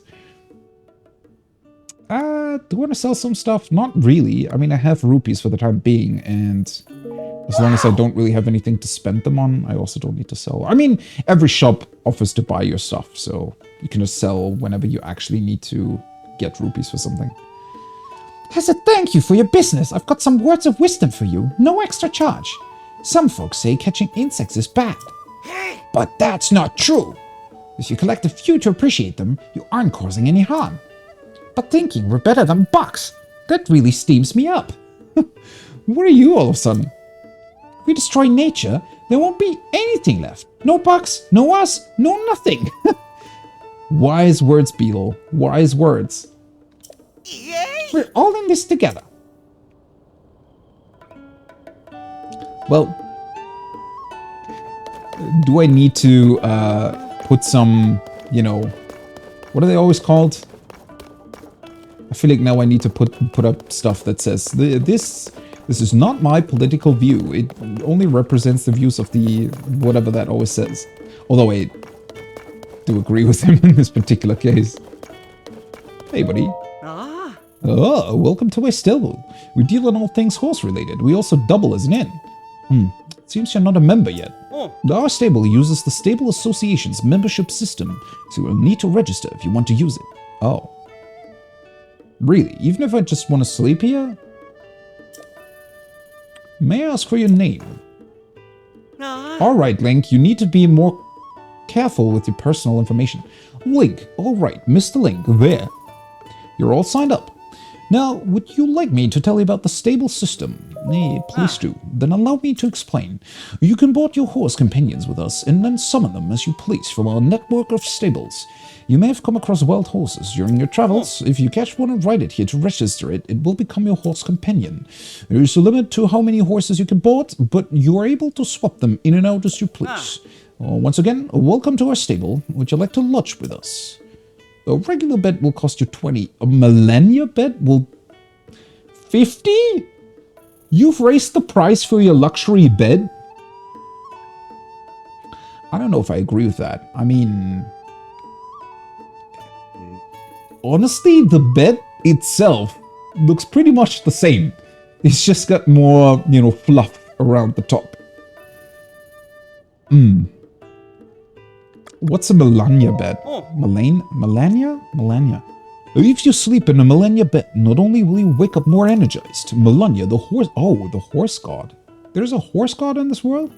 Do I want to sell some stuff? Not really. I mean, I have rupees for the time being, and as long as I don't really have anything to spend them on, I also don't need to sell. I mean, every shop offers to buy your stuff, so you can just sell whenever you actually need to get rupees for something. As a thank you for your business, I've got some words of wisdom for you. No extra charge. Some folks say catching insects is bad. But that's not true. If you collect a few to appreciate them, you aren't causing any harm. But thinking we're better than bugs, that really steams me up. What are you all of a sudden? If we destroy nature, there won't be anything left. No bugs, no us, no nothing. Wise words, Beetle. Wise words. Yay! We're all in this together. Well, do I need to put some, you know, what are they always called? I feel like now I need to put up stuff that says this is not my political view. It only represents the views of the whatever that always says. Although I do agree with him in this particular case. Hey, buddy. Ah. Oh, welcome to our stable. We deal in all things horse related. We also double as an inn. Seems you're not a member yet. Oh. Our stable uses the Stable Association's membership system, so you'll need to register if you want to use it. Oh. Really? Even if I just want to sleep here? May I ask for your name? Ah. Alright, Link, you need to be more careful with your personal information. Link, alright, Mr. Link, there. You're all signed up. Now, would you like me to tell you about the stable system? Please do. Then allow me to explain. You can board your horse companions with us and then summon them as you please from our network of stables. You may have come across wild horses during your travels. If you catch one and ride it here to register it, it will become your horse companion. There is a limit to how many horses you can board, but you are able to swap them in and out as you please. Once again, welcome to our stable. Would you like to lodge with us? A regular bed will cost you 20. A millennia bed will... 50? You've raised the price for your luxury bed? I don't know if I agree with that. I mean... honestly, the bed itself looks pretty much the same. It's just got more, you know, fluff around the top. What's a Melania bed? Melania? If you sleep in a Melania bed, not only will you wake up more energized, Melania, the horse... oh, the horse god. There's a horse god in this world?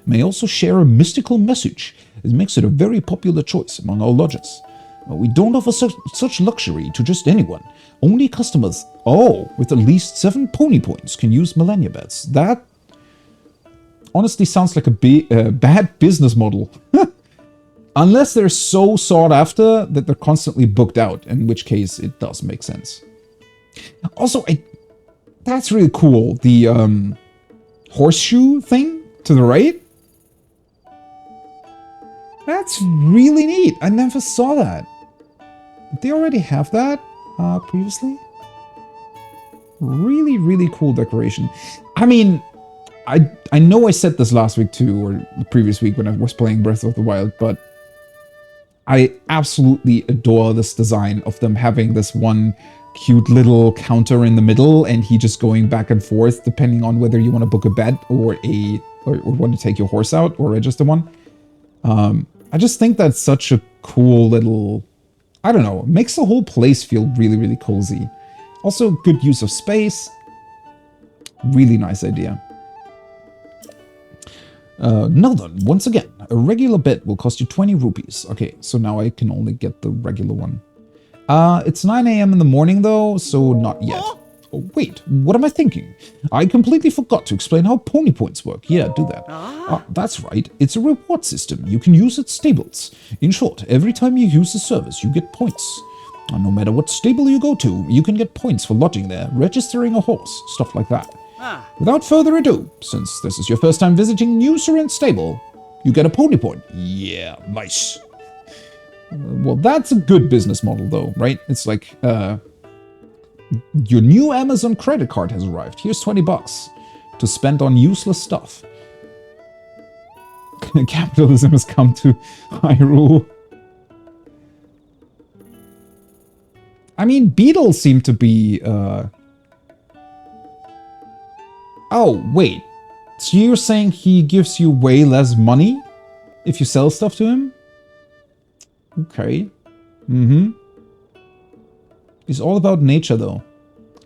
May also share a mystical message. It makes it a very popular choice among our lodges. We don't offer such luxury to just anyone. Only customers, with at least 7 pony points can use Melania beds. That honestly sounds like a bad business model. Unless they're so sought after that they're constantly booked out, in which case it does make sense. Also, that's really cool. The horseshoe thing to the right. That's really neat. I never saw that. Did they already have that previously? Really, really cool decoration. I mean, I know I said this last week too, or the previous week when I was playing Breath of the Wild, but I absolutely adore this design of them having this one cute little counter in the middle and he just going back and forth depending on whether you want to book a bed or want to take your horse out or register one. I just think that's such a cool little, I don't know, makes the whole place feel really, really cozy. Also, good use of space. Really nice idea. Now then, once again, a regular bed will cost you 20 rupees. Okay, so now I can only get the regular one. It's 9 a.m. in the morning though, so not yet. Oh, wait, what am I thinking? I completely forgot to explain how pony points work. Yeah, do that. That's right, it's a reward system. You can use at stables. In short, every time you use the service, you get points. No matter what stable you go to, you can get points for lodging there, registering a horse, stuff like that. Without further ado, since this is your first time visiting New Serene Stable, you get a pony point. Yeah, nice. Well, that's a good business model though, right? It's like, your new Amazon credit card has arrived. Here's 20 bucks. to spend on useless stuff. Capitalism has come to Hyrule. I mean, beetles seem to be, Oh, wait. So you're saying he gives you way less money if you sell stuff to him? Okay. Mm-hmm. He's all about nature, though.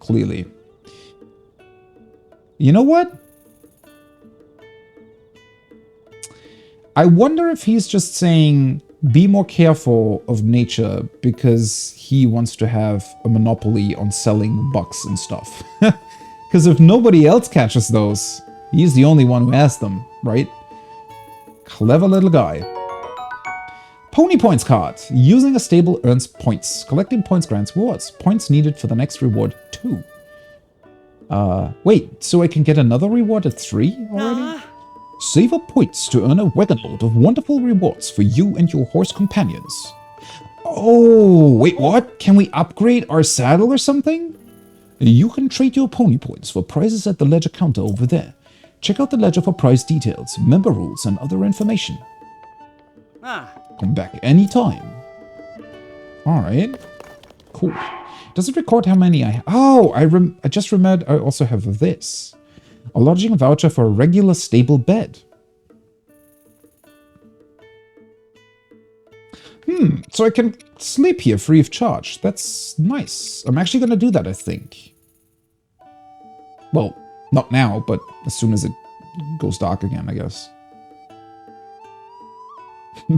Clearly. You know what? I wonder if he's just saying, be more careful of nature because he wants to have a monopoly on selling bucks and stuff. Because if nobody else catches those, he's the only one who has them, right? Clever little guy. Pony Points card. Using a stable earns points. Collecting points grants rewards. Points needed for the next reward, 2. Wait, so I can get another reward at 3 already? Save up points to earn a wagon load of wonderful rewards for you and your horse companions. Oh, wait, what? Can we upgrade our saddle or something? You can trade your pony points for prizes at the ledger counter over there. Check out the ledger for prize details, member rules, and other information. Come back anytime. Alright. Cool. Does it record how many I have? Oh, I just remembered I also have this. A lodging voucher for a regular stable bed. So I can sleep here free of charge. That's nice. I'm actually going to do that, I think. Well, not now, but as soon as it goes dark again, I guess.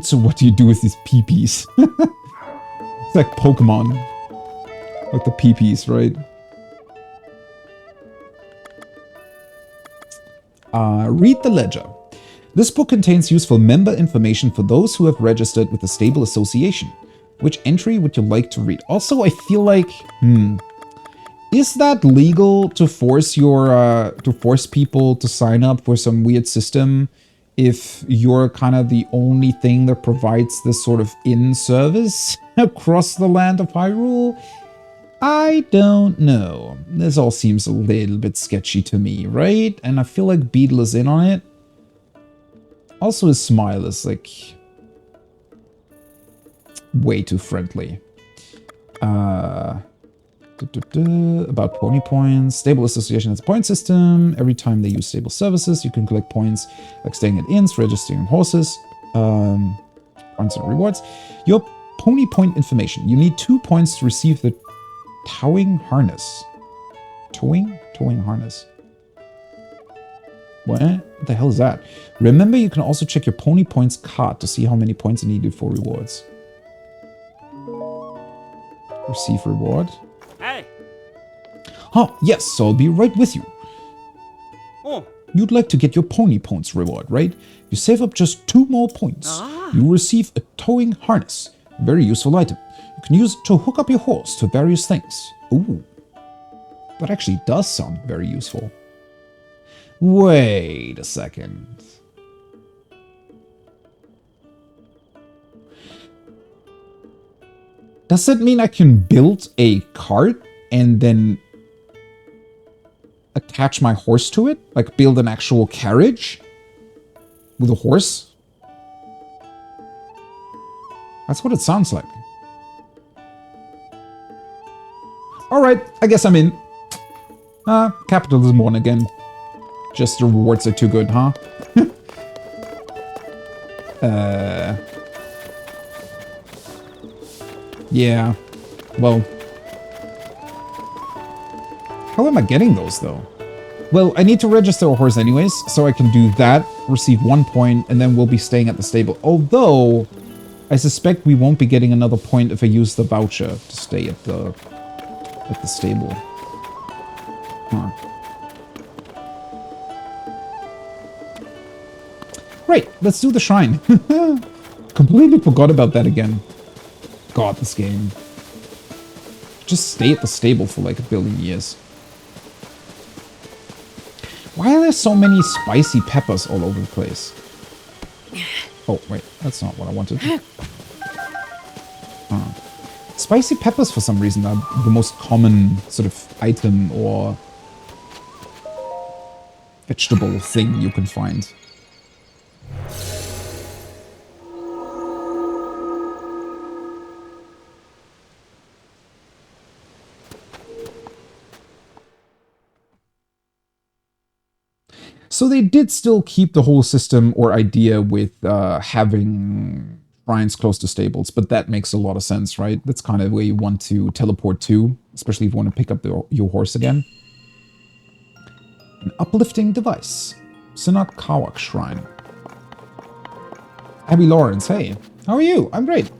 So what do you do with these peepees? It's like Pokemon. Like the peepees, right? Read the ledger. This book contains useful member information for those who have registered with the stable association. Which entry would you like to read? Also, I feel like, is that legal to force people to sign up for some weird system if you're kind of the only thing that provides this sort of in-service across the land of Hyrule? I don't know. This all seems a little bit sketchy to me, right? And I feel like Beetle is in on it. Also, his smile is like way too friendly. About pony points. Stable association has a point system. Every time they use stable services, you can collect points like staying at inns, registering horses, points and rewards. Your pony point information. You need 2 points to receive the towing harness. Towing harness. What the hell is that? Remember, you can also check your pony points card to see how many points are needed for rewards. Receive reward. Hey. Huh, yes, so I'll be right with you. Oh. You'd like to get your pony points reward, right? You save up just 2 more points. You receive a towing harness. Very useful item. You can use it to hook up your horse to various things. Ooh. That actually does sound very useful. Wait a second. Does that mean I can build a cart and then attach my horse to it? Like build an actual carriage with a horse? That's what it sounds like. Alright, I guess I'm in. Capitalism won again. Just the rewards are too good, huh? Yeah. Well. How am I getting those, though? Well, I need to register a horse anyways, so I can do that, receive 1 point, and then we'll be staying at the stable. Although, I suspect we won't be getting another point if I use the voucher to stay at the stable. Huh. Right, let's do the shrine. Completely forgot about that again. God, this game. Just stay at the stable for like 1 billion years. Why are there so many spicy peppers all over the place? Oh, wait, that's not what I wanted. Spicy peppers, for some reason, are the most common sort of item or vegetable thing you can find. So they did still keep the whole system or idea with having shrines close to stables, but that makes a lot of sense, right? That's kind of where you want to teleport to, especially if you want to pick up your horse again. An uplifting device. Sinat Kawak Shrine. Abby Lawrence, hey. How are you? I'm great.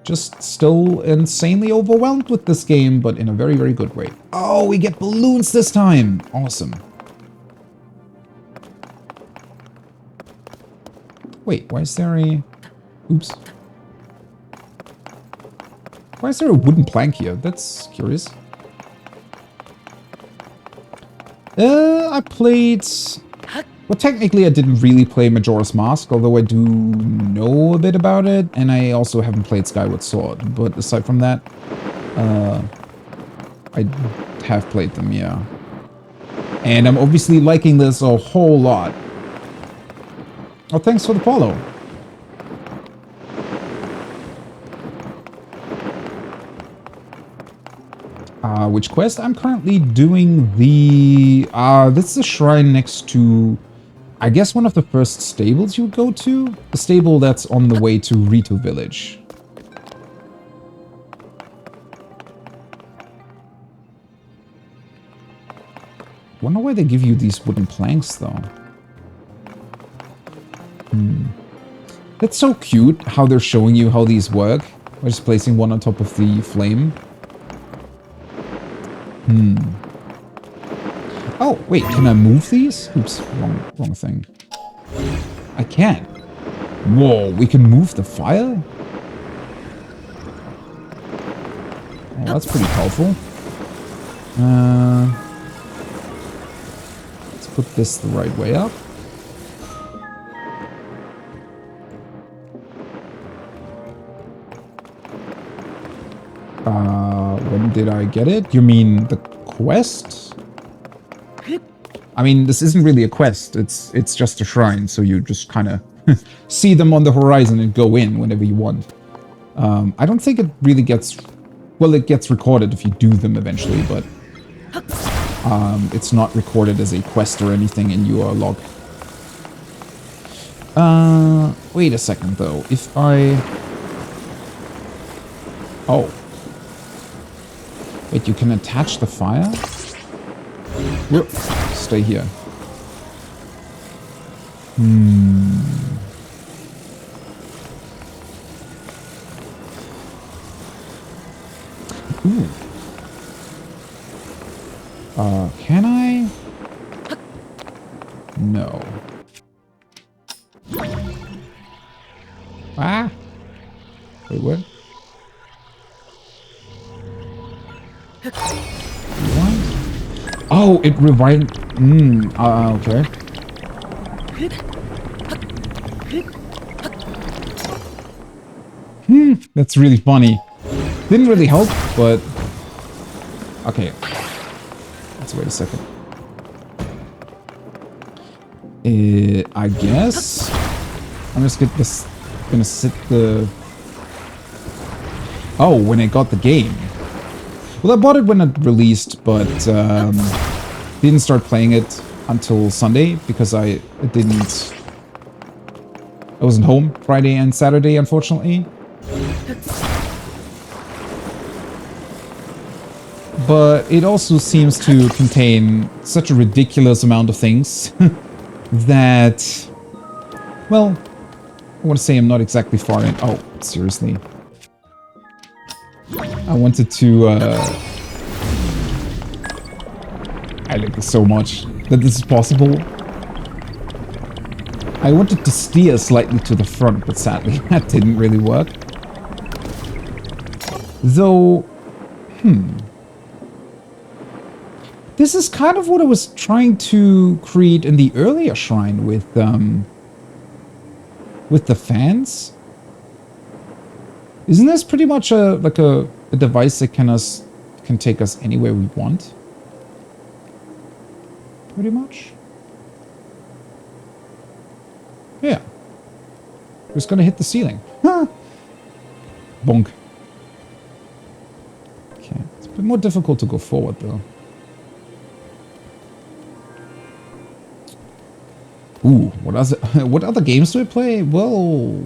Just still insanely overwhelmed with this game, but in a very, very good way. Oh, we get balloons this time! Awesome. Wait, why is there a... Oops. Why is there a wooden plank here? That's curious. I played... Well, technically I didn't really play Majora's Mask, although I do know a bit about it, and I also haven't played Skyward Sword. But aside from that, I have played them, yeah. And I'm obviously liking this a whole lot. Oh, thanks for the follow. Which quest? I'm currently doing the... this is a shrine next to... I guess one of the first stables you go to? The stable that's on the way to Rito Village. Wonder why they give you these wooden planks, though. That's so cute, how they're showing you how these work. By just placing one on top of the flame. Oh, wait, can I move these? Oops, wrong thing. I can. Whoa, we can move the fire? Oh, that's pretty powerful. Let's put this the right way up. When did I get it? You mean the quest? I mean, this isn't really a quest. It's just a shrine, so you just kind of see them on the horizon and go in whenever you want. I don't think it really gets... Well, it gets recorded if you do them eventually, but... it's not recorded as a quest or anything in your log. Wait a second, though. If I... Oh. Wait, you can attach the fire? Whoop. Stay here. Ooh. Can I? No. Ah! Wait, what? What? Oh, it revived... okay. That's really funny. Didn't really help, but... Okay. Let's wait a second. I guess... I'm just gonna sit the... Oh, when I got the game. Well, I bought it when it released, but didn't start playing it until Sunday because I wasn't home Friday and Saturday, unfortunately. But it also seems to contain such a ridiculous amount of things that, well, I want to say I'm not exactly far in. Oh, seriously. I wanted to, I like this so much that this is possible. I wanted to steer slightly to the front, but sadly that didn't really work. Though, this is kind of what I was trying to create in the earlier shrine with the fans. Isn't this pretty much a device that can take us anywhere we want? pretty much. Yeah. Just gonna hit the ceiling. Huh. Bonk. Okay. It's a bit more difficult to go forward, though. Ooh, what other games do I play? Well,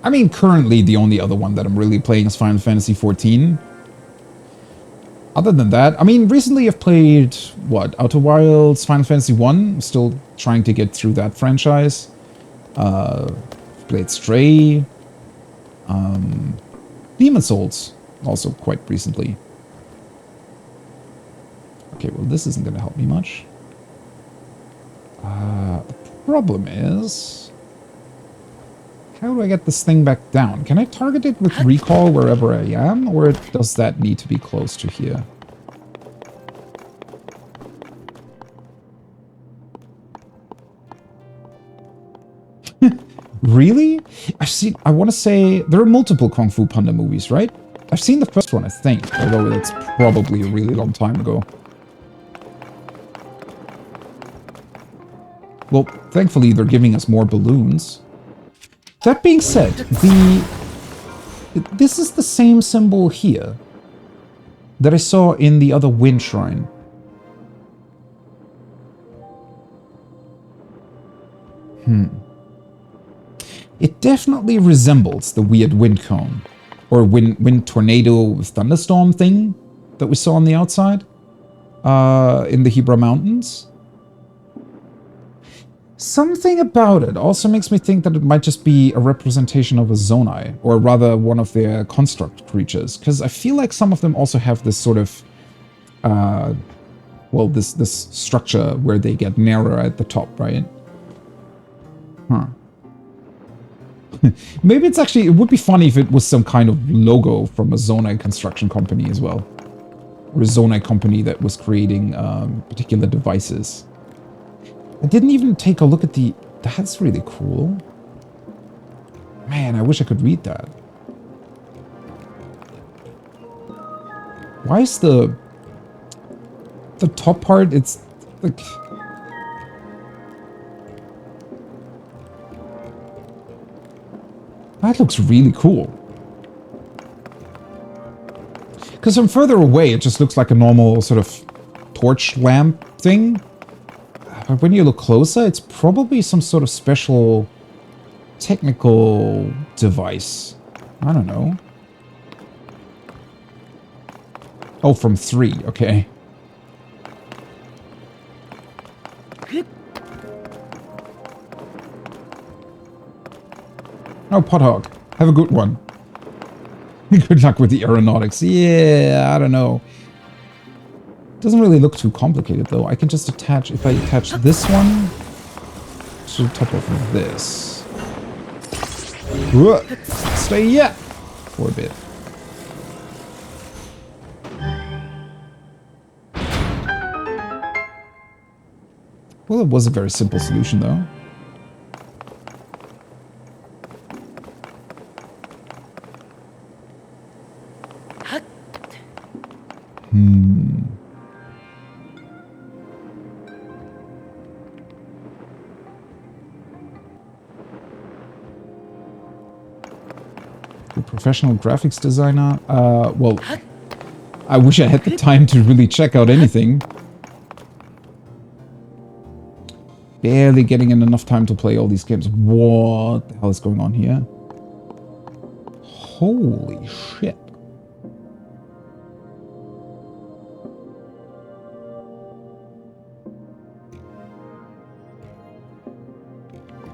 I mean, currently the only other one that I'm really playing is Final Fantasy XIV. Other than that, I mean, recently I've played, what, Outer Wilds, Final Fantasy 1. I'm still trying to get through that franchise. Played Stray. Demon's Souls, also quite recently. Okay, well, this isn't going to help me much. The problem is... How do I get this thing back down? Can I target it with recall wherever I am? Or does that need to be close to here? Really? I want to say... There are multiple Kung Fu Panda movies, right? I've seen the first one, I think. Although it's probably a really long time ago. Well, thankfully they're giving us more balloons. That being said, this is the same symbol here that I saw in the other wind shrine. It definitely resembles the weird wind cone or wind tornado thunderstorm thing that we saw on the outside in the Hebra Mountains. Something about it also makes me think that it might just be a representation of a Zonai, or rather one of their construct creatures, because I feel like some of them also have this sort of, well, this structure where they get narrower at the top, right? Huh. Maybe it's actually, it would be funny if it was some kind of logo from a Zonai construction company as well. Or a Zonai company that was creating particular devices. I didn't even take a look at the... That's really cool. Man, I wish I could read that. Why is the top part, it's like... That looks really cool. Because from further away, it just looks like a normal sort of torch lamp thing. But when you look closer, it's probably some sort of special technical device. I don't know. Oh, from 3, okay. Oh, Pothog, have a good one. Good luck with the aeronautics. Yeah, I don't know. Doesn't really look too complicated, though. I can just attach, if I attach this one to the top of this. Stay here for a bit. Well, it was a very simple solution, though. Professional graphics designer. Well, I wish I had the time to really check out anything. Barely getting in enough time to play all these games. What the hell is going on here? Holy shit.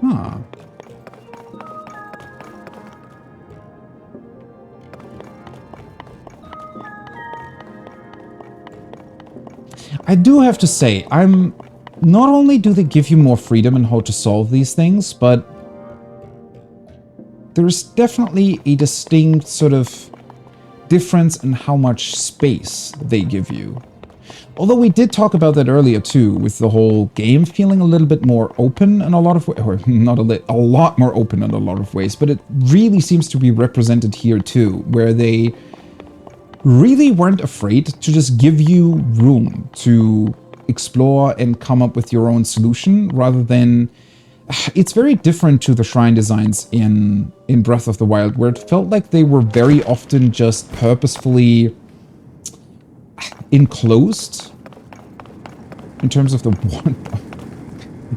Huh. I do have to say, not only do they give you more freedom in how to solve these things, but there's definitely a distinct sort of difference in how much space they give you. Although we did talk about that earlier too, with the whole game feeling a little bit more open in a lot of ways, or not a lot more open in a lot of ways, but it really seems to be represented here too, where they really weren't afraid to just give you room to explore and come up with your own solution rather than... It's very different to the shrine designs in Breath of the Wild, where it felt like they were very often just purposefully enclosed in terms of the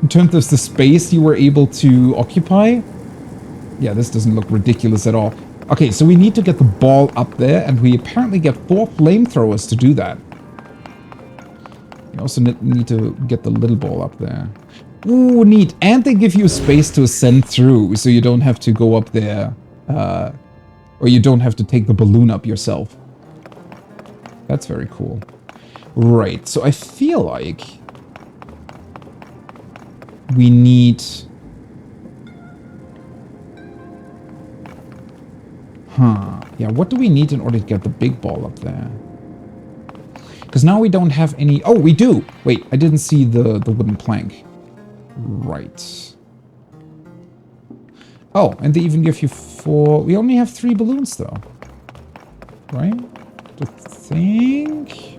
in terms of the space you were able to occupy. Yeah, this doesn't look ridiculous at all. Okay, so we need to get the ball up there, and we apparently get 4 flamethrowers to do that. We also need to get the little ball up there. Ooh, neat. And they give you space to ascend through, so you don't have to go up there, or you don't have to take the balloon up yourself. That's very cool. Right, so I feel like we need... Yeah, what do we need in order to get the big ball up there? Because now we don't have any... Oh, we do! Wait, I didn't see the wooden plank. Right. Oh, and they even give you 4... We only have 3 balloons, though. Right? I think...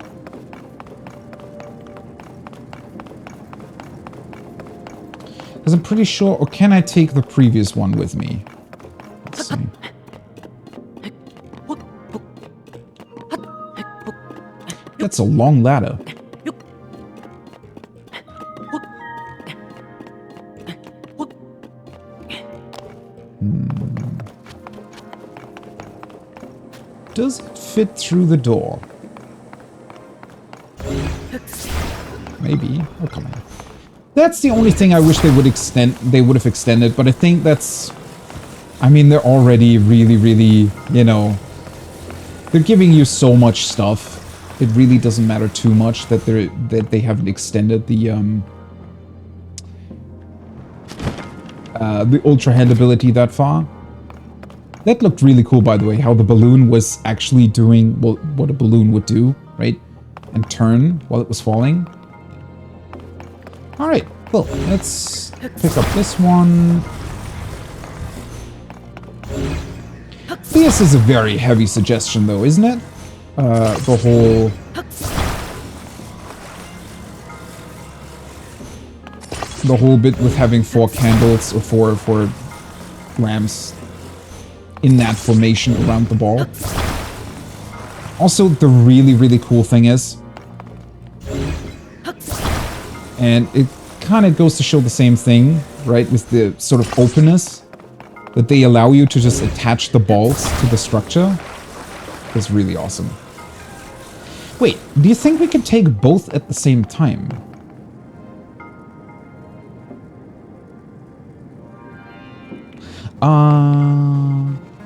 Because I'm pretty sure... Or can I take the previous one with me? Let's see. That's a long ladder. Does it fit through the door? Maybe. Oh, come on. That's the only thing I wish they would extend. They would have extended, but I think that's... I mean, they're already really, really, you know... They're giving you so much stuff. It really doesn't matter too much that they haven't extended the ultra hand ability that far. That looked really cool, by the way, how the balloon was actually doing what a balloon would do, right? And turn while it was falling. Alright, cool. Let's pick up this one. This is a very heavy suggestion, though, isn't it? The whole bit with having 4 candles or 4 lamps in that formation around the ball. Also, the really, really cool thing is, and it kind of goes to show the same thing, right, with the sort of openness, that they allow you to just attach the balls to the structure. It's really awesome. Wait, do you think we can take both at the same time?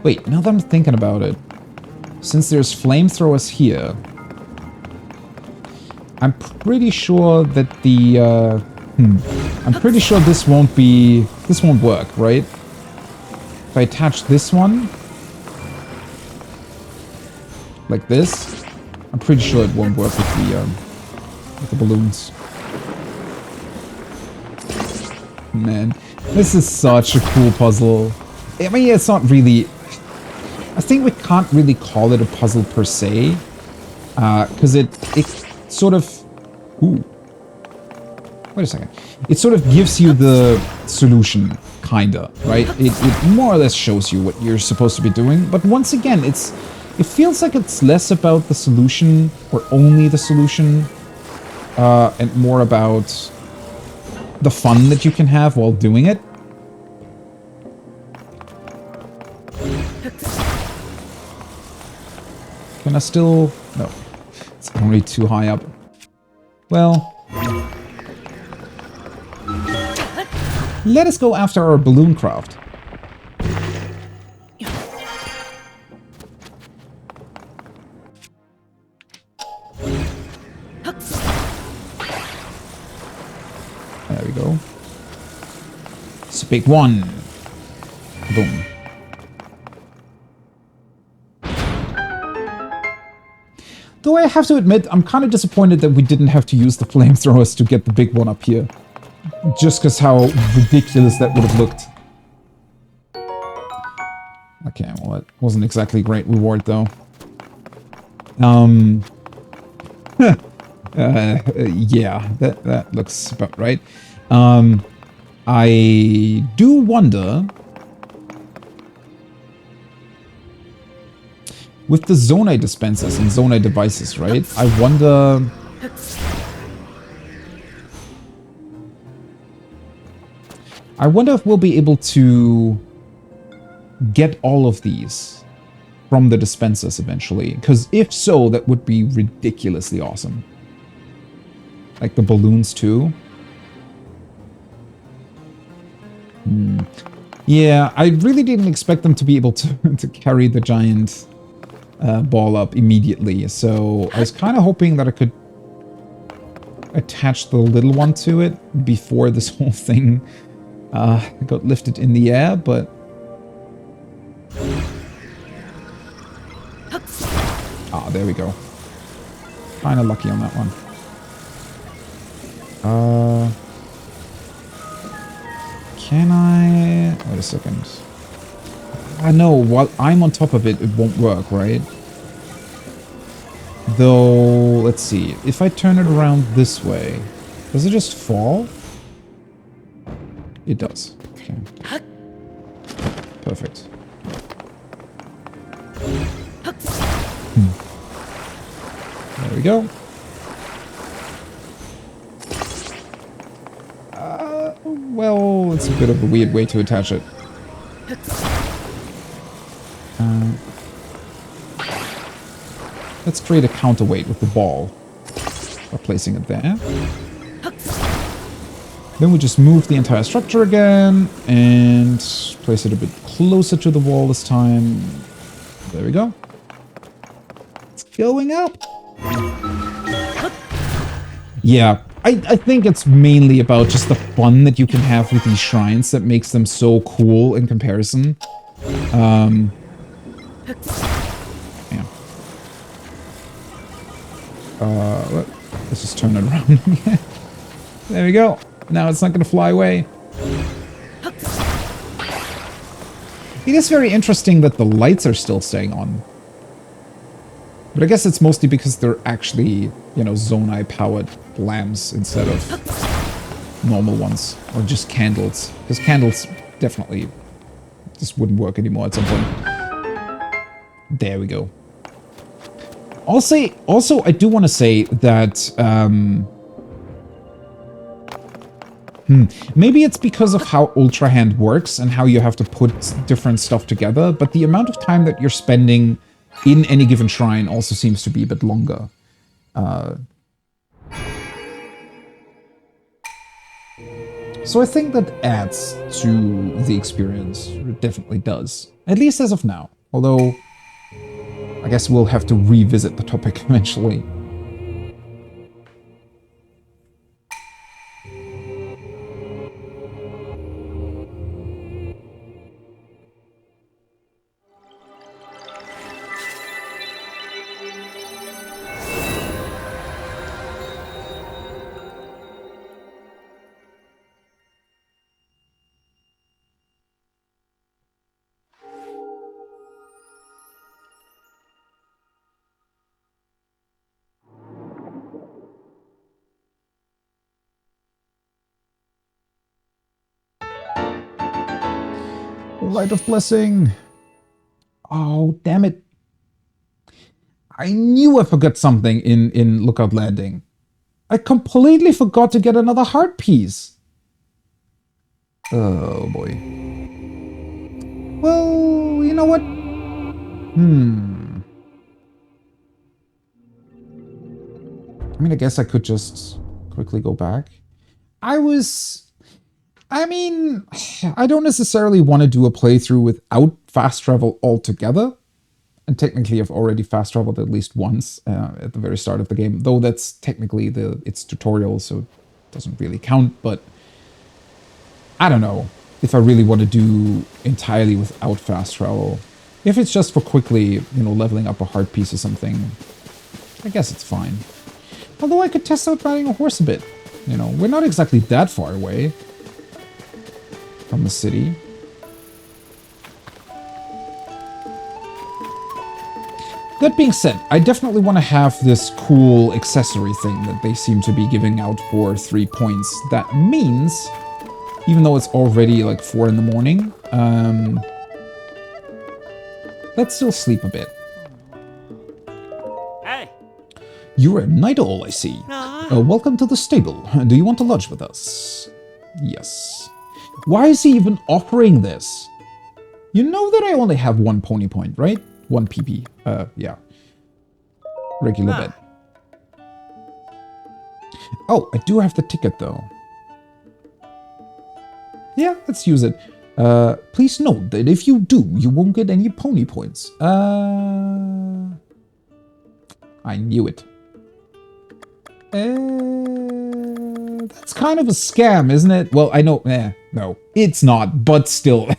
Wait, now that I'm thinking about it, since there's flamethrowers here, I'm pretty sure that the, I'm pretty sure this won't work, right? If I attach this one, like this, I'm pretty sure it won't work with the balloons. Man, this is such a cool puzzle. I mean, it's not really... I think we can't really call it a puzzle per se, because it sort of... Ooh. Wait a second. It sort of gives you the solution, kinda, right? It more or less shows you what you're supposed to be doing, but once again, it feels like it's less about the solution, or only the solution, and more about the fun that you can have while doing it. Can I still... No. It's only too high up. Well... Let us go after our balloon craft. There we go. It's a big one. Boom. Though I have to admit, I'm kind of disappointed that we didn't have to use the flamethrowers to get the big one up here. Just because how ridiculous that would have looked. Okay, well, it wasn't exactly a great reward, though. Yeah, that looks about right. I do wonder, with the Zonai dispensers and Zonai devices, right? I wonder... if we'll be able to get all of these from the dispensers eventually. Because if so, that would be ridiculously awesome. Like the balloons too. Yeah, I really didn't expect them to be able to carry the giant ball up immediately. So I was kind of hoping that I could attach the little one to it before this whole thing got lifted in the air, but... Ah, there we go. Kind of lucky on that one. Can I... Wait a second. I know, while I'm on top of it, it won't work, right? Though, let's see. If I turn it around this way, does it just fall? It does. Okay. Perfect. There we go. Well, it's a bit of a weird way to attach it. Let's create a counterweight with the ball by placing it there. Then we just move the entire structure again and place it a bit closer to the wall this time. There we go. It's going up. Yeah, I think it's mainly about just the fun that you can have with these shrines that makes them so cool in comparison. Yeah. Let's just turn it around again. There we go. Now it's not going to fly away. It is very interesting that the lights are still staying on. But I guess it's mostly because they're actually, you know, Zonai-powered lamps instead of normal ones. Or just candles. Because candles definitely just wouldn't work anymore at some point. There we go. Also, I do want to say that... maybe it's because of how Ultra Hand works and how you have to put different stuff together, but the amount of time that you're spending in any given shrine also seems to be a bit longer. So I think that adds to the experience. It definitely does. At least as of now. Although, I guess we'll have to revisit the topic eventually. Light of Blessing. Oh, damn it. I knew I forgot something in Lookout Landing. I completely forgot to get another heart piece. Oh, boy. Well, you know what? I mean, I guess I could just quickly go back. I mean, I don't necessarily want to do a playthrough without fast travel altogether. And technically, I've already fast traveled at least once at the very start of the game. Though that's technically its tutorial, so it doesn't really count. But I don't know if I really want to do entirely without fast travel. If it's just for quickly, you know, leveling up a heart piece or something, I guess it's fine. Although I could test out riding a horse a bit. You know, we're not exactly that far away from the city. That being said, I definitely want to have this cool accessory thing that they seem to be giving out for 3 points. That means, even though it's already like 4 in the morning, let's still sleep a bit. Hey. You're a night owl, I see. Welcome to the stable. Do you want to lodge with us? Yes. Why is he even offering this? You know that I only have 1 pony point, right? 1 PP. Yeah. Regular bed. Oh, I do have the ticket though. Yeah, let's use it. Please note that if you do, you won't get any pony points. I knew it. That's kind of a scam, isn't it? Well, I know. No, it's not, but still.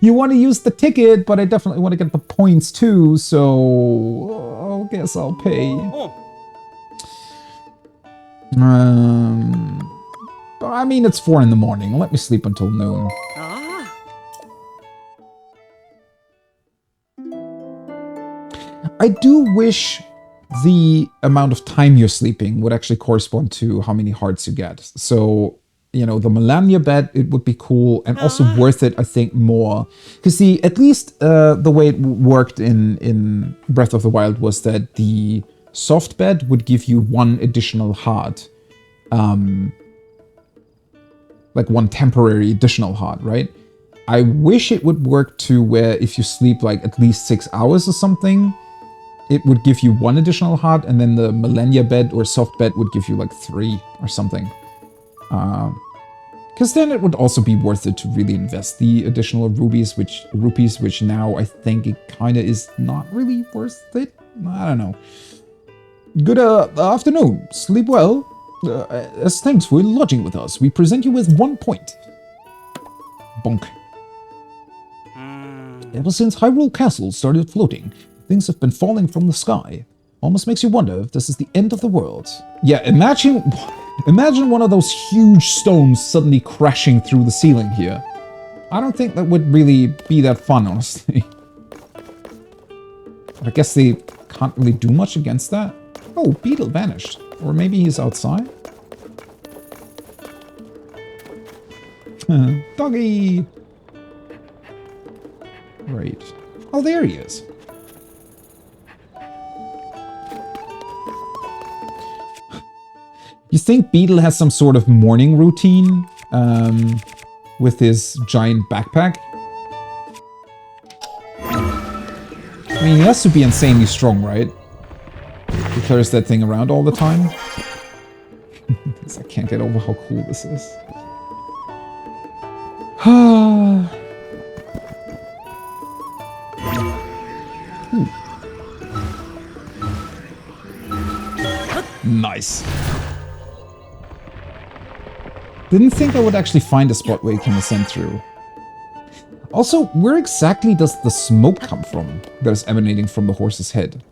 You want to use the ticket, but I definitely want to get the points too, so I guess I'll pay. I mean, it's 4 in the morning. Let me sleep until noon. I do wish the amount of time you're sleeping would actually correspond to how many hearts you get. So, you know, the Melania bed, it would be cool and also worth it, I think, more. Because at least the way it worked in Breath of the Wild was that the soft bed would give you 1 additional heart. Like 1 temporary additional heart, right? I wish it would work to where if you sleep like at least 6 hours or something, it would give you 1 additional heart, and then the Melania bed or soft bed would give you like 3 or something. Because then it would also be worth it to really invest the additional rupees, which now I think it kind of is not really worth it. I don't know. Good afternoon. Sleep well. As thanks for lodging with us, we present you with 1 point. Bonk. Ever since Hyrule Castle started floating, things have been falling from the sky. Almost makes you wonder if this is the end of the world. Yeah, imagine one of those huge stones suddenly crashing through the ceiling here. I don't think that would really be that fun, honestly. I guess they can't really do much against that. Oh, Beetle vanished. Or maybe he's outside? Doggy! Right. Oh, there he is. You think Beetle has some sort of morning routine with his giant backpack? I mean, he has to be insanely strong, right? He carries that thing around all the time. I can't get over how cool this is. Nice. Didn't think I would actually find a spot where you can ascend through. Also, where exactly does the smoke come from that is emanating from the horse's head?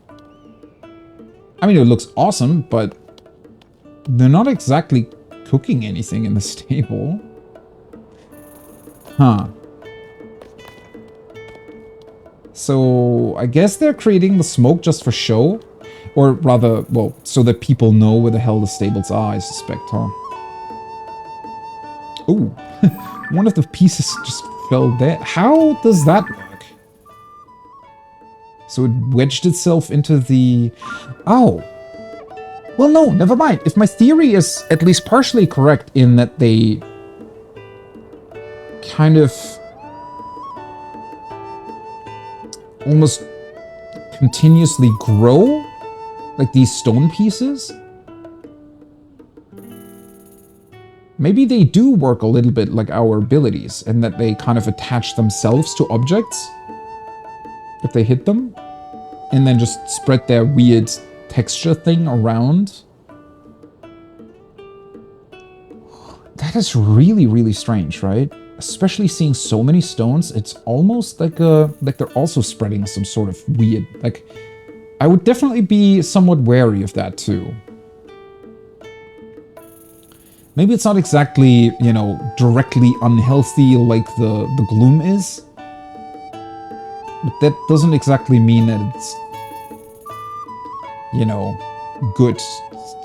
I mean, it looks awesome, but they're not exactly cooking anything in the stable. Huh. So, I guess they're creating the smoke just for show? Or rather, well, so that people know where the hell the stables are, I suspect, huh? Ooh, one of the pieces just fell there. How does that work? So it wedged itself into the... Oh. Well, no, never mind. If my theory is at least partially correct in that they kind of almost continuously grow, like these stone pieces, maybe they do work a little bit like our abilities, and that they kind of attach themselves to objects if they hit them, and then just spread their weird texture thing around. That is really, really strange, right? Especially seeing so many stones, it's almost like they're also spreading some sort of weird, like, I would definitely be somewhat wary of that too. Maybe it's not exactly, you know, directly unhealthy like the gloom is. But that doesn't exactly mean that it's you know, good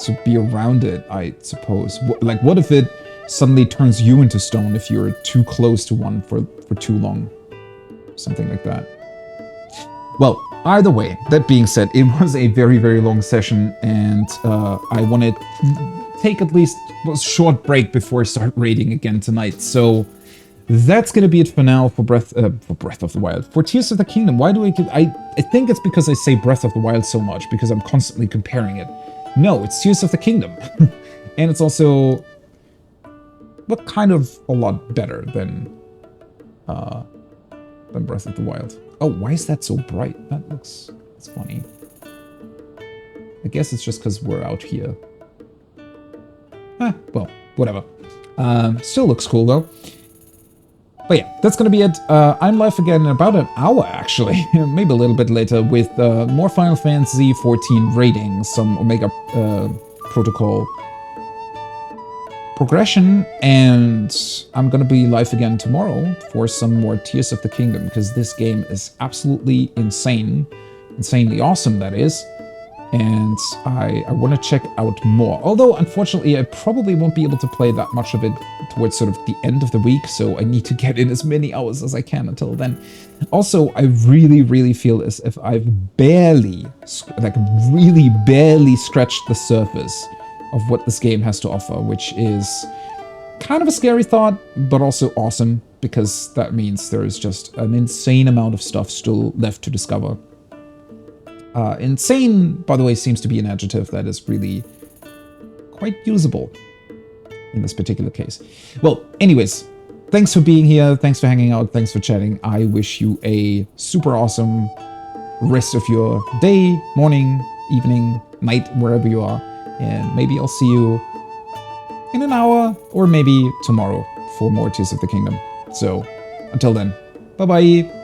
to be around it, I suppose. Like, what if it suddenly turns you into stone if you're too close to one for too long? Something like that. Well, either way, that being said, it was a very, very long session, and I want to take at least a short break before I start raiding again tonight. So that's going to be it for now for Breath of the Wild. For Tears of the Kingdom, why do I think it's because I say Breath of the Wild so much, because I'm constantly comparing it. No, it's Tears of the Kingdom. And it's also, but kind of a lot better than Breath of the Wild. Oh, why is that so bright? That's funny. I guess it's just because we're out here. Well, whatever. Still looks cool though. But yeah, that's gonna be it. I'm live again in about an hour, actually. Maybe a little bit later with more Final Fantasy 14 raiding, some Omega Protocol progression, and I'm gonna be live again tomorrow for some more Tears of the Kingdom, because this game is absolutely insane. Insanely awesome, that is. And I want to check out more. Although, unfortunately, I probably won't be able to play that much of it towards sort of the end of the week, so I need to get in as many hours as I can until then. Also, I really, really feel as if I've barely, like really barely scratched the surface of what this game has to offer, which is kind of a scary thought, but also awesome, because that means there is just an insane amount of stuff still left to discover. Insane, by the way, seems to be an adjective that is really quite usable in this particular case. Well, anyways, thanks for being here. Thanks for hanging out. Thanks for chatting. I wish you a super awesome rest of your day, morning, evening, night, wherever you are. And maybe I'll see you in an hour or maybe tomorrow for more Tears of the Kingdom. So until then, bye-bye.